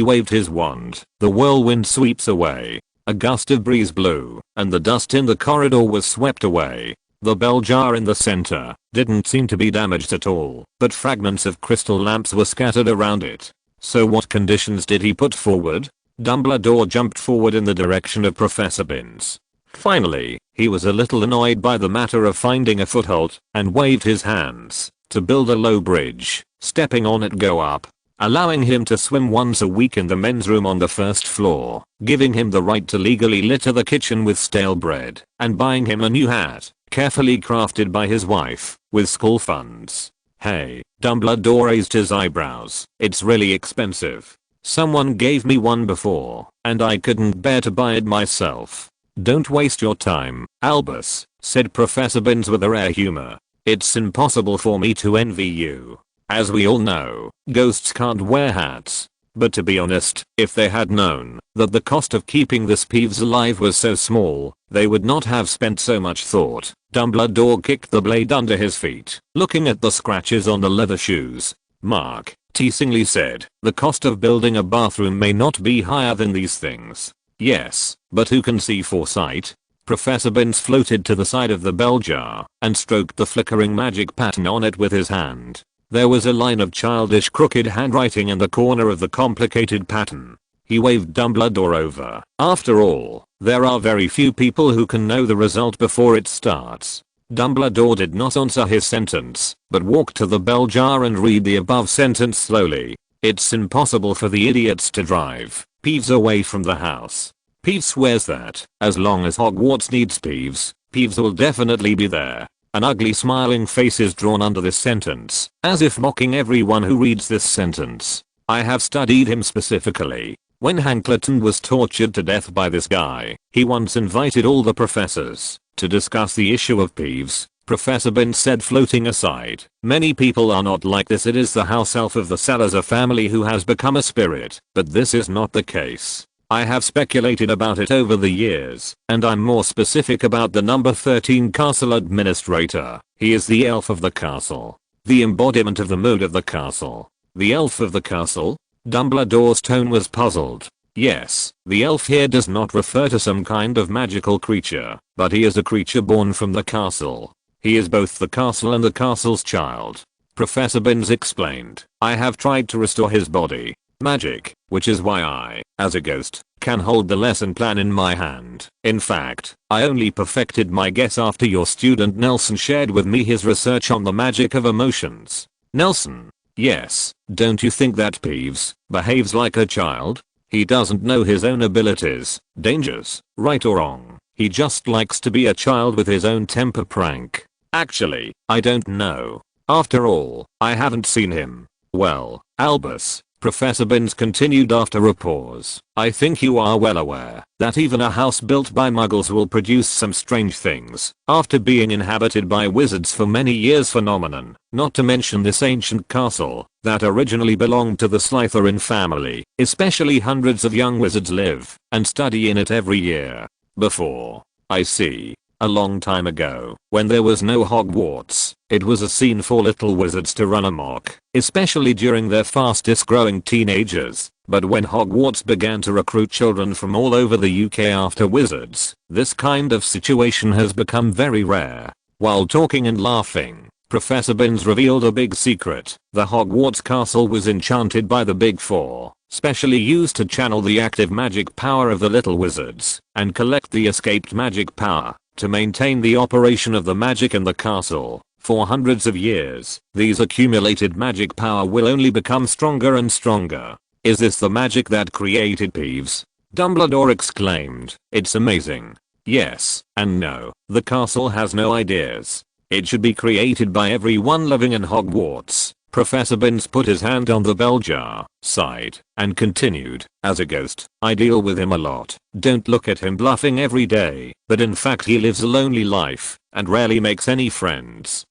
waved his wand. The whirlwind sweeps away. A gust of breeze blew, and the dust in the corridor was swept away. The bell jar in the center didn't seem to be damaged at all, but fragments of crystal lamps were scattered around it. So what conditions did he put forward? Dumbledore jumped forward in the direction of Professor Binns. Finally, he was a little annoyed by the matter of finding a foothold, and waved his hands to build a low bridge. Stepping on it go up, allowing him to swim once a week in the men's room on the first floor, giving him the right to legally litter the kitchen with stale bread, and buying him a new hat, carefully crafted by his wife, with school funds. Hey, Dumbledore raised his eyebrows. It's really expensive. Someone gave me one before, and I couldn't bear to buy it myself. Don't waste your time, Albus, said Professor Binns with a rare humor. It's impossible for me to envy you. As we all know, ghosts can't wear hats. But to be honest, if they had known that the cost of keeping the Peeves alive was so small, they would not have spent so much thought. Dumbledore kicked the blade under his feet, looking at the scratches on the leather shoes. Mark, teasingly said, the cost of building a bathroom may not be higher than these things. Yes, but who can see foresight? Professor Binns floated to the side of the bell jar and stroked the flickering magic pattern on it with his hand. There was a line of childish crooked handwriting in the corner of the complicated pattern. He waved Dumbledore over. After all, there are very few people who can know the result before it starts. Dumbledore did not answer his sentence, but walked to the bell jar and read the above sentence slowly. It's impossible for the idiots to drive Peeves away from the house. Peeves swears that, as long as Hogwarts needs Peeves, Peeves will definitely be there. An ugly smiling face is drawn under this sentence, as if mocking everyone who reads this sentence. I have studied him specifically. When Hankleton was tortured to death by this guy, he once invited all the professors to discuss the issue of Peeves. Professor Binns said, floating aside. Many people are not like this. It is the house elf of the Salazar family who has become a spirit, but this is not the case. I have speculated about it over the years, and I'm more specific about the number 13 castle administrator. He is the elf of the castle. The embodiment of the mood of the castle. The elf of the castle? Dumbledore's tone was puzzled. Yes, the elf here does not refer to some kind of magical creature, but he is a creature born from the castle. He is both the castle and the castle's child. Professor Binns explained. I have tried to restore his body. Magic, which is why I, as a ghost, can hold the lesson plan in my hand. In fact, I only perfected my guess after your student Nelson shared with me his research on the magic of emotions. Nelson? Yes, don't you think that Peeves behaves like a child? He doesn't know his own abilities, dangers, right or wrong. He just likes to be a child with his own temper prank. Actually, I don't know. After all, I haven't seen him. Well, Albus, Professor Binns continued after a pause, I think you are well aware that even a house built by muggles will produce some strange things after being inhabited by wizards for many years. Phenomenon, not to mention this ancient castle that originally belonged to the Slytherin family. Especially hundreds of young wizards live and study in it every year. Before, I see. A long time ago, when there was no Hogwarts, it was a scene for little wizards to run amok, especially during their fastest growing teenagers. But when Hogwarts began to recruit children from all over the UK after wizards, this kind of situation has become very rare. While talking and laughing, Professor Binns revealed a big secret. The Hogwarts castle was enchanted by the Big Four, specially used to channel the active magic power of the little wizards and collect the escaped magic power to maintain the operation of the magic in the castle. For hundreds of years, these accumulated magic power will only become stronger and stronger. Is this the magic that created Peeves? Dumbledore exclaimed. It's amazing. Yes, and no, the castle has no ideas. It should be created by everyone living in Hogwarts. Professor Binns put his hand on the bell jar, sighed, and continued. As a ghost, I deal with him a lot. Don't look at him bluffing every day, but in fact he lives a lonely life, and rarely makes any friends.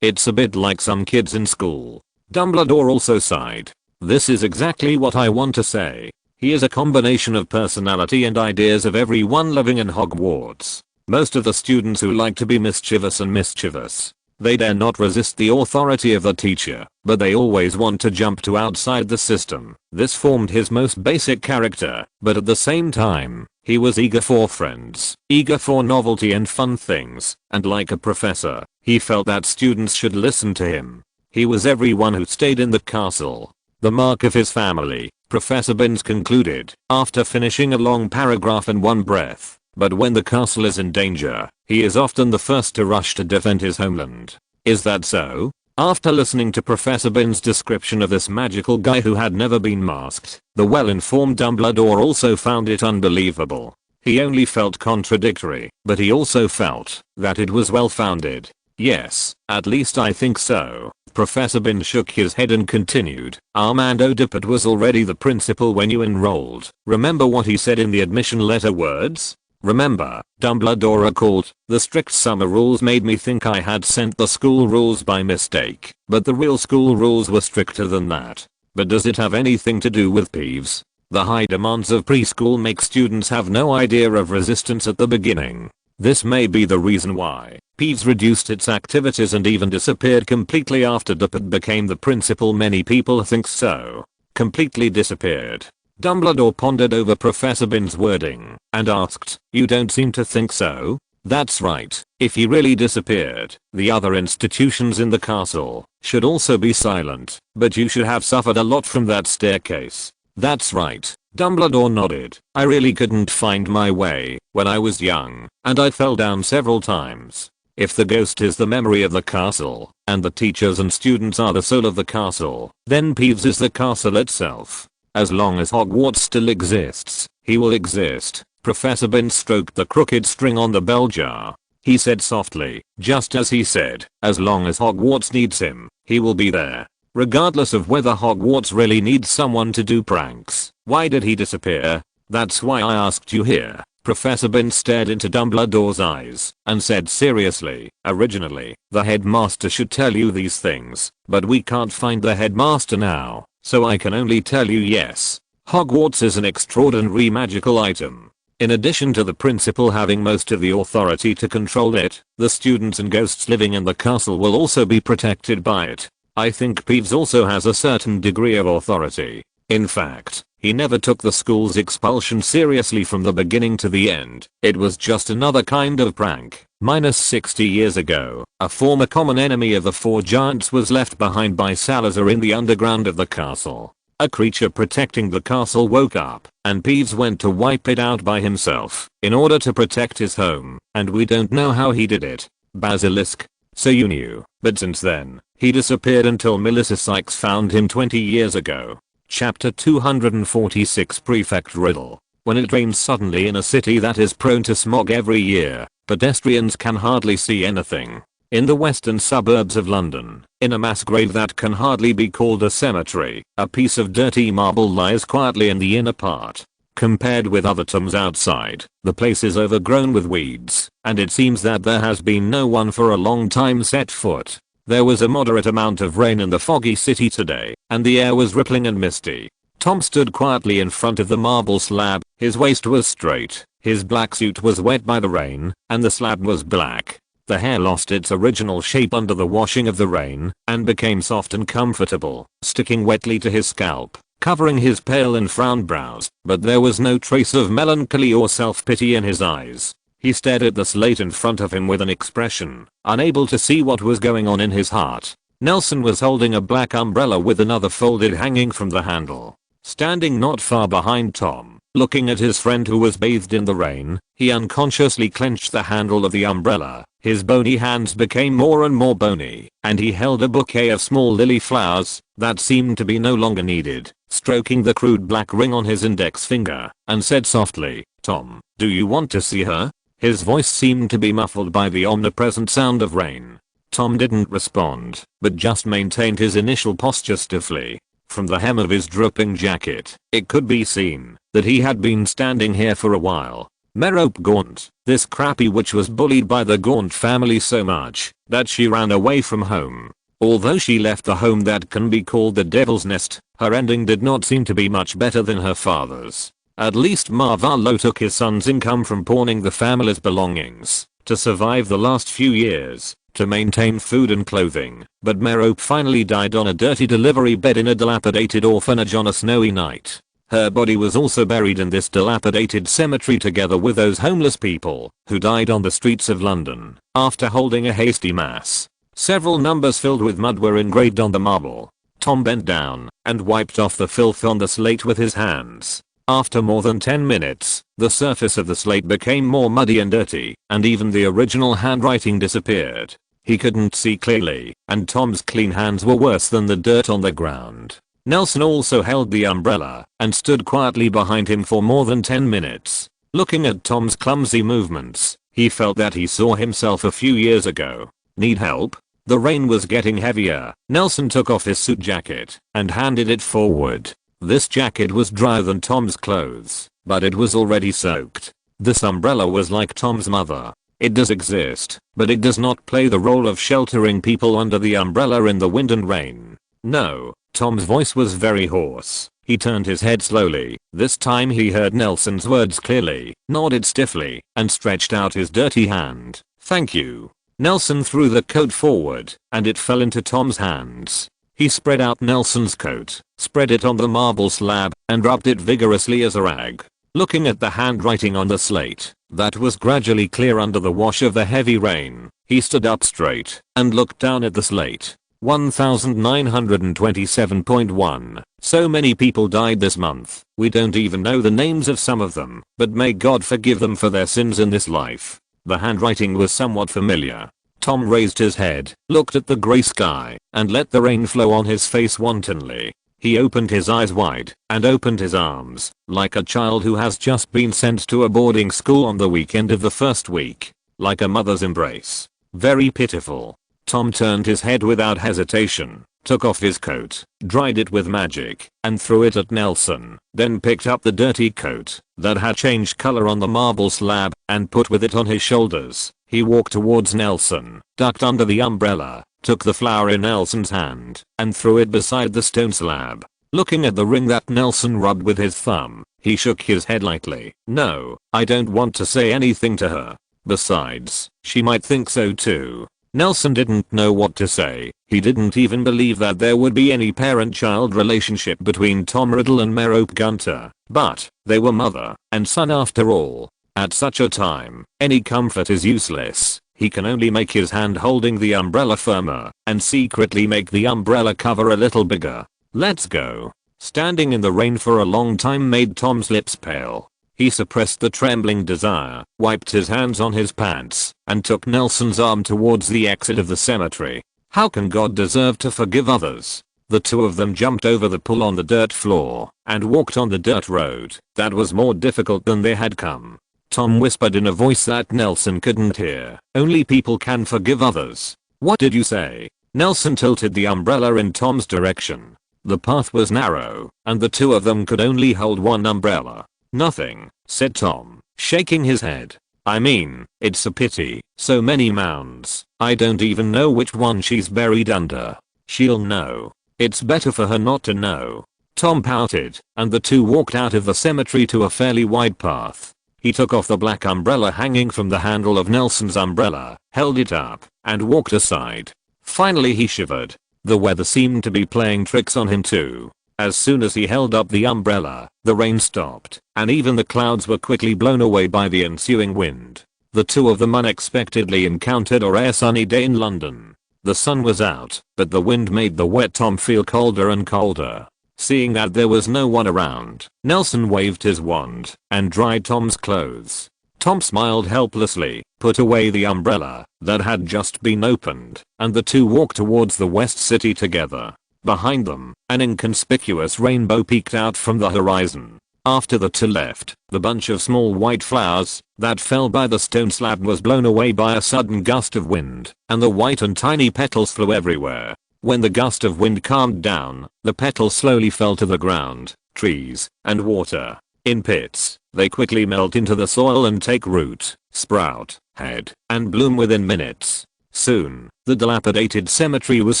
It's a bit like some kids in school. Dumbledore also sighed. This is exactly what I want to say. He is a combination of personality and ideas of everyone living in Hogwarts. Most of the students who like to be mischievous and mischievous. They dare not resist the authority of the teacher, but they always want to jump to outside the system. This formed his most basic character, but at the same time, he was eager for friends, eager for novelty and fun things, and like a professor, he felt that students should listen to him. He was everyone who stayed in the castle. The mark of his family, Professor Binns concluded, after finishing a long paragraph in one breath. But when the castle is in danger, he is often the first to rush to defend his homeland. Is that so? After listening to Professor Binns' description of this magical guy who had never been masked, the well-informed Dumbledore also found it unbelievable. He only felt contradictory, but he also felt that it was well-founded. Yes, at least I think so. Professor Binns shook his head and continued. Armando Dippet was already the principal when you enrolled. Remember what he said in the admission letter words? Remember, Dumbledore recalled, the strict summer rules made me think I had sent the school rules by mistake, but the real school rules were stricter than that. But does it have anything to do with Peeves? The high demands of preschool make students have no idea of resistance at the beginning. This may be the reason why Peeves reduced its activities and even disappeared completely after Dippet became the principal. Many people think so. Completely disappeared. Dumbledore pondered over Professor Binns' wording and asked, you don't seem to think so? That's right. If he really disappeared, the other institutions in the castle should also be silent, but you should have suffered a lot from that staircase. That's right. Dumbledore nodded. I really couldn't find my way when I was young, and I fell down several times. If the ghost is the memory of the castle, and the teachers and students are the soul of the castle, then Peeves is the castle itself. As long as Hogwarts still exists, he will exist. Professor Binns stroked the crooked string on the bell jar. He said softly, just as he said, as long as Hogwarts needs him, he will be there. Regardless of whether Hogwarts really needs someone to do pranks. Why did he disappear? That's why I asked you here. Professor Bin stared into Dumbledore's eyes and said seriously, originally, the headmaster should tell you these things, but we can't find the headmaster now, so I can only tell you yes. Hogwarts is an extraordinary magical item. In addition to the principal having most of the authority to control it, the students and ghosts living in the castle will also be protected by it. I think Peeves also has a certain degree of authority. In fact, he never took the school's expulsion seriously from the beginning to the end. It was just another kind of prank. Minus 60 years ago, a former common enemy of the four giants was left behind by Salazar in the underground of the castle. A creature protecting the castle woke up, and Peeves went to wipe it out by himself, in order to protect his home, and we don't know how he did it. Basilisk. So you knew, but since then, he disappeared until Melissa Sykes found him 20 years ago. Chapter 246 Prefect Riddle. When it rains suddenly in a city that is prone to smog every year, pedestrians can hardly see anything. In the western suburbs of London, in a mass grave that can hardly be called a cemetery, a piece of dirty marble lies quietly in the inner part. Compared with other tombs outside, the place is overgrown with weeds, and it seems that there has been no one for a long time set foot. There was a moderate amount of rain in the foggy city today, and the air was rippling and misty. Tom stood quietly in front of the marble slab, his waist was straight, his black suit was wet by the rain, and the slab was black. The hair lost its original shape under the washing of the rain, and became soft and comfortable, sticking wetly to his scalp, covering his pale and frowned brows, but there was no trace of melancholy or self-pity in his eyes. He stared at the slate in front of him with an expression, unable to see what was going on in his heart. Nelson was holding a black umbrella with another folded hanging from the handle. Standing not far behind Tom, looking at his friend who was bathed in the rain, he unconsciously clenched the handle of the umbrella. His bony hands became more and more bony, and he held a bouquet of small lily flowers that seemed to be no longer needed, stroking the crude black ring on his index finger, and said softly, "Tom, do you want to see her?" His voice seemed to be muffled by the omnipresent sound of rain. Tom didn't respond, but just maintained his initial posture stiffly. From the hem of his dripping jacket, it could be seen that he had been standing here for a while. Merope Gaunt, this crappy witch was bullied by the Gaunt family so much that she ran away from home. Although she left the home that can be called the Devil's Nest, her ending did not seem to be much better than her father's. At least Marvalo took his son's income from pawning the family's belongings to survive the last few years, to maintain food and clothing, but Merope finally died on a dirty delivery bed in a dilapidated orphanage on a snowy night. Her body was also buried in this dilapidated cemetery together with those homeless people who died on the streets of London after holding a hasty mass. Several numbers filled with mud were engraved on the marble. Tom bent down and wiped off the filth on the slate with his hands. After more than 10 minutes, the surface of the slate became more muddy and dirty, and even the original handwriting disappeared. He couldn't see clearly, and Tom's clean hands were worse than the dirt on the ground. Nelson also held the umbrella and stood quietly behind him for more than 10 minutes. Looking at Tom's clumsy movements, he felt that he saw himself a few years ago. Need help? The rain was getting heavier. Nelson took off his suit jacket and handed it forward. This jacket was drier than Tom's clothes, but it was already soaked. This umbrella was like Tom's mother. It does exist, but it does not play the role of sheltering people under the umbrella in the wind and rain. No. Tom's voice was very hoarse. He turned his head slowly. This time he heard Nelson's words clearly, nodded stiffly, and stretched out his dirty hand. "Thank you." Nelson threw the coat forward, and it fell into Tom's hands. He spread out Nelson's coat, spread it on the marble slab, and rubbed it vigorously as a rag. Looking at the handwriting on the slate, that was gradually clear under the wash of the heavy rain, he stood up straight and looked down at the slate. 1927.1. So many people died this month. We don't even know the names of some of them, but may God forgive them for their sins in this life. The handwriting was somewhat familiar. Tom raised his head, looked at the grey sky, and let the rain flow on his face wantonly. He opened his eyes wide and opened his arms, like a child who has just been sent to a boarding school on the weekend of the first week. Like a mother's embrace. Very pitiful. Tom turned his head without hesitation, took off his coat, dried it with magic, and threw it at Nelson, then picked up the dirty coat, that had changed color on the marble slab and put with it on his shoulders. He walked towards Nelson, ducked under the umbrella, took the flower in Nelson's hand, and threw it beside the stone slab. Looking at the ring that Nelson rubbed with his thumb, he shook his head lightly. No, I don't want to say anything to her. Besides, she might think so too. Nelson didn't know what to say. He didn't even believe that there would be any parent-child relationship between Tom Riddle and Merope Gunter, but they were mother and son after all. At such a time, any comfort is useless. He can only make his hand holding the umbrella firmer and secretly make the umbrella cover a little bigger. Let's go. Standing in the rain for a long time made Tom's lips pale. He suppressed the trembling desire, wiped his hands on his pants, and took Nelson's arm towards the exit of the cemetery. How can God deserve to forgive others? The two of them jumped over the pool on the dirt floor and walked on the dirt road that was more difficult than they had come. Tom whispered in a voice that Nelson couldn't hear. Only people can forgive others. What did you say? Nelson tilted the umbrella in Tom's direction. The path was narrow, and the two of them could only hold one umbrella. Nothing, said Tom, shaking his head. I mean, it's a pity. So many mounds. I don't even know which one she's buried under. She'll know. It's better for her not to know. Tom pouted, and the two walked out of the cemetery to a fairly wide path. He took off the black umbrella hanging from the handle of Nelson's umbrella, held it up, and walked aside. Finally he shivered. The weather seemed to be playing tricks on him too. As soon as he held up the umbrella, the rain stopped, and even the clouds were quickly blown away by the ensuing wind. The two of them unexpectedly encountered a rare sunny day in London. The sun was out, but the wind made the wet Tom feel colder and colder. Seeing that there was no one around, Nelson waved his wand and dried Tom's clothes. Tom smiled helplessly, put away the umbrella that had just been opened, and the two walked towards the West City together. Behind them, an inconspicuous rainbow peeked out from the horizon. After the two left, the bunch of small white flowers that fell by the stone slab was blown away by a sudden gust of wind, and the white and tiny petals flew everywhere. When the gust of wind calmed down, the petals slowly fell to the ground, trees, and water. In pits, they quickly melt into the soil and take root, sprout, head, and bloom within minutes. Soon, the dilapidated cemetery was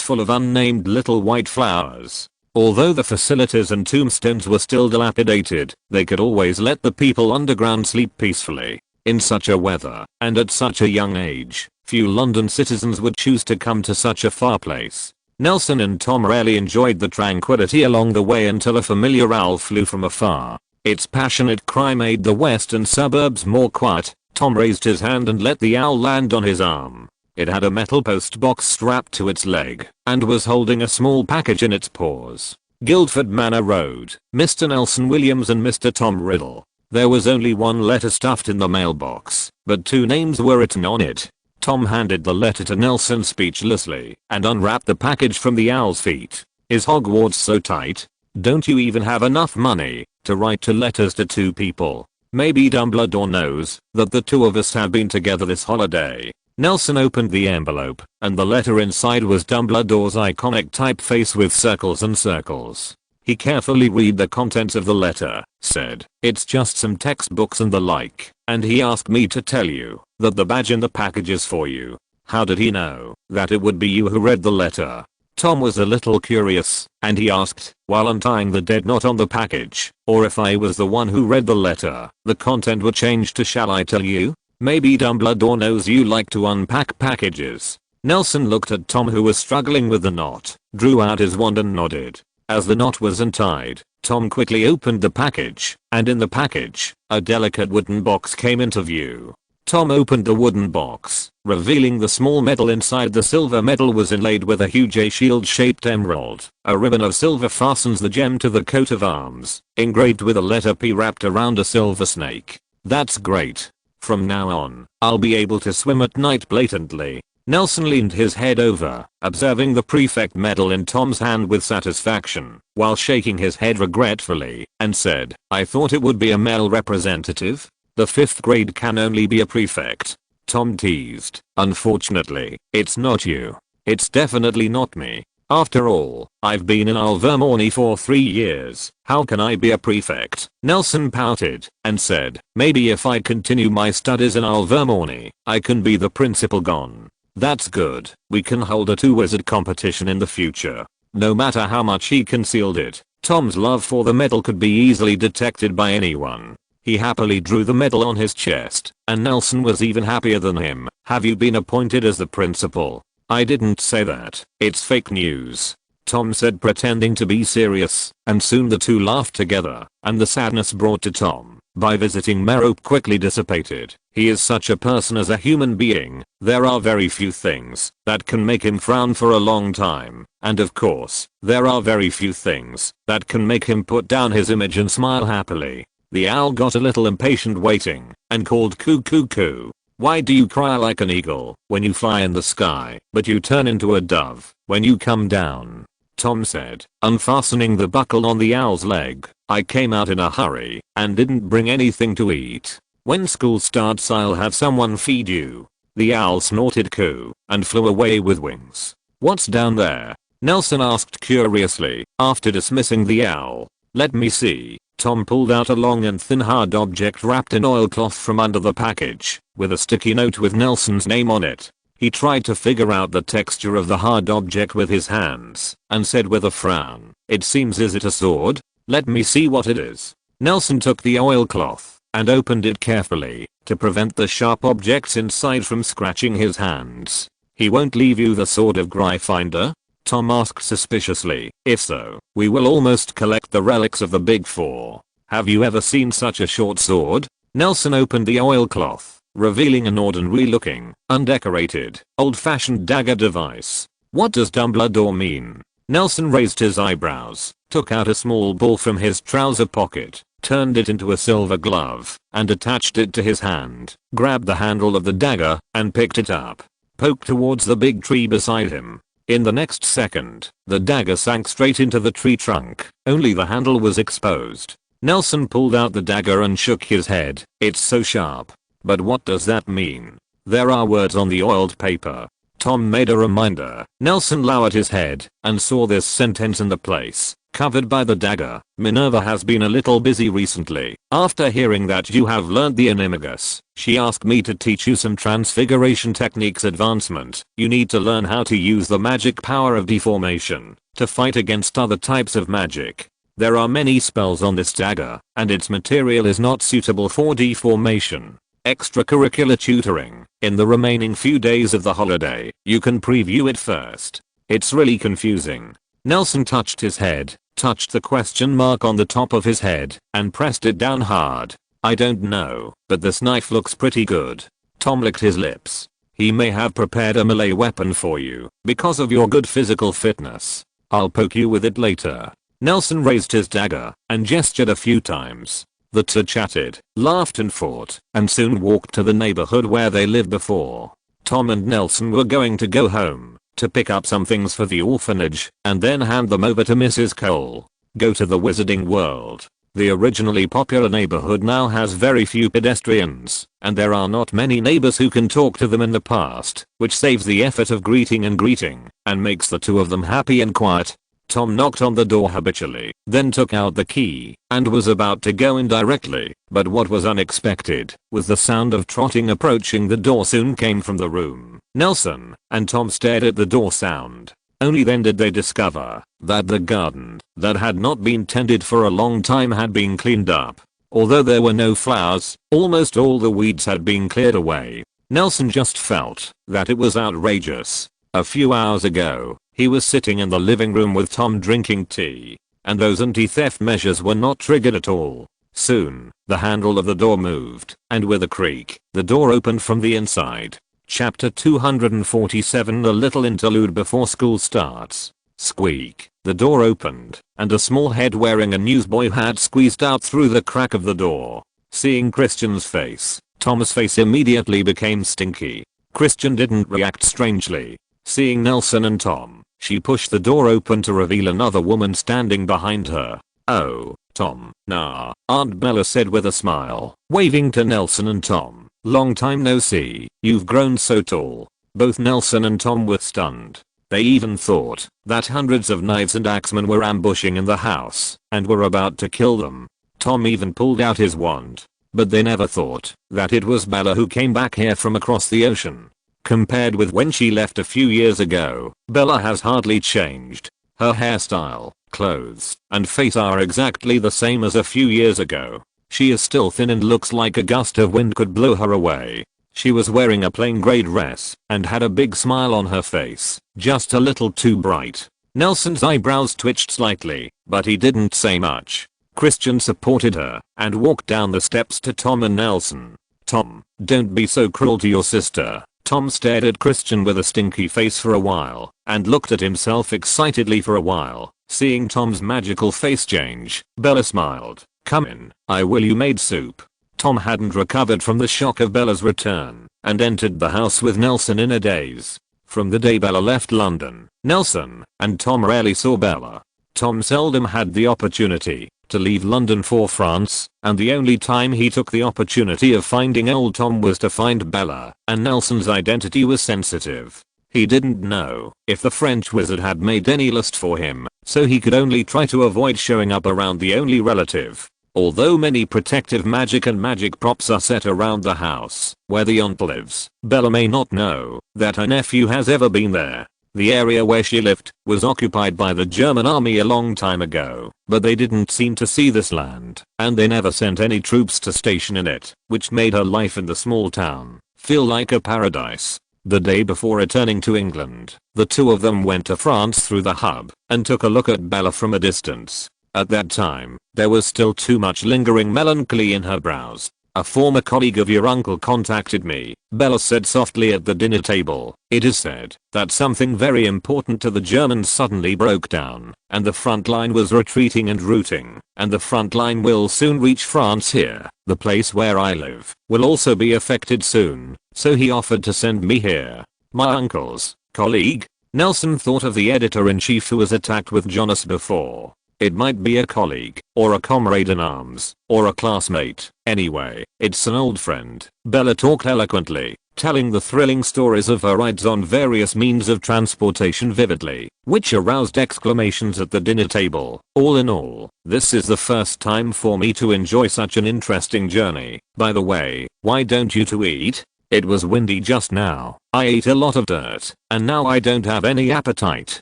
full of unnamed little white flowers. Although the facilities and tombstones were still dilapidated, they could always let the people underground sleep peacefully. In such a weather, and at such a young age, few London citizens would choose to come to such a far place. Nelson and Tom rarely enjoyed the tranquility along the way until a familiar owl flew from afar. Its passionate cry made the western suburbs more quiet. Tom raised his hand and let the owl land on his arm. It had a metal post box strapped to its leg and was holding a small package in its paws. Guildford Manor Road, Mr. Nelson Williams and Mr. Tom Riddle. There was only one letter stuffed in the mailbox, but two names were written on it. Tom handed the letter to Nelson speechlessly and unwrapped the package from the owl's feet. Is Hogwarts so tight? Don't you even have enough money to write two letters to two people? Maybe Dumbledore knows that the two of us have been together this holiday. Nelson opened the envelope, and the letter inside was Dumbledore's iconic typeface with circles and circles. He carefully read the contents of the letter, said, "It's just some textbooks and the like, and he asked me to tell you that the badge in the package is for you." How did he know that it would be you who read the letter? Tom was a little curious, and he asked, while untying the dead knot on the package, or if I was the one who read the letter, the content would change to "Shall I tell you?" Maybe Dumbledore knows you like to unpack packages. Nelson looked at Tom, who was struggling with the knot, drew out his wand and nodded. As the knot was untied, Tom quickly opened the package, and in the package, a delicate wooden box came into view. Tom opened the wooden box, revealing the small medal inside. The silver medal was inlaid with a huge shield-shaped emerald. A ribbon of silver fastens the gem to the coat of arms, engraved with a letter P wrapped around a silver snake. That's great. From now on, I'll be able to swim at night blatantly. Nelson leaned his head over, observing the prefect medal in Tom's hand with satisfaction, while shaking his head regretfully, and said, "I thought it would be a male representative. The 5th grade can only be a prefect." Tom teased, "Unfortunately, it's not you. It's definitely not me." After all, I've been in Alvermorny for 3 years. How can I be a prefect? Nelson pouted and said, maybe if I continue my studies in Alvermorny, I can be the principal. Gone. That's good. We can hold a 2-wizard competition in the future. No matter how much he concealed it, Tom's love for the medal could be easily detected by anyone. He happily drew the medal on his chest, and Nelson was even happier than him. Have you been appointed as the principal? I didn't say that. It's fake news. Tom said, pretending to be serious, and soon the two laughed together, and the sadness brought to Tom by visiting Merope quickly dissipated. He is such a person as a human being. There are very few things that can make him frown for a long time, and of course, there are very few things that can make him put down his image and smile happily. The owl got a little impatient waiting, and called, coo coo coo. Why do you cry like an eagle when you fly in the sky, but you turn into a dove when you come down? Tom said, unfastening the buckle on the owl's leg. I came out in a hurry and didn't bring anything to eat. When school starts, I'll have someone feed you. The owl snorted coo and flew away with wings. What's down there? Nelson asked curiously after dismissing the owl. Let me see. Tom pulled out a long and thin hard object wrapped in oilcloth from under the package, with a sticky note with Nelson's name on it. He tried to figure out the texture of the hard object with his hands, and said with a frown, it seems, is it a sword? Let me see what it is. Nelson took the oilcloth, and opened it carefully, to prevent the sharp objects inside from scratching his hands. He won't leave you the sword of Gryffindor? Tom asked suspiciously. If so, we will almost collect the relics of the Big Four. Have you ever seen such a short sword? Nelson opened the oilcloth, revealing an ordinary looking, undecorated, old-fashioned dagger device. What does Dumbledore mean? Nelson raised his eyebrows, took out a small ball from his trouser pocket, turned it into a silver glove, and attached it to his hand, grabbed the handle of the dagger, and picked it up. Poked towards the big tree beside him. In the next second, the dagger sank straight into the tree trunk, only the handle was exposed. Nelson pulled out the dagger and shook his head. It's so sharp. But what does that mean? There are words on the oiled paper. Tom made a reminder. Nelson lowered his head and saw this sentence in the place covered by the dagger. Minerva has been a little busy recently. After hearing that you have learned the animagus, she asked me to teach you some transfiguration techniques. Advancement. You need to learn how to use the magic power of deformation to fight against other types of magic. There are many spells on this dagger, and its material is not suitable for deformation. Extracurricular tutoring. In the remaining few days of the holiday, you can preview it first. It's really confusing. Nelson touched his head, touched the question mark on the top of his head, and pressed it down hard. I don't know, but this knife looks pretty good. Tom licked his lips. He may have prepared a melee weapon for you, because of your good physical fitness. I'll poke you with it later. Nelson raised his dagger, and gestured a few times. The two chatted, laughed and fought, and soon walked to the neighborhood where they lived before. Tom and Nelson were going to go home, to pick up some things for the orphanage, and then hand them over to Mrs. Cole. Go to the Wizarding World. The originally popular neighborhood now has very few pedestrians, and there are not many neighbors who can talk to them in the past, which saves the effort of greeting, and makes the two of them happy and quiet. Tom knocked on the door habitually, then took out the key, and was about to go in directly, but what was unexpected was the sound of trotting approaching the door soon came from the room. Nelson and Tom stared at the door sound. Only then did they discover that the garden that had not been tended for a long time had been cleaned up. Although there were no flowers, almost all the weeds had been cleared away. Nelson just felt that it was outrageous. A few hours ago, he was sitting in the living room with Tom drinking tea, and those anti-theft measures were not triggered at all. Soon, the handle of the door moved, and with a creak, the door opened from the inside. Chapter 247. A little interlude before school starts. Squeak. The door opened, and a small head wearing a newsboy hat squeezed out through the crack of the door. Seeing Christian's face, Tom's face immediately became stinky. Christian didn't react strangely. Seeing Nelson and Tom, she pushed the door open to reveal another woman standing behind her. Oh, Tom. Nah, Aunt Bella said with a smile, waving to Nelson and Tom. Long time no see. You've grown so tall. Both Nelson and Tom were stunned. They even thought that hundreds of knives and axemen were ambushing in the house and were about to kill them. Tom even pulled out his wand. But they never thought that it was Bella who came back here from across the ocean. Compared with when she left a few years ago, Bella has hardly changed. Her hairstyle, clothes, and face are exactly the same as a few years ago. She is still thin and looks like a gust of wind could blow her away. She was wearing a plain grey dress and had a big smile on her face, just a little too bright. Nelson's eyebrows twitched slightly, but he didn't say much. Christian supported her and walked down the steps to Tom and Nelson. "Tom, don't be so cruel to your sister." Tom stared at Christian with a stinky face for a while and looked at himself excitedly for a while. Seeing Tom's magical face change, Bella smiled. "Come in, I will. You made soup." Tom hadn't recovered from the shock of Bella's return and entered the house with Nelson in a daze. From the day Bella left London, Nelson and Tom rarely saw Bella. Tom seldom had the opportunity to leave London for France, and the only time he took the opportunity of finding old Tom was to find Bella, and Nelson's identity was sensitive. He didn't know if the French wizard had made any list for him, so he could only try to avoid showing up around the only relative. Although many protective magic and magic props are set around the house where the aunt lives, Bella may not know that her nephew has ever been there. The area where she lived was occupied by the German army a long time ago, but they didn't seem to see this land, and they never sent any troops to station in it, which made her life in the small town feel like a paradise. The day before returning to England, the two of them went to France through the hub and took a look at Bella from a distance. At that time, there was still too much lingering melancholy in her brows. "A former colleague of your uncle contacted me," Bella said softly at the dinner table. "It is said that something very important to the Germans suddenly broke down, and the front line was retreating and routing, and the front line will soon reach France here. The place where I live will also be affected soon, so he offered to send me here." "My uncle's colleague?" Nelson thought of the editor-in-chief who was attacked with Jonas before. It might be a colleague, or a comrade in arms, or a classmate. Anyway, it's an old friend. Bella talked eloquently, telling the thrilling stories of her rides on various means of transportation vividly, which aroused exclamations at the dinner table. "All in all, this is the first time for me to enjoy such an interesting journey. By the way, why don't you two eat? It was windy just now. I ate a lot of dirt, and now I don't have any appetite."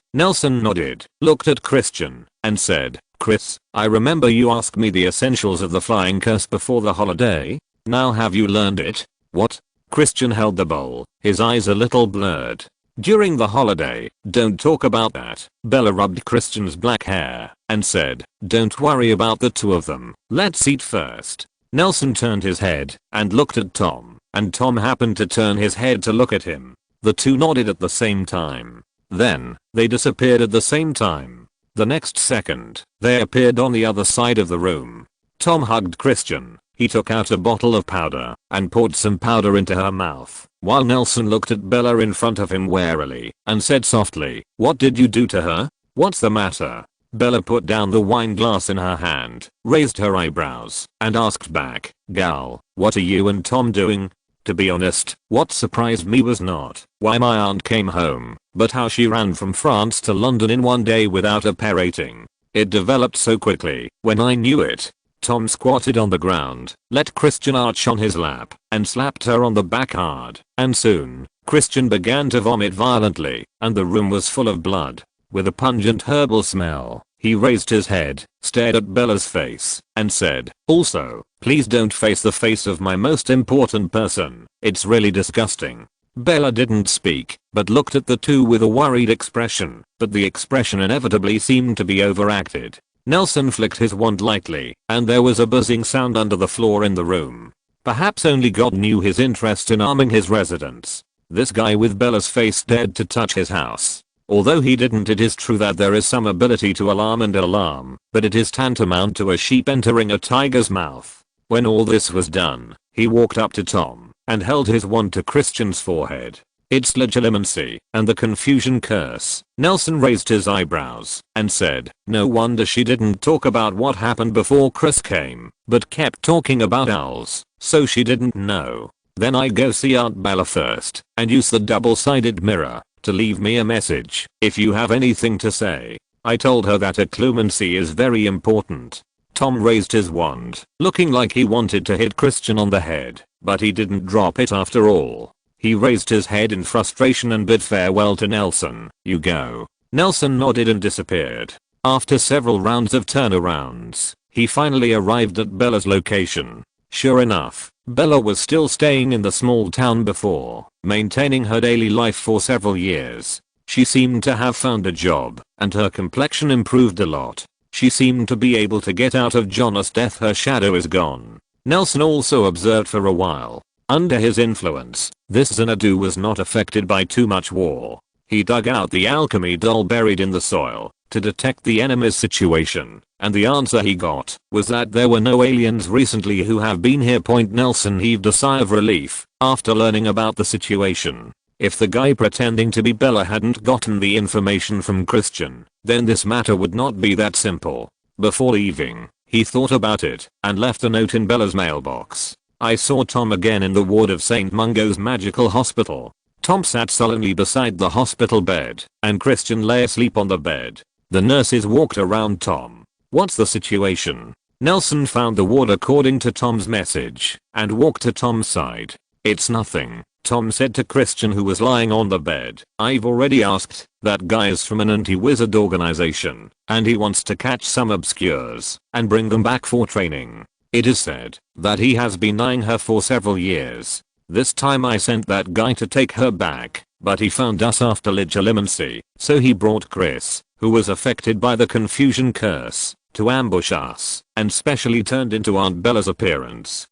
Nelson nodded, looked at Christian, and said, "Chris, I remember you asked me the essentials of the flying curse before the holiday. Now have you learned it?" "What?" Christian held the bowl, his eyes a little blurred. "During the holiday, don't talk about that." Bella rubbed Christian's black hair and said, "Don't worry about the two of them. Let's eat first." Nelson turned his head and looked at Tom, and Tom happened to turn his head to look at him. The two nodded at the same time. Then, they disappeared at the same time. The next second, they appeared on the other side of the room. Tom hugged Christian. He took out a bottle of powder and poured some powder into her mouth, while Nelson looked at Bella in front of him warily and said softly, "What did you do to her? What's the matter?" Bella put down the wine glass in her hand, raised her eyebrows, and asked back, "Gal, what are you and Tom doing?" To be honest, what surprised me was not why my aunt came home, but how she ran from France to London in one day without a pair rating. It developed so quickly when I knew it. Tom squatted on the ground, let Christian arch on his lap, and slapped her on the back hard, and soon, Christian began to vomit violently, and the room was full of blood. With a pungent herbal smell, he raised his head, stared at Bella's face, and said, "Also, please don't face the face of my most important person. It's really disgusting." Bella didn't speak, but looked at the two with a worried expression, but the expression inevitably seemed to be overacted. Nelson flicked his wand lightly, and there was a buzzing sound under the floor in the room. Perhaps only God knew his interest in arming his residents. This guy with Bella's face dared to touch his house. Although he didn't, it is true that there is some ability to alarm, but it is tantamount to a sheep entering a tiger's mouth. When all this was done, he walked up to Tom and held his wand to Christian's forehead. Its legitimacy and the confusion curse. Nelson raised his eyebrows and said, "No wonder she didn't talk about what happened before Chris came, but kept talking about owls, so she didn't know. Then I go see Aunt Bella first and use the double-sided mirror to leave me a message if you have anything to say. I told her that occlumency is very important. Tom raised his wand, looking like he wanted to hit Christian on the head, but he didn't drop it after all. He raised his head in frustration and bid farewell to Nelson. You go. Nelson nodded and disappeared. After several rounds of turnarounds, he finally arrived at Bella's location. Sure enough, Bella was still staying in the small town before, maintaining her daily life for several years. She seemed to have found a job, and her complexion improved a lot. She seemed to be able to get out of Jonas' death. Her shadow is gone. Nelson also observed for a while. Under his influence, this Xanadu was not affected by too much war. He dug out the alchemy doll buried in the soil to detect the enemy's situation, and the answer he got was that there were no aliens recently who have been here. Nelson heaved a sigh of relief after learning about the situation. If the guy pretending to be Bella hadn't gotten the information from Christian, then this matter would not be that simple. Before leaving, he thought about it and left a note in Bella's mailbox. I saw Tom again in the ward of St. Mungo's Magical Hospital. Tom sat sullenly beside the hospital bed, and Christian lay asleep on the bed. The nurses walked around Tom. What's the situation? Nelson found the ward according to Tom's message, and walked to Tom's side. It's nothing, Tom said to Christian, who was lying on the bed. I've already asked. That guy is from an anti-wizard organization, and he wants to catch some obscures and bring them back for training. It is said that he has been eyeing her for several years. This time I sent that guy to take her back, but he found us after legilimency, so he brought Chris, who was affected by the confusion curse, to ambush us, and specially turned into Aunt Bella's appearance.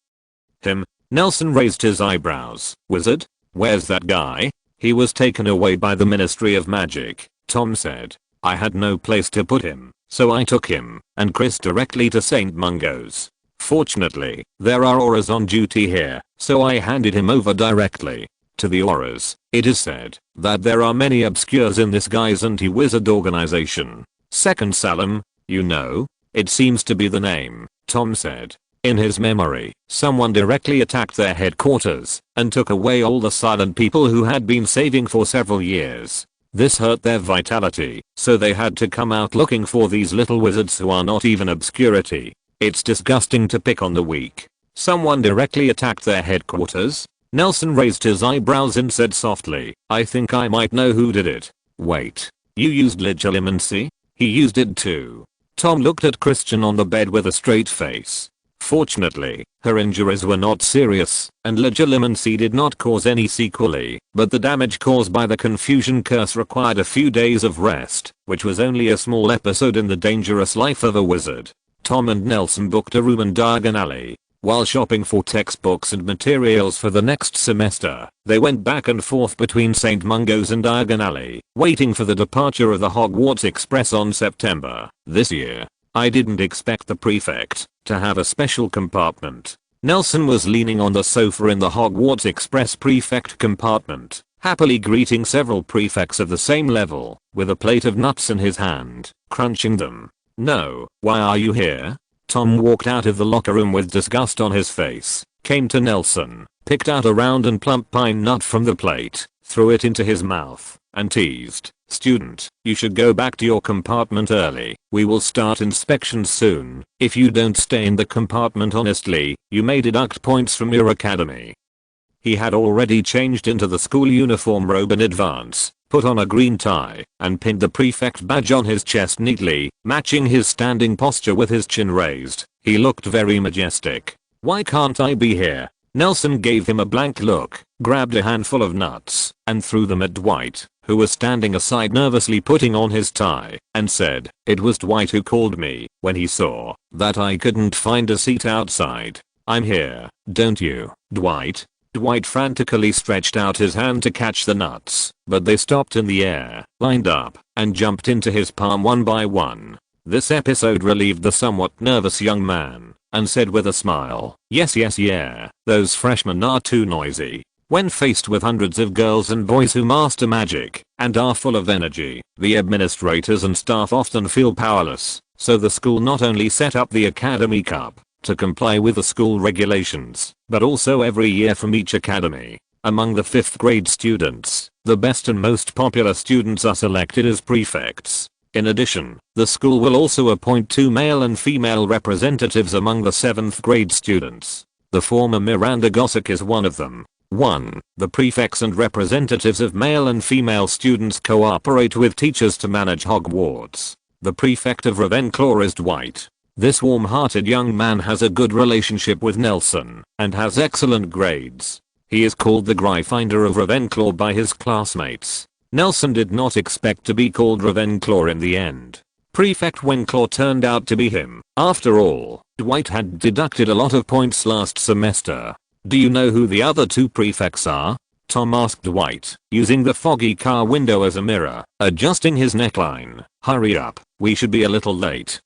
Him? Nelson raised his eyebrows. Wizard? Where's that guy? He was taken away by the Ministry of Magic, Tom said. I had no place to put him, so I took him and Chris directly to St. Mungo's. Fortunately, there are auras on duty here, so I handed him over directly to the auras. It is said that there are many obscures in this guy's anti-wizard organization. Second Salem, you know? It seems to be the name, Tom said. In his memory, someone directly attacked their headquarters and took away all the silent people who had been saving for several years. This hurt their vitality, so they had to come out looking for these little wizards who are not even obscurity. It's disgusting to pick on the weak. Someone directly attacked their headquarters? Nelson raised his eyebrows and said softly, I think I might know who did it. Wait, you used legilimency? He used it too. Tom looked at Christian on the bed with a straight face. Fortunately, her injuries were not serious, and legilimency did not cause any sequelae, but the damage caused by the confusion curse required a few days of rest, which was only a small episode in the dangerous life of a wizard. Tom and Nelson booked a room in Diagon Alley. While shopping for textbooks and materials for the next semester, they went back and forth between St. Mungo's and Diagon Alley, waiting for the departure of the Hogwarts Express on September. This year, I didn't expect the prefect to have a special compartment. Nelson was leaning on the sofa in the Hogwarts Express prefect compartment, happily greeting several prefects of the same level, with a plate of nuts in his hand, crunching them. No, why are you here? Tom walked out of the locker room with disgust on his face, came to Nelson, picked out a round and plump pine nut from the plate, threw it into his mouth, and teased, Student, you should go back to your compartment early. We will start inspections soon. If you don't stay in the compartment honestly, you may deduct points from your academy. He had already changed into the school uniform robe in advance, put on a green tie, and pinned the prefect badge on his chest neatly, matching his standing posture with his chin raised. He looked very majestic. Why can't I be here? Nelson gave him a blank look, grabbed a handful of nuts, and threw them at Dwight, who was standing aside nervously putting on his tie, and said, It was Dwight who called me when he saw that I couldn't find a seat outside. I'm here, don't you, Dwight? Dwight frantically stretched out his hand to catch the nuts, but they stopped in the air, lined up, and jumped into his palm one by one. This episode relieved the somewhat nervous young man, and said with a smile, Yes, yeah, those freshmen are too noisy. When faced with hundreds of girls and boys who master magic and are full of energy, the administrators and staff often feel powerless, so the school not only set up the Academy Cup to comply with the school regulations, but also every year from each academy, among the 5th grade students, The best and most popular students are selected as prefects. In addition, the school will also appoint 2 male and female representatives among the 7th grade students. The former Miranda Gossick is one of them. 1. The prefects and representatives of male and female students cooperate with teachers to manage Hogwarts. The prefect of Ravenclaw is Dwight. This warm-hearted young man has a good relationship with Nelson and has excellent grades. He is called the Gryffindor of Ravenclaw by his classmates. Nelson did not expect to be called Ravenclaw in the end. Prefect Winclaw turned out to be him. After all, Dwight had deducted a lot of points last semester. Do you know who the other 2 prefects are? Tom asked Dwight, using the foggy car window as a mirror, adjusting his neckline. Hurry up, we should be a little late.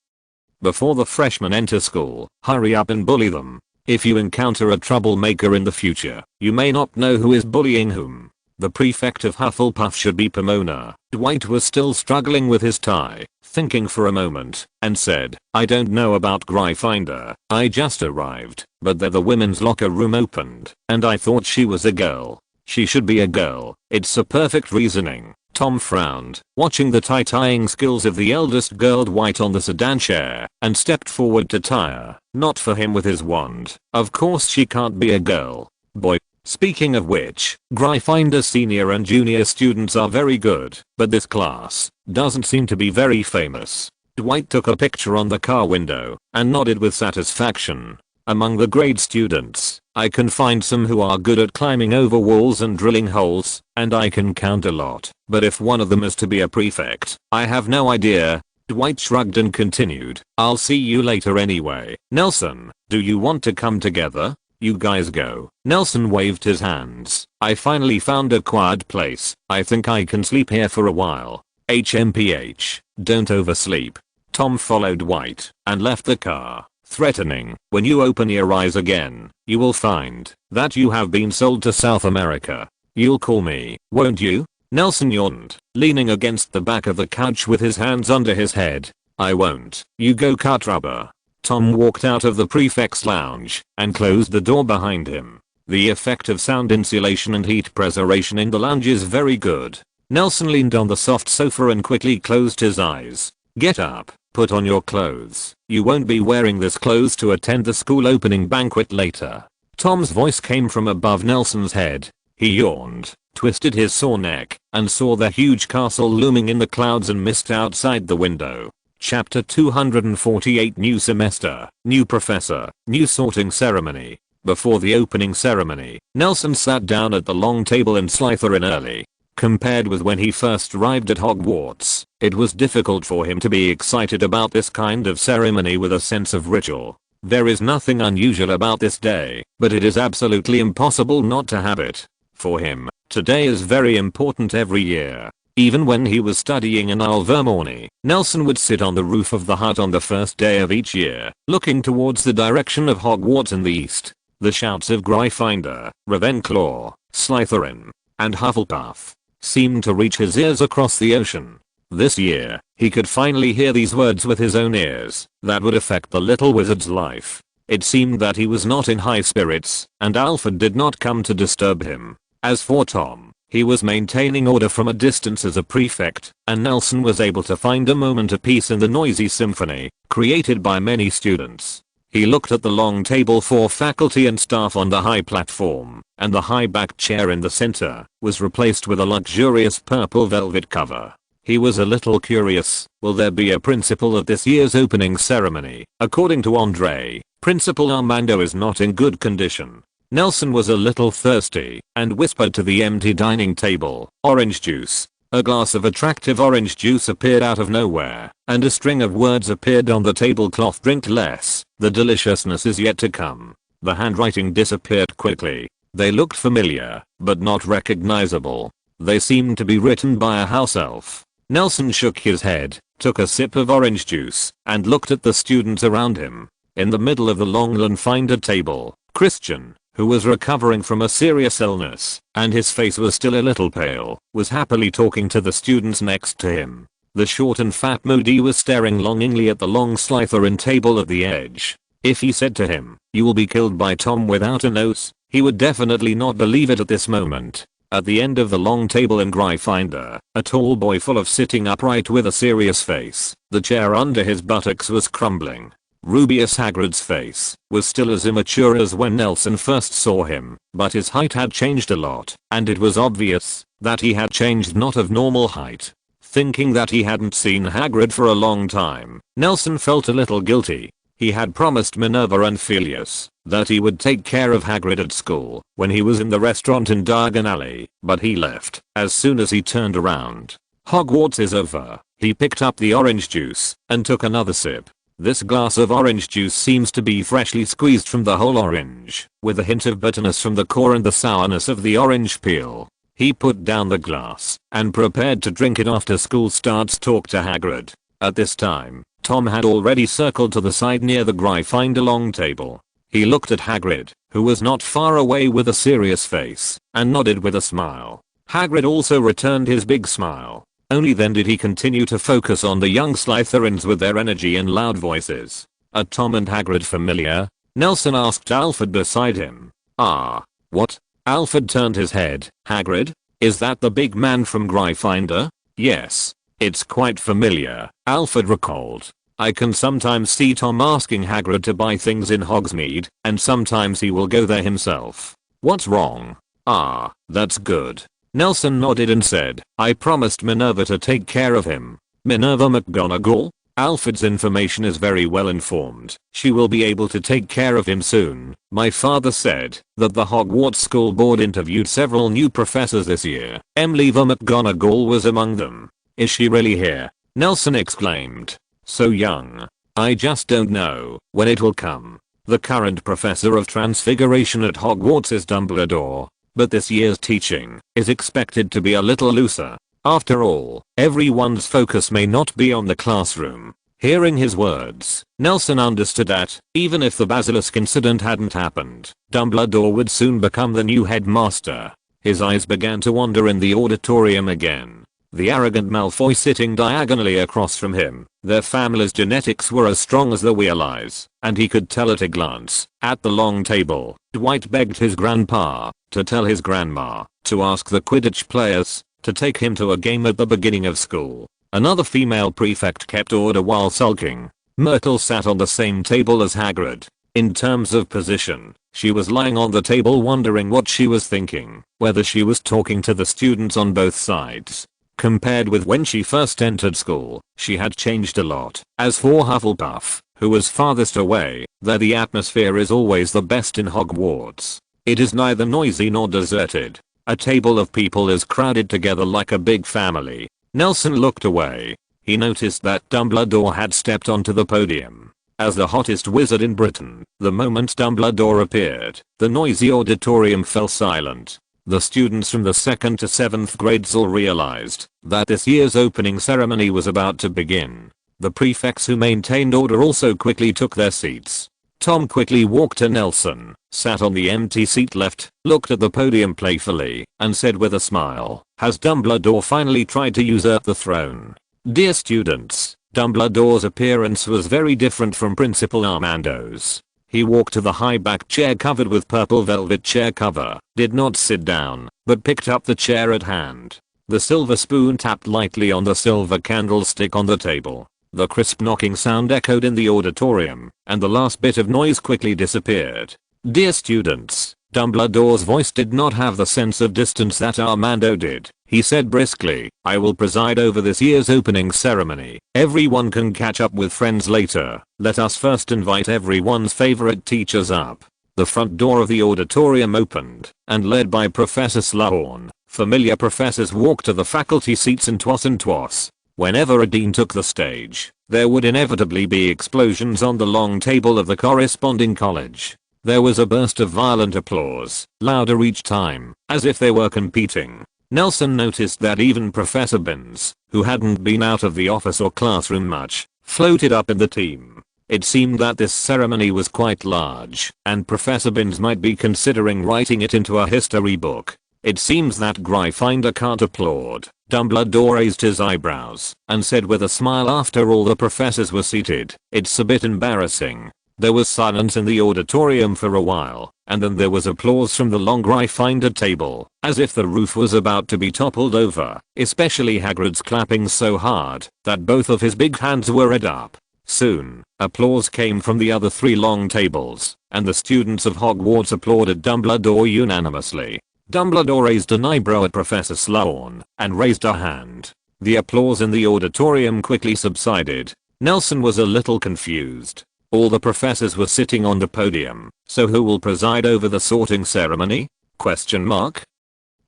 Before the freshmen enter school, hurry up and bully them. If you encounter a troublemaker in the future, you may not know who is bullying whom. The prefect of Hufflepuff should be Pomona. Dwight was still struggling with his tie, thinking for a moment, and said, I don't know about Gryffindor, I just arrived, but the women's locker room opened, and I thought she was a girl. She should be a girl, it's a perfect reasoning. Tom frowned, watching the tie-tying skills of the eldest girl Dwight on the sedan chair, and stepped forward to tie her. Not for him with his wand. Of course she can't be a girl. Boy. Speaking of which, Gryffindor senior and junior students are very good, but this class doesn't seem to be very famous. Dwight took a picture on the car window and nodded with satisfaction. Among the grade students, I can find some who are good at climbing over walls and drilling holes, and I can count a lot. But if one of them is to be a prefect, I have no idea. Dwight shrugged and continued, I'll see you later anyway. Nelson, do you want to come together? You guys go. Nelson waved his hands. I finally found a quiet place. I think I can sleep here for a while. HMPH, don't oversleep. Tom followed Dwight and left the car, threatening, when you open your eyes again, you will find that you have been sold to South America. You'll call me, won't you? Nelson yawned, leaning against the back of the couch with his hands under his head. I won't. You go cut rubber. Tom walked out of the prefect's lounge and closed the door behind him. The effect of sound insulation and heat preservation in the lounge is very good. Nelson leaned on the soft sofa and quickly closed his eyes. Get up, put on your clothes. You won't be wearing this clothes to attend the school opening banquet later. Tom's voice came from above Nelson's head. He yawned, twisted his sore neck, and saw the huge castle looming in the clouds and mist outside the window. Chapter 248 New semester, new professor, new sorting ceremony. Before the opening ceremony, Nelson sat down at the long table in Slytherin early. Compared with when he first arrived at Hogwarts, it was difficult for him to be excited about this kind of ceremony with a sense of ritual. There is nothing unusual about this day, but it is absolutely impossible not to have it. For him, today is very important every year. Even when he was studying in Alvermorny, Nelson would sit on the roof of the hut on the first day of each year, looking towards the direction of Hogwarts in the east. The shouts of Gryffindor, Ravenclaw, Slytherin, and Hufflepuff seemed to reach his ears across the ocean. This year, he could finally hear these words with his own ears that would affect the little wizard's life. It seemed that he was not in high spirits, and Alfred did not come to disturb him. As for Tom, he was maintaining order from a distance as a prefect, and Nelson was able to find a moment of peace in the noisy symphony created by many students. He looked at the long table for faculty and staff on the high platform, and the high-backed chair in the center was replaced with a luxurious purple velvet cover. He was a little curious, will there be a principal at this year's opening ceremony? According to Andre, Principal Armando is not in good condition. Nelson was a little thirsty and whispered to the empty dining table, orange juice. A glass of attractive orange juice appeared out of nowhere, and a string of words appeared on the tablecloth. Drink less, the deliciousness is yet to come. The handwriting disappeared quickly. They looked familiar, but not recognizable. They seemed to be written by a house elf. Nelson shook his head, took a sip of orange juice, and looked at the students around him. In the middle of the long Landfinder table, Christian, who was recovering from a serious illness, and his face was still a little pale, was happily talking to the students next to him. The short and fat Moody was staring longingly at the long Slytherin table at the edge. If he said to him, "You will be killed by Tom without a nose," he would definitely not believe it at this moment. At the end of the long table in Gryffindor, a tall boy full of sitting upright with a serious face. The chair under his buttocks was crumbling. Rubeus Hagrid's face was still as immature as when Nelson first saw him, but his height had changed a lot, and it was obvious that he had changed not of normal height. Thinking that he hadn't seen Hagrid for a long time, Nelson felt a little guilty. He had promised Minerva and Filius that he would take care of Hagrid at school when he was in the restaurant in Diagon Alley, but he left as soon as he turned around. Hogwarts is over. He picked up the orange juice and took another sip. This glass of orange juice seems to be freshly squeezed from the whole orange, with a hint of bitterness from the core and the sourness of the orange peel. He put down the glass and prepared to drink it after school starts. Talk to Hagrid. At this time, Tom had already circled to the side near the Gryffindor long table. He looked at Hagrid, who was not far away with a serious face, and nodded with a smile. Hagrid also returned his big smile. Only then did he continue to focus on the young Slytherins with their energy and loud voices. Are Tom and Hagrid familiar? Nelson asked Alfred beside him. What? Alfred turned his head. Hagrid? Is that the big man from Gryffindor? Yes. It's quite familiar, Alfred recalled. I can sometimes see Tom asking Hagrid to buy things in Hogsmeade, and sometimes he will go there himself. What's wrong? That's good. Nelson nodded and said, I promised Minerva to take care of him. Minerva McGonagall? Alfred's information is very well informed. She will be able to take care of him soon. My father said that the Hogwarts school board interviewed several new professors this year. Minerva McGonagall was among them. Is she really here? Nelson exclaimed. So young. I just don't know when it will come. The current professor of transfiguration at Hogwarts is Dumbledore, but this year's teaching is expected to be a little looser. After all, everyone's focus may not be on the classroom. Hearing his words, Nelson understood that, even if the basilisk incident hadn't happened, Dumbledore would soon become the new headmaster. His eyes began to wander in the auditorium again. The arrogant Malfoy sitting diagonally across from him, their family's genetics were as strong as the Weasleys, and he could tell at a glance. At the long table, Dwight begged his grandpa to tell his grandma to ask the Quidditch players to take him to a game at the beginning of school. Another female prefect kept order while sulking. Myrtle sat on the same table as Hagrid. In terms of position, she was lying on the table wondering what she was thinking, whether she was talking to the students on both sides. Compared with when she first entered school, she had changed a lot. As for Hufflepuff, who was farthest away, there the atmosphere is always the best in Hogwarts. It is neither noisy nor deserted. A table of people is crowded together like a big family. Nelson looked away. He noticed that Dumbledore had stepped onto the podium. As the hottest wizard in Britain, the moment Dumbledore appeared, the noisy auditorium fell silent. The students from the 2nd to 7th grades all realized that this year's opening ceremony was about to begin. The prefects who maintained order also quickly took their seats. Tom quickly walked to Nelson, sat on the empty seat left, looked at the podium playfully, and said with a smile, has Dumbledore finally tried to usurp the throne? Dear students, Dumbledore's appearance was very different from Principal Armando's. He walked to the high-backed chair covered with purple velvet chair cover, did not sit down, but picked up the chair at hand. The silver spoon tapped lightly on the silver candlestick on the table. The crisp knocking sound echoed in the auditorium, and the last bit of noise quickly disappeared. Dear students, Dumbledore's voice did not have the sense of distance that Armando did. He said briskly, I will preside over this year's opening ceremony. Everyone can catch up with friends later. Let us first invite everyone's favorite teachers up. The front door of the auditorium opened, and led by Professor Slughorn, familiar professors walked to the faculty seats and twas. Whenever a dean took the stage, there would inevitably be explosions on the long table of the corresponding college. There was a burst of violent applause, louder each time, as if they were competing. Nelson noticed that even Professor Binns, who hadn't been out of the office or classroom much, floated up in the team. It seemed that this ceremony was quite large, and Professor Binns might be considering writing it into a history book. It seems that Gryffindor can't applaud. Dumbledore raised his eyebrows and said with a smile after all the professors were seated, it's a bit embarrassing. There was silence in the auditorium for a while, and then there was applause from the long Gryffindor table, as if the roof was about to be toppled over, especially Hagrid's clapping so hard that both of his big hands were red up. Soon, applause came from the other 3 long tables, and the students of Hogwarts applauded Dumbledore unanimously. Dumbledore raised an eyebrow at Professor Slughorn and raised a hand. The applause in the auditorium quickly subsided. Nelson was a little confused. All the professors were sitting on the podium, so who will preside over the sorting ceremony?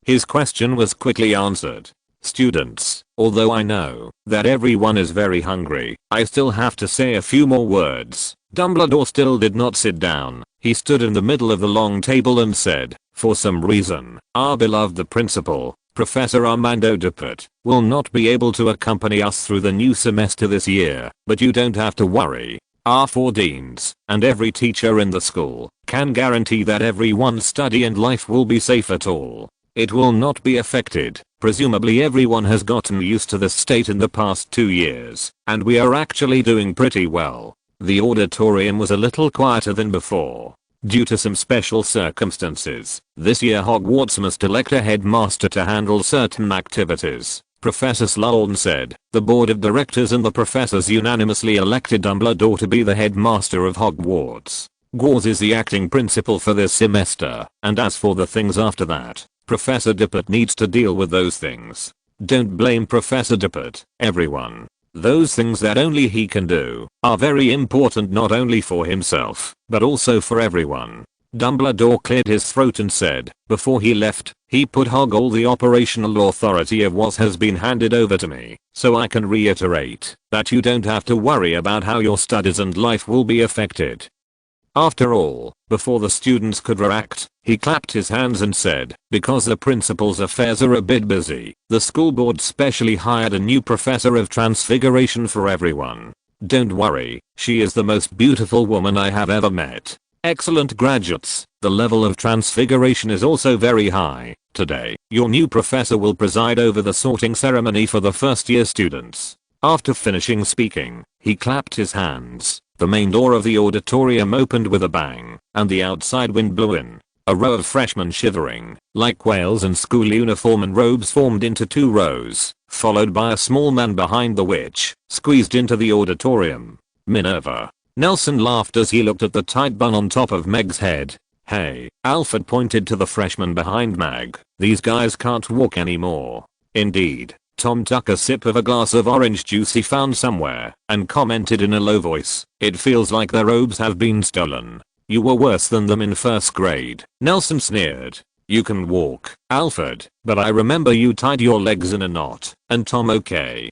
His question was quickly answered. Students, although I know that everyone is very hungry, I still have to say a few more words. Dumbledore still did not sit down. He stood in the middle of the long table and said, for some reason, our beloved the principal, Professor Armando Dupert, will not be able to accompany us through the new semester this year, but you don't have to worry. Our 4 deans, and every teacher in the school, can guarantee that everyone's study and life will be safe at all. It will not be affected. Presumably everyone has gotten used to this state in the past 2 years, and we are actually doing pretty well. The auditorium was a little quieter than before. Due to some special circumstances, this year Hogwarts must elect a headmaster to handle certain activities. Professor Slughorn said, the board of directors and the professors unanimously elected Dumbledore to be the headmaster of Hogwarts. Gauze is the acting principal for this semester, and as for the things after that, Professor Dupert needs to deal with those things. Don't blame Professor Dupert, everyone. Those things that only he can do are very important not only for himself, but also for everyone. Dumbledore cleared his throat and said, before he left, he put all the operational authority of WAS has been handed over to me, so I can reiterate that you don't have to worry about how your studies and life will be affected. After all, before the students could react, he clapped his hands and said, because the principal's affairs are a bit busy, the school board specially hired a new professor of transfiguration for everyone. Don't worry, she is the most beautiful woman I have ever met. Excellent graduates, the level of transfiguration is also very high. Today, your new professor will preside over the sorting ceremony for the first year students. After finishing speaking, he clapped his hands. The main door of the auditorium opened with a bang, and the outside wind blew in. A row of freshmen shivering, like whales in school uniform and robes formed into 2 rows, followed by a small man behind the witch, squeezed into the auditorium. Minerva. Nelson laughed as he looked at the tight bun on top of Meg's head. Hey, Alfred pointed to the freshman behind Meg. These guys can't walk anymore. Indeed. Tom took a sip of a glass of orange juice he found somewhere, and commented in a low voice, it feels like their robes have been stolen. You were worse than them in first grade. Nelson sneered. You can walk, Alfred, but I remember you tied your legs in a knot. And Tom okay,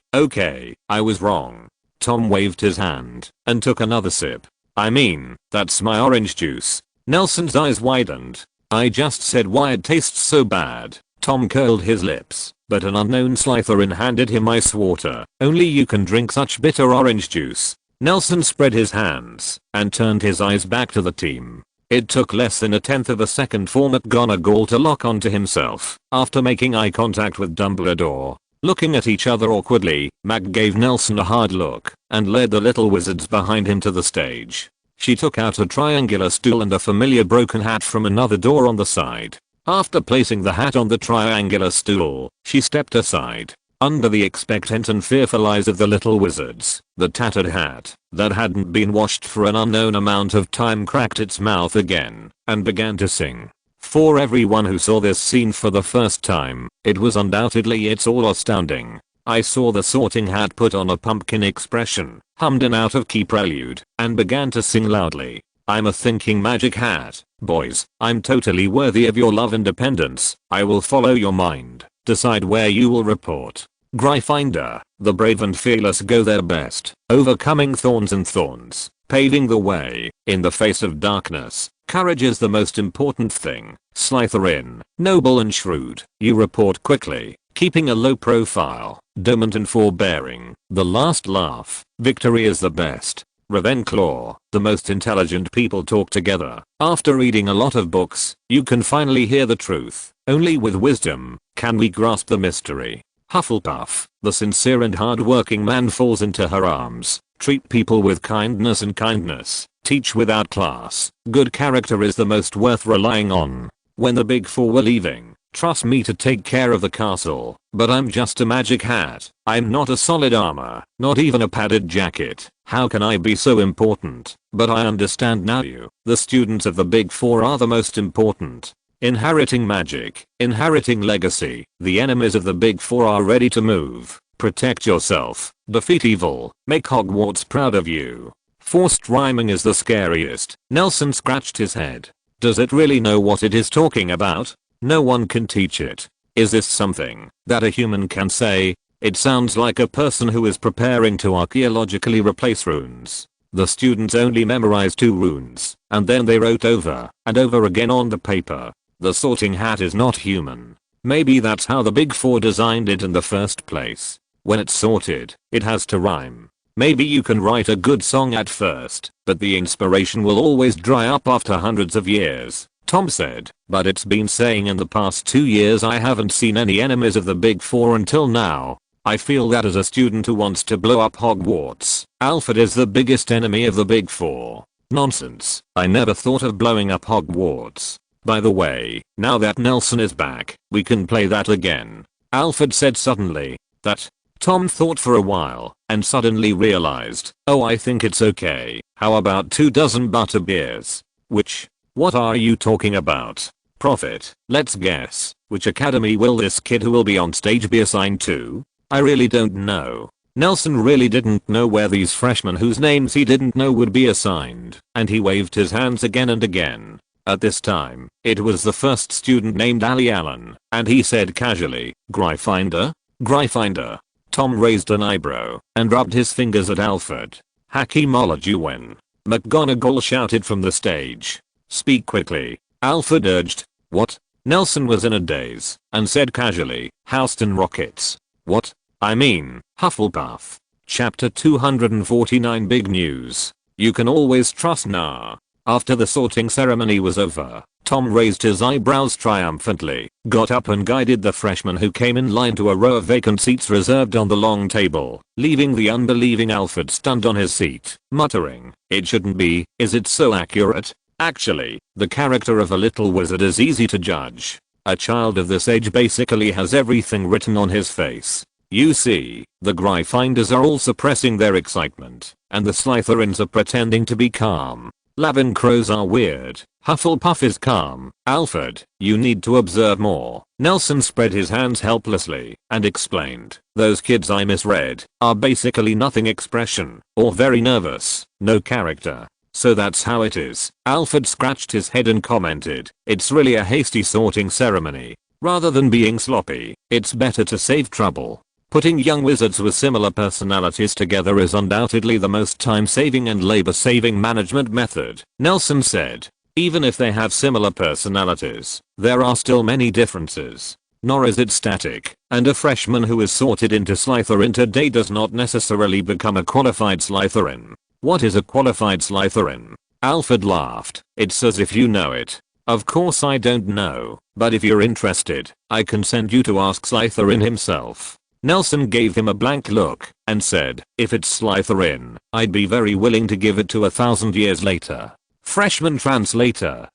I was wrong. Tom waved his hand, and took another sip. I mean, that's my orange juice. Nelson's eyes widened. I just said why it tastes so bad. Tom curled his lips, but an unknown Slytherin handed him ice water. Only you can drink such bitter orange juice. Nelson spread his hands, and turned his eyes back to the team. It took less than 1/10 of a second for McGonagall to lock onto himself, after making eye contact with Dumbledore. Looking at each other awkwardly, Mag gave Nelson a hard look, and led the little wizards behind him to the stage. She took out a triangular stool and a familiar broken hat from another door on the side. After placing the hat on the triangular stool, she stepped aside. Under the expectant and fearful eyes of the little wizards, the tattered hat, that hadn't been washed for an unknown amount of time, cracked its mouth again, and began to sing. For everyone who saw this scene for the first time, it was undoubtedly it's all astounding. I saw the sorting hat put on a pumpkin expression, hummed an out-of-key prelude, and began to sing loudly. I'm a thinking magic hat, boys. I'm totally worthy of your love and dependence. I will follow your mind, decide where you will report. Gryffindor, the brave and fearless go their best, overcoming thorns and thorns, paving the way, in the face of darkness. Courage is the most important thing. Slytherin, noble and shrewd, you report quickly, keeping a low profile, dormant and forbearing, the last laugh. Victory is the best. Ravenclaw, the most intelligent people talk together. After reading a lot of books, you can finally hear the truth. Only with wisdom can we grasp the mystery. Hufflepuff, the sincere and hard-working man falls into her arms. Treat people with kindness and kindness. Teach without class. Good character is the most worth relying on. When the big four were leaving, trust me to take care of the castle, but I'm just a magic hat. I'm not a solid armor, not even a padded jacket. How can I be so important? But I understand now you, the students of the big four, are the most important. Inheriting magic, inheriting legacy. The enemies of the big four are ready to move. Protect yourself, defeat evil, make Hogwarts proud of you. Forced rhyming is the scariest. Nelson scratched his head. Does it really know what it is talking about? No one can teach it. Is this something that a human can say? It sounds like a person who is preparing to archaeologically replace runes. The students only memorized 2 runes, and then they wrote over and over again on the paper. The sorting hat is not human. Maybe that's how the big four designed it in the first place. When it's sorted, it has to rhyme. Maybe you can write a good song at first, but the inspiration will always dry up after hundreds of years, Tom said. But it's been saying in the past 2 years I haven't seen any enemies of the big four until now. I feel that as a student who wants to blow up Hogwarts, Alfred is the biggest enemy of the big four. Nonsense. I never thought of blowing up Hogwarts. By the way, now that Nelson is back, we can play that again, Alfred said suddenly. That? Tom thought for a while, and suddenly realized, oh, I think it's okay. How about 2 dozen butterbeers? Which? What are you talking about? Prophet, let's guess. Which academy will this kid who will be on stage be assigned to? I really don't know. Nelson really didn't know where these freshmen whose names he didn't know would be assigned, and he waved his hands again and again. At this time, it was the first student named Ali Allen, and he said casually, Gryffindor? Gryffindor. Tom raised an eyebrow and rubbed his fingers at Alfred. Hakimology when. McGonagall shouted from the stage. Speak quickly, Alfred urged. What? Nelson was in a daze and said casually, Houston Rockets. What? I mean, Hufflepuff. Chapter 249 Big News. You can always trust Nah. After the sorting ceremony was over, Tom raised his eyebrows triumphantly, got up and guided the freshmen who came in line to a row of vacant seats reserved on the long table, leaving the unbelieving Alfred stunned on his seat, muttering, it shouldn't be, is it so accurate? Actually, the character of a little wizard is easy to judge. A child of this age basically has everything written on his face. You see, the Gryffindors are all suppressing their excitement, and the Slytherins are pretending to be calm. Ravencrows are weird. Hufflepuff is calm. Alfred, you need to observe more. Nelson spread his hands helplessly and explained. Those kids I misread are basically nothing expression or very nervous, no character. So that's how it is. Alfred scratched his head and commented, it's really a hasty sorting ceremony. Rather than being sloppy, it's better to save trouble. Putting young wizards with similar personalities together is undoubtedly the most time-saving and labor-saving management method, Nelson said. Even if they have similar personalities, there are still many differences. Nor is it static, and a freshman who is sorted into Slytherin today does not necessarily become a qualified Slytherin. What is a qualified Slytherin? Alfred laughed. It's as if you know it. Of course I don't know, but if you're interested, I can send you to ask Slytherin himself. Nelson gave him a blank look and said, if it's Slytherin, I'd be very willing to give it to 1,000 years later. Freshman translator,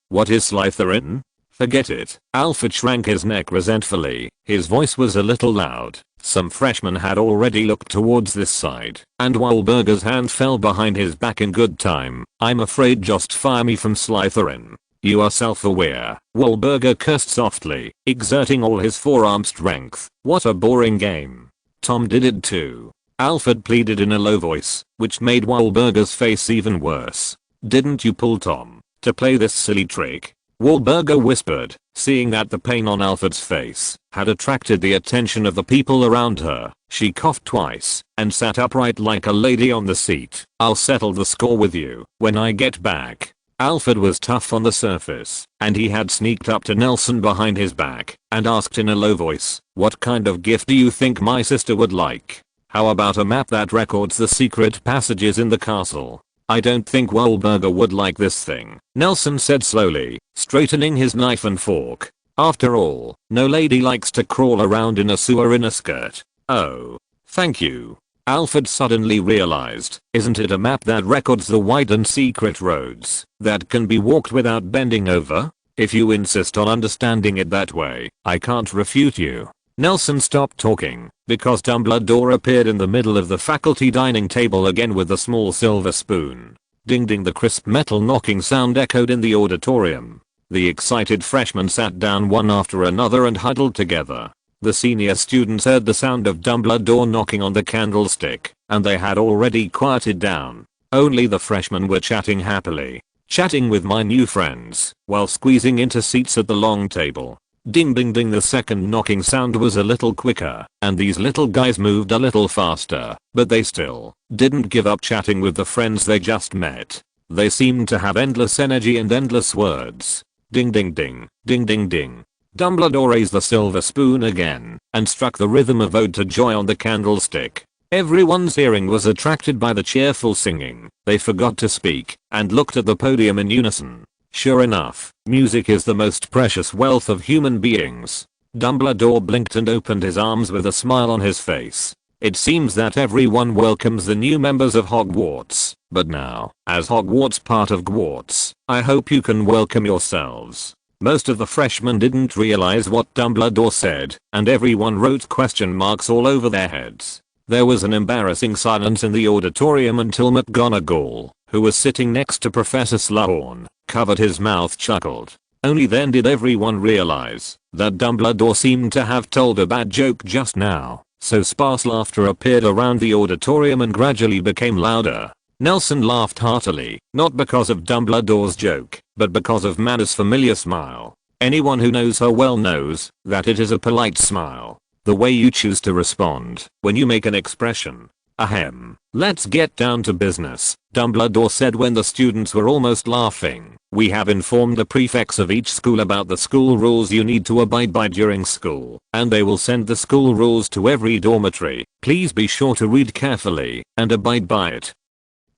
what is Slytherin? Forget it. Alfred shrank his neck resentfully. His voice was a little loud. Some freshmen had already looked towards this side, and Wahlberger's hand fell behind his back in good time. I'm afraid just fire me from Slytherin. You are self-aware. Wahlberger cursed softly, exerting all his forearm strength. What a boring game. Tom did it too. Alfred pleaded in a low voice, which made Wahlberger's face even worse. Didn't you pull Tom to play this silly trick? Wahlberger whispered, seeing that the pain on Alfred's face had attracted the attention of the people around her. She coughed twice and sat upright like a lady on the seat. I'll settle the score with you when I get back. Alfred was tough on the surface, and he had sneaked up to Nelson behind his back and asked in a low voice, what kind of gift do you think my sister would like? How about a map that records the secret passages in the castle? I don't think Wahlberger would like this thing, Nelson said slowly, straightening his knife and fork. After all, no lady likes to crawl around in a sewer in a skirt. Oh. Thank you. Alfred suddenly realized, isn't it a map that records the wide and secret roads that can be walked without bending over? If you insist on understanding it that way, I can't refute you. Nelson stopped talking because Dumbledore appeared in the middle of the faculty dining table again with a small silver spoon. Ding ding, the crisp metal knocking sound echoed in the auditorium. The excited freshmen sat down one after another and huddled together. The senior students heard the sound of Dumbledore knocking on the candlestick, and they had already quieted down. Only the freshmen were chatting happily. Chatting with my new friends, while squeezing into seats at the long table. Ding ding ding, the second knocking sound was a little quicker, and these little guys moved a little faster, but they still didn't give up chatting with the friends they just met. They seemed to have endless energy and endless words. Ding ding ding, ding ding ding. Dumbledore raised the silver spoon again and struck the rhythm of Ode to Joy on the candlestick. Everyone's hearing was attracted by the cheerful singing. They forgot to speak and looked at the podium in unison. Sure enough, music is the most precious wealth of human beings. Dumbledore blinked and opened his arms with a smile on his face. It seems that everyone welcomes the new members of Hogwarts, but now, as Hogwarts part of Gwarts, I hope you can welcome yourselves. Most of the freshmen didn't realize what Dumbledore said, and everyone wrote question marks all over their heads. There was an embarrassing silence in the auditorium until McGonagall, who was sitting next to Professor Slughorn, covered his mouth, chuckled. Only then did everyone realize that Dumbledore seemed to have told a bad joke just now, so sparse laughter appeared around the auditorium and gradually became louder. Nelson laughed heartily, not because of Dumbledore's joke, but because of Madda's familiar smile. Anyone who knows her well knows that it is a polite smile. The way you choose to respond when you make an expression. Ahem. Let's get down to business, Dumbledore said when the students were almost laughing. We have informed the prefects of each school about the school rules you need to abide by during school, and they will send the school rules to every dormitory. Please be sure to read carefully and abide by it.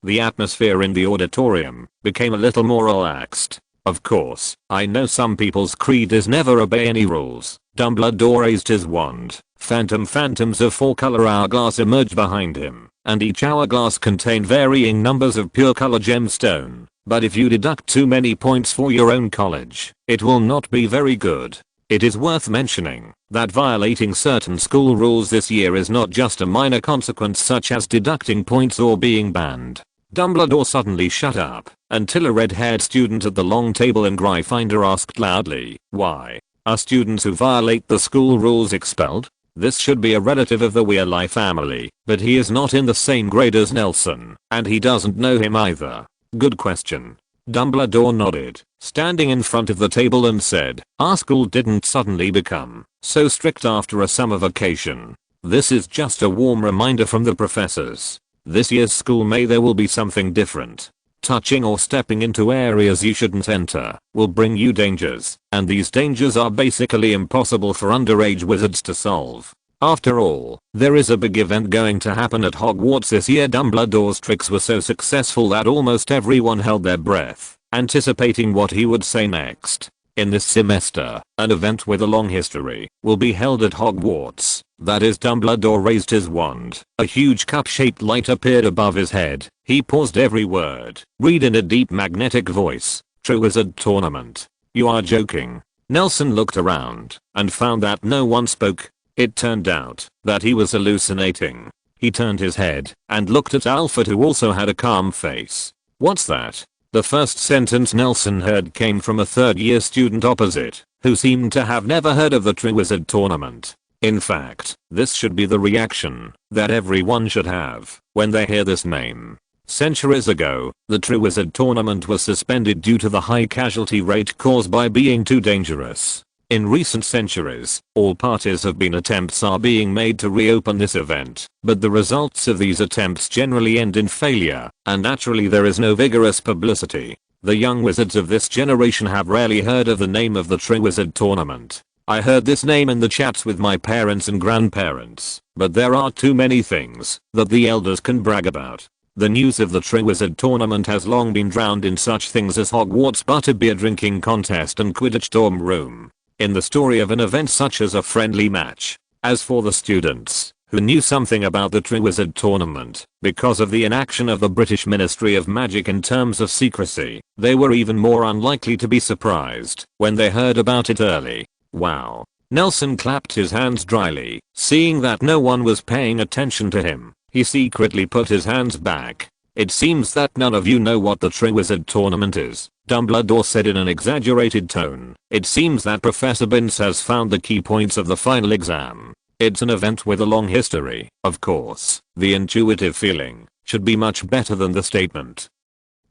The atmosphere in the auditorium became a little more relaxed. Of course, I know some people's creed is never obey any rules. Dumbledore raised his wand. Phantoms of 4-color hourglass emerged behind him, and each hourglass contained varying numbers of pure color gemstone. But if you deduct too many points for your own college, it will not be very good. It is worth mentioning that violating certain school rules this year is not just a minor consequence such as deducting points or being banned. Dumbledore suddenly shut up until a red-haired student at the long table in Gryffindor asked loudly, "Why are students who violate the school rules expelled?" This should be a relative of the Weasley family, but he is not in the same grade as Nelson, and he doesn't know him either. Good question. Dumbledore nodded, standing in front of the table and said, "Our school didn't suddenly become so strict after a summer vacation. This is just a warm reminder from the professors. This year's school there will be something different. Touching or stepping into areas you shouldn't enter will bring you dangers, and these dangers are basically impossible for underage wizards to solve. After all, there is a big event going to happen at Hogwarts this year." Dumbledore's tricks were so successful that almost everyone held their breath, anticipating what he would say next. In this semester, an event with a long history will be held at Hogwarts. That is, Dumbledore raised his wand. A huge cup-shaped light appeared above his head. He paused every word. Read in a deep magnetic voice. Triwizard Tournament. You are joking. Nelson looked around and found that no one spoke. It turned out that he was hallucinating. He turned his head and looked at Alfred, who also had a calm face. "What's that?" The first sentence Nelson heard came from a third-year student opposite, who seemed to have never heard of the Triwizard Tournament. In fact, this should be the reaction that everyone should have when they hear this name. Centuries ago, the Triwizard Tournament was suspended due to the high casualty rate caused by being too dangerous. In recent centuries, all parties have been attempts are being made to reopen this event, but the results of these attempts generally end in failure, and naturally there is no vigorous publicity. The young wizards of this generation have rarely heard of the name of the Triwizard Tournament. I heard this name in the chats with my parents and grandparents, but there are too many things that the elders can brag about. The news of the Triwizard Tournament has long been drowned in such things as Hogwarts butterbeer drinking contest and Quidditch dorm room. In the story of an event such as a friendly match. As for the students, who knew something about the Triwizard Tournament because of the inaction of the British Ministry of Magic in terms of secrecy. They were even more unlikely to be surprised when they heard about it early. Wow. Nelson clapped his hands dryly, seeing that no one was paying attention to him. He secretly put his hands back. It seems that none of you know what the Triwizard Tournament is, Dumbledore said in an exaggerated tone. It seems that Professor Binns has found the key points of the final exam. It's an event with a long history. Of course, the intuitive feeling should be much better than the statement.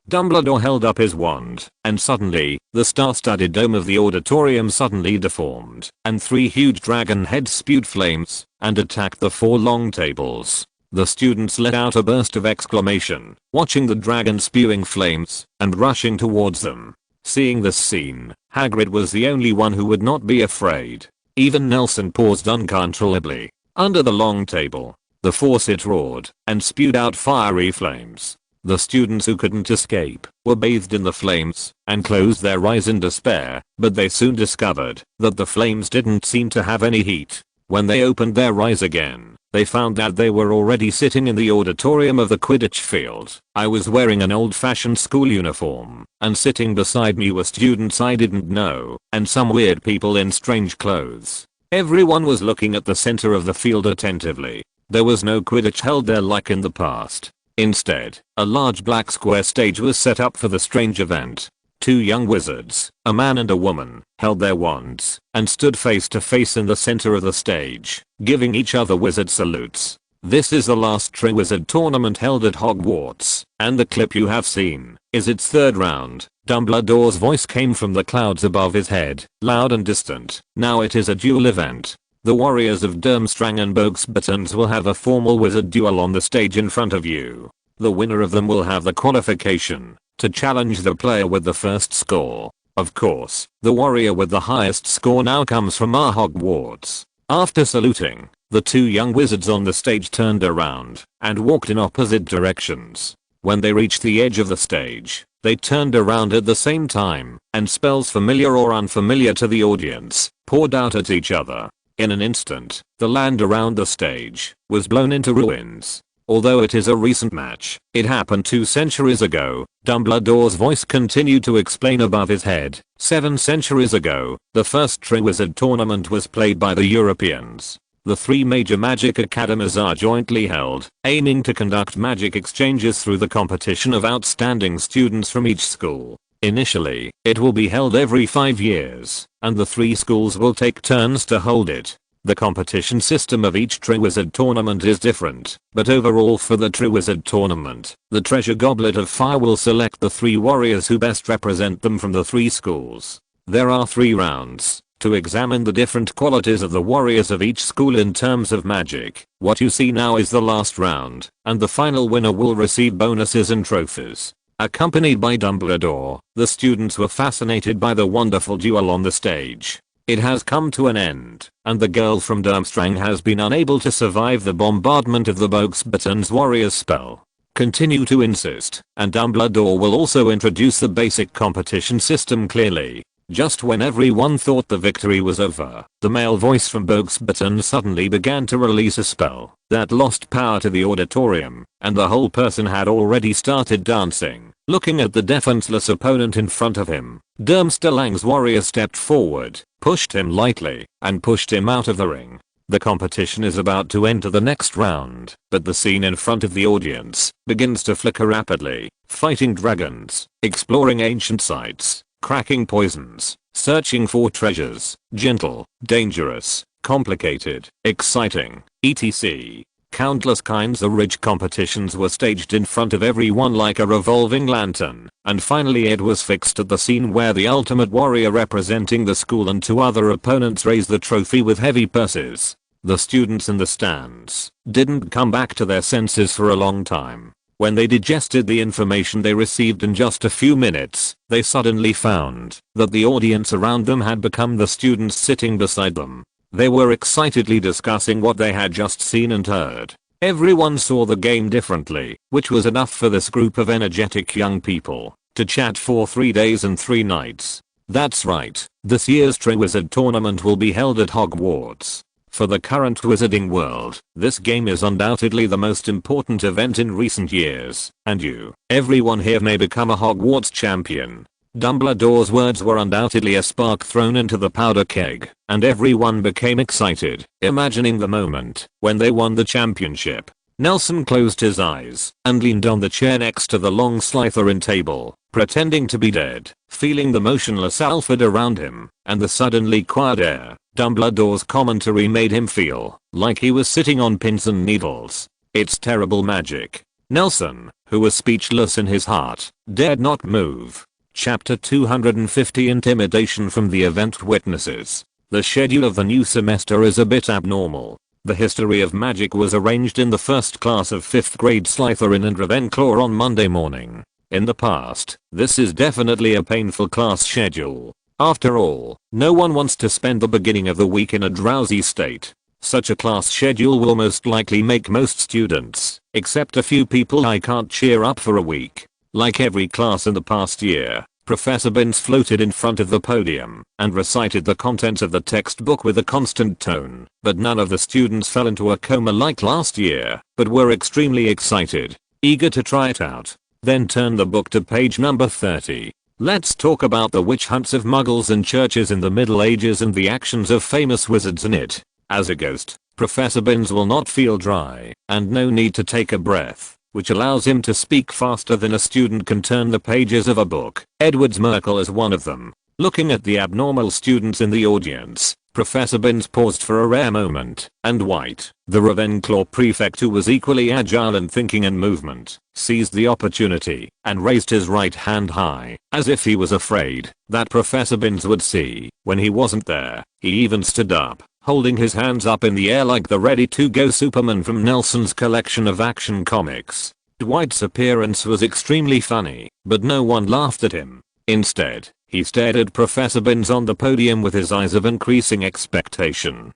Dumbledore held up his wand, and suddenly, the star-studded dome of the auditorium suddenly deformed, and 3 huge dragon heads spewed flames and attacked the 4 long tables. The students let out a burst of exclamation, watching the dragon spewing flames and rushing towards them. Seeing this scene, Hagrid was the only one who would not be afraid. Even Nelson paused uncontrollably. Under the long table, the faucet roared and spewed out fiery flames. The students who couldn't escape were bathed in the flames and closed their eyes in despair, but they soon discovered that the flames didn't seem to have any heat. When they opened their eyes again, they found that they were already sitting in the auditorium of the Quidditch field. I was wearing an old-fashioned school uniform, and sitting beside me were students I didn't know, and some weird people in strange clothes. Everyone was looking at the center of the field attentively. There was no Quidditch held there like in the past. Instead, a large black square stage was set up for the strange event. 2 young wizards, a man and a woman, held their wands and stood face to face in the center of the stage, giving each other wizard salutes. This is the last Triwizard Tournament held at Hogwarts, and the clip you have seen is its 3rd round. Dumbledore's voice came from the clouds above his head, loud and distant. Now it is a duel event. The warriors of Durmstrang and Bogsbuttons will have a formal wizard duel on the stage in front of you. The winner of them will have the qualification to challenge the player with the first score. Of course, the warrior with the highest score now comes from our Hogwarts. After saluting, the 2 young wizards on the stage turned around and walked in opposite directions. When they reached the edge of the stage, they turned around at the same time, and spells familiar or unfamiliar to the audience poured out at each other. In an instant, the land around the stage was blown into ruins. Although it is a recent match, it happened 2 centuries ago, Dumbledore's voice continued to explain above his head. 7 centuries ago, the first Triwizard Tournament was played by the Europeans. The 3 major magic academies are jointly held, aiming to conduct magic exchanges through the competition of outstanding students from each school. Initially, it will be held every 5 years, and the 3 schools will take turns to hold it. The competition system of each Triwizard Tournament is different, but overall for the Triwizard Tournament, the Treasure Goblet of Fire will select the 3 warriors who best represent them from the 3 schools. There are 3 rounds to examine the different qualities of the warriors of each school in terms of magic. What you see now is the last round, and the final winner will receive bonuses and trophies. Accompanied by Dumbledore, the students were fascinated by the wonderful duel on the stage. It has come to an end, and the girl from Durmstrang has been unable to survive the bombardment of the Bogsbuttons warrior's spell. Continue to insist, and Dumbledore will also introduce the basic competition system clearly. Just when everyone thought the victory was over, the male voice from Bogsbutton suddenly began to release a spell that lost power to the auditorium, and the whole person had already started dancing. Looking at the defenseless opponent in front of him, Durmstrang's warrior stepped forward, pushed him lightly, and pushed him out of the ring. The competition is about to enter the next round, but the scene in front of the audience begins to flicker rapidly. Fighting dragons, exploring ancient sites, cracking poisons, searching for treasures, gentle, dangerous, complicated, exciting, etc. Countless kinds of rich competitions were staged in front of everyone like a revolving lantern, and finally it was fixed at the scene where the ultimate warrior representing the school and 2 other opponents raised the trophy with heavy purses. The students in the stands didn't come back to their senses for a long time. When they digested the information they received in just a few minutes, they suddenly found that the audience around them had become the students sitting beside them. They were excitedly discussing what they had just seen and heard. Everyone saw the game differently, which was enough for this group of energetic young people to chat for 3 days and 3 nights. That's right, this year's Triwizard Tournament will be held at Hogwarts. For the current wizarding world, this game is undoubtedly the most important event in recent years, and everyone here may become a Hogwarts champion. Dumbledore's words were undoubtedly a spark thrown into the powder keg, and everyone became excited, imagining the moment when they won the championship. Nelson closed his eyes and leaned on the chair next to the long Slytherin table, pretending to be dead, feeling the motionless Alfred around him, and the suddenly quiet air. Dumbledore's commentary made him feel like he was sitting on pins and needles. It's terrible magic. Nelson, who was speechless in his heart, dared not move. Chapter 250 Intimidation from the event witnesses. The schedule of the new semester is a bit abnormal. The history of magic was arranged in the first class of 5th grade Slytherin and Ravenclaw on Monday morning. In the past, this is definitely a painful class schedule. After all, no one wants to spend the beginning of the week in a drowsy state. Such a class schedule will most likely make most students, except a few people, I can't cheer up for a week. Like every class in the past year, Professor Binns floated in front of the podium and recited the contents of the textbook with a constant tone, but none of the students fell into a coma like last year, but were extremely excited, eager to try it out. Then turn the book to page number 30. Let's talk about the witch hunts of muggles and churches in the Middle Ages and the actions of famous wizards in it. As a ghost, Professor Binns will not feel dry, and no need to take a breath, which allows him to speak faster than a student can turn the pages of a book. Edward's Merkel is one of them. Looking at the abnormal students in the audience, Professor Binns paused for a rare moment, and White, the Ravenclaw prefect who was equally agile in thinking and movement, seized the opportunity and raised his right hand high, as if he was afraid that Professor Binns would see when he wasn't there. He even stood up, holding his hands up in the air like the ready-to-go Superman from Nelson's collection of action comics. Dwight's appearance was extremely funny, but no one laughed at him. Instead, he stared at Professor Binns on the podium with his eyes of increasing expectation.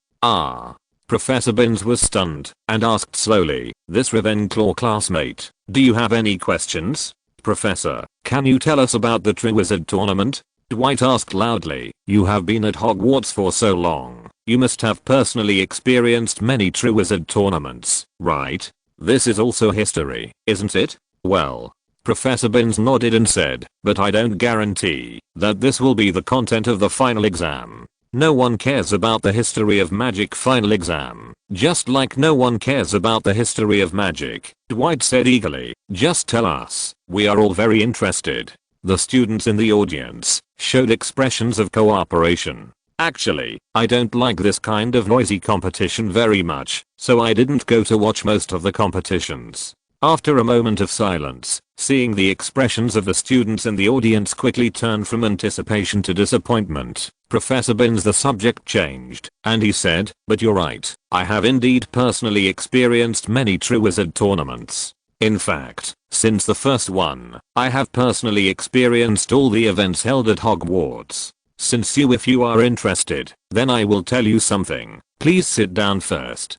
Professor Binns was stunned and asked slowly, "This Ravenclaw classmate, do you have any questions?" "Professor, can you tell us about the Triwizard Tournament?" Dwight asked loudly. "You have been at Hogwarts for so long. You must have personally experienced many Triwizard tournaments, right? This is also history, isn't it?" "Well," Professor Binns nodded and said, "but I don't guarantee that this will be the content of the final exam. No one cares about the history of magic final exam, just like no one cares about the history of magic," Dwight said eagerly. "Just tell us, we are all very interested." The students in the audience showed expressions of cooperation. "Actually, I don't like this kind of noisy competition very much, so I didn't go to watch most of the competitions." After a moment of silence, seeing the expressions of the students in the audience quickly turn from anticipation to disappointment, Professor Binns the subject changed, and he said, "But you're right, I have indeed personally experienced many Triwizard tournaments. In fact, since the first one, I have personally experienced all the events held at Hogwarts. If you are interested, then I will tell you something. Please sit down first.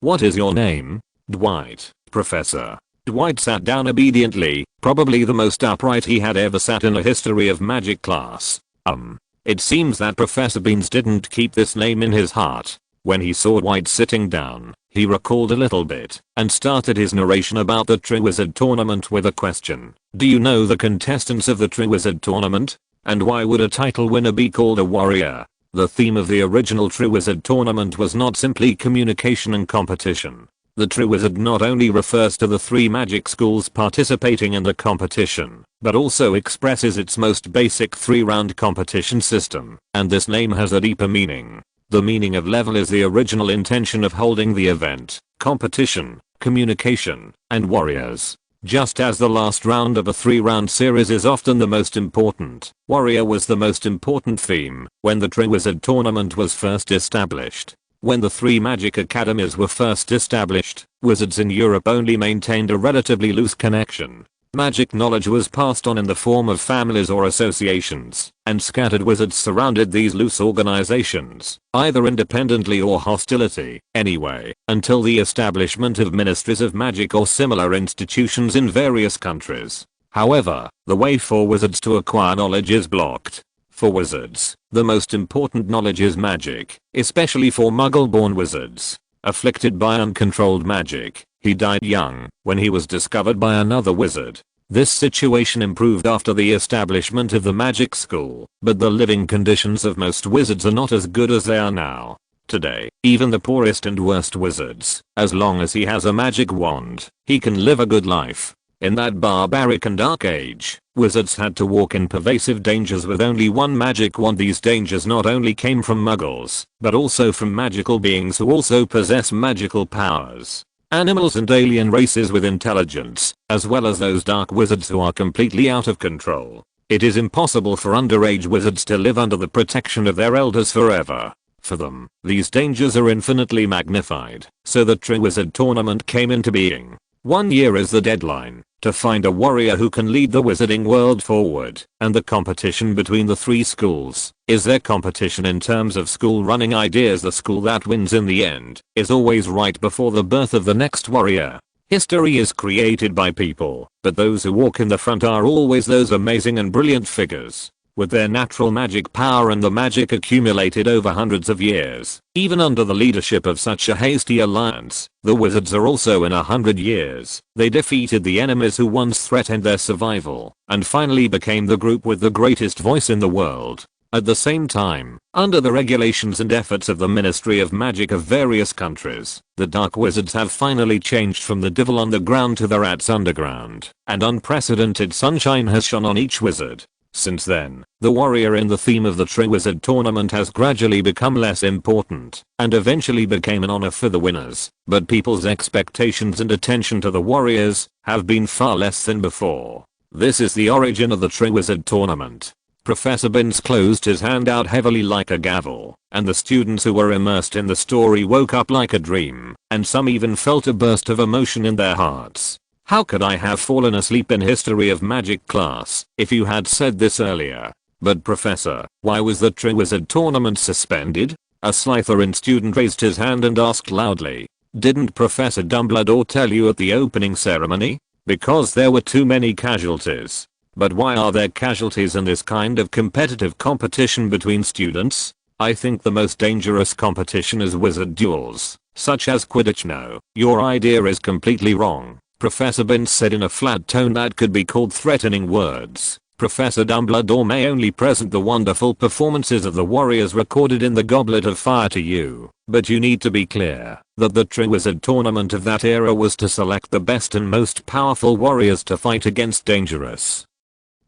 What is your name?" "Dwight, Professor." Dwight sat down obediently, probably the most upright he had ever sat in a history of magic class. It seems that Professor Binns didn't keep this name in his heart. When he saw Dwight sitting down, he recalled a little bit and started his narration about the Triwizard Tournament with a question. "Do you know the contestants of the Triwizard Tournament? And why would a title winner be called a warrior?" The theme of the original Triwizard Tournament was not simply communication and competition. The Triwizard not only refers to the 3 magic schools participating in the competition, but also expresses its most basic 3-round competition system, and this name has a deeper meaning. The meaning of level is the original intention of holding the event, competition, communication, and warriors. Just as the last round of a 3-round series is often the most important, warrior was the most important theme when the Triwizard Tournament was first established. When the 3 magic academies were first established, wizards in Europe only maintained a relatively loose connection. Magic knowledge was passed on in the form of families or associations, and scattered wizards surrounded these loose organizations, either independently or hostility, anyway, until the establishment of ministries of magic or similar institutions in various countries. However, the way for wizards to acquire knowledge is blocked. For wizards, the most important knowledge is magic, especially for Muggle-born wizards. Afflicted by uncontrolled magic, he died young when he was discovered by another wizard. This situation improved after the establishment of the magic school, but the living conditions of most wizards are not as good as they are now. Today, even the poorest and worst wizards, as long as he has a magic wand, he can live a good life. In that barbaric and dark age, wizards had to walk in pervasive dangers with only one magic wand. These dangers not only came from muggles, but also from magical beings who also possess magical powers. Animals and alien races with intelligence, as well as those dark wizards who are completely out of control. It is impossible for underage wizards to live under the protection of their elders forever. For them, these dangers are infinitely magnified, so the Triwizard Tournament came into being. 1 year is the deadline to find a warrior who can lead the wizarding world forward, and the competition between the 3 schools is their competition in terms of school running ideas. The school that wins in the end is always right before the birth of the next warrior. History is created by people, but those who walk in the front are always those amazing and brilliant figures. With their natural magic power and the magic accumulated over hundreds of years, even under the leadership of such a hasty alliance, the wizards are also in 100 years. They defeated the enemies who once threatened their survival, and finally became the group with the greatest voice in the world. At the same time, under the regulations and efforts of the Ministry of Magic of various countries, the Dark Wizards have finally changed from the devil on the ground to the rats underground, and unprecedented sunshine has shone on each wizard. Since then, the warrior in the theme of the Triwizard Tournament has gradually become less important, and eventually became an honor for the winners, but people's expectations and attention to the warriors have been far less than before. This is the origin of the Triwizard Tournament. Professor Binns closed his hand out heavily like a gavel, and the students who were immersed in the story woke up like a dream, and some even felt a burst of emotion in their hearts. How could I have fallen asleep in history of magic class if you had said this earlier? But professor, why was the Triwizard Tournament suspended? A Slytherin student raised his hand and asked loudly. Didn't Professor Dumbledore tell you at the opening ceremony? Because there were too many casualties. But why are there casualties in this kind of competitive competition between students? I think the most dangerous competition is wizard duels, such as Quidditch. No, your idea is completely wrong. Professor Binns said in a flat tone that could be called threatening words. Professor Dumbledore may only present the wonderful performances of the warriors recorded in the Goblet of Fire to you, but you need to be clear that the Triwizard Tournament of that era was to select the best and most powerful warriors to fight against dangerous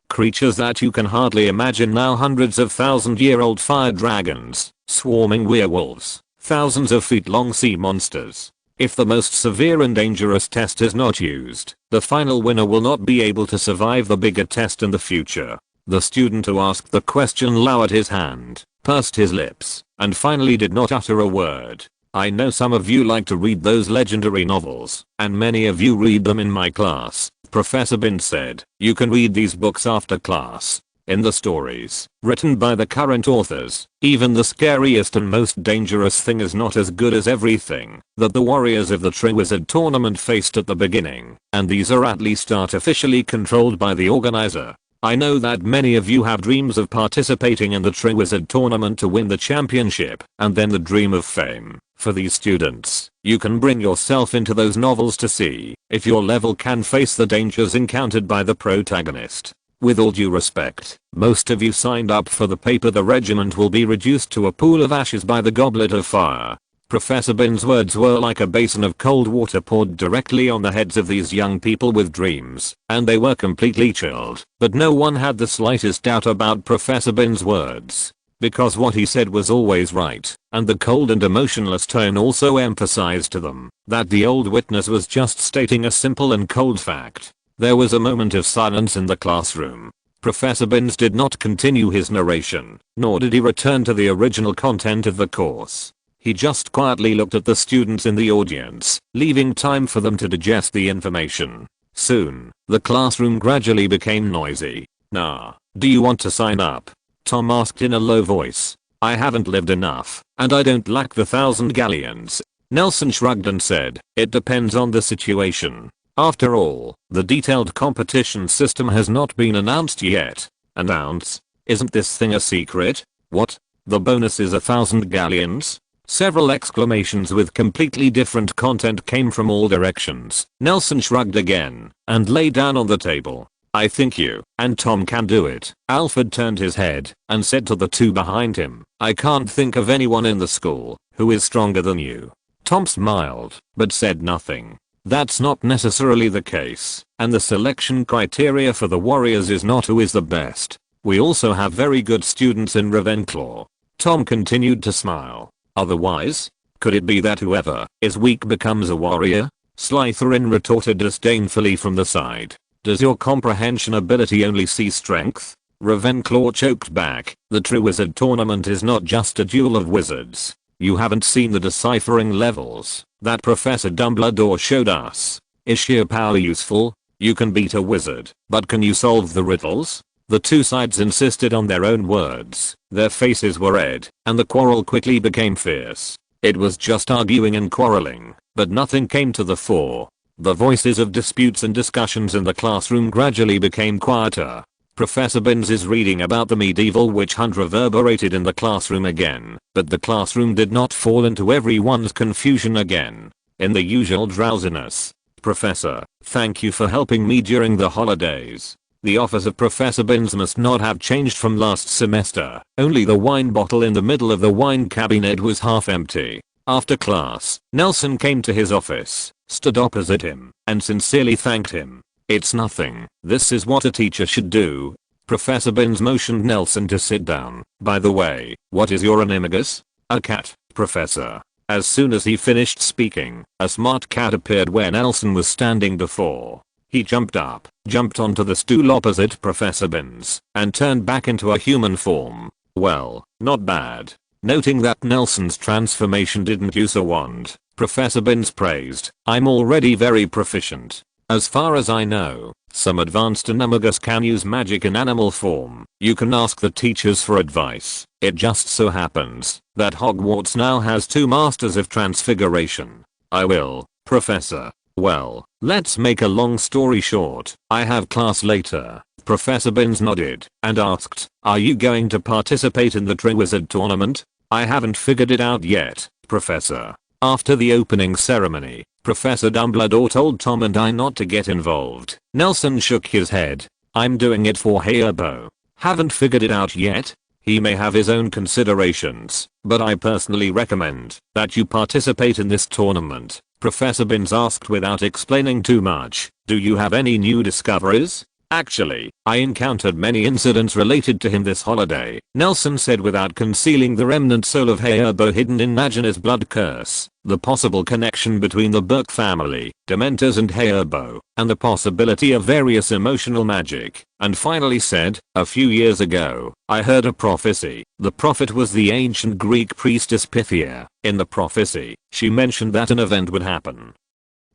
creatures that you can hardly imagine now. Hundreds of thousand-year-old fire dragons, swarming werewolves, thousands of feet long sea monsters. If the most severe and dangerous test is not used, the final winner will not be able to survive the bigger test in the future. The student who asked the question lowered his hand, pursed his lips, and finally did not utter a word. I know some of you like to read those legendary novels, and many of you read them in my class. Professor Binns said, you can read these books after class. In the stories, written by the current authors, even the scariest and most dangerous thing is not as good as everything that the warriors of the Triwizard Tournament faced at the beginning, and these are at least artificially controlled by the organizer. I know that many of you have dreams of participating in the Triwizard Tournament to win the championship, and then the dream of fame. For these students, you can bring yourself into those novels to see if your level can face the dangers encountered by the protagonist. With all due respect, most of you signed up for the paper. The regiment will be reduced to a pool of ashes by the Goblet of Fire. Professor Binns' words were like a basin of cold water poured directly on the heads of these young people with dreams, and they were completely chilled. But no one had the slightest doubt about Professor Binns' words, because what he said was always right, and the cold and emotionless tone also emphasized to them that the old witness was just stating a simple and cold fact. There was a moment of silence in the classroom. Professor Binns did not continue his narration, nor did he return to the original content of the course. He just quietly looked at the students in the audience, leaving time for them to digest the information. Soon, the classroom gradually became noisy. Nah, do you want to sign up? Tom asked in a low voice. I haven't lived enough, and I don't lack the 1,000 galleons. Nelson shrugged and said, it depends on the situation. After all, the detailed competition system has not been announced yet. Announce? Isn't this thing a secret? What? The bonus is 1,000 galleons? Several exclamations with completely different content came from all directions. Nelson shrugged again and lay down on the table. I think you and Tom can do it. Alfred turned his head and said to the two behind him, I can't think of anyone in the school who is stronger than you. Tom smiled but said nothing. That's not necessarily the case, and the selection criteria for the Warriors is not who is the best. We also have very good students in Ravenclaw. Tom continued to smile. Otherwise? Could it be that whoever is weak becomes a warrior? Slytherin retorted disdainfully from the side. Does your comprehension ability only see strength? Ravenclaw choked back. The Triwizard Tournament is not just a duel of wizards. You haven't seen the deciphering levels that Professor Dumbledore showed us. Is sheer power useful? You can beat a wizard, but can you solve the riddles? The two sides insisted on their own words. Their faces were red, and the quarrel quickly became fierce. It was just arguing and quarreling, but nothing came to the fore. The voices of disputes and discussions in the classroom gradually became quieter. Professor Binns' reading about the medieval witch hunt reverberated in the classroom again, but the classroom did not fall into everyone's confusion again. In the usual drowsiness, Professor, thank you for helping me during the holidays. The office of Professor Binns must not have changed from last semester. Only the wine bottle in the middle of the wine cabinet was half empty. After class, Nelson came to his office, stood opposite him, and sincerely thanked him. It's nothing. This is what a teacher should do. Professor Binns motioned Nelson to sit down. By the way, what is your animagus? A cat, Professor. As soon as he finished speaking, a smart cat appeared where Nelson was standing before. He jumped up, jumped onto the stool opposite Professor Binns, and turned back into a human form. Well, not bad. Noting that Nelson's transformation didn't use a wand, Professor Binns praised, I'm already very proficient. As far as I know, some advanced animagus can use magic in animal form. You can ask the teachers for advice. It just so happens that Hogwarts now has 2 masters of transfiguration. I will, Professor. Well, let's make a long story short. I have class later. Professor Binns nodded and asked, are you going to participate in the Triwizard Tournament? I haven't figured it out yet, Professor. After the opening ceremony, Professor Dumbledore told Tom and I not to get involved. Nelson shook his head. I'm doing it for Hayabo. Haven't figured it out yet? He may have his own considerations, but I personally recommend that you participate in this tournament. Professor Binns asked without explaining too much. Do you have any new discoveries? Actually, I encountered many incidents related to him this holiday, Nelson said without concealing the remnant soul of Hayabo hidden in Nagina's blood curse, the possible connection between the Burke family, Dementors and Hayabo, and the possibility of various emotional magic, and finally said, a few years ago, I heard a prophecy. The prophet was the ancient Greek priestess Pythia. In the prophecy, she mentioned that an event would happen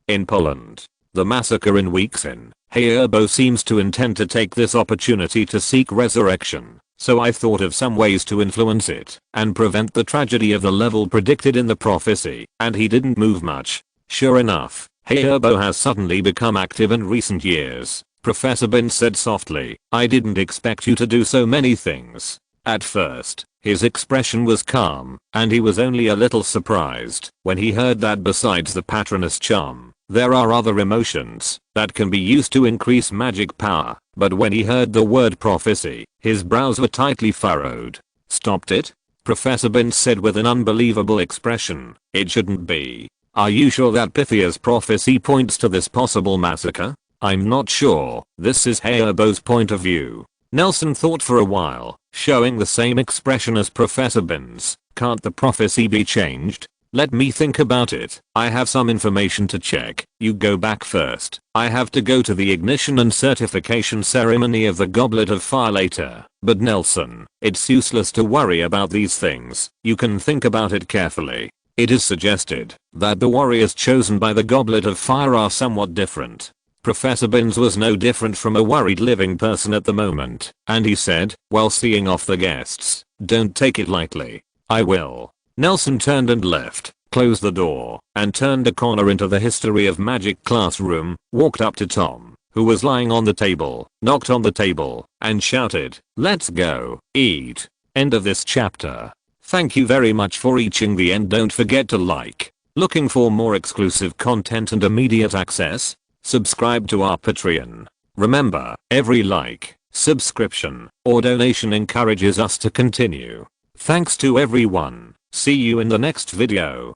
in Poland. The massacre in Weeksin. Hayabo seems to intend to take this opportunity to seek resurrection, so I thought of some ways to influence it and prevent the tragedy of the level predicted in the prophecy, and he didn't move much. Sure enough, Hayabo has suddenly become active in recent years. Professor Binns said softly, I didn't expect you to do so many things. At first, his expression was calm, and he was only a little surprised when he heard that besides the Patronus charm, there are other emotions that can be used to increase magic power, but when he heard the word prophecy, his brows were tightly furrowed. Stopped it? Professor Binns said with an unbelievable expression. It shouldn't be. Are you sure that Pythia's prophecy points to this possible massacre? I'm not sure. This is Hayabo's point of view. Nelson thought for a while, showing the same expression as Professor Binns. Can't the prophecy be changed? Let me think about it. I have some information to check. You go back first. I have to go to the ignition and certification ceremony of the Goblet of Fire later. But Nelson, it's useless to worry about these things. You can think about it carefully. It is suggested that the warriors chosen by the Goblet of Fire are somewhat different. Professor Binns was no different from a worried living person at the moment, and he said, while seeing off the guests, don't take it lightly. I will. Nelson turned and left, closed the door, and turned a corner into the history of magic classroom, walked up to Tom, who was lying on the table, knocked on the table, and shouted, "Let's go, eat." End of this chapter. Thank you very much for reaching the end. Don't forget to like. Looking for more exclusive content and immediate access? Subscribe to our Patreon. Remember, every like, subscription, or donation encourages us to continue. Thanks to everyone. See you in the next video.